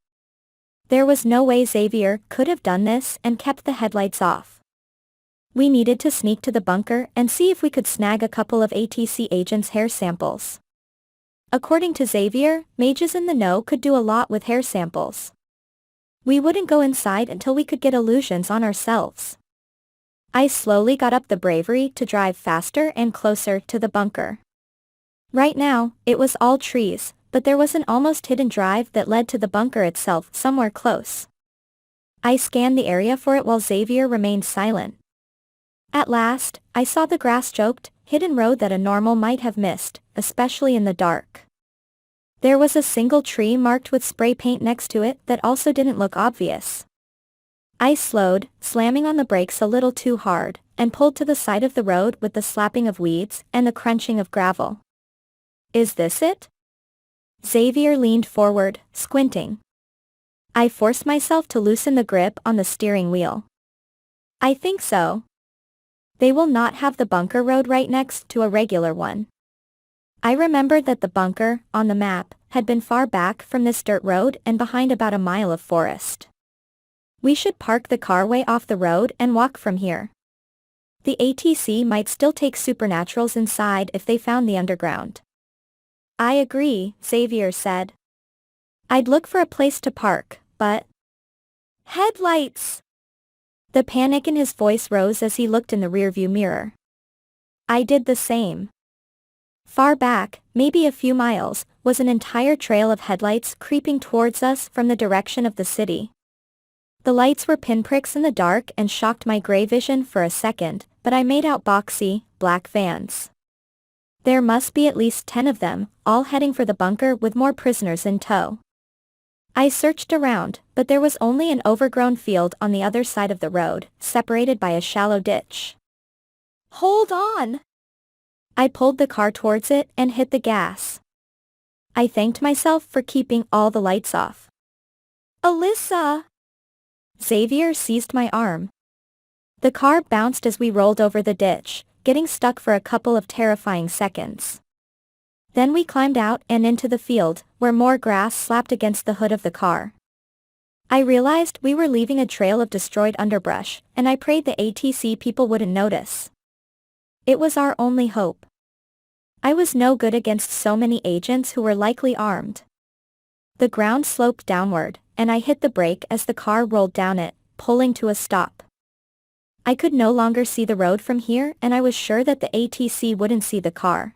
Speaker 1: There was no way Xavier could have done this and kept the headlights off. We needed to sneak to the bunker and see if we could snag a couple of ATC agents' hair samples. According to Xavier, mages in the know could do a lot with hair samples. We wouldn't go inside until we could get illusions on ourselves. I slowly got up the bravery to drive faster and closer to the bunker. Right now, it was all trees, but there was an almost hidden drive that led to the bunker itself somewhere close. I scanned the area for it while Xavier remained silent. At last, I saw the grass-choked, hidden road that a normal might have missed, especially in the dark. There was a single tree marked with spray paint next to it that also didn't look obvious. I slowed, slamming on the brakes a little too hard, and pulled to the side of the road with the slapping of weeds and the crunching of gravel. "Is this it?" Xavier leaned forward, squinting. I forced myself to loosen the grip on the steering wheel. "I think so. They will not have the bunker road right next to a regular one." I remembered that the bunker, on the map, had been far back from this dirt road and behind about a mile of forest. We should park the car way off the road and walk from here. The ATC might still take supernaturals inside if they found the underground. "I agree," Xavier said. "I'd look for a place to park, but..." "Headlights!" The panic in his voice rose as he looked in the rearview mirror. I did the same. Far back, maybe a few miles, was an entire trail of headlights creeping towards us from the direction of the city. The lights were pinpricks in the dark and shocked my gray vision for a second, but I made out boxy, black vans. There must be at least 10 of them, all heading for the bunker with more prisoners in tow. I searched around, but there was only an overgrown field on the other side of the road, separated by a shallow ditch. "Hold on!" I pulled the car towards it and hit the gas. I thanked myself for keeping all the lights off. "Alyssa!" Xavier seized my arm. The car bounced as we rolled over the ditch, getting stuck for a couple of terrifying seconds. Then we climbed out and into the field, where more grass slapped against the hood of the car. I realized we were leaving a trail of destroyed underbrush, and I prayed the ATC people wouldn't notice. It was our only hope. I was no good against so many agents who were likely armed. The ground sloped downward, and I hit the brake as the car rolled down it, pulling to a stop. I could no longer see the road from here, and I was sure that the ATC wouldn't see the car.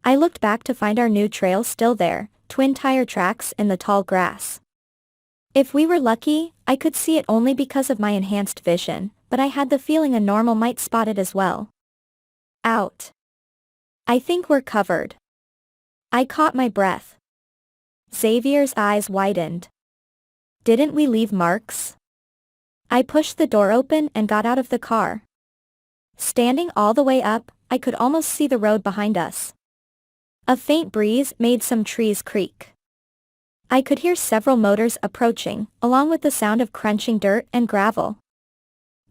Speaker 1: I looked back to find our new trail still there, twin tire tracks in the tall grass. If we were lucky, I could see it only because of my enhanced vision, but I had the feeling a normal might spot it as well. "Out. I think we're covered." I caught my breath. Xavier's eyes widened. "Didn't we leave marks?" I pushed the door open and got out of the car. Standing all the way up, I could almost see the road behind us. A faint breeze made some trees creak. I could hear several motors approaching, along with the sound of crunching dirt and gravel.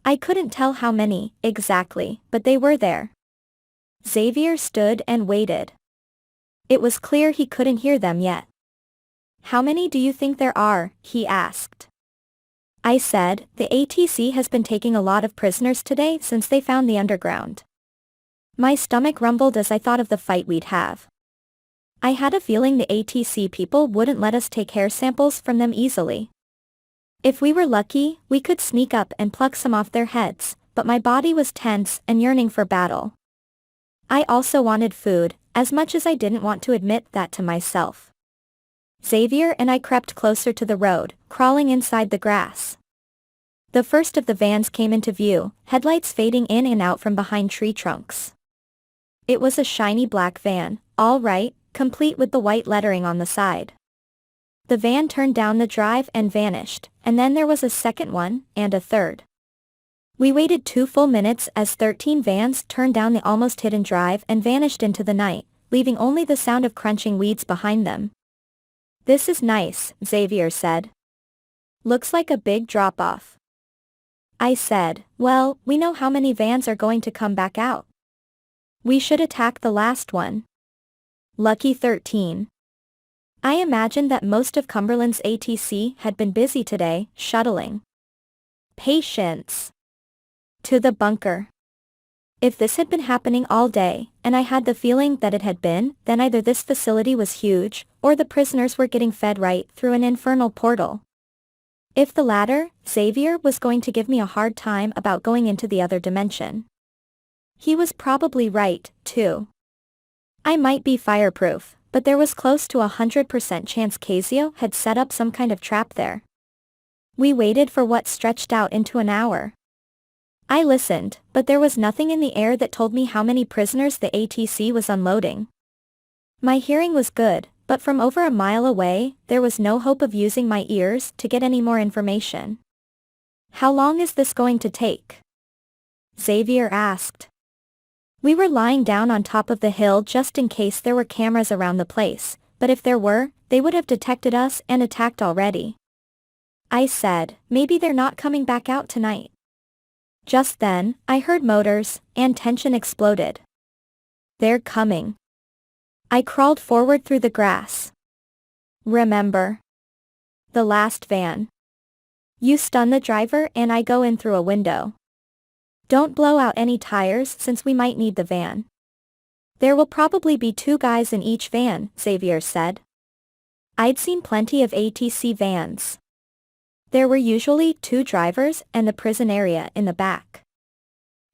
Speaker 1: I couldn't tell how many, exactly, but they were there. Xavier stood and waited. It was clear he couldn't hear them yet. "How many do you think there are?" he asked. I said, the ATC has been taking a lot of prisoners today since they found the underground. My stomach rumbled as I thought of the fight we'd have. I had a feeling the ATC people wouldn't let us take hair samples from them easily. If we were lucky, we could sneak up and pluck some off their heads, but my body was tense and yearning for battle. I also wanted food, as much as I didn't want to admit that to myself. Xavier and I crept closer to the road, crawling inside the grass. The first of the vans came into view, headlights fading in and out from behind tree trunks. It was a shiny black van, all right, complete with the white lettering on the side. The van turned down the drive and vanished, and then there was a second one, and a third. We waited 2 full minutes as 13 vans turned down the almost hidden drive and vanished into the night, leaving only the sound of crunching weeds behind them. "This is nice," Xavier said. "Looks like a big drop-off." I said, "Well, we know how many vans are going to come back out. We should attack the last one." Lucky 13. I imagined that most of Cumberland's ATC had been busy today, shuttling patients to the bunker. If this had been happening all day, and I had the feeling that it had been, then either this facility was huge, or the prisoners were getting fed right through an infernal portal. If the latter, Xavier was going to give me a hard time about going into the other dimension. He was probably right, too. I might be fireproof, but there was close to 100% chance Cazio had set up some kind of trap there. We waited for what stretched out into an hour. I listened, but there was nothing in the air that told me how many prisoners the ATC was unloading. My hearing was good, but from over a mile away, there was no hope of using my ears to get any more information. "How long is this going to take?" Xavier asked. We were lying down on top of the hill just in case there were cameras around the place, but if there were, they would have detected us and attacked already. I said, "Maybe they're not coming back out tonight." Just then, I heard motors, and tension exploded. "They're coming." I crawled forward through the grass. "Remember the last van. You stun the driver and I go in through a window. Don't blow out any tires since we might need the van." "There will probably be 2 guys in each van," Xavier said. I'd seen plenty of ATC vans. There were usually 2 drivers and the prison area in the back.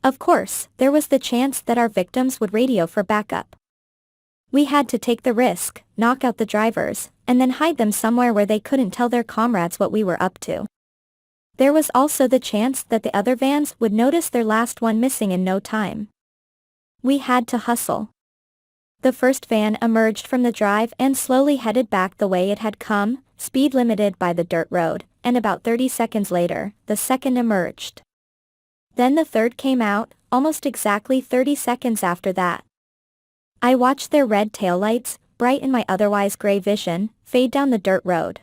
Speaker 1: Of course, there was the chance that our victims would radio for backup. We had to take the risk, knock out the drivers, and then hide them somewhere where they couldn't tell their comrades what we were up to. There was also the chance that the other vans would notice their last one missing in no time. We had to hustle. The first van emerged from the drive and slowly headed back the way it had come, speed limited by the dirt road, and about 30 seconds later, the second emerged. Then the third came out, almost exactly 30 seconds after that. I watched their red taillights, bright in my otherwise gray vision, fade down the dirt road.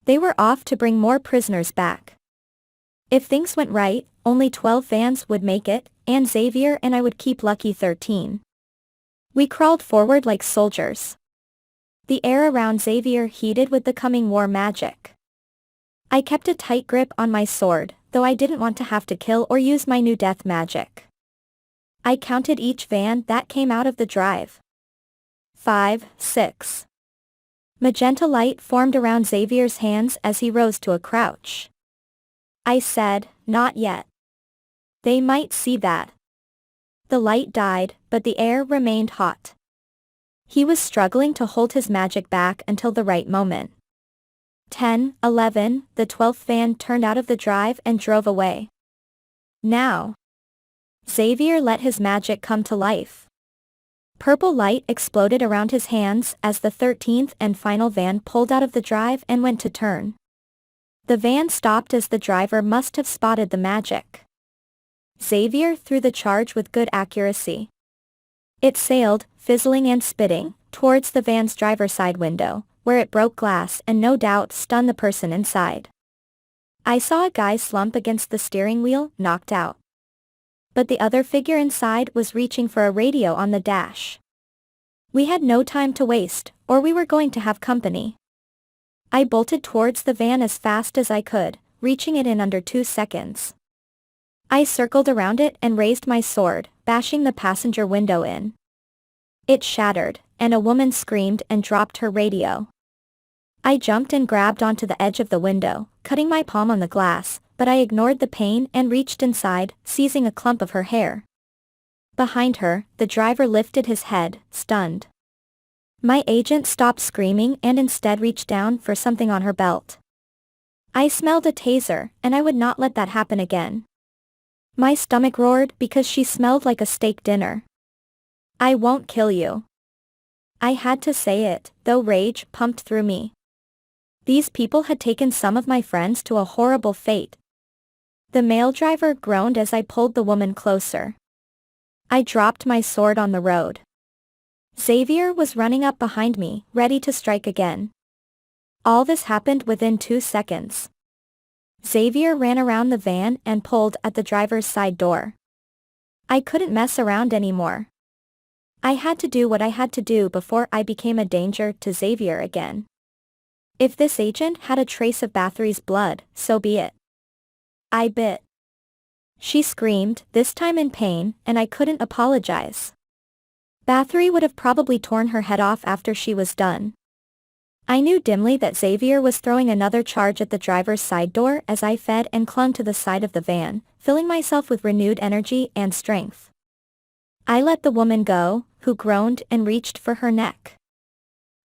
Speaker 1: They were off to bring more prisoners back. If things went right, only 12 vans would make it, and Xavier and I would keep lucky 13. We crawled forward like soldiers. The air around Xavier heated with the coming war magic. I kept a tight grip on my sword, though I didn't want to have to kill or use my new death magic. I counted each van that came out of the drive. 5, 6. Magenta light formed around Xavier's hands as he rose to a crouch. I said, "Not yet. They might see that." The light died, but the air remained hot. He was struggling to hold his magic back until the right moment. 10, 11, the 12th van turned out of the drive and drove away. Now. Xavier let his magic come to life. Purple light exploded around his hands as the 13th and final van pulled out of the drive and went to turn. The van stopped as the driver must have spotted the magic. Xavier threw the charge with good accuracy. It sailed, fizzling and spitting, towards the van's driver's side window, where it broke glass and no doubt stunned the person inside. I saw a guy slump against the steering wheel, knocked out. But the other figure inside was reaching for a radio on the dash. We had no time to waste, or we were going to have company. I bolted towards the van as fast as I could, reaching it in under 2 seconds. I circled around it and raised my sword, bashing the passenger window in. It shattered, and a woman screamed and dropped her radio. I jumped and grabbed onto the edge of the window, cutting my palm on the glass, but I ignored the pain and reached inside, seizing a clump of her hair. Behind her, the driver lifted his head, stunned. My agent stopped screaming and instead reached down for something on her belt. I smelled a taser, and I would not let that happen again. My stomach roared because she smelled like a steak dinner. I won't kill you. I had to say it, though rage pumped through me. These people had taken some of my friends to a horrible fate. The male driver groaned as I pulled the woman closer. I dropped my sword on the road. Xavier was running up behind me, ready to strike again. All this happened within 2 seconds. Xavier ran around the van and pulled at the driver's side door. I couldn't mess around anymore. I had to do what I had to do before I became a danger to Xavier again. If this agent had a trace of Bathory's blood, so be it. I bit. She screamed, this time in pain, and I couldn't apologize. Bathory would have probably torn her head off after she was done. I knew dimly that Xavier was throwing another charge at the driver's side door as I fed and clung to the side of the van, filling myself with renewed energy and strength. I let the woman go, who groaned and reached for her neck.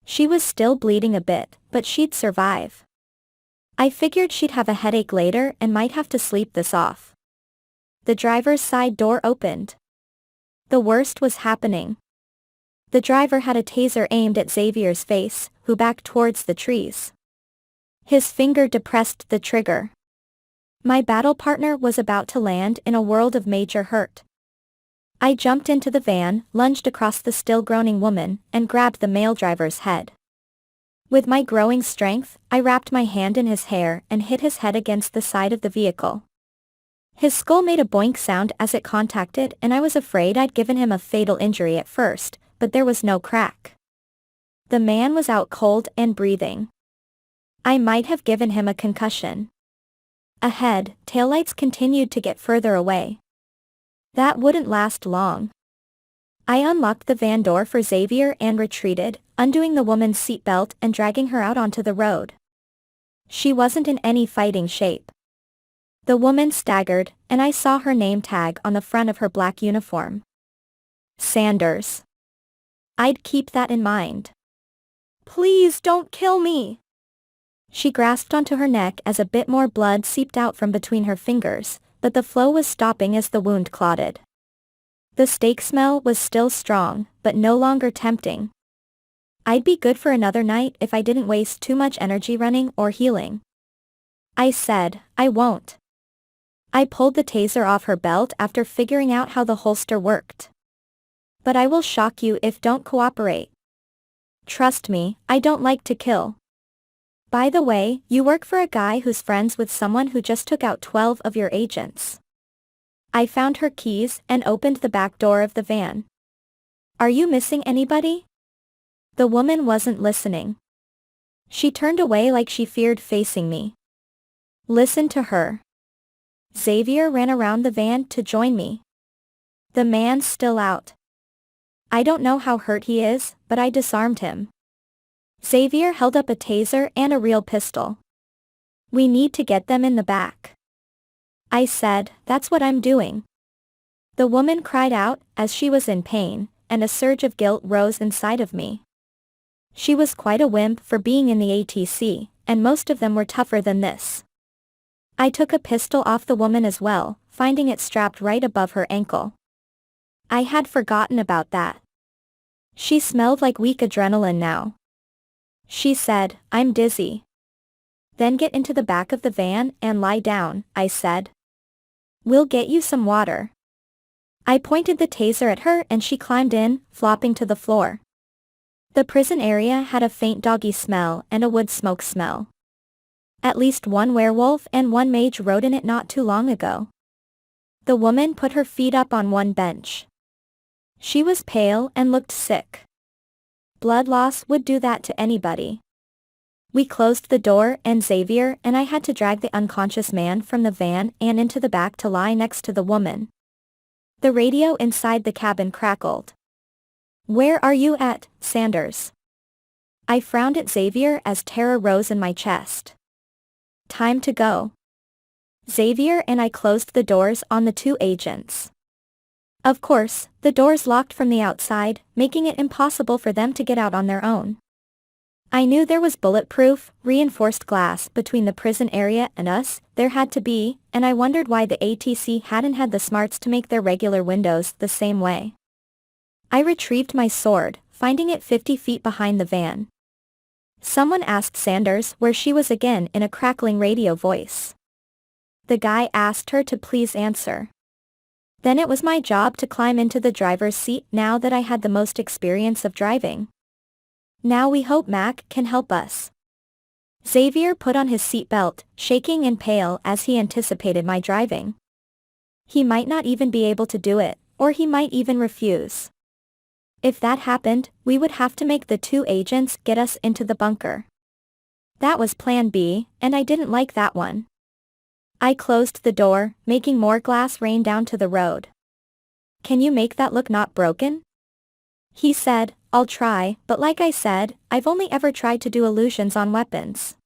Speaker 1: She was still bleeding a bit, but she'd survive. I figured she'd have a headache later and might have to sleep this off. The driver's side door opened. The worst was happening. The driver had a taser aimed at Xavier's face, who backed towards the trees. His finger depressed the trigger. My battle partner was about to land in a world of major hurt. I jumped into the van, lunged across the still groaning woman, and grabbed the male driver's head. With my growing strength, I wrapped my hand in his hair and hit his head against the side of the vehicle. His skull made a boink sound as it contacted, and I was afraid I'd given him a fatal injury at first, but there was no crack. The man was out cold and breathing. I might have given him a concussion. Ahead, taillights continued to get further away. That wouldn't last long. I unlocked the van door for Xavier and retreated, undoing the woman's seatbelt and dragging her out onto the road. She wasn't in any fighting shape. The woman staggered, and I saw her name tag on the front of her black uniform. Sanders. I'd keep that in mind. Please don't kill me. She grasped onto her neck as a bit more blood seeped out from between her fingers, but the flow was stopping as the wound clotted. The steak smell was still strong, but no longer tempting. I'd be good for another night if I didn't waste too much energy running or healing. I said, I won't. I pulled the taser off her belt after figuring out how the holster worked. But I will shock you if don't cooperate. Trust me, I don't like to kill. By the way, you work for a guy who's friends with someone who just took out 12 of your agents. I found her keys and opened the back door of the van. Are you missing anybody? The woman wasn't listening. She turned away like she feared facing me. Listen to her. Xavier ran around the van to join me. The man's still out. I don't know how hurt he is, but I disarmed him. Xavier held up a taser and a real pistol. We need to get them in the back. I said, that's what I'm doing. The woman cried out, as she was in pain, and a surge of guilt rose inside of me. She was quite a wimp for being in the ATC, and most of them were tougher than this. I took a pistol off the woman as well, finding it strapped right above her ankle. I had forgotten about that. She smelled like weak adrenaline now. She said, I'm dizzy. Then get into the back of the van and lie down, I said. We'll get you some water. I pointed the taser at her and she climbed in, flopping to the floor. The prison area had a faint doggy smell and a wood smoke smell. At least one werewolf and one mage rode in it not too long ago. The woman put her feet up on one bench. She was pale and looked sick. Blood loss would do that to anybody. We closed the door and Xavier and I had to drag the unconscious man from the van and into the back to lie next to the woman. The radio inside the cabin crackled. "Where are you at, Sanders?" I frowned at Xavier as terror rose in my chest. "Time to go." Xavier and I closed the doors on the two agents. Of course, the doors locked from the outside, making it impossible for them to get out on their own. I knew there was bulletproof, reinforced glass between the prison area and us, there had to be, and I wondered why the ATC hadn't had the smarts to make their regular windows the same way. I retrieved my sword, finding it 50 feet behind the van. Someone asked Sanders where she was again in a crackling radio voice. The guy asked her to please answer. Then it was my job to climb into the driver's seat now that I had the most experience of driving. Now we hope Mac can help us. Xavier put on his seatbelt, shaking and pale as he anticipated my driving. He might not even be able to do it, or he might even refuse. If that happened, we would have to make the two agents get us into the bunker. That was plan B, and I didn't like that one. I closed the door, making more glass rain down to the road. "Can you make that look not broken?" He said, "I'll try, but like I said, I've only ever tried to do illusions on weapons."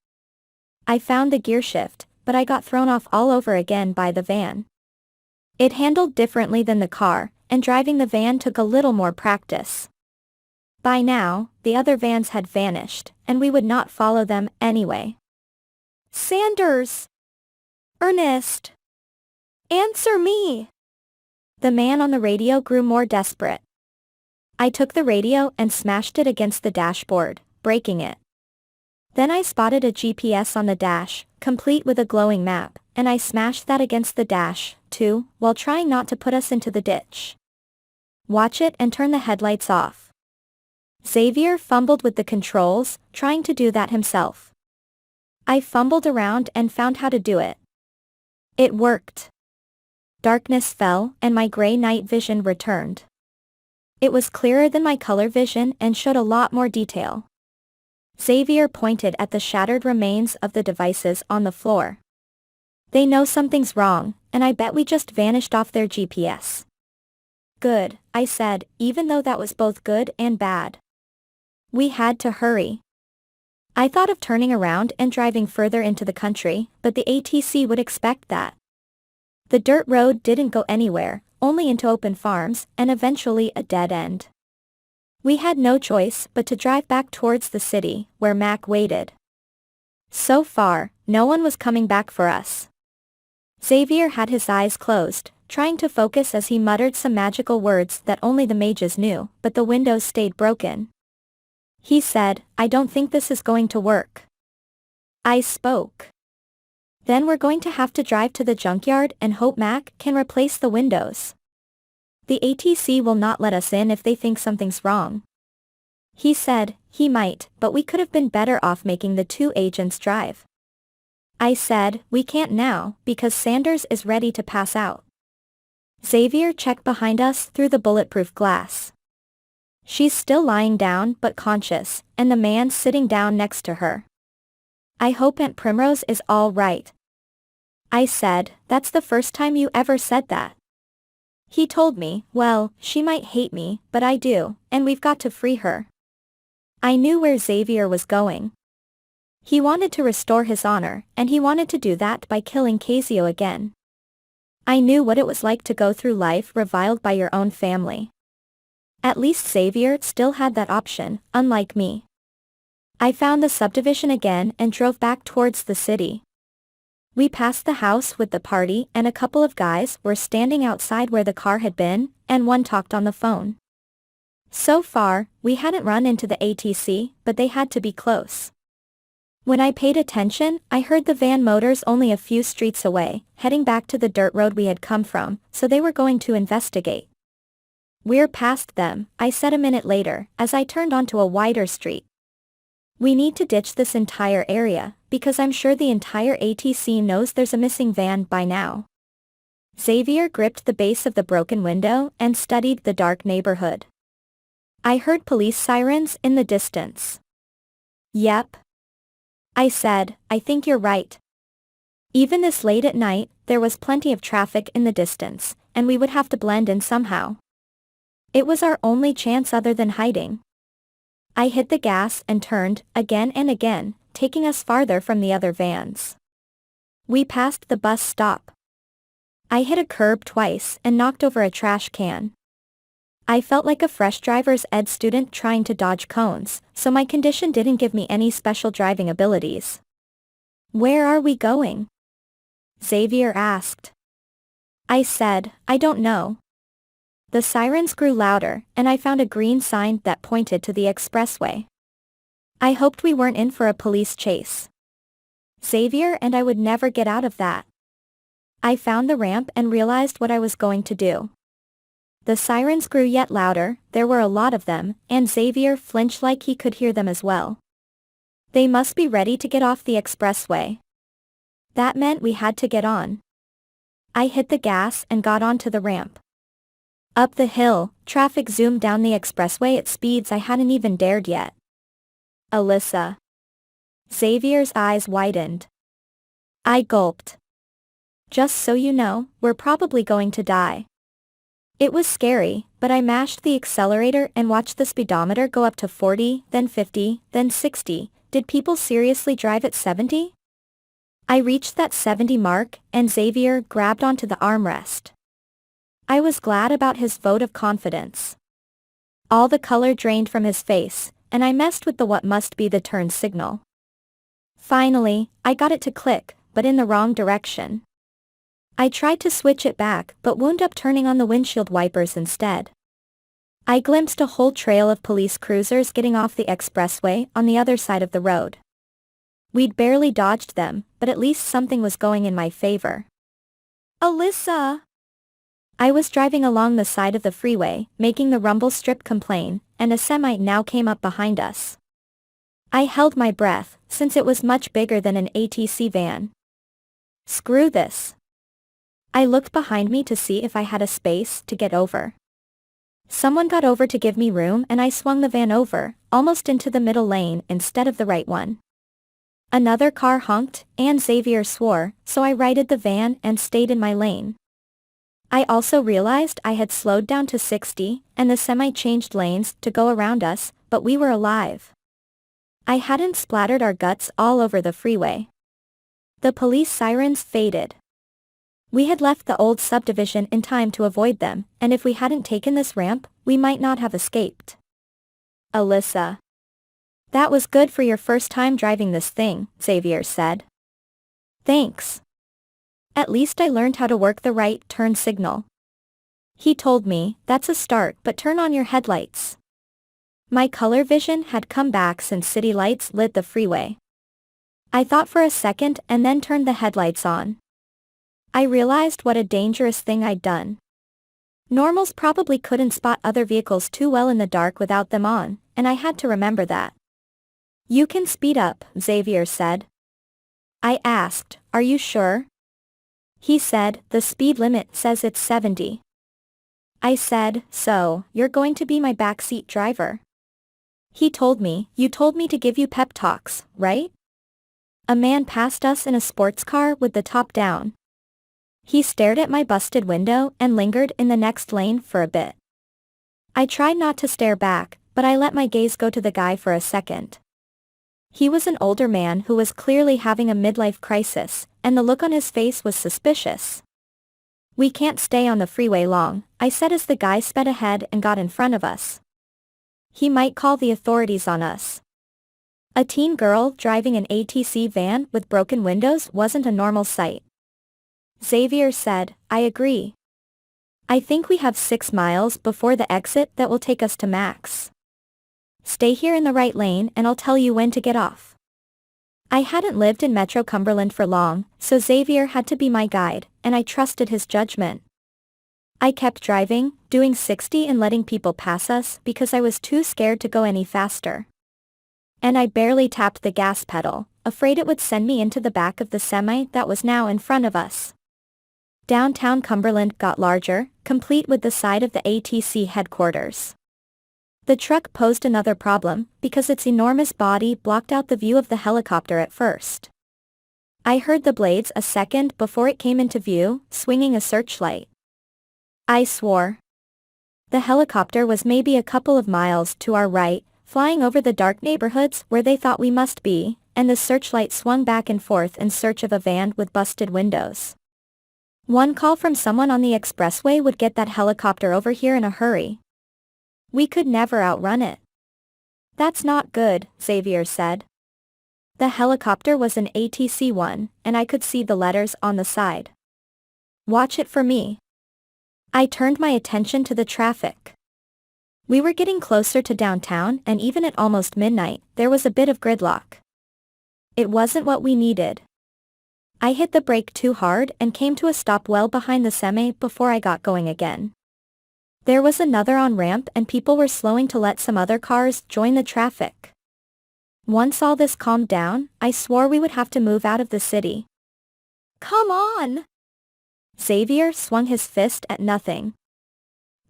Speaker 1: I found the gear shift, but I got thrown off all over again by the van. It handled differently than the car, and driving the van took a little more practice. By now, the other vans had vanished, and we would not follow them anyway. "Sanders! Ernest! Answer me!" The man on the radio grew more desperate. I took the radio and smashed it against the dashboard, breaking it. Then I spotted a GPS on the dash, complete with a glowing map, and I smashed that against the dash, too, while trying not to put us into the ditch. "Watch it and turn the headlights off." Xavier fumbled with the controls, trying to do that himself. I fumbled around and found how to do it. It worked. Darkness fell, and my gray night vision returned. It was clearer than my color vision and showed a lot more detail. Xavier pointed at the shattered remains of the devices on the floor. "They know something's wrong, and I bet we just vanished off their GPS." "Good," I said, even though that was both good and bad. We had to hurry. I thought of turning around and driving further into the country, but the ATC would expect that. The dirt road didn't go anywhere, only into open farms, and eventually a dead end. We had no choice but to drive back towards the city, where Mac waited. So far, no one was coming back for us. Xavier had his eyes closed, trying to focus as he muttered some magical words that only the mages knew, but the windows stayed broken. He said, "I don't think this is going to work." I spoke. "Then we're going to have to drive to the junkyard and hope Mac can replace the windows. The ATC will not let us in if they think something's wrong." He said, "He might, but we could have been better off making the two agents drive." I said, "We can't now, because Sanders is ready to pass out." Xavier checked behind us through the bulletproof glass. She's still lying down but conscious, and the man sitting down next to her. "I hope Aunt Primrose is all right." I said, "That's the first time you ever said that." He told me, "Well, she might hate me, but I do, and we've got to free her." I knew where Xavier was going. He wanted to restore his honor, and he wanted to do that by killing Cazio again. I knew what it was like to go through life reviled by your own family. At least Xavier still had that option, unlike me. I found the subdivision again and drove back towards the city. We passed the house with the party and a couple of guys were standing outside where the car had been, and one talked on the phone. So far, we hadn't run into the ATC, but they had to be close. When I paid attention, I heard the van motors only a few streets away, heading back to the dirt road we had come from, so they were going to investigate. "We're past them," I said a minute later, as I turned onto a wider street. "We need to ditch this entire area, because I'm sure the entire ATC knows there's a missing van by now." Xavier gripped the base of the broken window and studied the dark neighborhood. I heard police sirens in the distance. "Yep. I said, I think you're right. Even this late at night, there was plenty of traffic in the distance, and we would have to blend in somehow. It was our only chance other than hiding. I hit the gas and turned, again and again, taking us farther from the other vans. We passed the bus stop. I hit a curb twice and knocked over a trash can. I felt like a fresh driver's ed student trying to dodge cones, so my condition didn't give me any special driving abilities. Where are we going? Xavier asked. I said, I don't know. The sirens grew louder, and I found a green sign that pointed to the expressway. I hoped we weren't in for a police chase. Xavier and I would never get out of that. I found the ramp and realized what I was going to do. The sirens grew yet louder, there were a lot of them, and Xavier flinched like he could hear them as well. They must be ready to get off the expressway. That meant we had to get on. I hit the gas and got onto the ramp. Up the hill, traffic zoomed down the expressway at speeds I hadn't even dared yet. Alyssa. Xavier's eyes widened. I gulped. Just so you know, we're probably going to die. It was scary, but I mashed the accelerator and watched the speedometer go up to 40, then 50, then 60. Did people seriously drive at 70? I reached that 70 mark, and Xavier grabbed onto the armrest. I was glad about his vote of confidence. All the color drained from his face, and I messed with the what must be the turn signal. Finally, I got it to click, but in the wrong direction. I tried to switch it back but wound up turning on the windshield wipers instead. I glimpsed a whole trail of police cruisers getting off the expressway on the other side of the road. We'd barely dodged them, but at least something was going in my favor. Alyssa! I was driving along the side of the freeway, making the rumble strip complain, and a semi now came up behind us. I held my breath, since it was much bigger than an ATC van. Screw this. I looked behind me to see if I had a space to get over. Someone got over to give me room and I swung the van over, almost into the middle lane instead of the right one. Another car honked, and Xavier swore, so I righted the van and stayed in my lane. I also realized I had slowed down to 60, and the semi changed lanes to go around us, but we were alive. I hadn't splattered our guts all over the freeway. The police sirens faded. We had left the old subdivision in time to avoid them, and if we hadn't taken this ramp, we might not have escaped. Alyssa. That was good for your first time driving this thing, Xavier said. Thanks. At least I learned how to work the right turn signal. He told me, that's a start, but turn on your headlights. My color vision had come back since city lights lit the freeway. I thought for a second and then turned the headlights on. I realized what a dangerous thing I'd done. Normals probably couldn't spot other vehicles too well in the dark without them on, and I had to remember that. You can speed up, Xavier said. I asked, are you sure? He said, the speed limit says it's 70. I said, so, you're going to be my backseat driver. He told me, you told me to give you pep talks, right? A man passed us in a sports car with the top down. He stared at my busted window and lingered in the next lane for a bit. I tried not to stare back, but I let my gaze go to the guy for a second. He was an older man who was clearly having a midlife crisis, and the look on his face was suspicious. We can't stay on the freeway long, I said as the guy sped ahead and got in front of us. He might call the authorities on us. A teen girl driving an ATC van with broken windows wasn't a normal sight. Xavier said, I agree. I think we have 6 miles before the exit that will take us to Max. Stay here in the right lane and I'll tell you when to get off. I hadn't lived in Metro Cumberland for long, so Xavier had to be my guide, and I trusted his judgment. I kept driving, doing 60 and letting people pass us because I was too scared to go any faster. And I barely tapped the gas pedal, afraid it would send me into the back of the semi that was now in front of us. Downtown Cumberland got larger, complete with the side of the ATC headquarters. The truck posed another problem, because its enormous body blocked out the view of the helicopter at first. I heard the blades a second before it came into view, swinging a searchlight. I swore. The helicopter was maybe a couple of miles to our right, flying over the dark neighborhoods where they thought we must be, and the searchlight swung back and forth in search of a van with busted windows. One call from someone on the expressway would get that helicopter over here in a hurry. We could never outrun it. That's not good, Xavier said. The helicopter was an ATC-1, and I could see the letters on the side. Watch it for me. I turned my attention to the traffic. We were getting closer to downtown, and even at almost midnight, there was a bit of gridlock. It wasn't what we needed. I hit the brake too hard and came to a stop well behind the semi before I got going again. There was another on-ramp and people were slowing to let some other cars join the traffic. Once all this calmed down, I swore we would have to move out of the city. Come on! Xavier swung his fist at nothing.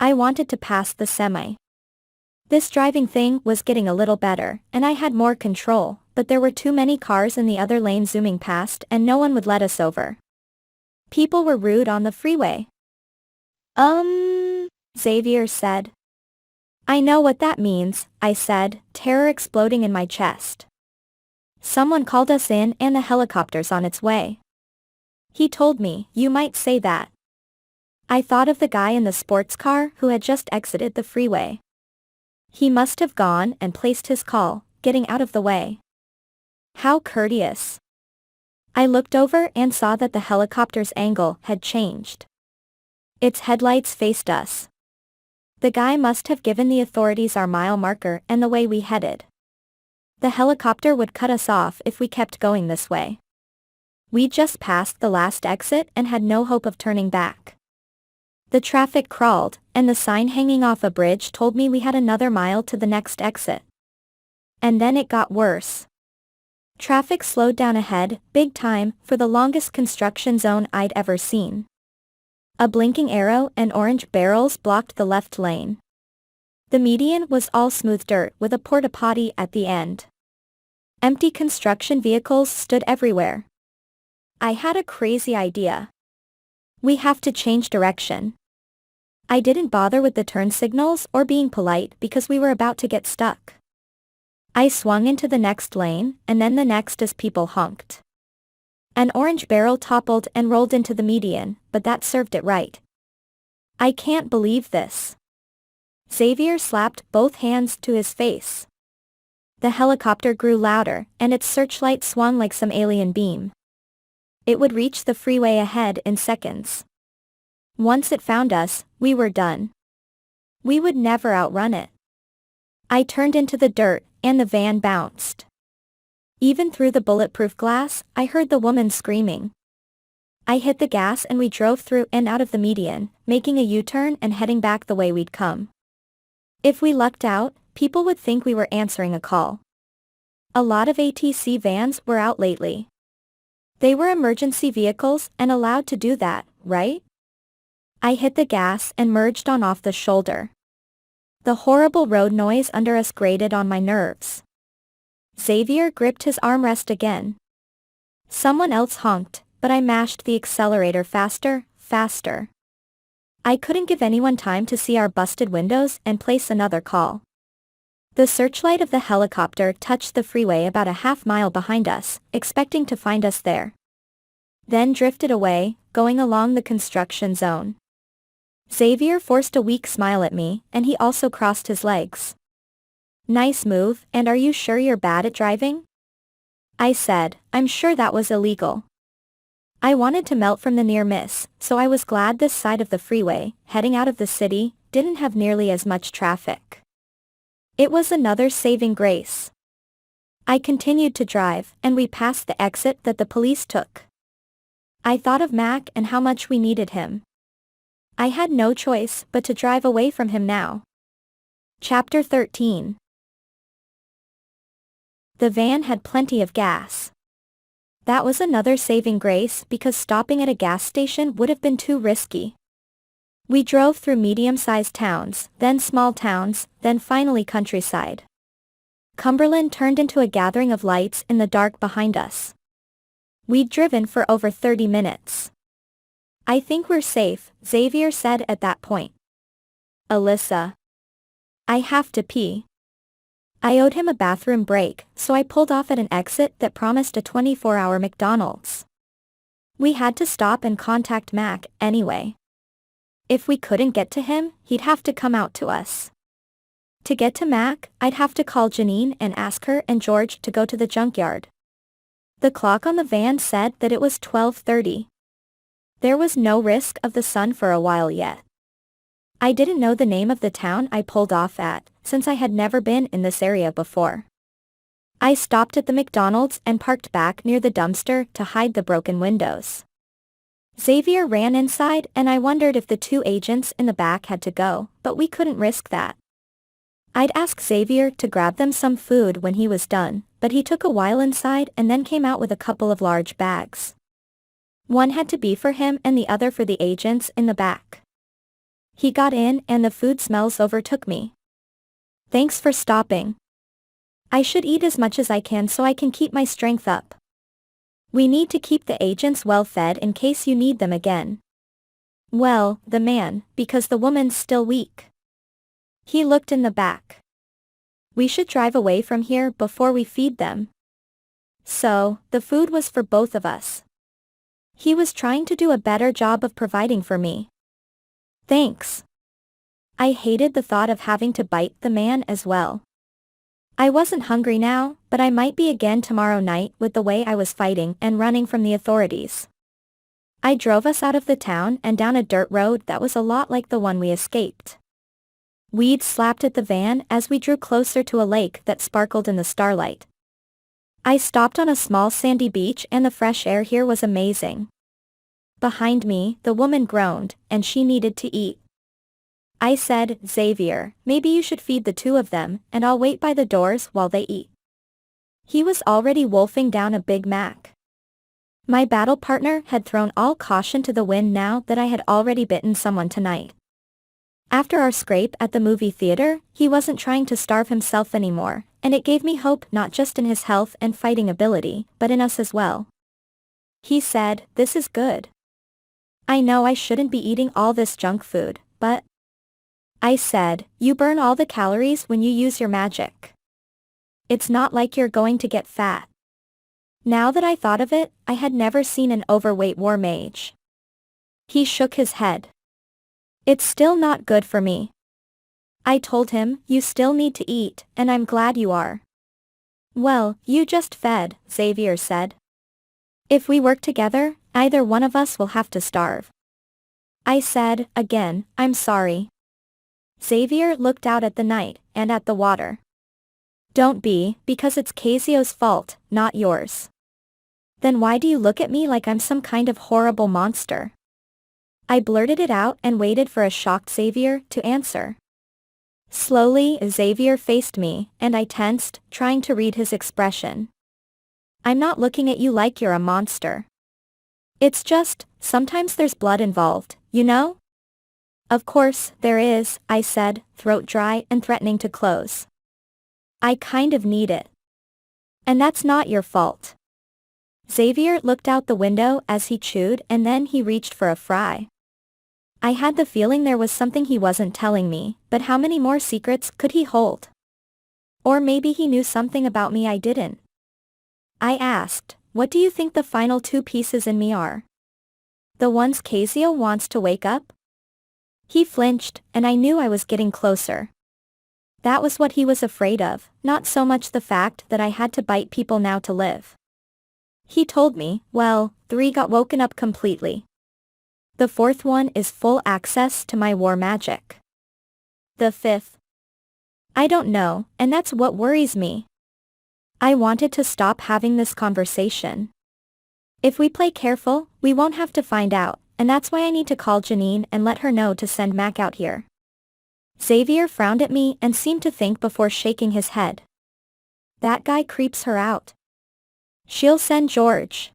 Speaker 1: I wanted to pass the semi. This driving thing was getting a little better, and I had more control, but there were too many cars in the other lane zooming past and no one would let us over. People were rude on the freeway. Xavier said. I know what that means, I said, terror exploding in my chest. Someone called us in and the helicopter's on its way. He told me, you might say that. I thought of the guy in the sports car who had just exited the freeway. He must have gone and placed his call, getting out of the way. How courteous. I looked over and saw that the helicopter's angle had changed. Its headlights faced us. The guy must have given the authorities our mile marker and the way we headed. The helicopter would cut us off if we kept going this way. We just passed the last exit and had no hope of turning back. The traffic crawled, and the sign hanging off a bridge told me we had another mile to the next exit. And then it got worse. Traffic slowed down ahead, big time, for the longest construction zone I'd ever seen. A blinking arrow and orange barrels blocked the left lane. The median was all smooth dirt with a porta-potty at the end. Empty construction vehicles stood everywhere. I had a crazy idea. We have to change direction. I didn't bother with the turn signals or being polite because we were about to get stuck. I swung into the next lane, and then the next as people honked. An orange barrel toppled and rolled into the median, but that served it right. I can't believe this. Xavier slapped both hands to his face. The helicopter grew louder, and its searchlight swung like some alien beam. It would reach the freeway ahead in seconds. Once it found us, we were done. We would never outrun it. I turned into the dirt, and the van bounced. Even through the bulletproof glass, I heard the woman screaming. I hit the gas and we drove through and out of the median, making a U-turn and heading back the way we'd come. If we lucked out, people would think we were answering a call. A lot of ATC vans were out lately. They were emergency vehicles and allowed to do that, right? I hit the gas and merged on off the shoulder. The horrible road noise under us grated on my nerves. Xavier gripped his armrest again. Someone else honked, but I mashed the accelerator faster, faster. I couldn't give anyone time to see our busted windows and place another call. The searchlight of the helicopter touched the freeway about a half-mile behind us, expecting to find us there. Then drifted away, going along the construction zone. Xavier forced a weak smile at me, and he also crossed his legs. Nice move, and are you sure you're bad at driving? I said, I'm sure that was illegal. I wanted to melt from the near miss, so I was glad this side of the freeway, heading out of the city, didn't have nearly as much traffic. It was another saving grace. I continued to drive, and we passed the exit that the police took. I thought of Mac and how much we needed him. I had no choice but to drive away from him now. Chapter 13. The van had plenty of gas. That was another saving grace because stopping at a gas station would have been too risky. We drove through medium-sized towns, then small towns, then finally countryside. Cumberland turned into a gathering of lights in the dark behind us. We'd driven for over 30 minutes. "I think we're safe," Xavier said at that point. "Alyssa. I have to pee." I owed him a bathroom break, so I pulled off at an exit that promised a 24-hour McDonald's. We had to stop and contact Mac, anyway. If we couldn't get to him, he'd have to come out to us. To get to Mac, I'd have to call Janine and ask her and George to go to the junkyard. The clock on the van said that it was 12:30. There was no risk of the sun for a while yet. I didn't know the name of the town I pulled off at, since I had never been in this area before. I stopped at the McDonald's and parked back near the dumpster to hide the broken windows. Xavier ran inside and I wondered if the two agents in the back had to go, but we couldn't risk that. I'd asked Xavier to grab them some food when he was done, but he took a while inside and then came out with a couple of large bags. One had to be for him and the other for the agents in the back. He got in and the food smells overtook me. "Thanks for stopping. I should eat as much as I can so I can keep my strength up. We need to keep the agents well fed in case you need them again." "Well, the man, because the woman's still weak." He looked in the back. "We should drive away from here before we feed them." So, the food was for both of us. He was trying to do a better job of providing for me. "Thanks." I hated the thought of having to bite the man as well. I wasn't hungry now, but I might be again tomorrow night with the way I was fighting and running from the authorities. I drove us out of the town and down a dirt road that was a lot like the one we escaped. Weeds slapped at the van as we drew closer to a lake that sparkled in the starlight. I stopped on a small sandy beach and the fresh air here was amazing. Behind me, the woman groaned, and she needed to eat. I said, "Xavier, maybe you should feed the two of them, and I'll wait by the doors while they eat." He was already wolfing down a Big Mac. My battle partner had thrown all caution to the wind now that I had already bitten someone tonight. After our scrape at the movie theater, he wasn't trying to starve himself anymore, and it gave me hope not just in his health and fighting ability, but in us as well. He said, "This is good. I know I shouldn't be eating all this junk food, but..." I said, "You burn all the calories when you use your magic. It's not like you're going to get fat." Now that I thought of it, I had never seen an overweight war mage. He shook his head. "It's still not good for me." I told him, "You still need to eat, and I'm glad you are." "Well, you just fed," Xavier said. "If we work together, either one of us will have to starve." I said, again, "I'm sorry." Xavier looked out at the night, and at the water. "Don't be, because it's Cazio's fault, not yours." "Then why do you look at me like I'm some kind of horrible monster?" I blurted it out and waited for a shocked Xavier to answer. Slowly, Xavier faced me, and I tensed, trying to read his expression. "I'm not looking at you like you're a monster. It's just, sometimes there's blood involved, you know?" "Of course, there is," I said, throat dry and threatening to close. "I kind of need it. And that's not your fault." Xavier looked out the window as he chewed and then he reached for a fry. I had the feeling there was something he wasn't telling me, but how many more secrets could he hold? Or maybe he knew something about me I didn't. I asked, "What do you think the final two pieces in me are? The ones Cazio wants to wake up?" He flinched, and I knew I was getting closer. That was what he was afraid of, not so much the fact that I had to bite people now to live. He told me, "Well, 3 got woken up completely. The 4th one is full access to my war magic. The 5th? I don't know, and that's what worries me." I wanted to stop having this conversation. If we play careful, we won't have to find out, and that's why I need to call Janine and let her know to send Mac out here. Xavier frowned at me and seemed to think before shaking his head. "That guy creeps her out. She'll send George."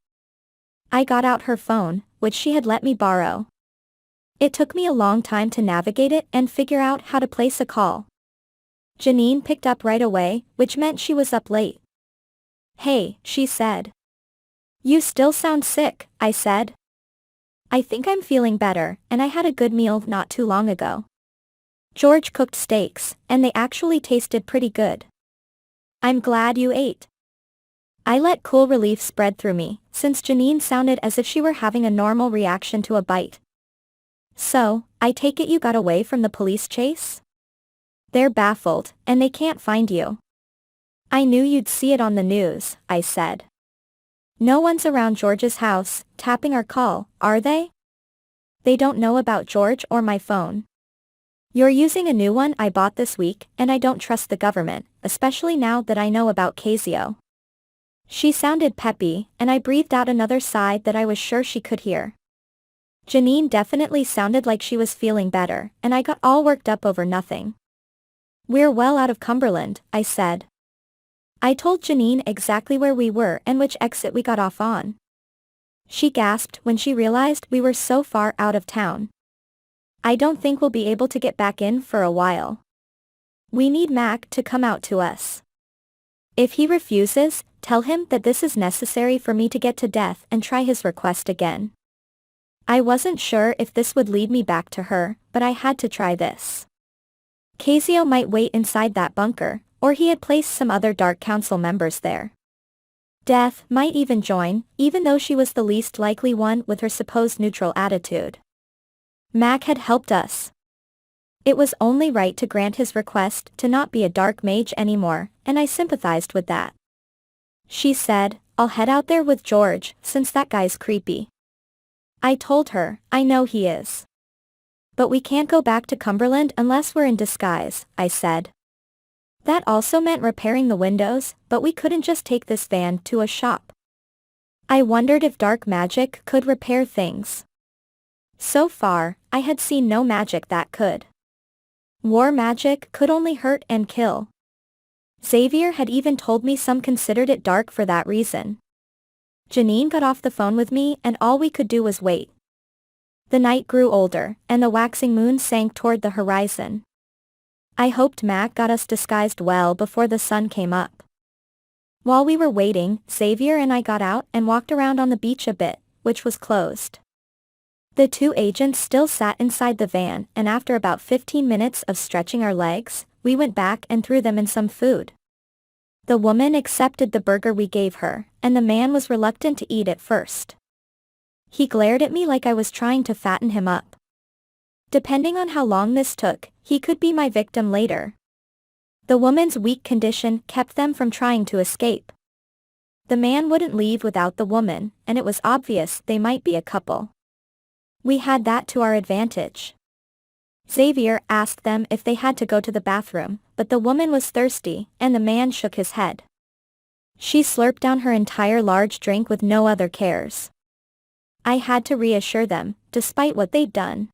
Speaker 1: I got out her phone, which she had let me borrow. It took me a long time to navigate it and figure out how to place a call. Janine picked up right away, which meant she was up late. "Hey," she said. "You still sound sick," I said. "I think I'm feeling better, and I had a good meal not too long ago. George cooked steaks, and they actually tasted pretty good." "I'm glad you ate." I let cool relief spread through me, since Janine sounded as if she were having a normal reaction to a bite. "So, I take it you got away from the police chase?" "They're baffled, and they can't find you." "I knew you'd see it on the news," I said. "No one's around George's house, tapping our call, are they?" "They don't know about George or my phone. You're using a new one I bought this week, and I don't trust the government, especially now that I know about Cazio." She sounded peppy, and I breathed out another sigh that I was sure she could hear. Janine definitely sounded like she was feeling better, and I got all worked up over nothing. "We're well out of Cumberland," I said. I told Janine exactly where we were and which exit we got off on. She gasped when she realized we were so far out of town. "I don't think we'll be able to get back in for a while. We need Mac to come out to us. If he refuses, tell him that this is necessary for me to get to death and try his request again." I wasn't sure if this would lead me back to her, but I had to try this. Cazio might wait inside that bunker, or he had placed some other Dark Council members there. Death might even join, even though she was the least likely one with her supposed neutral attitude. Mac had helped us. It was only right to grant his request to not be a dark mage anymore, and I sympathized with that. She said, "I'll head out there with George, since that guy's creepy." I told her, "I know he is. But we can't go back to Cumberland unless we're in disguise," I said. That also meant repairing the windows, but we couldn't just take this van to a shop. I wondered if dark magic could repair things. So far, I had seen no magic that could. War magic could only hurt and kill. Xavier had even told me some considered it dark for that reason. Janine got off the phone with me and all we could do was wait. The night grew older, and the waxing moon sank toward the horizon. I hoped Mac got us disguised well before the sun came up. While we were waiting, Xavier and I got out and walked around on the beach a bit, which was closed. The two agents still sat inside the van, and after about 15 minutes of stretching our legs, we went back and threw them in some food. The woman accepted the burger we gave her, and the man was reluctant to eat at first. He glared at me like I was trying to fatten him up. Depending on how long this took, he could be my victim later. The woman's weak condition kept them from trying to escape. The man wouldn't leave without the woman, and it was obvious they might be a couple. We had that to our advantage. Xavier asked them if they had to go to the bathroom, but the woman was thirsty, and the man shook his head. She slurped down her entire large drink with no other cares. I had to reassure them, despite what they'd done.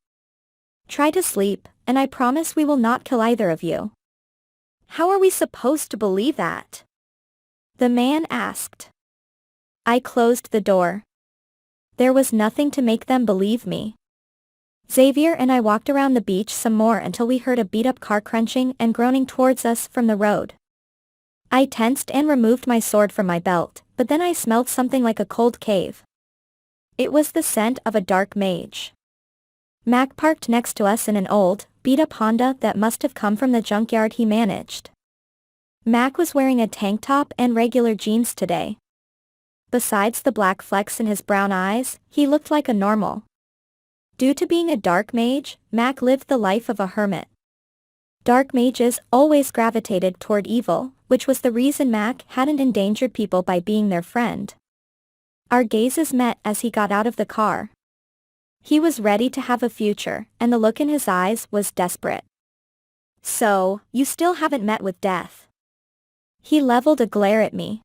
Speaker 1: "Try to sleep, and I promise we will not kill either of you." "How are we supposed to believe that?" the man asked. I closed the door. There was nothing to make them believe me. Xavier and I walked around the beach some more until we heard a beat-up car crunching and groaning towards us from the road. I tensed and removed my sword from my belt, but then I smelled something like a cold cave. It was the scent of a dark mage. Mac parked next to us in an old, beat-up Honda that must have come from the junkyard he managed. Mac was wearing a tank top and regular jeans today. Besides the black flecks in his brown eyes, he looked like a normal. Due to being a dark mage, Mac lived the life of a hermit. Dark mages always gravitated toward evil, which was the reason Mac hadn't endangered people by being their friend. Our gazes met as he got out of the car. He was ready to have a future, and the look in his eyes was desperate. "So, you still haven't met with death?" He leveled a glare at me.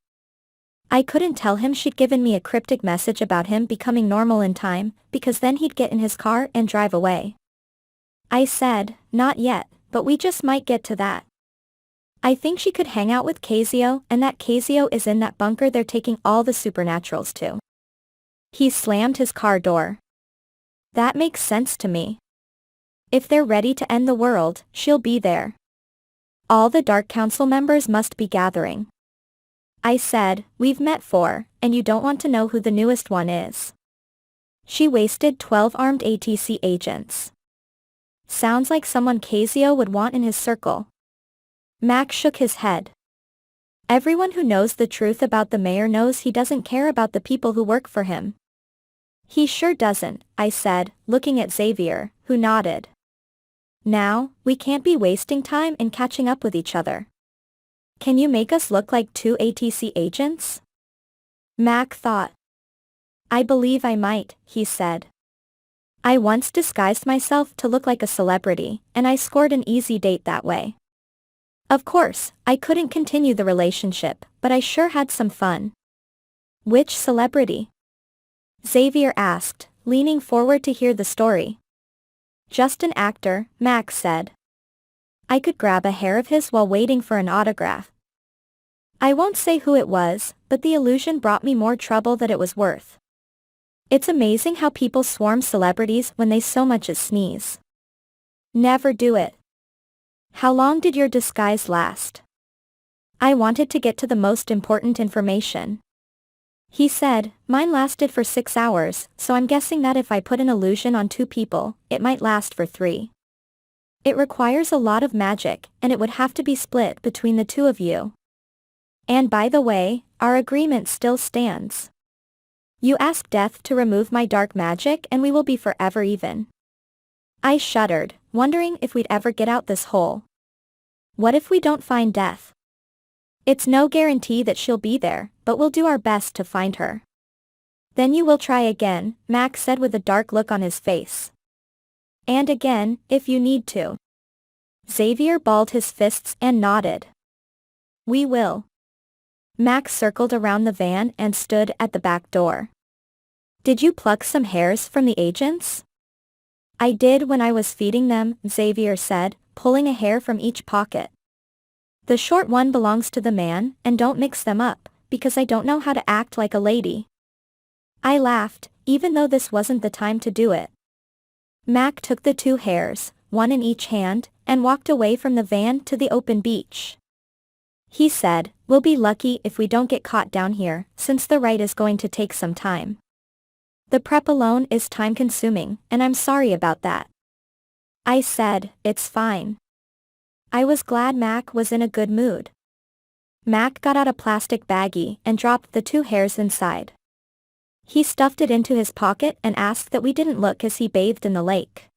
Speaker 1: I couldn't tell him she'd given me a cryptic message about him becoming normal in time, because then he'd get in his car and drive away. I said, "Not yet, but we just might get to that. I think she could hang out with Cazio, and that Cazio is in that bunker they're taking all the supernaturals to." He slammed his car door. "That makes sense to me. If they're ready to end the world, she'll be there. All the Dark Council members must be gathering. I said, we've met 4, and you don't want to know who the newest one is. She wasted 12 armed ATC agents. Sounds like someone Cazio would want in his circle. Mac shook his head. Everyone who knows the truth about the mayor knows he doesn't care about the people who work for him. He sure doesn't, I said, looking at Xavier, who nodded. Now, we can't be wasting time in catching up with each other. Can you make us look like 2 ATC agents? Mac thought. I believe I might, he said. I once disguised myself to look like a celebrity, and I scored an easy date that way. Of course, I couldn't continue the relationship, but I sure had some fun. Which celebrity? Xavier asked, leaning forward to hear the story. Just an actor, Max said. I could grab a hair of his while waiting for an autograph. I won't say who it was, but the illusion brought me more trouble than it was worth. It's amazing how people swarm celebrities when they so much as sneeze. Never do it. How long did your disguise last? I wanted to get to the most important information. He said, mine lasted for 6 hours, so I'm guessing that if I put an illusion on 2 people, it might last for 3. It requires a lot of magic, and it would have to be split between the 2 of you. And by the way, our agreement still stands. You ask Death to remove my dark magic and we will be forever even. I shuddered, wondering if we'd ever get out this hole. What if we don't find Death? It's no guarantee that she'll be there, but we'll do our best to find her. Then you will try again, Max said with a dark look on his face. And again, if you need to. Xavier balled his fists and nodded. We will. Max circled around the van and stood at the back door. Did you pluck some hairs from the agents? I did when I was feeding them, Xavier said, pulling a hair from each pocket. The short one belongs to the man, and don't mix them up, because I don't know how to act like a lady. I laughed, even though this wasn't the time to do it. Mac took the 2 hairs, one in each hand, and walked away from the van to the open beach. He said, we'll be lucky if we don't get caught down here, since the ride is going to take some time. The prep alone is time-consuming, and I'm sorry about that. I said, it's fine. I was glad Mac was in a good mood. Mac got out a plastic baggie and dropped the 2 hairs inside. He stuffed it into his pocket and asked that we didn't look as he bathed in the lake.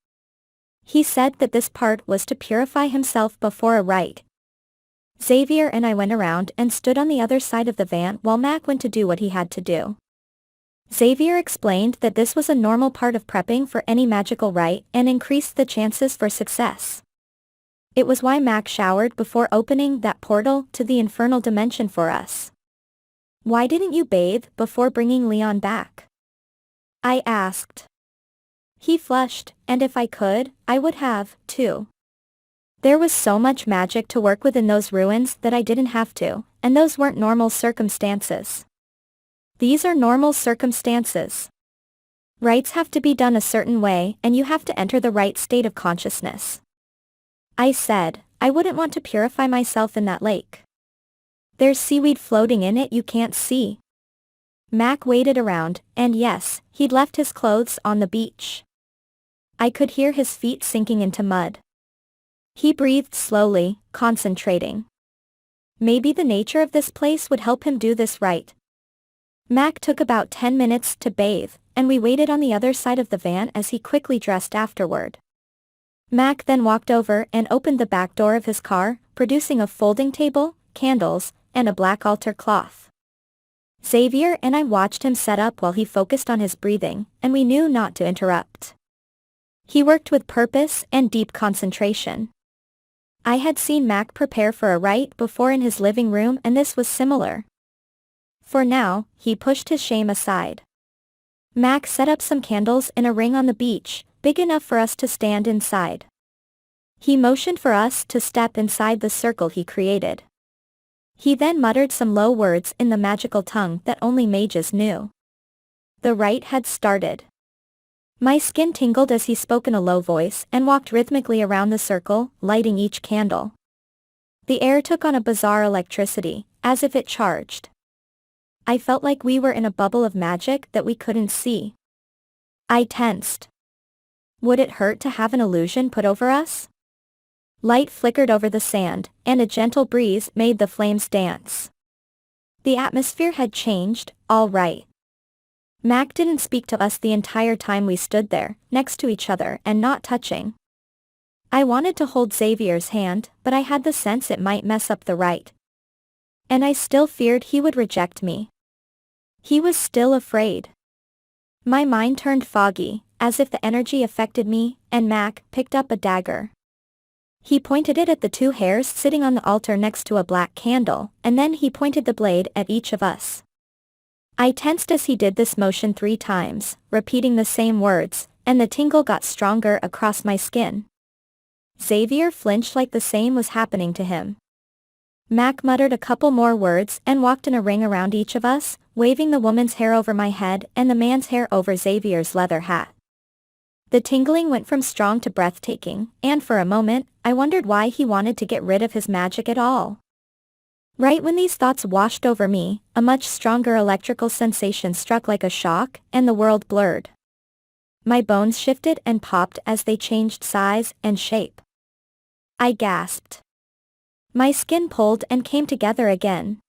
Speaker 1: He said that this part was to purify himself before a rite. Xavier and I went around and stood on the other side of the van while Mac went to do what he had to do. Xavier explained that this was a normal part of prepping for any magical rite and increased the chances for success. It was why Mac showered before opening that portal to the Infernal Dimension for us. Why didn't you bathe before bringing Leon back? I asked. He flushed, and if I could, I would have, too. There was so much magic to work with in those ruins that I didn't have to, and those weren't normal circumstances. These are normal circumstances. Rites have to be done a certain way and you have to enter the right state of consciousness. I said, I wouldn't want to purify myself in that lake. There's seaweed floating in it you can't see. Mac waited around, and yes, he'd left his clothes on the beach. I could hear his feet sinking into mud. He breathed slowly, concentrating. Maybe the nature of this place would help him do this right. Mac took about 10 minutes to bathe, and we waited on the other side of the van as he quickly dressed afterward. Mac then walked over and opened the back door of his car, producing a folding table, candles, and a black altar cloth. Xavier and I watched him set up while he focused on his breathing, and we knew not to interrupt. He worked with purpose and deep concentration. I had seen Mac prepare for a rite before in his living room and this was similar. For now, he pushed his shame aside. Mac set up some candles in a ring on the beach, big enough for us to stand inside. He motioned for us to step inside the circle he created. He then muttered some low words in the magical tongue that only mages knew. The rite had started. My skin tingled as he spoke in a low voice and walked rhythmically around the circle, lighting each candle. The air took on a bizarre electricity, as if it charged. I felt like we were in a bubble of magic that we couldn't see. I tensed. Would it hurt to have an illusion put over us? Light flickered over the sand, and a gentle breeze made the flames dance. The atmosphere had changed, all right. Mac didn't speak to us the entire time we stood there, next to each other and not touching. I wanted to hold Xavier's hand, but I had the sense it might mess up the rite. And I still feared he would reject me. He was still afraid. My mind turned foggy, as if the energy affected me, and Mac picked up a dagger. He pointed it at the two hairs sitting on the altar next to a black candle, and then he pointed the blade at each of us. I tensed as he did this motion 3 times, repeating the same words, and the tingle got stronger across my skin. Xavier flinched like the same was happening to him. Mac muttered a couple more words and walked in a ring around each of us, waving the woman's hair over my head and the man's hair over Xavier's leather hat. The tingling went from strong to breathtaking, and for a moment, I wondered why he wanted to get rid of his magic at all. Right when these thoughts washed over me, a much stronger electrical sensation struck like a shock, and the world blurred. My bones shifted and popped as they changed size and shape. I gasped. My skin pulled and came together again.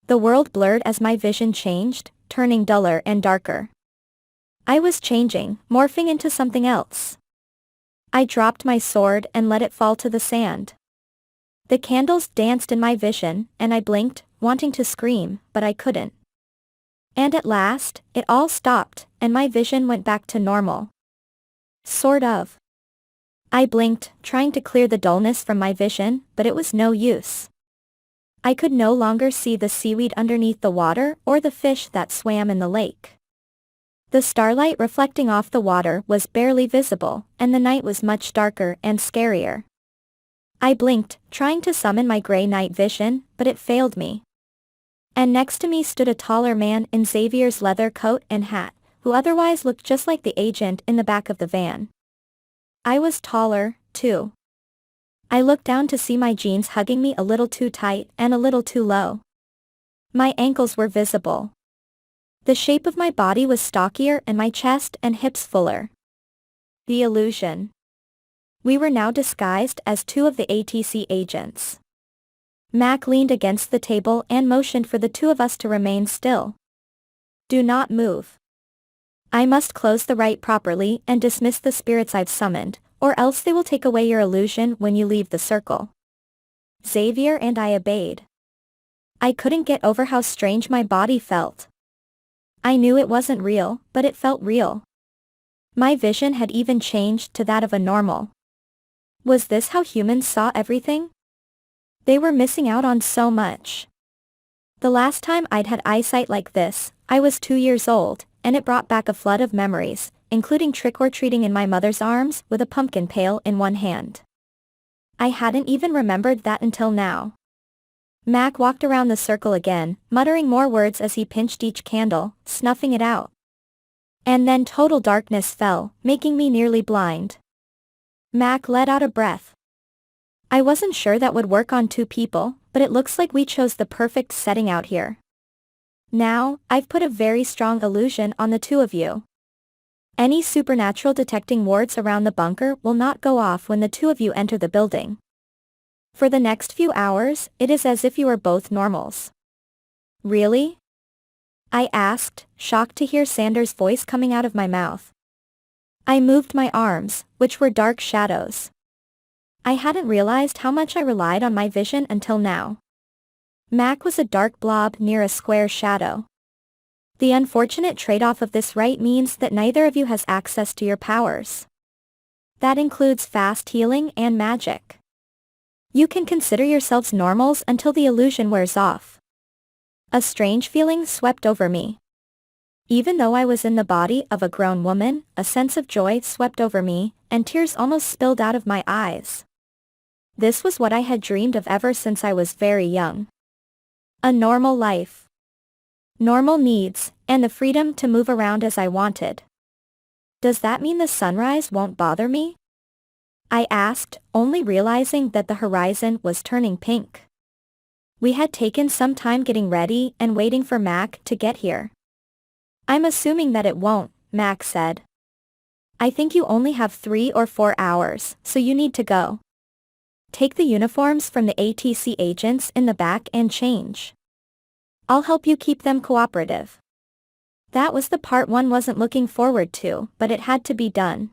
Speaker 1: The world blurred as my vision changed, turning duller and darker. I was changing, morphing into something else. I dropped my sword and let it fall to the sand. The candles danced in my vision, and I blinked, wanting to scream, but I couldn't. And at last, it all stopped, and my vision went back to normal. Sort of. I blinked, trying to clear the dullness from my vision, but it was no use. I could no longer see the seaweed underneath the water or the fish that swam in the lake. The starlight reflecting off the water was barely visible, and the night was much darker and scarier. I blinked, trying to summon my gray night vision, but it failed me. And next to me stood a taller man in Xavier's leather coat and hat, who otherwise looked just like the agent in the back of the van. I was taller, too. I looked down to see my jeans hugging me a little too tight and a little too low. My ankles were visible. The shape of my body was stockier and my chest and hips fuller. The illusion. We were now disguised as 2 of the ATC agents. Mac leaned against the table and motioned for the 2 of us to remain still. Do not move. I must close the rite properly and dismiss the spirits I've summoned, or else they will take away your illusion when you leave the circle. Xavier and I obeyed. I couldn't get over how strange my body felt. I knew it wasn't real, but it felt real. My vision had even changed to that of a normal. Was this how humans saw everything? They were missing out on so much. The last time I'd had eyesight like this, I was 2 years old, and it brought back a flood of memories, including trick-or-treating in my mother's arms with a pumpkin pail in one hand. I hadn't even remembered that until now. Mac walked around the circle again, muttering more words as he pinched each candle, snuffing it out. And then total darkness fell, making me nearly blind. Mac let out a breath. I wasn't sure that would work on 2 people, but it looks like we chose the perfect setting out here. Now, I've put a very strong illusion on the 2 of you. Any supernatural detecting wards around the bunker will not go off when the 2 of you enter the building. For the next few hours, it is as if you were both normals. Really? I asked, shocked to hear Sanders' voice coming out of my mouth. I moved my arms, which were dark shadows. I hadn't realized how much I relied on my vision until now. Mac was a dark blob near a square shadow. The unfortunate trade-off of this rite means that neither of you has access to your powers. That includes fast healing and magic. You can consider yourselves normals until the illusion wears off. A strange feeling swept over me. Even though I was in the body of a grown woman, a sense of joy swept over me, and tears almost spilled out of my eyes. This was what I had dreamed of ever since I was very young. A normal life. Normal needs, and the freedom to move around as I wanted. Does that mean the sunrise won't bother me? I asked, only realizing that the horizon was turning pink. We had taken some time getting ready and waiting for Mac to get here. I'm assuming that it won't, Mac said. I think you only have 3 or 4 hours, so you need to go. Take the uniforms from the ATC agents in the back and change. I'll help you keep them cooperative. That was the part one wasn't looking forward to, but it had to be done.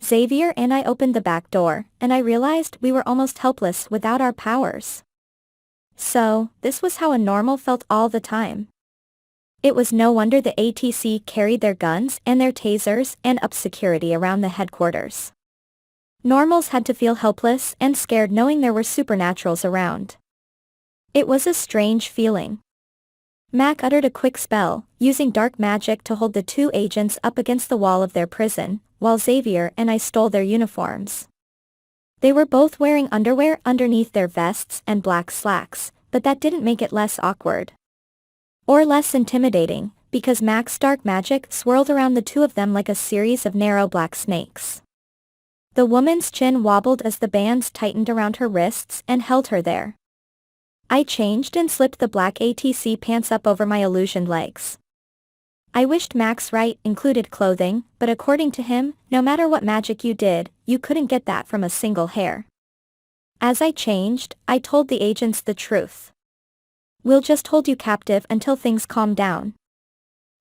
Speaker 1: Xavier and I opened the back door, and I realized we were almost helpless without our powers. So, this was how a normal felt all the time. It was no wonder the ATC carried their guns and their tasers and upped security around the headquarters. Normals had to feel helpless and scared knowing there were supernaturals around. It was a strange feeling. Mac uttered a quick spell, using dark magic to hold the 2 agents up against the wall of their prison, while Xavier and I stole their uniforms. They were both wearing underwear underneath their vests and black slacks, but that didn't make it less awkward. Or less intimidating, because Mac's dark magic swirled around the 2 of them like a series of narrow black snakes. The woman's chin wobbled as the bands tightened around her wrists and held her there. I changed and slipped the black ATC pants up over my illusioned legs. I wished Mac's right included clothing, but according to him, no matter what magic you did, you couldn't get that from a single hair. As I changed, I told the agents the truth. We'll just hold you captive until things calm down.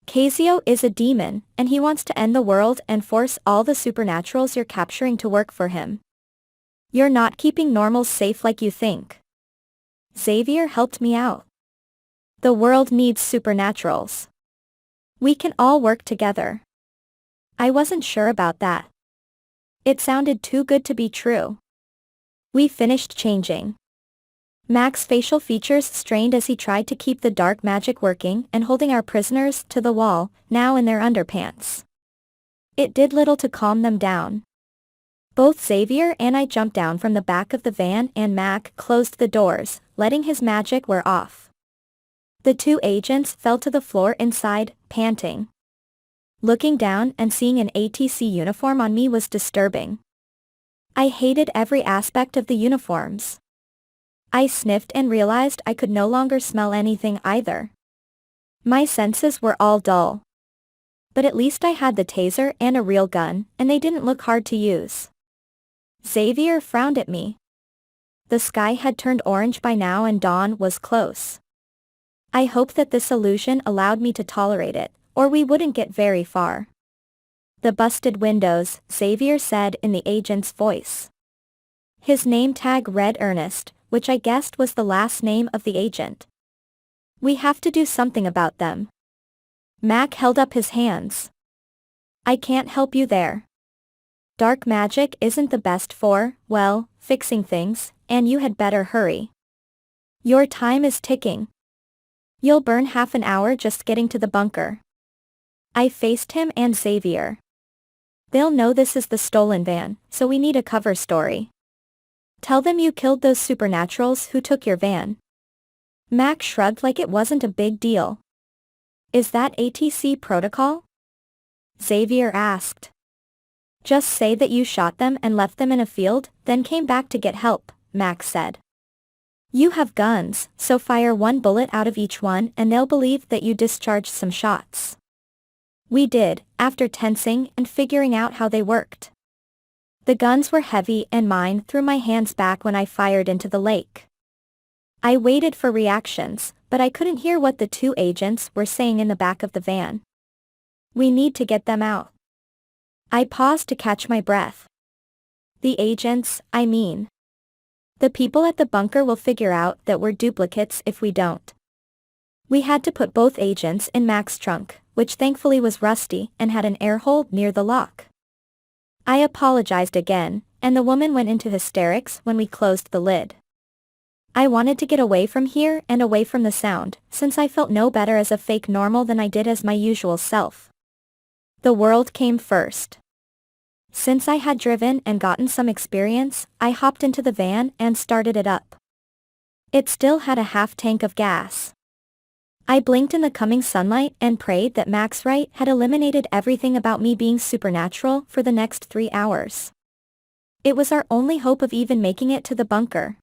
Speaker 1: Cazio is a demon, and he wants to end the world and force all the supernaturals you're capturing to work for him. You're not keeping normals safe like you think. Xavier helped me out. The world needs supernaturals. We can all work together. I wasn't sure about that. It sounded too good to be true. We finished changing. Mac's facial features strained as he tried to keep the dark magic working and holding our prisoners to the wall, now in their underpants. It did little to calm them down. Both Xavier and I jumped down from the back of the van and Mac closed the doors, letting his magic wear off. The 2 agents fell to the floor inside, panting. Looking down and seeing an ATC uniform on me was disturbing. I hated every aspect of the uniforms. I sniffed and realized I could no longer smell anything either. My senses were all dull. But at least I had the taser and a real gun, and they didn't look hard to use. Xavier frowned at me. The sky had turned orange by now and dawn was close. I hoped that this illusion allowed me to tolerate it, or we wouldn't get very far. The busted windows, Xavier said in the agent's voice. His name tag read Ernest, which I guessed was the last name of the agent. We have to do something about them. Mac held up his hands. I can't help you there. Dark magic isn't the best for, well, fixing things, and you had better hurry. Your time is ticking. You'll burn half an hour just getting to the bunker. I faced him and Xavier. They'll know this is the stolen van, so we need a cover story. Tell them you killed those supernaturals who took your van. Mac shrugged like it wasn't a big deal. Is that ATC protocol? Xavier asked. Just say that you shot them and left them in a field, then came back to get help, Mac said. You have guns, so fire 1 bullet out of each one and they'll believe that you discharged some shots. We did, after tensing and figuring out how they worked. The guns were heavy and mine threw my hands back when I fired into the lake. I waited for reactions, but I couldn't hear what the 2 agents were saying in the back of the van. We need to get them out. I paused to catch my breath. The agents, I mean. The people at the bunker will figure out that we're duplicates if we don't. We had to put both agents in Mac's trunk, which thankfully was rusty and had an air hole near the lock. I apologized again, and the woman went into hysterics when we closed the lid. I wanted to get away from here and away from the sound, since I felt no better as a fake normal than I did as my usual self. The world came first. Since I had driven and gotten some experience, I hopped into the van and started it up. It still had a half tank of gas. I blinked in the coming sunlight and prayed that Max Wright had eliminated everything about me being supernatural for the next 3 hours. It was our only hope of even making it to the bunker.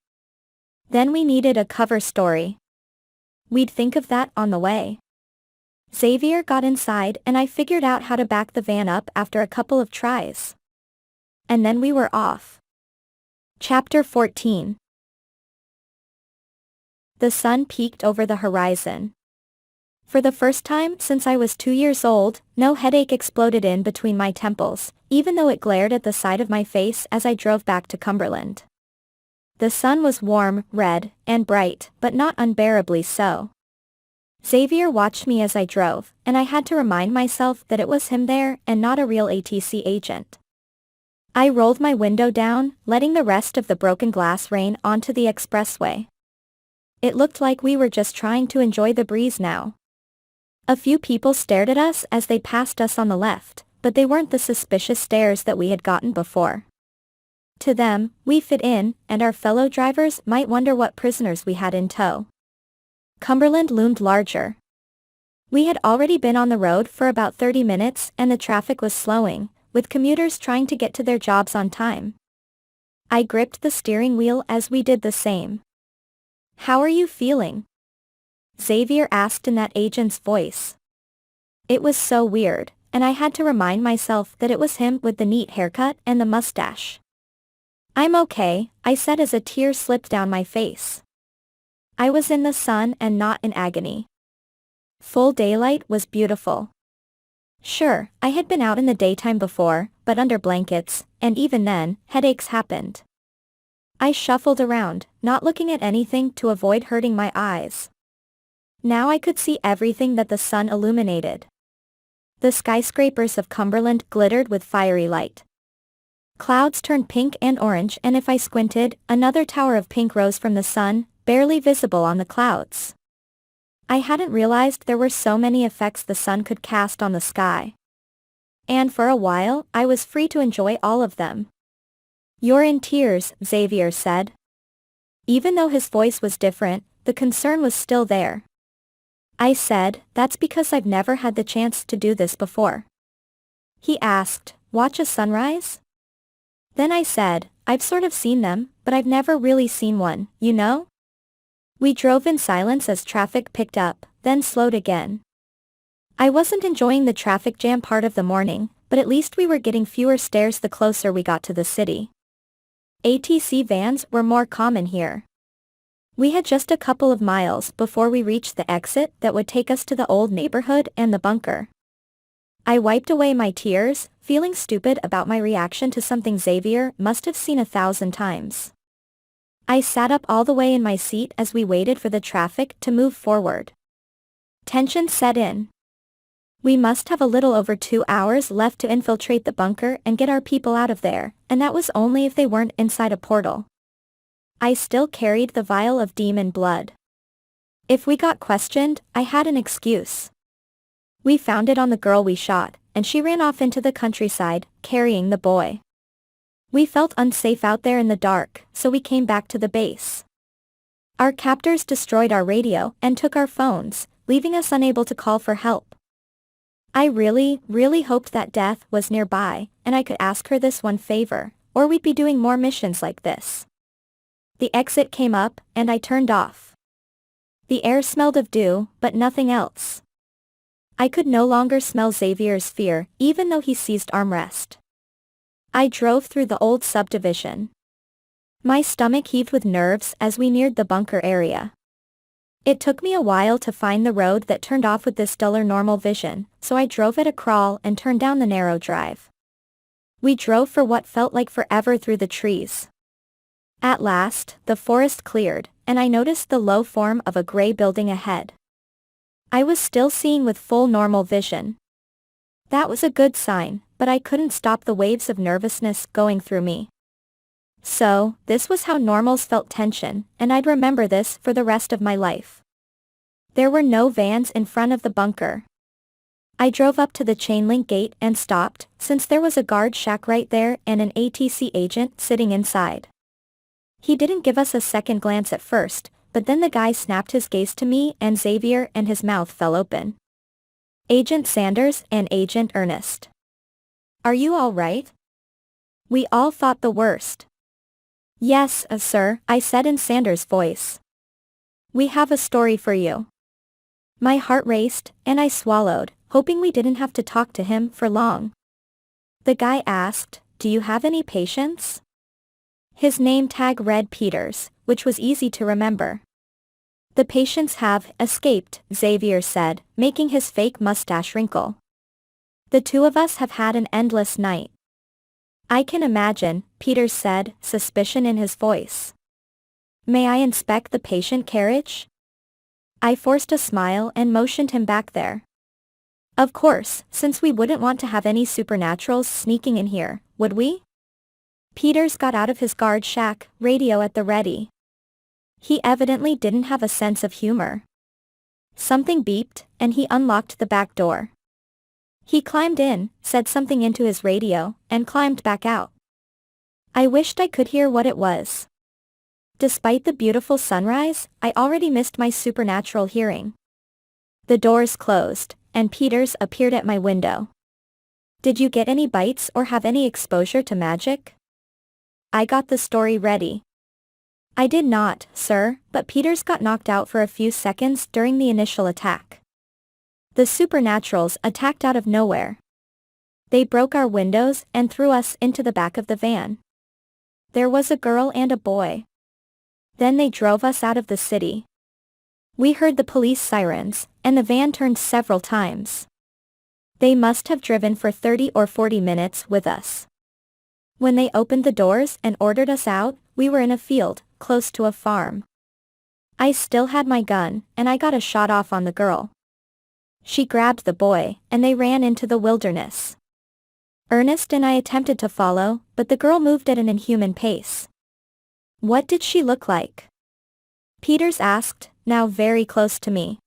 Speaker 1: Then we needed a cover story. We'd think of that on the way. Xavier got inside and I figured out how to back the van up after a couple of tries. And then we were off. Chapter 14. The sun peeked over the horizon. For the first time since I was 2 years old, no headache exploded in between my temples, even though it glared at the side of my face as I drove back to Cumberland. The sun was warm, red, and bright, but not unbearably so. Xavier watched me as I drove, and I had to remind myself that it was him there and not a real ATC agent. I rolled my window down, letting the rest of the broken glass rain onto the expressway. It looked like we were just trying to enjoy the breeze now. A few people stared at us as they passed us on the left, but they weren't the suspicious stares that we had gotten before. To them, we fit in, and our fellow drivers might wonder what prisoners we had in tow. Cumberland loomed larger. We had already been on the road for about 30 minutes and the traffic was slowing, with commuters trying to get to their jobs on time. I gripped the steering wheel as we did the same. "How are you feeling?" Xavier asked in that agent's voice. It was so weird, and I had to remind myself that it was him with the neat haircut and the mustache. "I'm okay," I said as a tear slipped down my face. I was in the sun and not in agony. Full daylight was beautiful. Sure, I had been out in the daytime before, but under blankets, and even then, headaches happened. I shuffled around, not looking at anything to avoid hurting my eyes. Now I could see everything that the sun illuminated. The skyscrapers of Cumberland glittered with fiery light. Clouds turned pink and orange, and if I squinted, another tower of pink rose from the sun, barely visible on the clouds. I hadn't realized there were so many effects the sun could cast on the sky. And for a while, I was free to enjoy all of them. "You're in tears," Xavier said. Even though his voice was different, the concern was still there. I said, "That's because I've never had the chance to do this before." He asked, "Watch a sunrise?" Then I said, "I've sort of seen them, but I've never really seen one, you know?" We drove in silence as traffic picked up, then slowed again. I wasn't enjoying the traffic jam part of the morning, but at least we were getting fewer stares the closer we got to the city. ATC vans were more common here. We had just a couple of miles before we reached the exit that would take us to the old neighborhood and the bunker. I wiped away my tears, feeling stupid about my reaction to something Xavier must have seen 1,000 times. I sat up all the way in my seat as we waited for the traffic to move forward. Tension set in. We must have a little over 2 hours left to infiltrate the bunker and get our people out of there, and that was only if they weren't inside a portal. I still carried the vial of demon blood. If we got questioned, I had an excuse. We found it on the girl we shot, and she ran off into the countryside, carrying the boy. We felt unsafe out there in the dark, so we came back to the base. Our captors destroyed our radio and took our phones, leaving us unable to call for help. I really hoped that Death was nearby, and I could ask her this one favor, or we'd be doing more missions like this. The exit came up, and I turned off. The air smelled of dew, but nothing else. I could no longer smell Xavier's fear, even though he seized armrest. I drove through the old subdivision. My stomach heaved with nerves as we neared the bunker area. It took me a while to find the road that turned off with this duller normal vision, so I drove at a crawl and turned down the narrow drive. We drove for what felt like forever through the trees. At last, the forest cleared, and I noticed the low form of a gray building ahead. I was still seeing with full normal vision. That was a good sign, but I couldn't stop the waves of nervousness going through me. So, this was how normals felt tension, and I'd remember this for the rest of my life. There were no vans in front of the bunker. I drove up to the chain link gate and stopped, since there was a guard shack right there and an ATC agent sitting inside. He didn't give us a second glance at first, but then the guy snapped his gaze to me and Xavier and his mouth fell open. Agent Sanders and Agent Ernest. Are you all right? We all thought the worst. Yes, sir, I said in Sanders' voice. We have a story for you. My heart raced, and I swallowed, hoping we didn't have to talk to him for long. The guy asked, "Do you have any patients?" His name tag read Peters, which was easy to remember. The patients have escaped, Xavier said, making his fake mustache wrinkle. The two of us have had an endless night. I can imagine, Peters said, suspicion in his voice. May I inspect the patient carriage? I forced a smile and motioned him back there. Of course, since we wouldn't want to have any supernaturals sneaking in here, would we? Peters got out of his guard shack, radio at the ready. He evidently didn't have a sense of humor. Something beeped, and he unlocked the back door. He climbed in, said something into his radio, and climbed back out. I wished I could hear what it was. Despite the beautiful sunrise, I already missed my supernatural hearing. The doors closed, and Peters appeared at my window. Did you get any bites or have any exposure to magic? I got the story ready. I did not, sir, but Peters got knocked out for a few seconds during the initial attack. The supernaturals attacked out of nowhere. They broke our windows and threw us into the back of the van. There was a girl and a boy. Then they drove us out of the city. We heard the police sirens, and the van turned several times. They must have driven for 30 or 40 minutes with us. When they opened the doors and ordered us out, we were in a field, close to a farm. I still had my gun, and I got a shot off on the girl. She grabbed the boy, and they ran into the wilderness. Ernest and I attempted to follow, but the girl moved at an inhuman pace. What did she look like? Peters asked, now very close to me.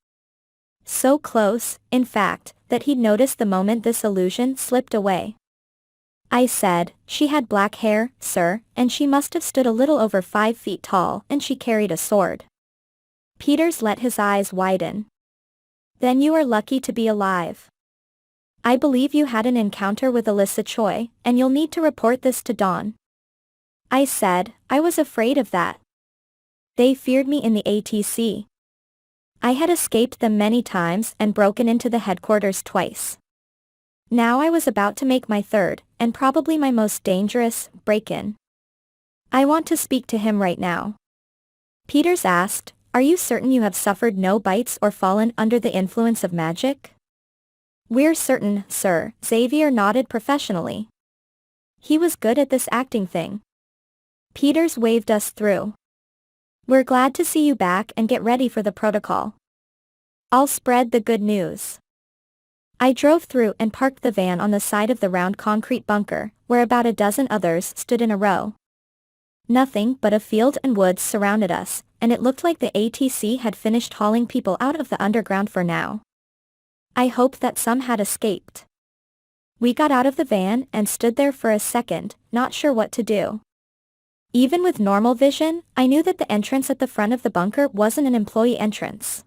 Speaker 1: So close, in fact, that he'd noticed the moment this illusion slipped away. I said, she had black hair, sir, and she must have stood a little over 5 feet tall, and she carried a sword. Peters let his eyes widen. Then you are lucky to be alive. I believe you had an encounter with Alyssa Choi, and you'll need to report this to Dawn. I said, I was afraid of that. They feared me in the ATC. I had escaped them many times and broken into the headquarters twice. Now I was about to make my third, and probably my most dangerous, break-in. I want to speak to him right now. Peters asked, are you certain you have suffered no bites or fallen under the influence of magic? We're certain, sir, Xavier nodded professionally. He was good at this acting thing. Peters waved us through. We're glad to see you back and get ready for the protocol. I'll spread the good news. I drove through and parked the van on the side of the round concrete bunker, where about a dozen others stood in a row. Nothing but a field and woods surrounded us, and it looked like the ATC had finished hauling people out of the underground for now. I hoped that some had escaped. We got out of the van and stood there for a second, not sure what to do. Even with normal vision, I knew that the entrance at the front of the bunker wasn't an employee entrance.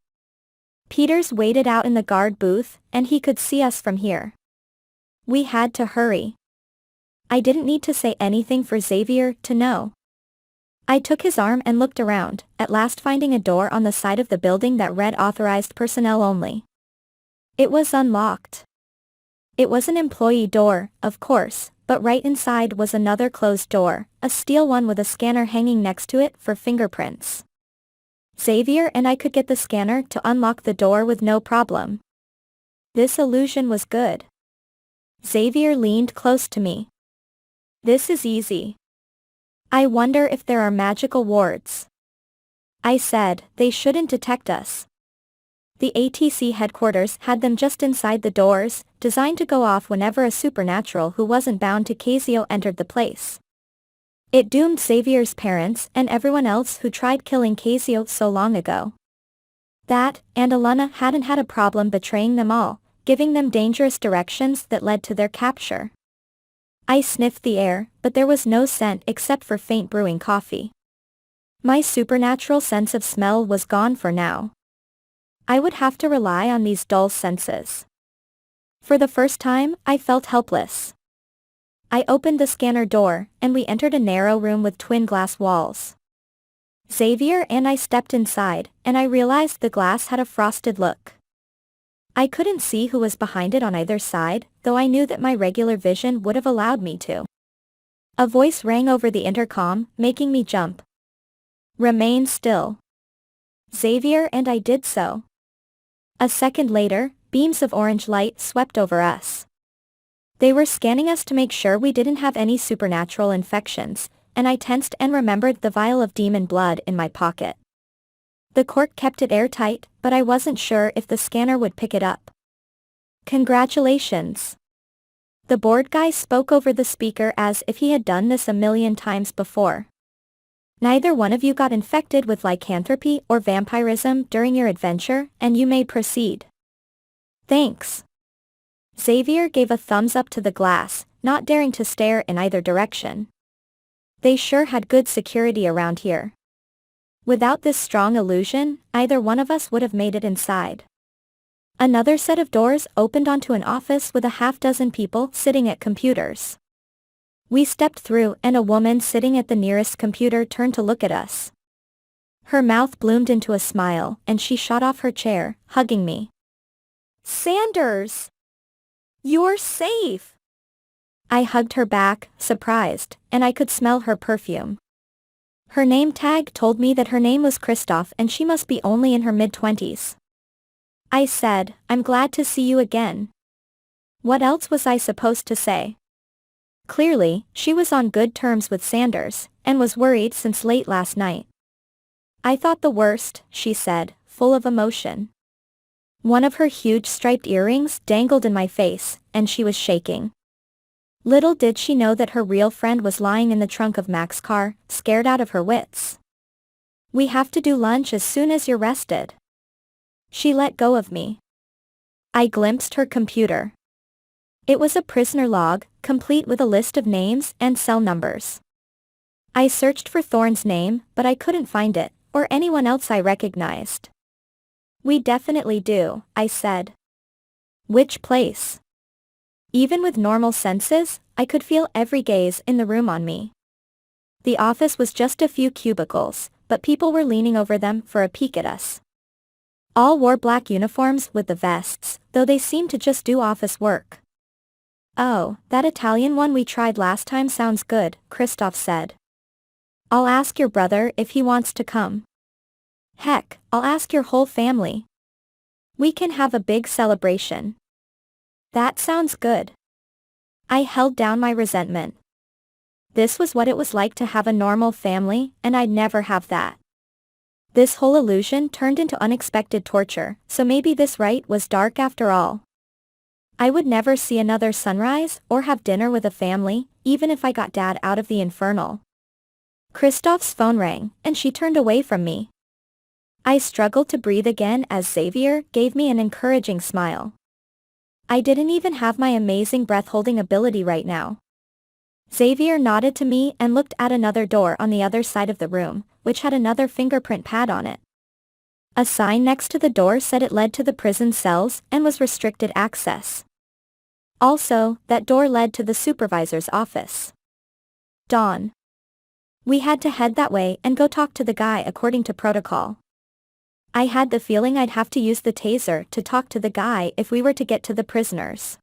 Speaker 1: Peters waited out in the guard booth, and he could see us from here. We had to hurry. I didn't need to say anything for Xavier to know. I took his arm and looked around, at last finding a door on the side of the building that read authorized personnel only. It was unlocked. It was an employee door, of course, but right inside was another closed door, a steel one with a scanner hanging next to it for fingerprints. Xavier and I could get the scanner to unlock the door with no problem. This illusion was good. Xavier leaned close to me. This is easy. I wonder if there are magical wards. I said, they shouldn't detect us. The ATC headquarters had them just inside the doors, designed to go off whenever a supernatural who wasn't bound to Cazio entered the place. It doomed Xavier's parents and everyone else who tried killing Cazio so long ago. That, and Alana hadn't had a problem betraying them all, giving them dangerous directions that led to their capture. I sniffed the air, but there was no scent except for faint brewing coffee. My supernatural sense of smell was gone for now. I would have to rely on these dull senses. For the first time, I felt helpless. I opened the scanner door, and we entered a narrow room with twin glass walls. Xavier and I stepped inside, and I realized the glass had a frosted look. I couldn't see who was behind it on either side, though I knew that my regular vision would have allowed me to. A voice rang over the intercom, making me jump. "Remain still." Xavier and I did so. A second later, beams of orange light swept over us. They were scanning us to make sure we didn't have any supernatural infections, and I tensed and remembered the vial of demon blood in my pocket. The cork kept it airtight, but I wasn't sure if the scanner would pick it up. "Congratulations." The board guy spoke over the speaker as if he had done this a million times before. "Neither one of you got infected with lycanthropy or vampirism during your adventure, and you may proceed." "Thanks." Xavier gave a thumbs up to the glass, not daring to stare in either direction. They sure had good security around here. Without this strong illusion, either one of us would have made it inside. Another set of doors opened onto an office with a half-dozen people sitting at computers. We stepped through and a woman sitting at the nearest computer turned to look at us. Her mouth bloomed into a smile and she shot off her chair, hugging me. "Sanders! You're safe!" I hugged her back, surprised, and I could smell her perfume. Her name tag told me that her name was Christoph and she must be only in her mid-20s. I said, "I'm glad to see you again." What else was I supposed to say? Clearly, she was on good terms with Sanders, and was worried since late last night. "I thought the worst," she said, full of emotion. One of her huge striped earrings dangled in my face, and she was shaking. Little did she know that her real friend was lying in the trunk of Mac's car, scared out of her wits. "We have to do lunch as soon as you're rested." She let go of me. I glimpsed her computer. It was a prisoner log, complete with a list of names and cell numbers. I searched for Thorne's name, but I couldn't find it, or anyone else I recognized. "We definitely do," I said. "Which place?" Even with normal senses, I could feel every gaze in the room on me. The office was just a few cubicles, but people were leaning over them for a peek at us. All wore black uniforms with the vests, though they seemed to just do office work. "Oh, that Italian one we tried last time sounds good," Christoph said. "I'll ask your brother if he wants to come." "Heck, I'll ask your whole family. We can have a big celebration." "That sounds good." I held down my resentment. This was what it was like to have a normal family, and I'd never have that. This whole illusion turned into unexpected torture, so maybe this rite was dark after all. I would never see another sunrise or have dinner with a family, even if I got Dad out of the infernal. Christoph's phone rang, and she turned away from me. I struggled to breathe again as Xavier gave me an encouraging smile. I didn't even have my amazing breath-holding ability right now. Xavier nodded to me and looked at another door on the other side of the room, which had another fingerprint pad on it. A sign next to the door said it led to the prison cells and was restricted access. Also, that door led to the supervisor's office. Dawn. We had to head that way and go talk to the guy according to protocol. I had the feeling I'd have to use the taser to talk to the guy if we were to get to the prisoners.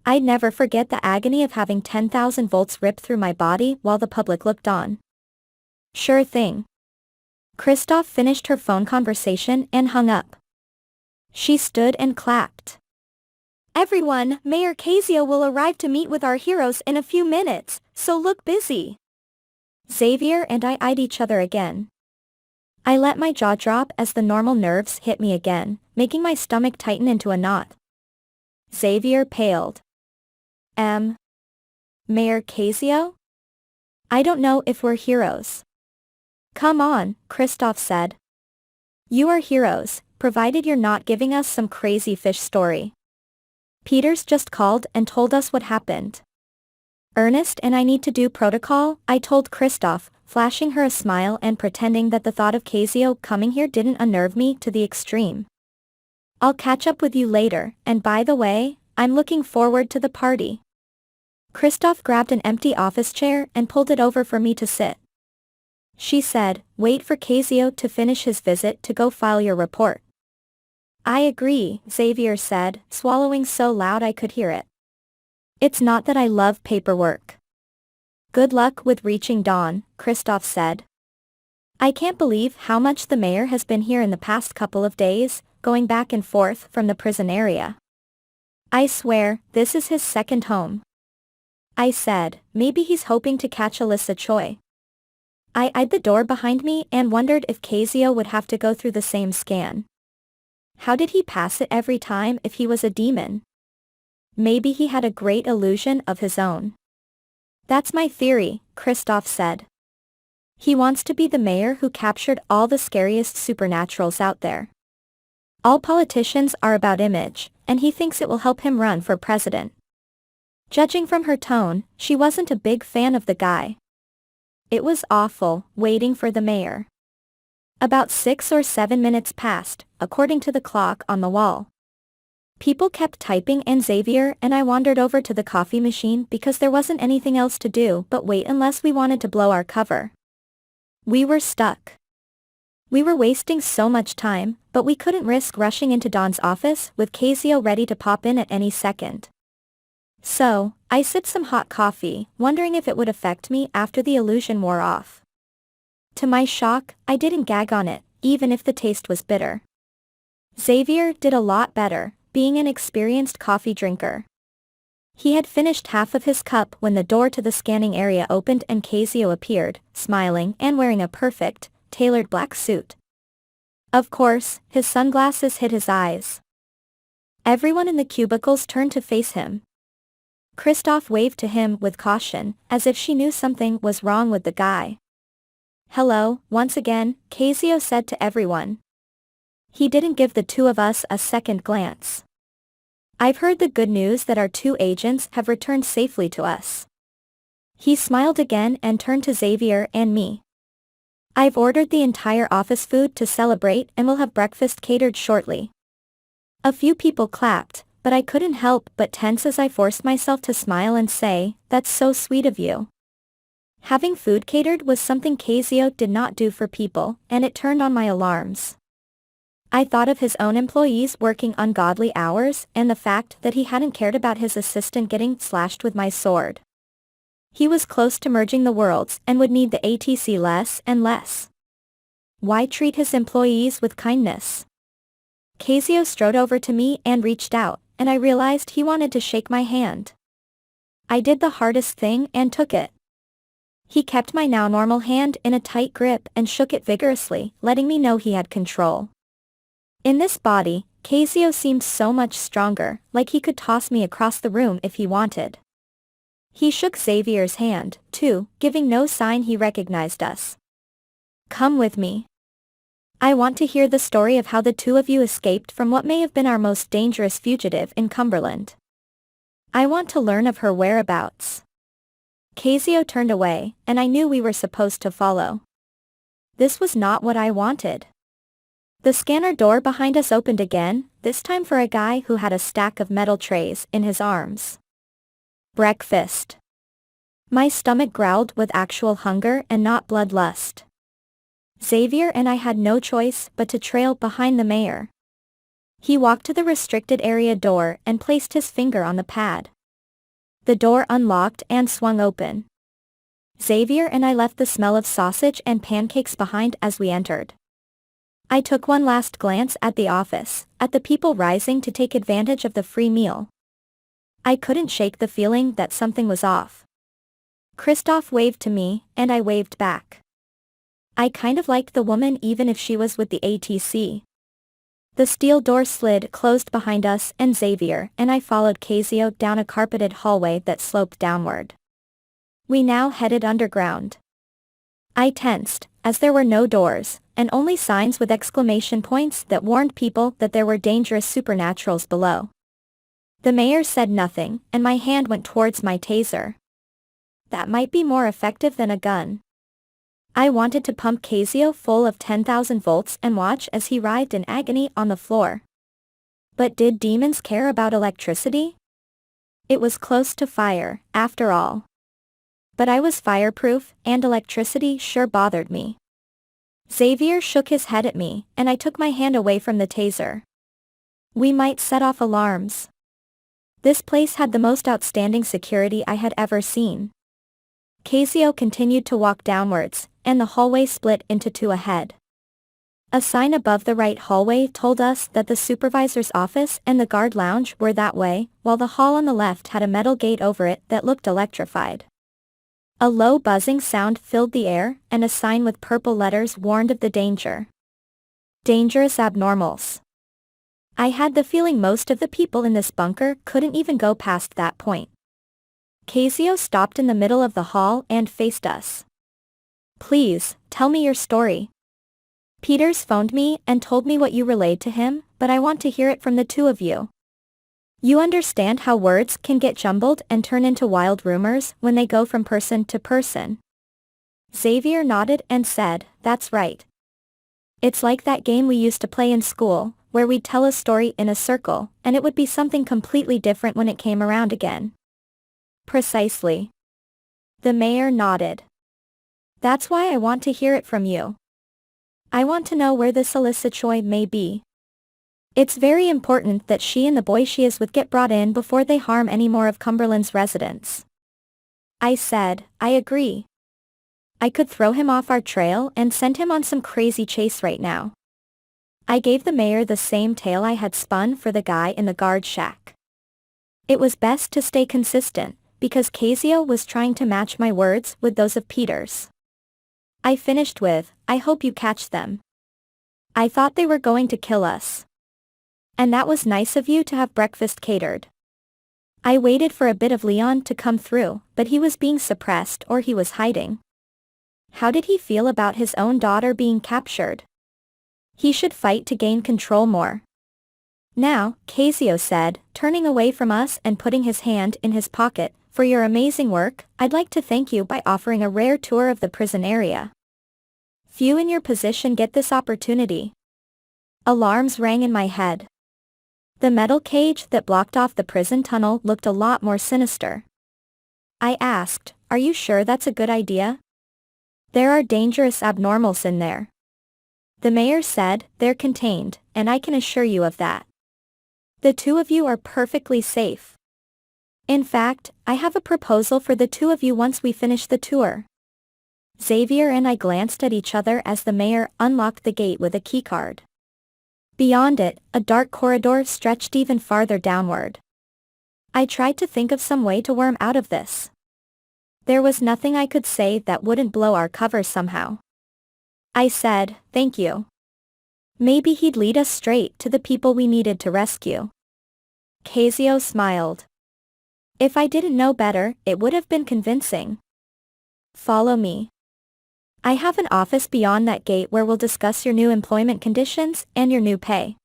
Speaker 1: I'd never forget the agony of having 10,000 volts rip through my body while the public looked on. "Sure thing." Christoph finished her phone conversation and hung up. She stood and clapped. "Everyone, Mayor Cazio will arrive to meet with our heroes in a few minutes, so look busy." Xavier and I eyed each other again. I let my jaw drop as the normal nerves hit me again, making my stomach tighten into a knot. Xavier paled. Mayor Cazio? I don't know if we're heroes." "Come on," Christoph said. "You are heroes, provided you're not giving us some crazy fish story. Peters just called and told us what happened." "Ernest and I need to do protocol," I told Christoph, flashing her a smile and pretending that the thought of Cazio coming here didn't unnerve me to the extreme. "I'll catch up with you later, and by the way, I'm looking forward to the party." Kristoff grabbed an empty office chair and pulled it over for me to sit. She said, "Wait for Cazio to finish his visit to go file your report." "I agree," Xavier said, swallowing so loud I could hear it. "It's not that I love paperwork." "Good luck with reaching Dawn," Kristoff said. "I can't believe how much the mayor has been here in the past couple of days, going back and forth from the prison area. I swear, this is his second home." I said, "Maybe he's hoping to catch Alyssa Choi." I eyed the door behind me and wondered if Cazio would have to go through the same scan. How did he pass it every time if he was a demon? Maybe he had a great illusion of his own. "That's my theory," Kristoff said. "He wants to be the mayor who captured all the scariest supernaturals out there. All politicians are about image, and he thinks it will help him run for president." Judging from her tone, she wasn't a big fan of the guy. It was awful, waiting for the mayor. About 6 or 7 minutes passed, according to the clock on the wall. People kept typing and Xavier and I wandered over to the coffee machine because there wasn't anything else to do but wait unless we wanted to blow our cover. We were stuck. We were wasting so much time, but we couldn't risk rushing into Dawn's office with Cazio ready to pop in at any second. So, I sipped some hot coffee, wondering if it would affect me after the illusion wore off. To my shock, I didn't gag on it, even if the taste was bitter. Xavier did a lot better, being an experienced coffee drinker. He had finished half of his cup when the door to the scanning area opened and Cazio appeared, smiling and wearing a perfect, tailored black suit. Of course, his sunglasses hid his eyes. Everyone in the cubicles turned to face him. Kristoff waved to him with caution, as if she knew something was wrong with the guy. "Hello," once again, Cazio said to everyone. He didn't give the two of us a second glance. "I've heard the good news that our 2 agents have returned safely to us." He smiled again and turned to Xavier and me. "I've ordered the entire office food to celebrate and we'll have breakfast catered shortly." A few people clapped, but I couldn't help but tense as I forced myself to smile and say, "That's so sweet of you." Having food catered was something Cazio did not do for people, and it turned on my alarms. I thought of his own employees working ungodly hours and the fact that he hadn't cared about his assistant getting slashed with my sword. He was close to merging the worlds and would need the ATC less and less. Why treat his employees with kindness? Cazio strode over to me and reached out, and I realized he wanted to shake my hand. I did the hardest thing and took it. He kept my now normal hand in a tight grip and shook it vigorously, letting me know he had control. In this body, Cazio seemed so much stronger, like he could toss me across the room if he wanted. He shook Xavier's hand, too, giving no sign he recognized us. "Come with me. I want to hear the story of how the two of you escaped from what may have been our most dangerous fugitive in Cumberland. I want to learn of her whereabouts." Cazio turned away, and I knew we were supposed to follow. This was not what I wanted. The scanner door behind us opened again, this time for a guy who had a stack of metal trays in his arms. Breakfast. My stomach growled with actual hunger and not bloodlust. Xavier and I had no choice but to trail behind the mayor. He walked to the restricted area door and placed his finger on the pad. The door unlocked and swung open. Xavier and I left the smell of sausage and pancakes behind as we entered. I took one last glance at the office, at the people rising to take advantage of the free meal. I couldn't shake the feeling that something was off. Kristoff waved to me, and I waved back. I kind of liked the woman even if she was with the ATC. The steel door slid closed behind us and Xavier and I followed Cazio down a carpeted hallway that sloped downward. We now headed underground. I tensed, as there were no doors, and only signs with exclamation points that warned people that there were dangerous supernaturals below. The mayor said nothing, and my hand went towards my taser. That might be more effective than a gun. I wanted to pump Cazio full of 10,000 volts and watch as he writhed in agony on the floor. But did demons care about electricity? It was close to fire, after all. But I was fireproof, and electricity sure bothered me. Xavier shook his head at me, and I took my hand away from the taser. We might set off alarms. This place had the most outstanding security I had ever seen. Cazio continued to walk downwards, and the hallway split into two ahead. A sign above the right hallway told us that the supervisor's office and the guard lounge were that way, while the hall on the left had a metal gate over it that looked electrified. A low buzzing sound filled the air, and a sign with purple letters warned of the danger. Dangerous abnormals. I had the feeling most of the people in this bunker couldn't even go past that point. Cazio stopped in the middle of the hall and faced us. Please, tell me your story. Peters phoned me and told me what you relayed to him, but I want to hear it from the two of you. You understand how words can get jumbled and turn into wild rumors when they go from person to person. Xavier nodded and said, that's right. It's like that game we used to play in school, where we'd tell a story in a circle, and it would be something completely different when it came around again. Precisely. The mayor nodded. That's why I want to hear it from you. I want to know where this Alyssa Choi may be. It's very important that she and the boy she is with get brought in before they harm any more of Cumberland's residents. I said, I agree. I could throw him off our trail and send him on some crazy chase right now. I gave the mayor the same tale I had spun for the guy in the guard shack. It was best to stay consistent, because Cazio was trying to match my words with those of Peters. I finished with, I hope you catch them. I thought they were going to kill us. And that was nice of you to have breakfast catered. I waited for a bit of Leon to come through, but he was being suppressed or he was hiding. How did he feel about his own daughter being captured? He should fight to gain control more. Now, Cazio said, turning away from us and putting his hand in his pocket, for your amazing work, I'd like to thank you by offering a rare tour of the prison area. Few in your position get this opportunity. Alarms rang in my head. The metal cage that blocked off the prison tunnel looked a lot more sinister. I asked, are you sure that's a good idea? There are dangerous abnormals in there. The mayor said, they're contained, and I can assure you of that. The two of you are perfectly safe. In fact, I have a proposal for the two of you once we finish the tour. Xavier and I glanced at each other as the mayor unlocked the gate with a keycard. Beyond it, a dark corridor stretched even farther downward. I tried to think of some way to worm out of this. There was nothing I could say that wouldn't blow our cover somehow. I said, thank you. Maybe he'd lead us straight to the people we needed to rescue. Cazio smiled. If I didn't know better, it would have been convincing. Follow me. I have an office beyond that gate where we'll discuss your new employment conditions and your new pay.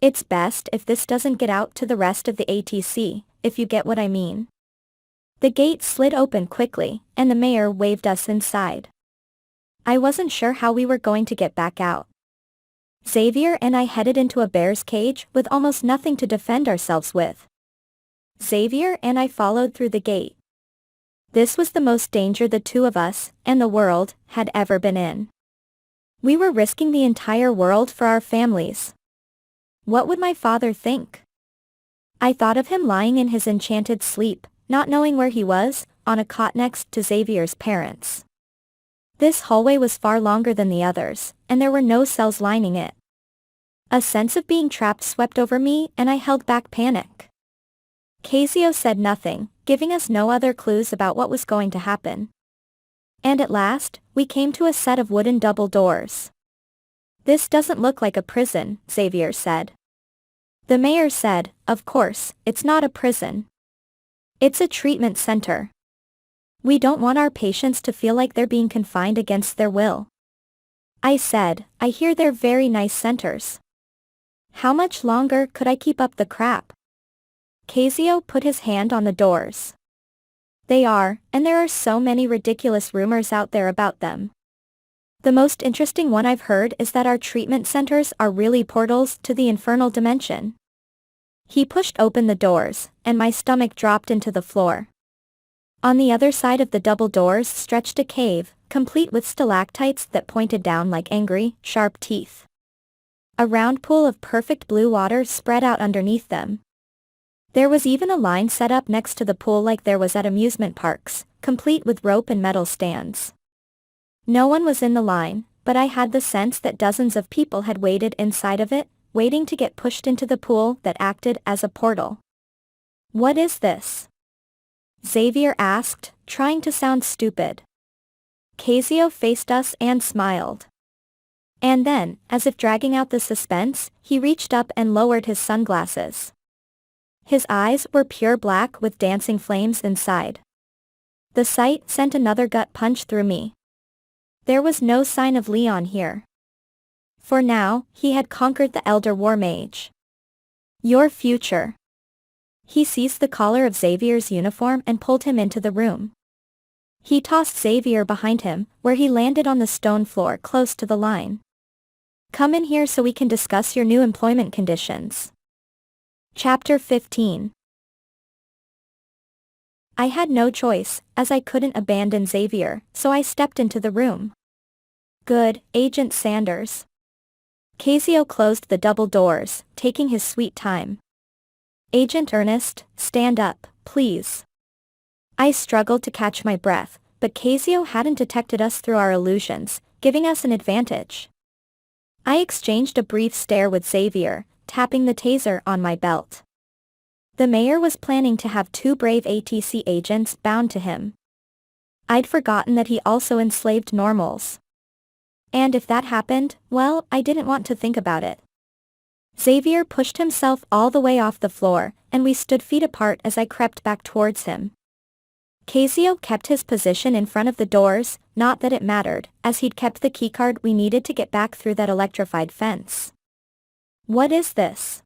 Speaker 1: It's best if this doesn't get out to the rest of the ATC, if you get what I mean. The gate slid open quickly, and the mayor waved us inside. I wasn't sure how we were going to get back out. Xavier and I headed into a bear's cage with almost nothing to defend ourselves with. Xavier and I followed through the gate. This was the most danger the two of us, and the world, had ever been in. We were risking the entire world for our families. What would my father think? I thought of him lying in his enchanted sleep, not knowing where he was, on a cot next to Xavier's parents. This hallway was far longer than the others, and there were no cells lining it. A sense of being trapped swept over me and I held back panic. Cazio said nothing, giving us no other clues about what was going to happen. And at last, we came to a set of wooden double doors. This doesn't look like a prison, Xavier said. The mayor said, of course, it's not a prison. It's a treatment center. We don't want our patients to feel like they're being confined against their will. I said, I hear they're very nice centers. How much longer could I keep up the crap? Cazio put his hand on the doors. They are, and there are so many ridiculous rumors out there about them. The most interesting one I've heard is that our treatment centers are really portals to the Infernal Dimension. He pushed open the doors, and my stomach dropped into the floor. On the other side of the double doors stretched a cave, complete with stalactites that pointed down like angry, sharp teeth. A round pool of perfect blue water spread out underneath them. There was even a line set up next to the pool like there was at amusement parks, complete with rope and metal stands. No one was in the line, but I had the sense that dozens of people had waited inside of it, waiting to get pushed into the pool that acted as a portal. "What is this?" Xavier asked, trying to sound stupid. Cazio faced us and smiled. And then, as if dragging out the suspense, he reached up and lowered his sunglasses. His eyes were pure black with dancing flames inside. The sight sent another gut punch through me. There was no sign of Leon here. For now, he had conquered the Elder War Mage. "Your future." He seized the collar of Xavier's uniform and pulled him into the room. He tossed Xavier behind him, where he landed on the stone floor close to the line. "Come in here so we can discuss your new employment conditions." Chapter 15. I had no choice, as I couldn't abandon Xavier, so I stepped into the room. "Good, Agent Sanders." Cazio closed the double doors, taking his sweet time. "Agent Ernest, stand up, please." I struggled to catch my breath, but Cazio hadn't detected us through our illusions, giving us an advantage. I exchanged a brief stare with Xavier, tapping the taser on my belt. The mayor was planning to have 2 brave ATC agents bound to him. I'd forgotten that he also enslaved normals. And if that happened, well, I didn't want to think about it. Xavier pushed himself all the way off the floor, and we stood feet apart as I crept back towards him. Cazio kept his position in front of the doors, not that it mattered, as he'd kept the keycard we needed to get back through that electrified fence. "What is this?"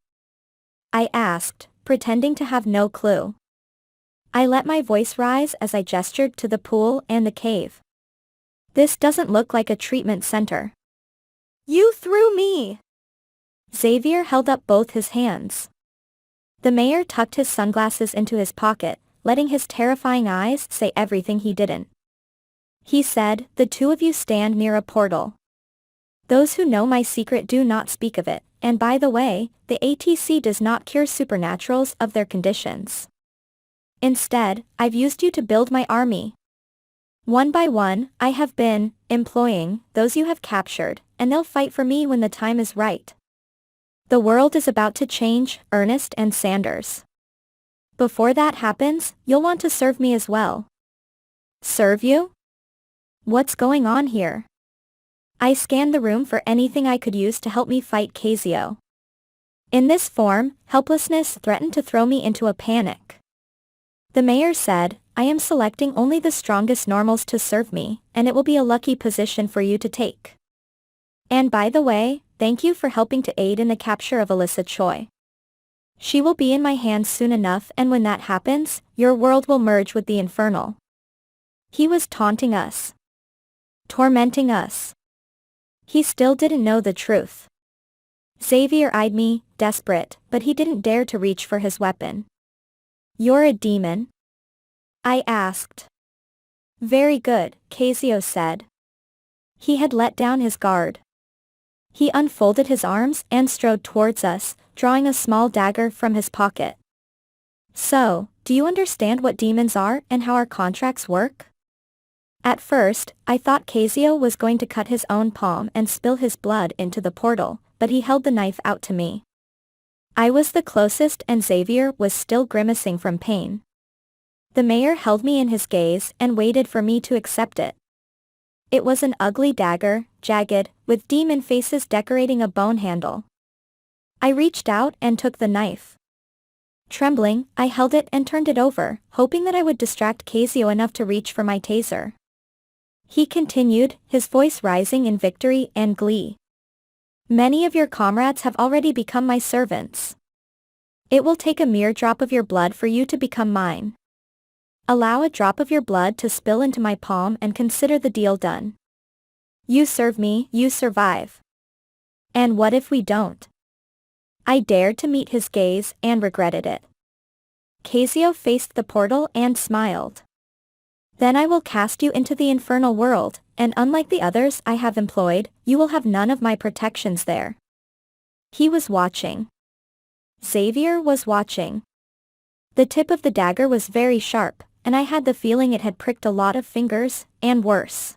Speaker 1: I asked, pretending to have no clue. I let my voice rise as I gestured to the pool and the cave. "This doesn't look like a treatment center." "You threw me!" Xavier held up both his hands. The mayor tucked his sunglasses into his pocket, letting his terrifying eyes say everything he didn't. He said, "The 2 of you stand near a portal. Those who know my secret do not speak of it, and by the way, the ATC does not cure supernaturals of their conditions. Instead, I've used you to build my army. One by one, I have been employing those you have captured, and they'll fight for me when the time is right. The world is about to change, Ernest and Sanders. Before that happens, you'll want to serve me as well." "Serve you? What's going on here?" I scanned the room for anything I could use to help me fight Cazio. In this form, helplessness threatened to throw me into a panic. The mayor said, "I am selecting only the strongest normals to serve me, and it will be a lucky position for you to take. And by the way, thank you for helping to aid in the capture of Alyssa Choi. She will be in my hands soon enough, and when that happens, your world will merge with the infernal." He was taunting us. Tormenting us. He still didn't know the truth. Xavier eyed me, desperate, but he didn't dare to reach for his weapon. "You're a demon?" I asked. "Very good," Cazio said. He had let down his guard. He unfolded his arms and strode towards us, drawing a small dagger from his pocket. "So, do you understand what demons are and how our contracts work?" At first, I thought Cazio was going to cut his own palm and spill his blood into the portal, but he held the knife out to me. I was the closest and Xavier was still grimacing from pain. The mayor held me in his gaze and waited for me to accept it. It was an ugly dagger, jagged, with demon faces decorating a bone handle. I reached out and took the knife. Trembling, I held it and turned it over, hoping that I would distract Cazio enough to reach for my taser. He continued, his voice rising in victory and glee. "Many of your comrades have already become my servants. It will take a mere drop of your blood for you to become mine. Allow a drop of your blood to spill into my palm and consider the deal done." You serve me, you survive. And what if we don't? I dared to meet his gaze and regretted it. Cazio faced the portal and smiled. Then I will cast you into the infernal world, and unlike the others I have employed, you will have none of my protections there. He was watching. Xavier was watching. The tip of the dagger was very sharp, and I had the feeling it had pricked a lot of fingers, and worse.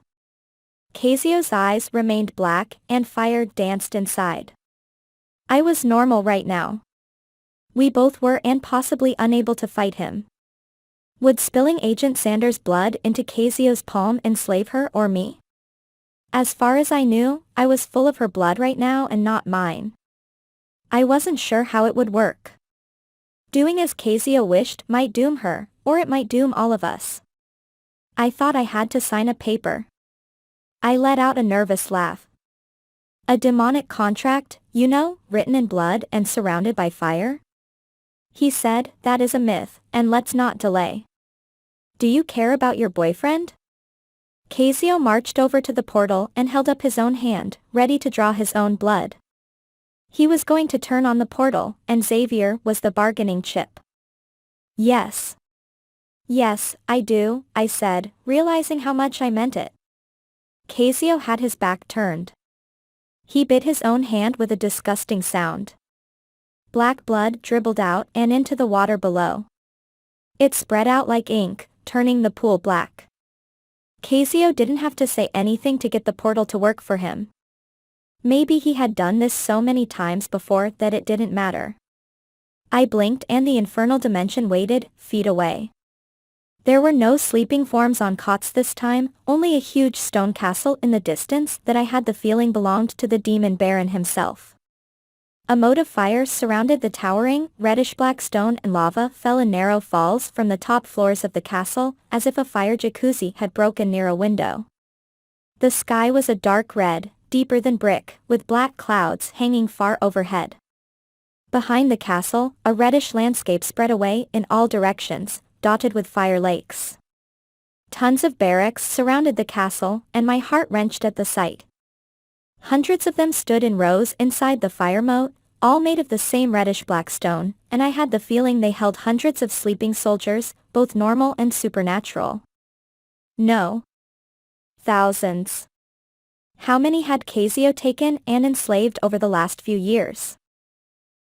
Speaker 1: Cazio's eyes remained black and fire danced inside. I was normal right now. We both were and possibly unable to fight him. Would spilling Agent Sanders' blood into Cazio's palm enslave her or me? As far as I knew, I was full of her blood right now and not mine. I wasn't sure how it would work. Doing as Cazio wished might doom her, or it might doom all of us. I thought I had to sign a paper. I let out a nervous laugh. A demonic contract, you know, written in blood and surrounded by fire? He said, that is a myth, and let's not delay. Do you care about your boyfriend? Cazio marched over to the portal and held up his own hand, ready to draw his own blood. He was going to turn on the portal, and Xavier was the bargaining chip. Yes. Yes, I do, I said, realizing how much I meant it. Cazio had his back turned. He bit his own hand with a disgusting sound. Black blood dribbled out and into the water below. It spread out like ink, turning the pool black. Cazio didn't have to say anything to get the portal to work for him. Maybe he had done this so many times before that it didn't matter. I blinked and the infernal dimension waited, feet away. There were no sleeping forms on cots this time, only a huge stone castle in the distance that I had the feeling belonged to the demon baron himself. A mote of fire surrounded the towering, reddish-black stone and lava fell in narrow falls from the top floors of the castle, as if a fire jacuzzi had broken near a window. The sky was a dark red, deeper than brick, with black clouds hanging far overhead. Behind the castle, a reddish landscape spread away in all directions, dotted with fire lakes. Tons of barracks surrounded the castle, and my heart wrenched at the sight. Hundreds of them stood in rows inside the fire moat, all made of the same reddish-black stone, and I had the feeling they held hundreds of sleeping soldiers, both normal and supernatural. No. Thousands. How many had Cazio taken and enslaved over the last few years?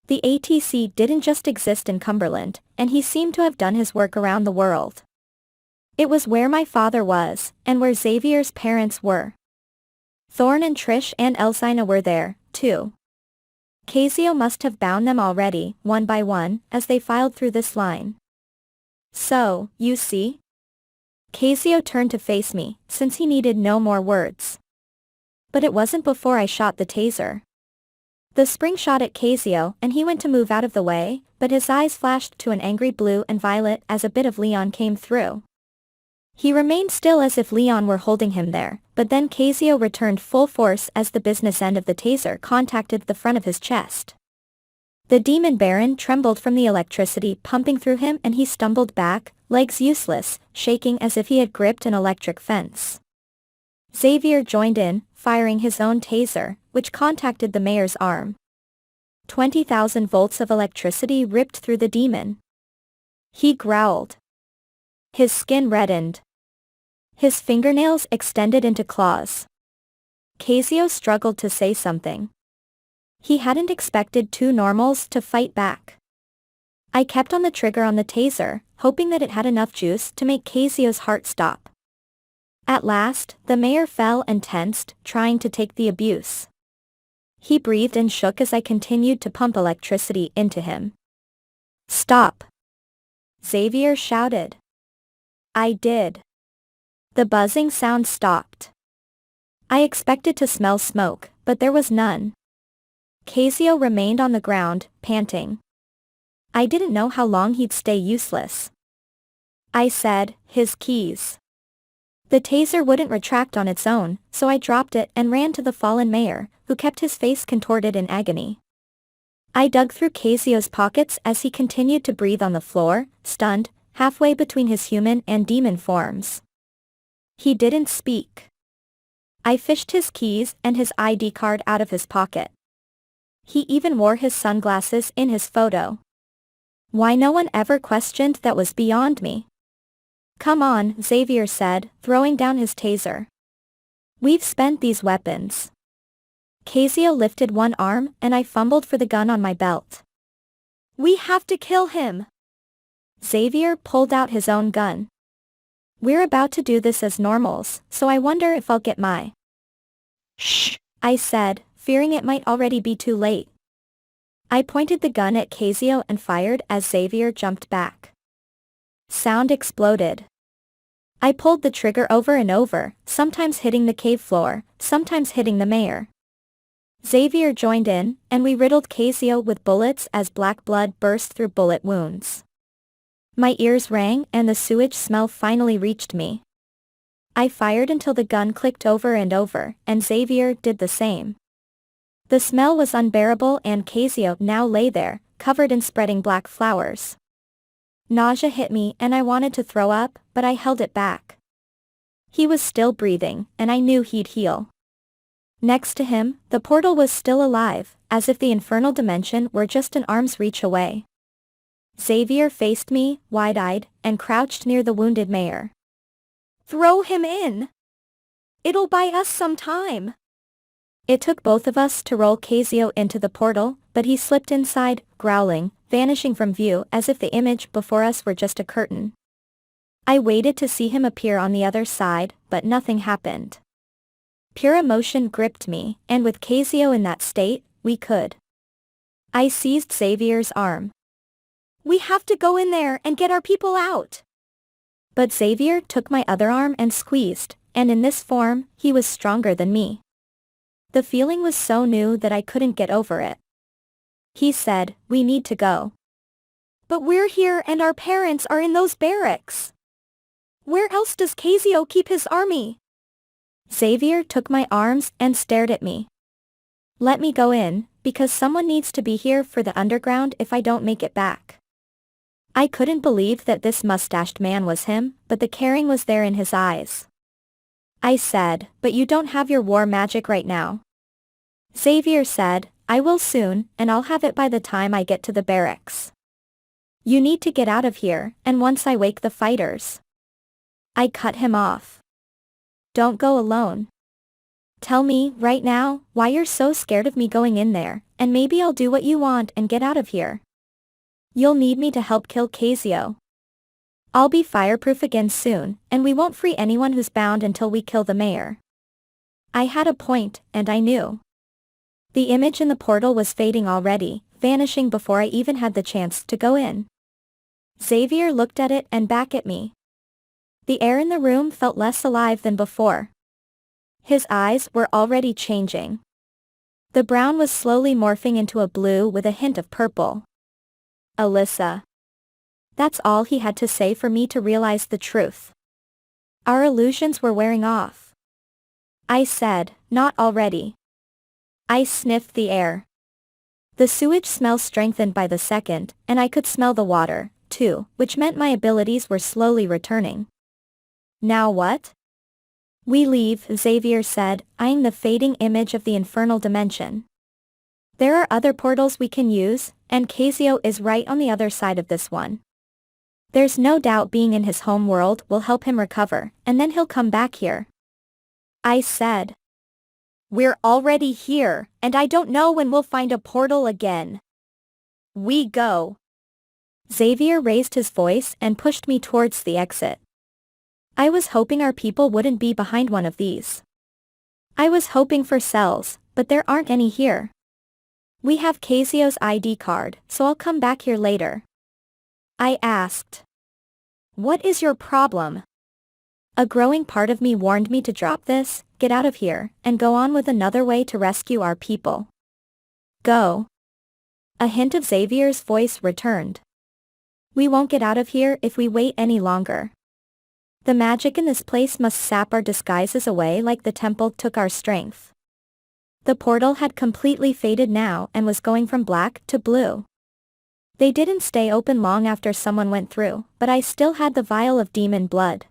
Speaker 1: The ATC didn't just exist in Cumberland, and he seemed to have done his work around the world. It was where my father was, and where Xavier's parents were. Thorn and Trish and Elzina were there, too. Cazio must have bound them already, one by one, as they filed through this line. So, you see? Cazio turned to face me, since he needed no more words. But it wasn't before I shot the taser. The spring shot at Cazio and he went to move out of the way, but his eyes flashed to an angry blue and violet as a bit of Leon came through. He remained still as if Leon were holding him there, but then Cazio returned full force as the business end of the taser contacted the front of his chest. The demon baron trembled from the electricity pumping through him and he stumbled back, legs useless, shaking as if he had gripped an electric fence. Xavier joined in, firing his own taser, which contacted the mayor's arm. 20,000 volts of electricity ripped through the demon. He growled. His skin reddened. His fingernails extended into claws. Cazio struggled to say something. He hadn't expected two normals to fight back. I kept on the trigger on the taser, hoping that it had enough juice to make Cazio's heart stop. At last, the mayor fell and tensed, trying to take the abuse. He breathed and shook as I continued to pump electricity into him. Stop! Xavier shouted. I did. The buzzing sound stopped. I expected to smell smoke, but there was none. Cazio remained on the ground, panting. I didn't know how long he'd stay useless. I said, his keys. The taser wouldn't retract on its own, so I dropped it and ran to the fallen mayor, who kept his face contorted in agony. I dug through Cazio's pockets as he continued to breathe on the floor, stunned, halfway between his human and demon forms. He didn't speak. I fished his keys and his ID card out of his pocket. He even wore his sunglasses in his photo. Why no one ever questioned that was beyond me. Come on, Xavier said, throwing down his taser. We've spent these weapons. Cazio lifted one arm and I fumbled for the gun on my belt. We have to kill him. Xavier pulled out his own gun. We're about to do this as normals, so I wonder if I'll get my... Shh, I said, fearing it might already be too late. I pointed the gun at Cazio and fired as Xavier jumped back. Sound exploded. I pulled the trigger over and over, sometimes hitting the cave floor, sometimes hitting the mayor. Xavier joined in, and we riddled Cazio with bullets as black blood burst through bullet wounds. My ears rang and the sewage smell finally reached me. I fired until the gun clicked over, and Xavier did the same. The smell was unbearable and Cazio now lay there, covered in spreading black flowers. Nausea hit me and I wanted to throw up, but I held it back. He was still breathing, and I knew he'd heal. Next to him, the portal was still alive, as if the Infernal Dimension were just an arm's reach away. Xavier faced me, wide-eyed, and crouched near the wounded mayor. Throw him in! It'll buy us some time. It took both of us to roll Cazio into the portal, but he slipped inside, growling, vanishing from view as if the image before us were just a curtain. I waited to see him appear on the other side, but nothing happened. Pure emotion gripped me, and with Cazio in that state, we could. I seized Xavier's arm. We have to go in there and get our people out. But Xavier took my other arm and squeezed, and in this form, he was stronger than me. The feeling was so new that I couldn't get over it. He said, we need to go. But we're here and our parents are in those barracks. Where else does Cazio keep his army? Xavier took my arms and stared at me. Let me go in, because someone needs to be here for the underground if I don't make it back. I couldn't believe that this mustached man was him, but the caring was there in his eyes. I said, but you don't have your war magic right now. Xavier said, I will soon, and I'll have it by the time I get to the barracks. You need to get out of here, and once I wake the fighters. I cut him off. Don't go alone. Tell me, right now, why you're so scared of me going in there, and maybe I'll do what you want and get out of here. You'll need me to help kill Cazio. I'll be fireproof again soon, and we won't free anyone who's bound until we kill the mayor. I had a point, and I knew. The image in the portal was fading already, vanishing before I even had the chance to go in. Xavier looked at it and back at me. The air in the room felt less alive than before. His eyes were already changing. The brown was slowly morphing into a blue with a hint of purple. Alyssa. That's all he had to say for me to realize the truth. Our illusions were wearing off. I said, not already. I sniffed the air. The sewage smell strengthened by the second, and I could smell the water, too, which meant my abilities were slowly returning. Now what? We leave, Xavier said, eyeing the fading image of the Infernal Dimension. There are other portals we can use, and Cazio is right on the other side of this one. There's no doubt being in his home world will help him recover, and then he'll come back here. I said. We're already here, and I don't know when we'll find a portal again. We go. Xavier raised his voice and pushed me towards the exit. I was hoping our people wouldn't be behind one of these. I was hoping for cells, but there aren't any here. We have Cazio's ID card, so I'll come back here later. I asked. What is your problem? A growing part of me warned me to drop this, get out of here, and go on with another way to rescue our people. Go. A hint of Xavier's voice returned. We won't get out of here if we wait any longer. The magic in this place must sap our disguises away like the temple took our strength. The portal had completely faded now and was going from black to blue. They didn't stay open long after someone went through, but I still had the vial of demon blood.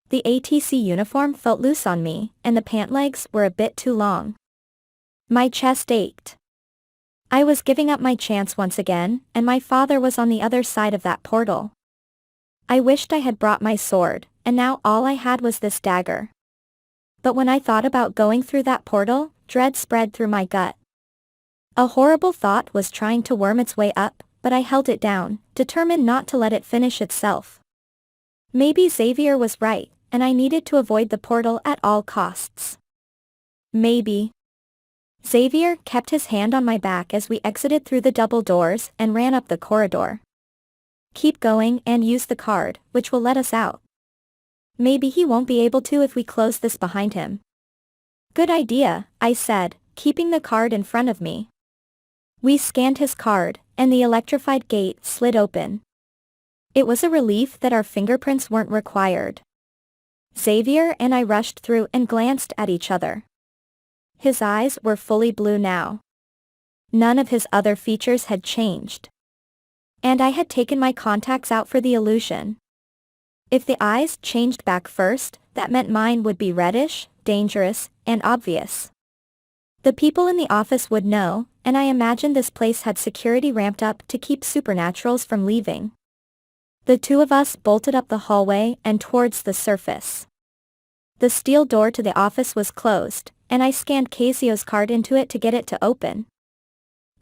Speaker 1: The ATC uniform felt loose on me, and the pant legs were a bit too long. My chest ached. I was giving up my chance once again, and my father was on the other side of that portal. I wished I had brought my sword, and now all I had was this dagger. But when I thought about going through that portal, dread spread through my gut. A horrible thought was trying to worm its way up, but I held it down, determined not to let it finish itself. Maybe Xavier was right, and I needed to avoid the portal at all costs. Maybe. Xavier kept his hand on my back as we exited through the double doors and ran up the corridor. Keep going and use the card, which will let us out. Maybe he won't be able to if we close this behind him. Good idea, I said, keeping the card in front of me. We scanned his card, and the electrified gate slid open. It was a relief that our fingerprints weren't required. Xavier and I rushed through and glanced at each other. His eyes were fully blue now. None of his other features had changed. And I had taken my contacts out for the illusion. If the eyes changed back first, that meant mine would be reddish, dangerous, and obvious. The people in the office would know, and I imagined this place had security ramped up to keep supernaturals from leaving. The two of us bolted up the hallway and towards the surface. The steel door to the office was closed, and I scanned Cazio's card into it to get it to open.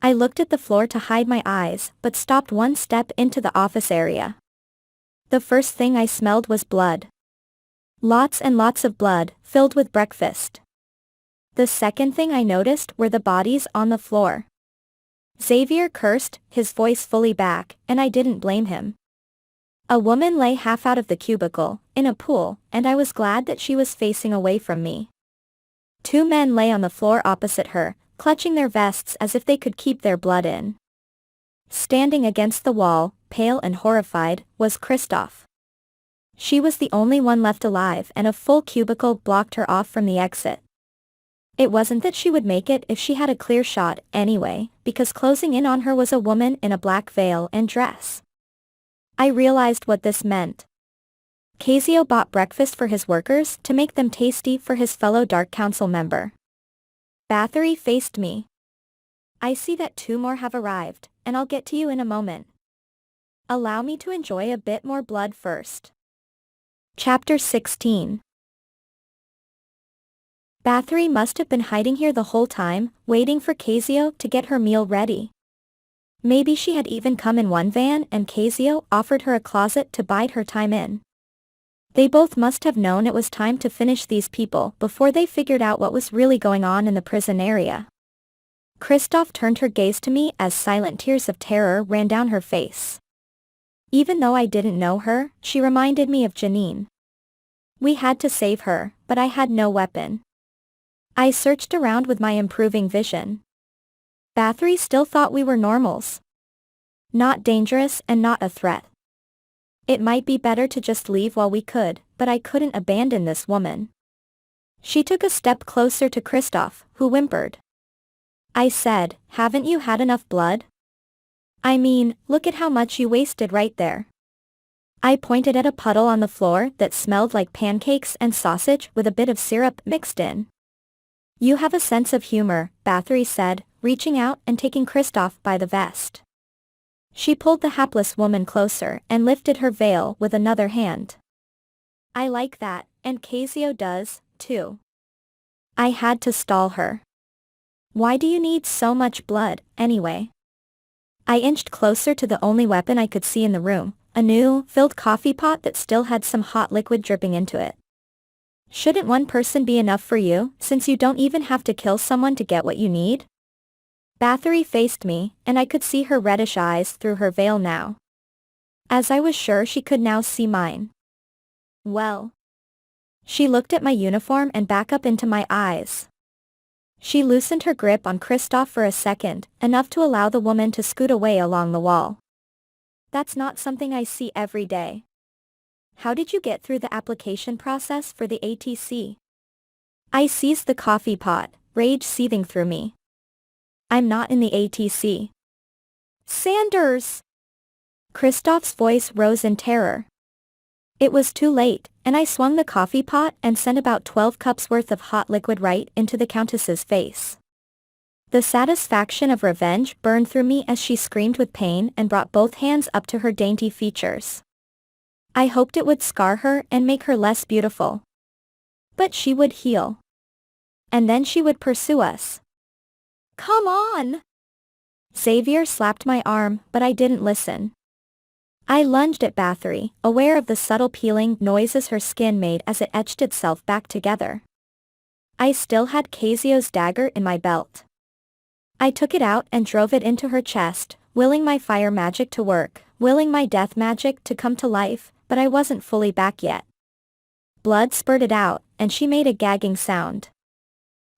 Speaker 1: I looked at the floor to hide my eyes, but stopped one step into the office area. The first thing I smelled was blood. Lots and lots of blood, filled with breakfast. The second thing I noticed were the bodies on the floor. Xavier cursed, his voice fully back, and I didn't blame him. A woman lay half out of the cubicle, in a pool, and I was glad that she was facing away from me. Two men lay on the floor opposite her, clutching their vests as if they could keep their blood in. Standing against the wall, pale and horrified, was Kristoff. She was the only one left alive and a full cubicle blocked her off from the exit. It wasn't that she would make it if she had a clear shot anyway, because closing in on her was a woman in a black veil and dress. I realized what this meant. Cazio bought breakfast for his workers to make them tasty for his fellow Dark Council member. Bathory faced me. I see that two more have arrived, and I'll get to you in a moment. Allow me to enjoy a bit more blood first. Chapter 16. Bathory must have been hiding here the whole time, waiting for Cazio to get her meal ready. Maybe she had even come in one van and Cazio offered her a closet to bide her time in. They both must have known it was time to finish these people before they figured out what was really going on in the prison area. Kristoff turned her gaze to me as silent tears of terror ran down her face. Even though I didn't know her, she reminded me of Janine. We had to save her, but I had no weapon. I searched around with my improving vision. Bathory still thought we were normals. Not dangerous and not a threat. It might be better to just leave while we could, but I couldn't abandon this woman. She took a step closer to Kristoff, who whimpered. I said, haven't you had enough blood? I mean, look at how much you wasted right there. I pointed at a puddle on the floor that smelled like pancakes and sausage with a bit of syrup mixed in. You have a sense of humor, Bathory said, reaching out and taking Kristoff by the vest. She pulled the hapless woman closer and lifted her veil with another hand. I like that, and Cazio does, too. I had to stall her. Why do you need so much blood, anyway? I inched closer to the only weapon I could see in the room, a new, filled coffee pot that still had some hot liquid dripping into it. Shouldn't one person be enough for you, since you don't even have to kill someone to get what you need? Bathory faced me, and I could see her reddish eyes through her veil now. As I was sure she could now see mine. Well. She looked at my uniform and back up into my eyes. She loosened her grip on Kristoff for a second, enough to allow the woman to scoot away along the wall. That's not something I see every day. How did you get through the application process for the ATC? I seized the coffee pot, rage seething through me. I'm not in the ATC. Sanders! Kristoff's voice rose in terror. It was too late, and I swung the coffee pot and sent about 12 cups worth of hot liquid right into the Countess's face. The satisfaction of revenge burned through me as she screamed with pain and brought both hands up to her dainty features. I hoped it would scar her and make her less beautiful. But she would heal. And then she would pursue us. Come on! Xavier slapped my arm, but I didn't listen. I lunged at Bathory, aware of the subtle peeling noises her skin made as it etched itself back together. I still had Cazio's dagger in my belt. I took it out and drove it into her chest, willing my fire magic to work, willing my death magic to come to life, but I wasn't fully back yet. Blood spurted out, and she made a gagging sound.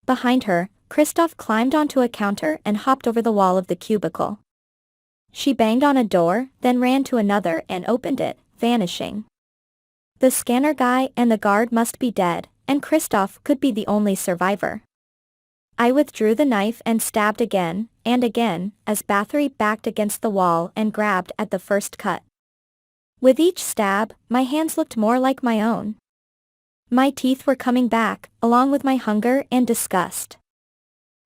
Speaker 1: Behind her, Kristoff climbed onto a counter and hopped over the wall of the cubicle. She banged on a door, then ran to another and opened it, vanishing. The scanner guy and the guard must be dead, and Kristoff could be the only survivor. I withdrew the knife and stabbed again, and again, as Bathory backed against the wall and grabbed at the first cut. With each stab, my hands looked more like my own. My teeth were coming back, along with my hunger and disgust.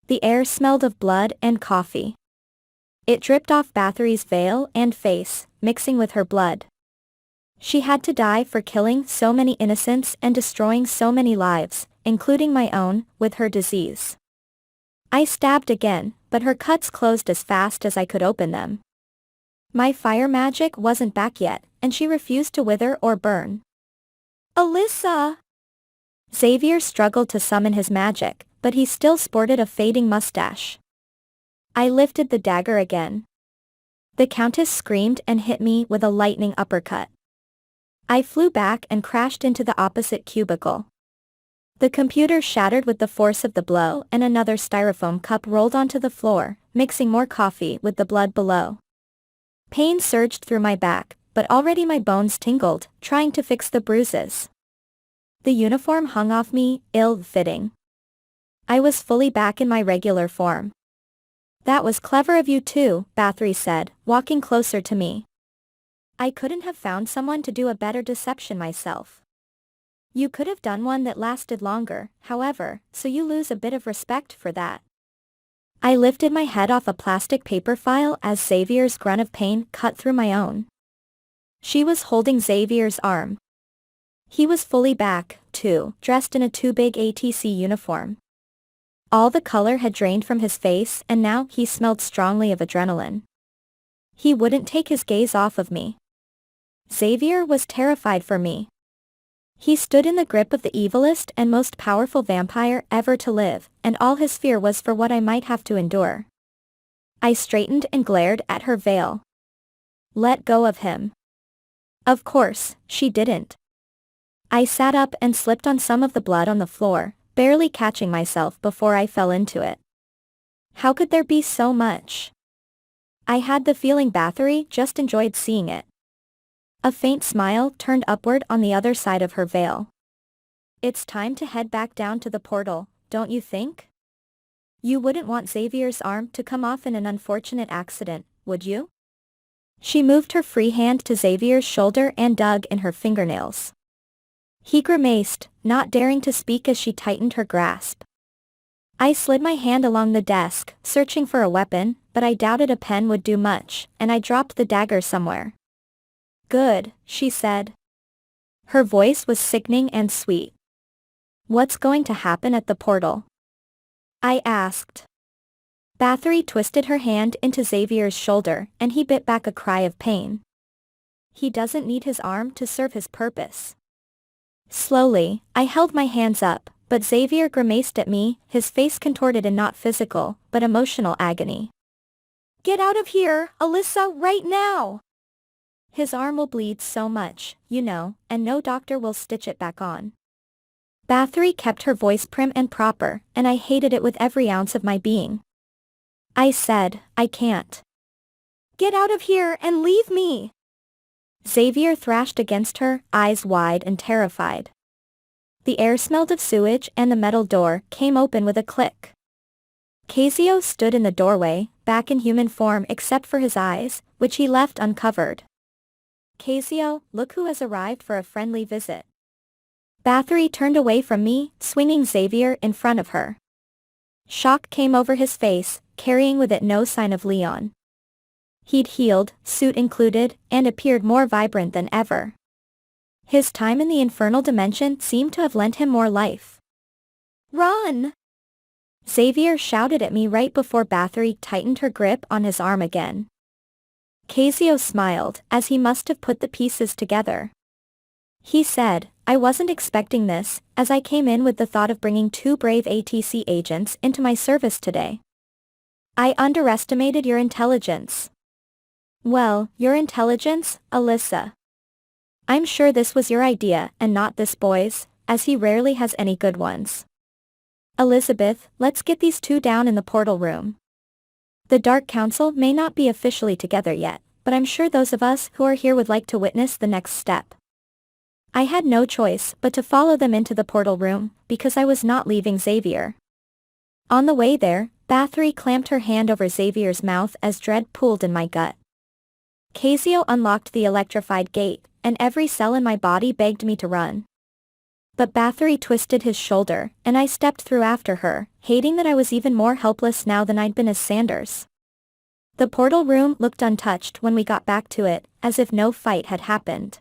Speaker 1: The air smelled of blood and coffee. It dripped off Bathory's veil and face, mixing with her blood. She had to die for killing so many innocents and destroying so many lives, including my own, with her disease. I stabbed again, but her cuts closed as fast as I could open them. My fire magic wasn't back yet, and she refused to wither or burn. Alyssa! Xavier struggled to summon his magic, but he still sported a fading mustache. I lifted the dagger again. The Countess screamed and hit me with a lightning uppercut. I flew back and crashed into the opposite cubicle. The computer shattered with the force of the blow and another styrofoam cup rolled onto the floor, mixing more coffee with the blood below. Pain surged through my back, but already my bones tingled, trying to fix the bruises. The uniform hung off me, ill-fitting. I was fully back in my regular form. That was clever of you too, Bathory said, walking closer to me. I couldn't have found someone to do a better deception myself. You could have done one that lasted longer, however, so you lose a bit of respect for that. I lifted my head off a plastic paper file as Xavier's grunt of pain cut through my own. She was holding Xavier's arm. He was fully back, too, dressed in a too big ATC uniform. All the color had drained from his face and now he smelled strongly of adrenaline. He wouldn't take his gaze off of me. Xavier was terrified for me. He stood in the grip of the evilest and most powerful vampire ever to live, and all his fear was for what I might have to endure. I straightened and glared at her veil. Let go of him. Of course, she didn't. I sat up and slipped on some of the blood on the floor, barely catching myself before I fell into it. How could there be so much? I had the feeling Bathory just enjoyed seeing it. A faint smile turned upward on the other side of her veil. It's time to head back down to the portal, don't you think? You wouldn't want Xavier's arm to come off in an unfortunate accident, would you? She moved her free hand to Xavier's shoulder and dug in her fingernails. He grimaced, not daring to speak as she tightened her grasp. I slid my hand along the desk, searching for a weapon, but I doubted a pen would do much, and I dropped the dagger somewhere. Good, she said. Her voice was sickening and sweet. What's going to happen at the portal? I asked. Bathory twisted her hand into Xavier's shoulder and he bit back a cry of pain. He doesn't need his arm to serve his purpose. Slowly, I held my hands up, but Xavier grimaced at me, his face contorted in not physical, but emotional agony. Get out of here, Alyssa, right now! His arm will bleed so much, you know, and no doctor will stitch it back on. Bathory kept her voice prim and proper, and I hated it with every ounce of my being. I said, I can't. Get out of here and leave me! Xavier thrashed against her, eyes wide and terrified. The air smelled of sewage and the metal door came open with a click. Cazio stood in the doorway, back in human form except for his eyes, which he left uncovered. Cazio, look who has arrived for a friendly visit. Bathory turned away from me, swinging Xavier in front of her. Shock came over his face, carrying with it no sign of Leon. He'd healed, suit included, and appeared more vibrant than ever. His time in the Infernal Dimension seemed to have lent him more life. Run! Xavier shouted at me right before Bathory tightened her grip on his arm again. Cazio smiled, as he must have put the pieces together. He said, I wasn't expecting this, as I came in with the thought of bringing 2 brave ATC agents into my service today. I underestimated your intelligence. Well, your intelligence, Alyssa. I'm sure this was your idea and not this boy's, as he rarely has any good ones. Elizabeth, let's get these 2 down in the portal room. The Dark Council may not be officially together yet, but I'm sure those of us who are here would like to witness the next step. I had no choice but to follow them into the portal room, because I was not leaving Xavier. On the way there, Bathory clamped her hand over Xavier's mouth as dread pooled in my gut. Cazio unlocked the electrified gate, and every cell in my body begged me to run. But Bathory twisted his shoulder, and I stepped through after her, hating that I was even more helpless now than I'd been as Sanders. The portal room looked untouched when we got back to it, as if no fight had happened.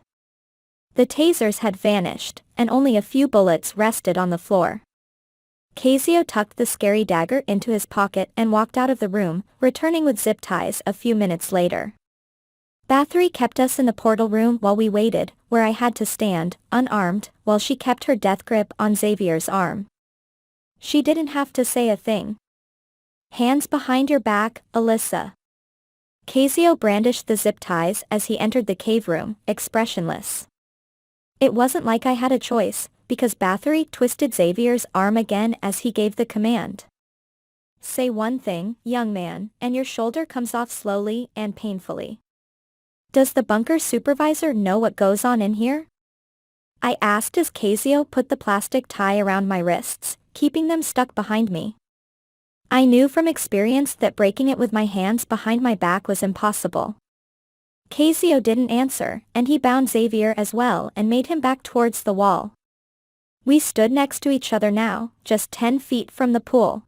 Speaker 1: The tasers had vanished, and only a few bullets rested on the floor. Cazio tucked the scary dagger into his pocket and walked out of the room, returning with zip ties a few minutes later. Bathory kept us in the portal room while we waited, where I had to stand, unarmed, while she kept her death grip on Xavier's arm. She didn't have to say a thing. Hands behind your back, Alyssa. Cazio brandished the zip ties as he entered the cave room, expressionless. It wasn't like I had a choice, because Bathory twisted Xavier's arm again as he gave the command. Say one thing, young man, and your shoulder comes off slowly and painfully. Does the bunker supervisor know what goes on in here? I asked as Cazio put the plastic tie around my wrists, keeping them stuck behind me. I knew from experience that breaking it with my hands behind my back was impossible. Cazio didn't answer, and he bound Xavier as well and made him back towards the wall. We stood next to each other now, just 10 feet from the pool.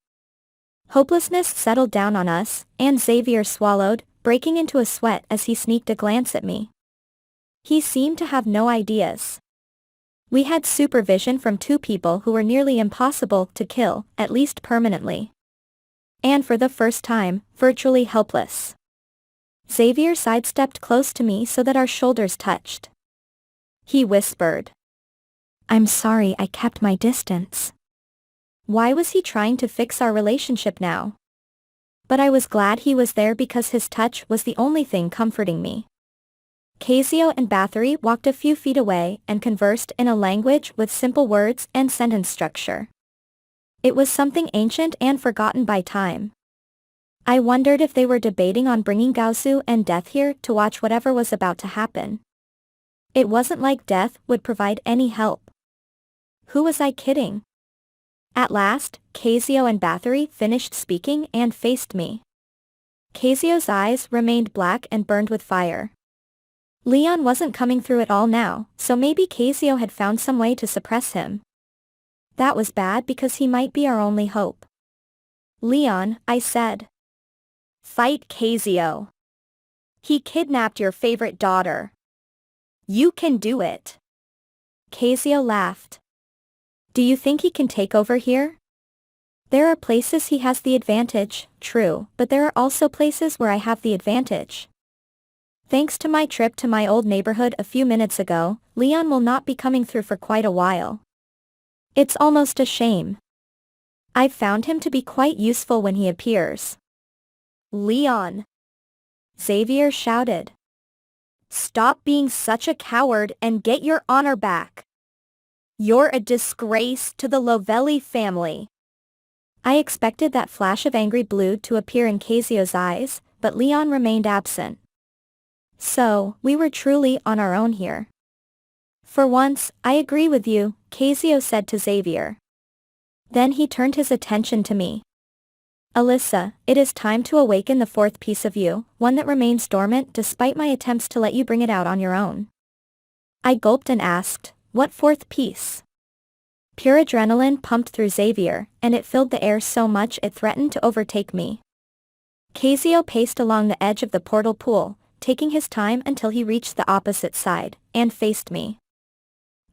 Speaker 1: Hopelessness settled down on us, and Xavier swallowed, breaking into a sweat as he sneaked a glance at me. He seemed to have no ideas. We had supervision from 2 people who were nearly impossible to kill, at least permanently. And for the first time, virtually helpless. Xavier sidestepped close to me so that our shoulders touched. He whispered. I'm sorry I kept my distance. Why was he trying to fix our relationship now? But I was glad he was there because his touch was the only thing comforting me. Cazio and Bathory walked a few feet away and conversed in a language with simple words and sentence structure. It was something ancient and forgotten by time. I wondered if they were debating on bringing Gaozu and Death here to watch whatever was about to happen. It wasn't like Death would provide any help. Who was I kidding? At last, Cazio and Bathory finished speaking and faced me. Cazio's eyes remained black and burned with fire. Leon wasn't coming through at all now, so maybe Cazio had found some way to suppress him. That was bad because he might be our only hope. Leon, I said. Fight Cazio. He kidnapped your favorite daughter. You can do it. Cazio laughed. Do you think he can take over here? There are places he has the advantage, true, but there are also places where I have the advantage. Thanks to my trip to my old neighborhood a few minutes ago, Leon will not be coming through for quite a while. It's almost a shame. I've found him to be quite useful when he appears. Leon! Xavier shouted. Stop being such a coward and get your honor back. You're a disgrace to the Lovelli family. I expected that flash of angry blue to appear in Cazio's eyes, but Leon remained absent. So, we were truly on our own here. For once, I agree with you, Cazio said to Xavier. Then he turned his attention to me. Alyssa, it is time to awaken the fourth piece of you, one that remains dormant despite my attempts to let you bring it out on your own. I gulped and asked, what fourth piece? Pure adrenaline pumped through Xavier, and it filled the air so much it threatened to overtake me. Cazio paced along the edge of the portal pool, taking his time until he reached the opposite side, and faced me.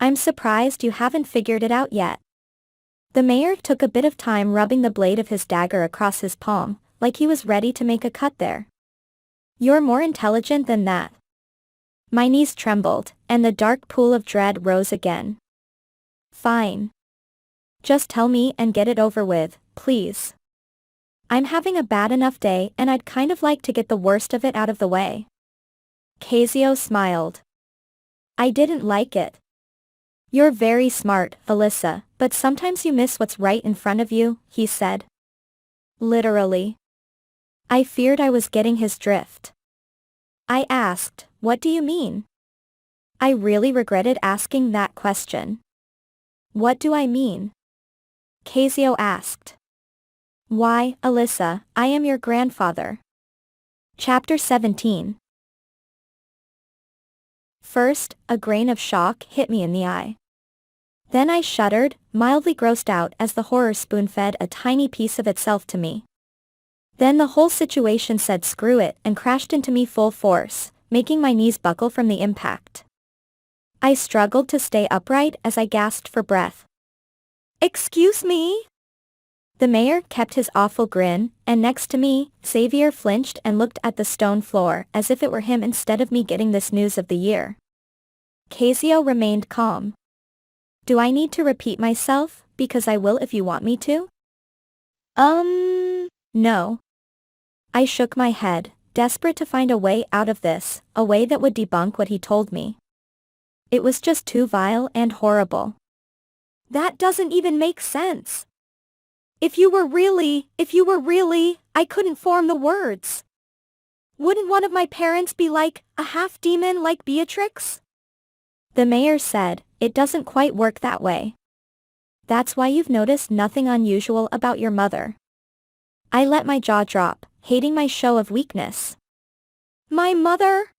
Speaker 1: I'm surprised you haven't figured it out yet. The mayor took a bit of time rubbing the blade of his dagger across his palm, like he was ready to make a cut there. You're more intelligent than that. My knees trembled, and the dark pool of dread rose again. Fine. Just tell me and get it over with, please. I'm having a bad enough day and I'd kind of like to get the worst of it out of the way. Cazio smiled. I didn't like it. You're very smart, Alyssa, but sometimes you miss what's right in front of you, he said. Literally. I feared I was getting his drift. I asked, what do you mean? I really regretted asking that question. What do I mean? Cazio asked. Why, Alyssa, I am your grandfather. Chapter 17. First, a grain of shock hit me in the eye. Then I shuddered, mildly grossed out as the horror spoon-fed a tiny piece of itself to me. Then the whole situation said screw it and crashed into me full force, making my knees buckle from the impact. I struggled to stay upright as I gasped for breath. Excuse me? The mayor kept his awful grin, and next to me, Xavier flinched and looked at the stone floor as if it were him instead of me getting this news of the year. Cazio remained calm. Do I need to repeat myself, because I will if you want me to? No. I shook my head, desperate to find a way out of this, a way that would debunk what he told me. It was just too vile and horrible. That doesn't even make sense. If you were really, I couldn't form the words. Wouldn't one of my parents be like, a half-demon like Beatrix? The mayor said, it doesn't quite work that way. That's why you've noticed nothing unusual about your mother. I let my jaw drop, hating my show of weakness. My mother?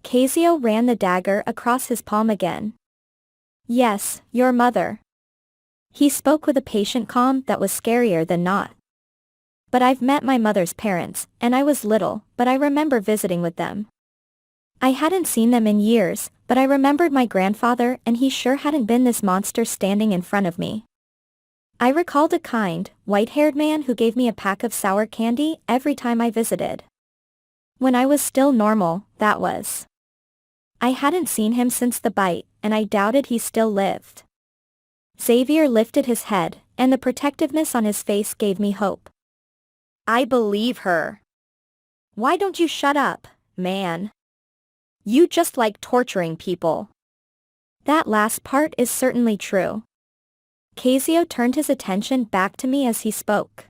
Speaker 1: Cazio ran the dagger across his palm again. Yes, your mother. He spoke with a patient calm that was scarier than not. But I've met my mother's parents, and I was little, but I remember visiting with them. I hadn't seen them in years, but I remembered my grandfather and he sure hadn't been this monster standing in front of me. I recalled a kind, white-haired man who gave me a pack of sour candy every time I visited. When I was still normal, that was. I hadn't seen him since the bite, and I doubted he still lived. Xavier lifted his head, and the protectiveness on his face gave me hope. I believe her. Why don't you shut up, man? You just like torturing people. That last part is certainly true. Cazio turned his attention back to me as he spoke.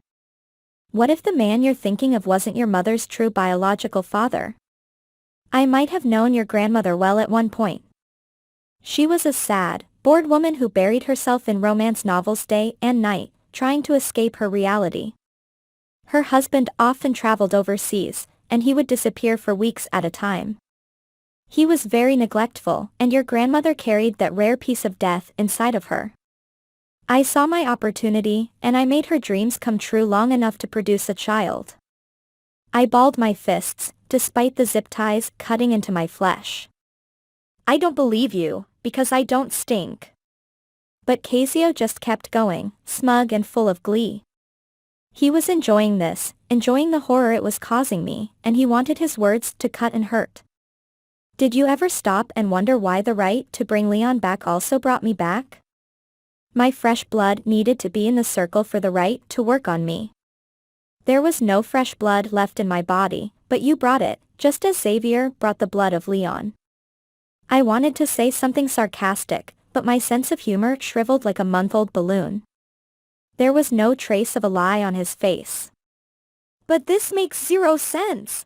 Speaker 1: What if the man you're thinking of wasn't your mother's true biological father? I might have known your grandmother well at one point. She was a sad, bored woman who buried herself in romance novels day and night, trying to escape her reality. Her husband often traveled overseas, and he would disappear for weeks at a time. He was very neglectful, and your grandmother carried that rare piece of death inside of her. I saw my opportunity, and I made her dreams come true long enough to produce a child. I balled my fists, despite the zip ties cutting into my flesh. I don't believe you, because I don't stink. But Cazio just kept going, smug and full of glee. He was enjoying this, enjoying the horror it was causing me, and he wanted his words to cut and hurt. Did you ever stop and wonder why the right to bring Leon back also brought me back? My fresh blood needed to be in the circle for the right to work on me. There was no fresh blood left in my body, but you brought it, just as Xavier brought the blood of Leon. I wanted to say something sarcastic, but my sense of humor shriveled like a month-old balloon. There was no trace of a lie on his face. But this makes zero sense.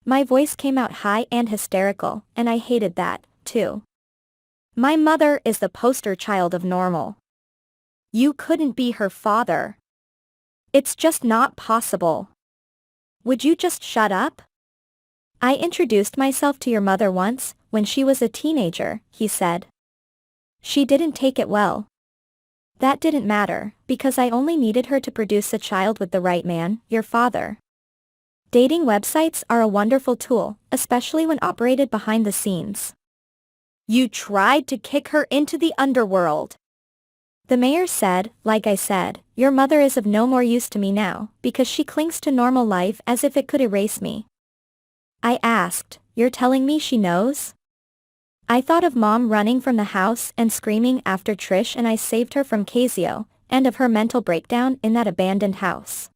Speaker 1: My voice came out high and hysterical, and I hated that, too. My mother is the poster child of normal. You couldn't be her father. It's just not possible. Would you just shut up? I introduced myself to your mother once, when she was a teenager, he said. She didn't take it well. That didn't matter, because I only needed her to produce a child with the right man, your father. Dating websites are a wonderful tool, especially when operated behind the scenes. You tried to kick her into the underworld. The mayor said, like I said, your mother is of no more use to me now, because she clings to normal life as if it could erase me. I asked, you're telling me she knows? I thought of Mom running from the house and screaming after Trish and I saved her from Cazio, and of her mental breakdown in that abandoned house.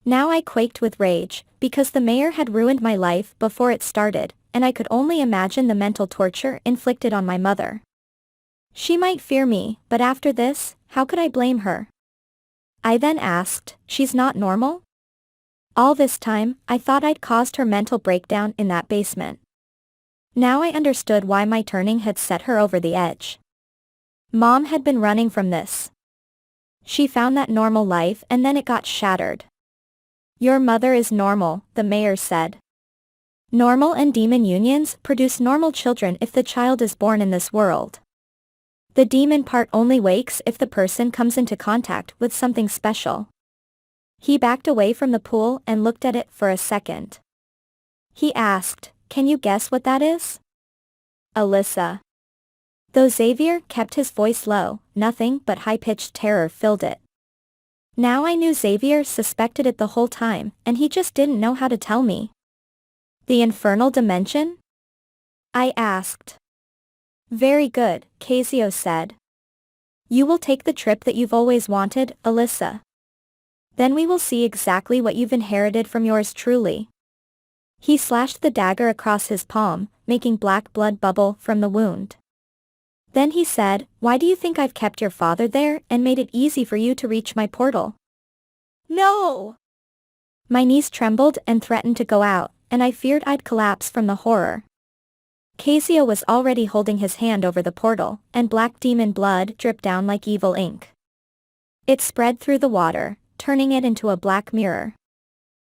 Speaker 1: Now I quaked with rage, because the mayor had ruined my life before it started, and I could only imagine the mental torture inflicted on my mother. She might fear me, but after this, how could I blame her? I then asked, she's not normal? All this time, I thought I'd caused her mental breakdown in that basement. Now I understood why my turning had set her over the edge. Mom had been running from this. She found that normal life and then it got shattered. Your mother is normal, the mayor said. Normal and demon unions produce normal children if the child is born in this world. The demon part only wakes if the person comes into contact with something special. He backed away from the pool and looked at it for a second. He asked, can you guess what that is? Alyssa. Though Xavier kept his voice low, nothing but high-pitched terror filled it. Now I knew Xavier suspected it the whole time, and he just didn't know how to tell me. The Infernal Dimension? I asked. Very good, Cazio said. You will take the trip that you've always wanted, Alyssa. Then we will see exactly what you've inherited from yours truly. He slashed the dagger across his palm, making black blood bubble from the wound. Then he said, why do you think I've kept your father there and made it easy for you to reach my portal? No! My knees trembled and threatened to go out, and I feared I'd collapse from the horror. Cazio was already holding his hand over the portal, and black demon blood dripped down like evil ink. It spread through the water, turning it into a black mirror.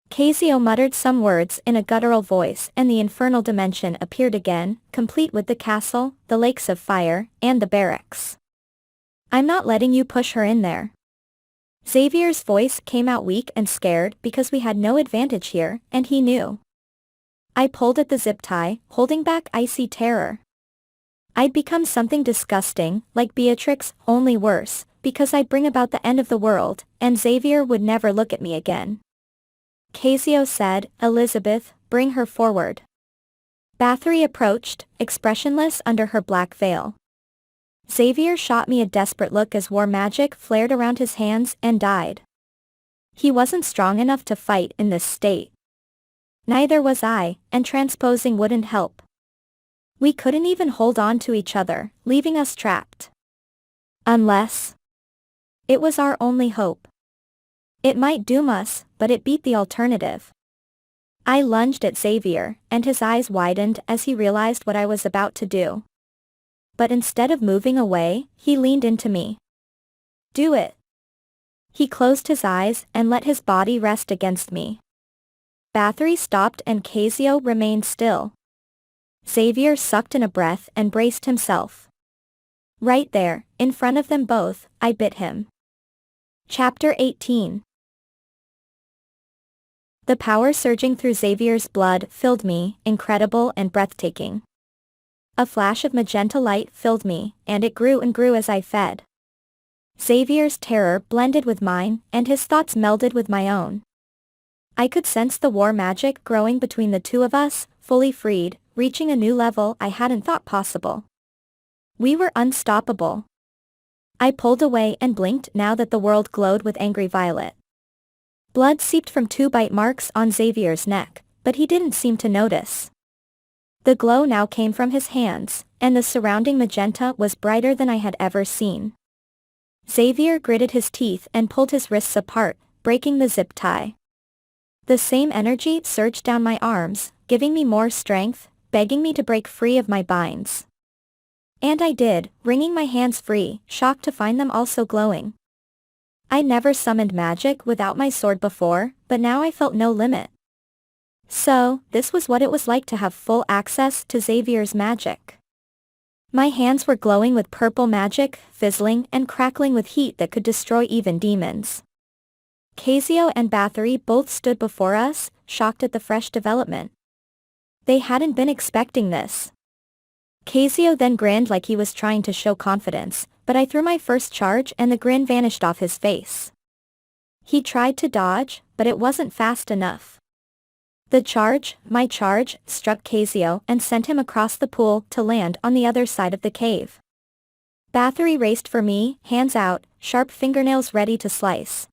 Speaker 1: Cazio muttered some words in a guttural voice and the infernal dimension appeared again, complete with the castle, the lakes of fire, and the barracks. I'm not letting you push her in there. Xavier's voice came out weak and scared because we had no advantage here, and he knew. I pulled at the zip tie, holding back icy terror. I'd become something disgusting, like Beatrix, only worse, because I'd bring about the end of the world, and Xavier would never look at me again. Cazio said, Elizabeth, bring her forward. Bathory approached, expressionless under her black veil. Xavier shot me a desperate look as war magic flared around his hands and died. He wasn't strong enough to fight in this state. Neither was I, and transposing wouldn't help. We couldn't even hold on to each other, leaving us trapped. Unless it was our only hope. It might doom us, but it beat the alternative. I lunged at Xavier, and his eyes widened as he realized what I was about to do. But instead of moving away, he leaned into me. Do it. He closed his eyes and let his body rest against me. Bathory stopped and Cazio remained still. Xavier sucked in a breath and braced himself. Right there, in front of them both, I bit him. Chapter 18. The power surging through Xavier's blood filled me, incredible and breathtaking. A flash of magenta light filled me, and it grew and grew as I fed. Xavier's terror blended with mine, and his thoughts melded with my own. I could sense the war magic growing between the two of us, fully freed, reaching a new level I hadn't thought possible. We were unstoppable. I pulled away and blinked now that the world glowed with angry violet. Blood seeped from 2 bite marks on Xavier's neck, but he didn't seem to notice. The glow now came from his hands, and the surrounding magenta was brighter than I had ever seen. Xavier gritted his teeth and pulled his wrists apart, breaking the zip tie. The same energy surged down my arms, giving me more strength, begging me to break free of my binds. And I did, wringing my hands free, shocked to find them also glowing. I never summoned magic without my sword before, but now I felt no limit. So, this was what it was like to have full access to Xavier's magic. My hands were glowing with purple magic, fizzling and crackling with heat that could destroy even demons. Cazio and Bathory both stood before us, shocked at the fresh development. They hadn't been expecting this. Cazio then grinned like he was trying to show confidence, but I threw my first charge and the grin vanished off his face. He tried to dodge, but it wasn't fast enough. My charge, struck Cazio and sent him across the pool to land on the other side of the cave. Bathory raced for me, hands out, sharp fingernails ready to slice.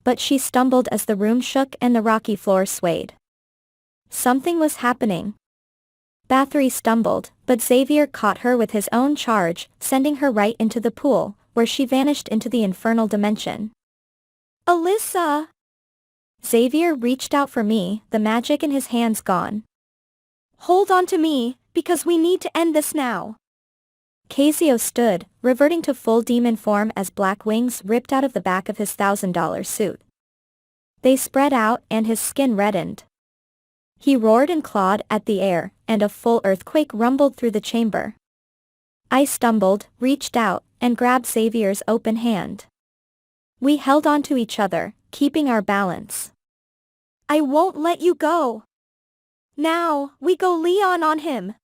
Speaker 1: But she stumbled as the room shook and the rocky floor swayed. Something was happening. Bathory stumbled, but Xavier caught her with his own charge, sending her right into the pool, where she vanished into the Infernal Dimension. Alyssa! Xavier reached out for me, the magic in his hands gone. Hold on to me, because we need to end this now. Cazio stood, reverting to full demon form as black wings ripped out of the back of his $1,000 suit. They spread out and his skin reddened. He roared and clawed at the air, and a full earthquake rumbled through the chamber. I stumbled, reached out, and grabbed Xavier's open hand. We held on to each other, keeping our balance. I won't let you go. Now, we go Leon on him.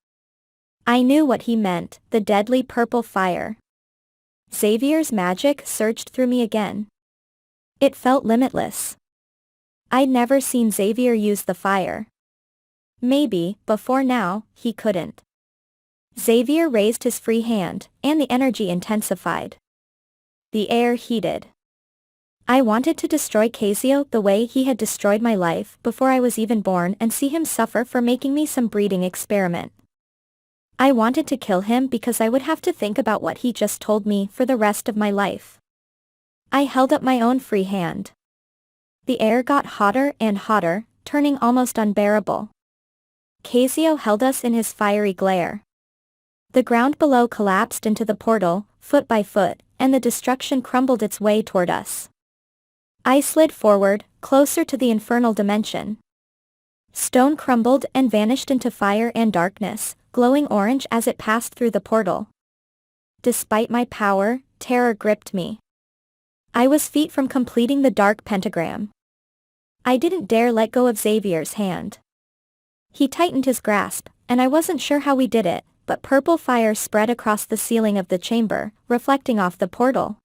Speaker 1: I knew what he meant, the deadly purple fire. Xavier's magic surged through me again. It felt limitless. I'd never seen Xavier use the fire. Maybe, before now, he couldn't. Xavier raised his free hand, and the energy intensified. The air heated. I wanted to destroy Cazio the way he had destroyed my life before I was even born and see him suffer for making me some breeding experiment. I wanted to kill him because I would have to think about what he just told me for the rest of my life. I held up my own free hand. The air got hotter and hotter, turning almost unbearable. Cazio held us in his fiery glare. The ground below collapsed into the portal, foot by foot, and the destruction crumbled its way toward us. I slid forward, closer to the Infernal Dimension. Stone crumbled and vanished into fire and darkness, glowing orange as it passed through the portal. Despite my power, terror gripped me. I was feet from completing the dark pentagram. I didn't dare let go of Xavier's hand. He tightened his grasp, and I wasn't sure how we did it, but purple fire spread across the ceiling of the chamber, reflecting off the portal.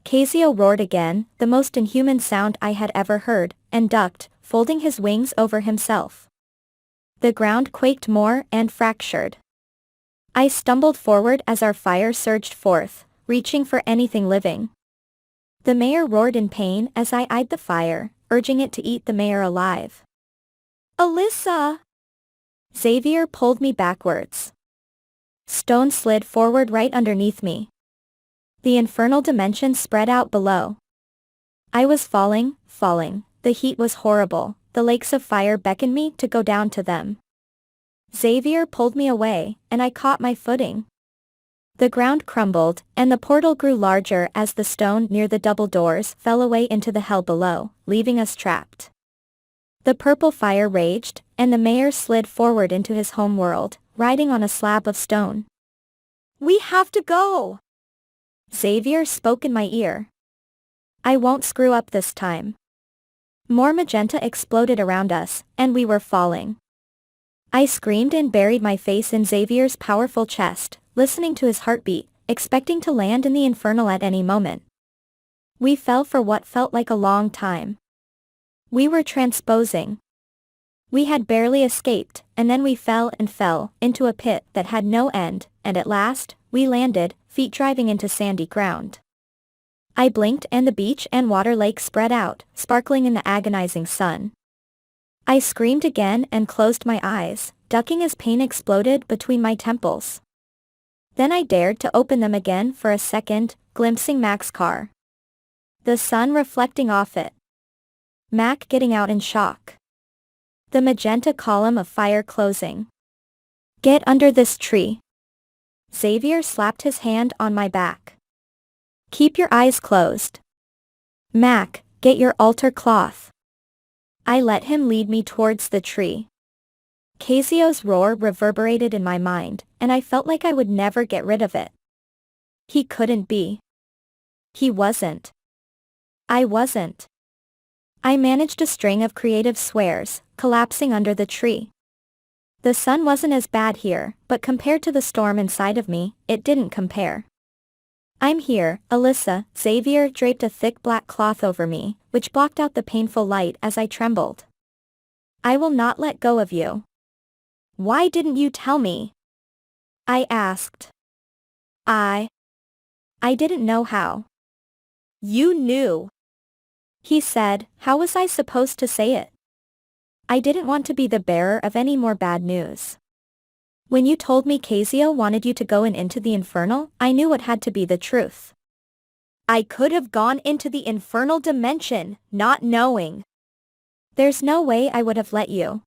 Speaker 1: Cazio roared again, the most inhuman sound I had ever heard, and ducked, folding his wings over himself. The ground quaked more and fractured. I stumbled forward as our fire surged forth, reaching for anything living. The mayor roared in pain as I eyed the fire, urging it to eat the mayor alive. Alyssa! Xavier pulled me backwards. Stone slid forward right underneath me. The Infernal Dimension spread out below. I was falling, the heat was horrible, the lakes of fire beckoned me to go down to them. Xavier pulled me away, and I caught my footing. The ground crumbled, and the portal grew larger as the stone near the double doors fell away into the hell below, leaving us trapped. The purple fire raged, and the mayor slid forward into his home world, riding on a slab of stone. We have to go! Xavier spoke in my ear. I won't screw up this time. More magenta exploded around us, and we were falling. I screamed and buried my face in Xavier's powerful chest, listening to his heartbeat, expecting to land in the infernal at any moment. We fell for what felt like a long time. We were transposing. We had barely escaped, and then we fell into a pit that had no end, and at last, we landed, feet driving into sandy ground. I blinked and the beach and water lake spread out, sparkling in the agonizing sun. I screamed again and closed my eyes, ducking as pain exploded between my temples. Then I dared to open them again for a second, glimpsing Mac's car. The sun reflecting off it. Mac getting out in shock. The magenta column of fire closing. Get under this tree. Xavier slapped his hand on my back. Keep your eyes closed. Mac, get your altar cloth. I let him lead me towards the tree. Cazio's roar reverberated in my mind, and I felt like I would never get rid of it. He couldn't be. He wasn't. I wasn't. I managed a string of creative swears, collapsing under the tree. The sun wasn't as bad here, but compared to the storm inside of me, it didn't compare. I'm here, Alyssa. Xavier draped a thick black cloth over me, which blocked out the painful light as I trembled. I will not let go of you. Why didn't you tell me? I asked. I didn't know how. You knew. He said. How was I supposed to say it? I didn't want to be the bearer of any more bad news. When you told me Cazio wanted you to go into the Infernal, I knew it had to be the truth. I could have gone into the Infernal Dimension, not knowing. There's no way I would have let you.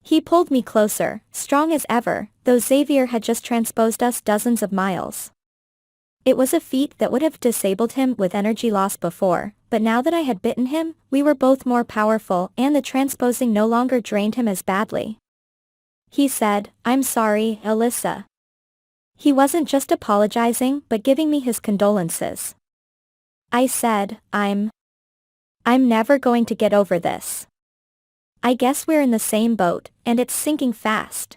Speaker 1: He pulled me closer, strong as ever, though Xavier had just transposed us dozens of miles. It was a feat that would have disabled him with energy loss before, but now that I had bitten him, we were both more powerful and the transposing no longer drained him as badly. He said, I'm sorry, Alyssa. He wasn't just apologizing but giving me his condolences. I said, I'm never going to get over this. I guess we're in the same boat, and it's sinking fast.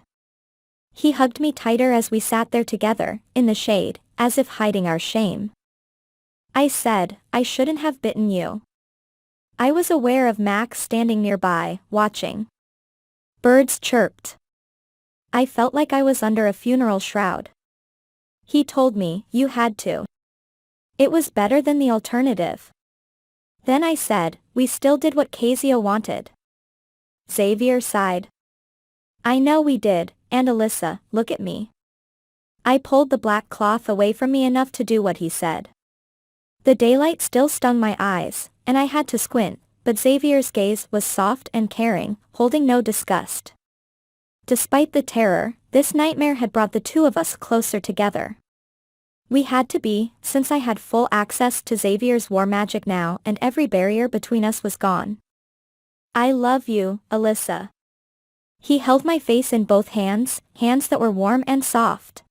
Speaker 1: He hugged me tighter as we sat there together, in the shade, as if hiding our shame. I said, I shouldn't have bitten you. I was aware of Max standing nearby, watching. Birds chirped. I felt like I was under a funeral shroud. He told me, you had to. It was better than the alternative. Then I said, we still did what Cazio wanted. Xavier sighed. I know we did, and Alyssa, look at me. I pulled the black cloth away from me enough to do what he said. The daylight still stung my eyes, and I had to squint, but Xavier's gaze was soft and caring, holding no disgust. Despite the terror, this nightmare had brought the two of us closer together. We had to be, since I had full access to Xavier's war magic now and every barrier between us was gone. I love you, Alyssa. He held my face in both hands, hands that were warm and soft.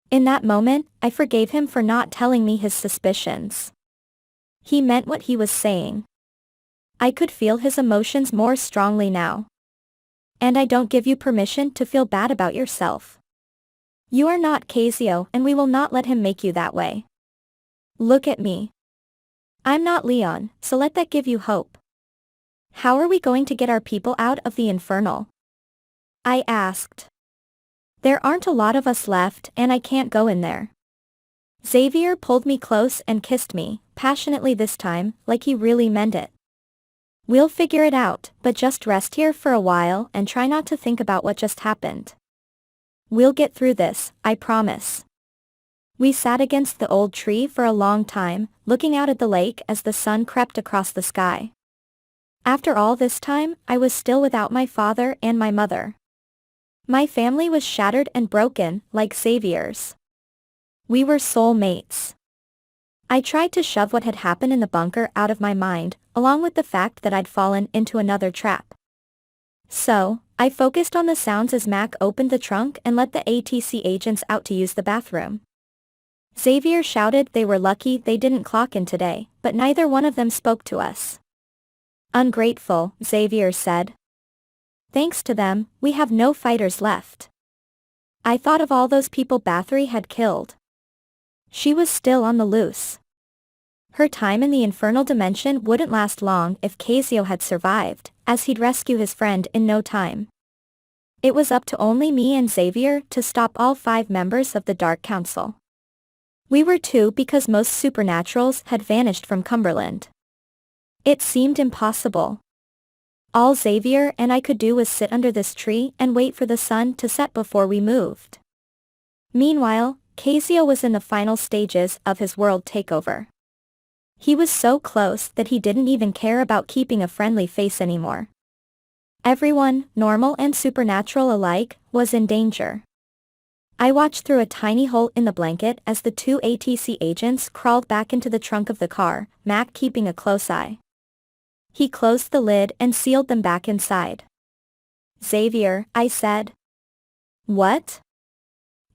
Speaker 1: In that moment, I forgave him for not telling me his suspicions. He meant what he was saying. I could feel his emotions more strongly now. And I don't give you permission to feel bad about yourself. You are not Cazio and we will not let him make you that way. Look at me. I'm not Leon, so let that give you hope. How are we going to get our people out of the Infernal? I asked. There aren't a lot of us left and I can't go in there. Xavier pulled me close and kissed me, passionately this time, like he really meant it. We'll figure it out, but just rest here for a while and try not to think about what just happened. We'll get through this, I promise. We sat against the old tree for a long time, looking out at the lake as the sun crept across the sky. After all this time, I was still without my father and my mother. My family was shattered and broken, like Xavier's. We were soul mates. I tried to shove what had happened in the bunker out of my mind, along with the fact that I'd fallen into another trap. So, I focused on the sounds as Mac opened the trunk and let the ATC agents out to use the bathroom. Xavier shouted they were lucky they didn't clock in today, but neither one of them spoke to us. Ungrateful, Xavier said. Thanks to them, we have no fighters left. I thought of all those people Bathory had killed. She was still on the loose. Her time in the Infernal Dimension wouldn't last long if Cazio had survived, as he'd rescue his friend in no time. It was up to only me and Xavier to stop all 5 members of the Dark Council. We were 2 because most supernaturals had vanished from Cumberland. It seemed impossible. All Xavier and I could do was sit under this tree and wait for the sun to set before we moved. Meanwhile, Cazio was in the final stages of his world takeover. He was so close that he didn't even care about keeping a friendly face anymore. Everyone, normal and supernatural alike, was in danger. I watched through a tiny hole in the blanket as the two ATC agents crawled back into the trunk of the car, Mac keeping a close eye. He closed the lid and sealed them back inside. "Xavier," I said. "What?"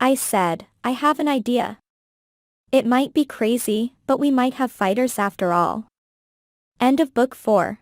Speaker 1: I said, "I have an idea. It might be crazy, but we might have fighters after all." End of Book 4.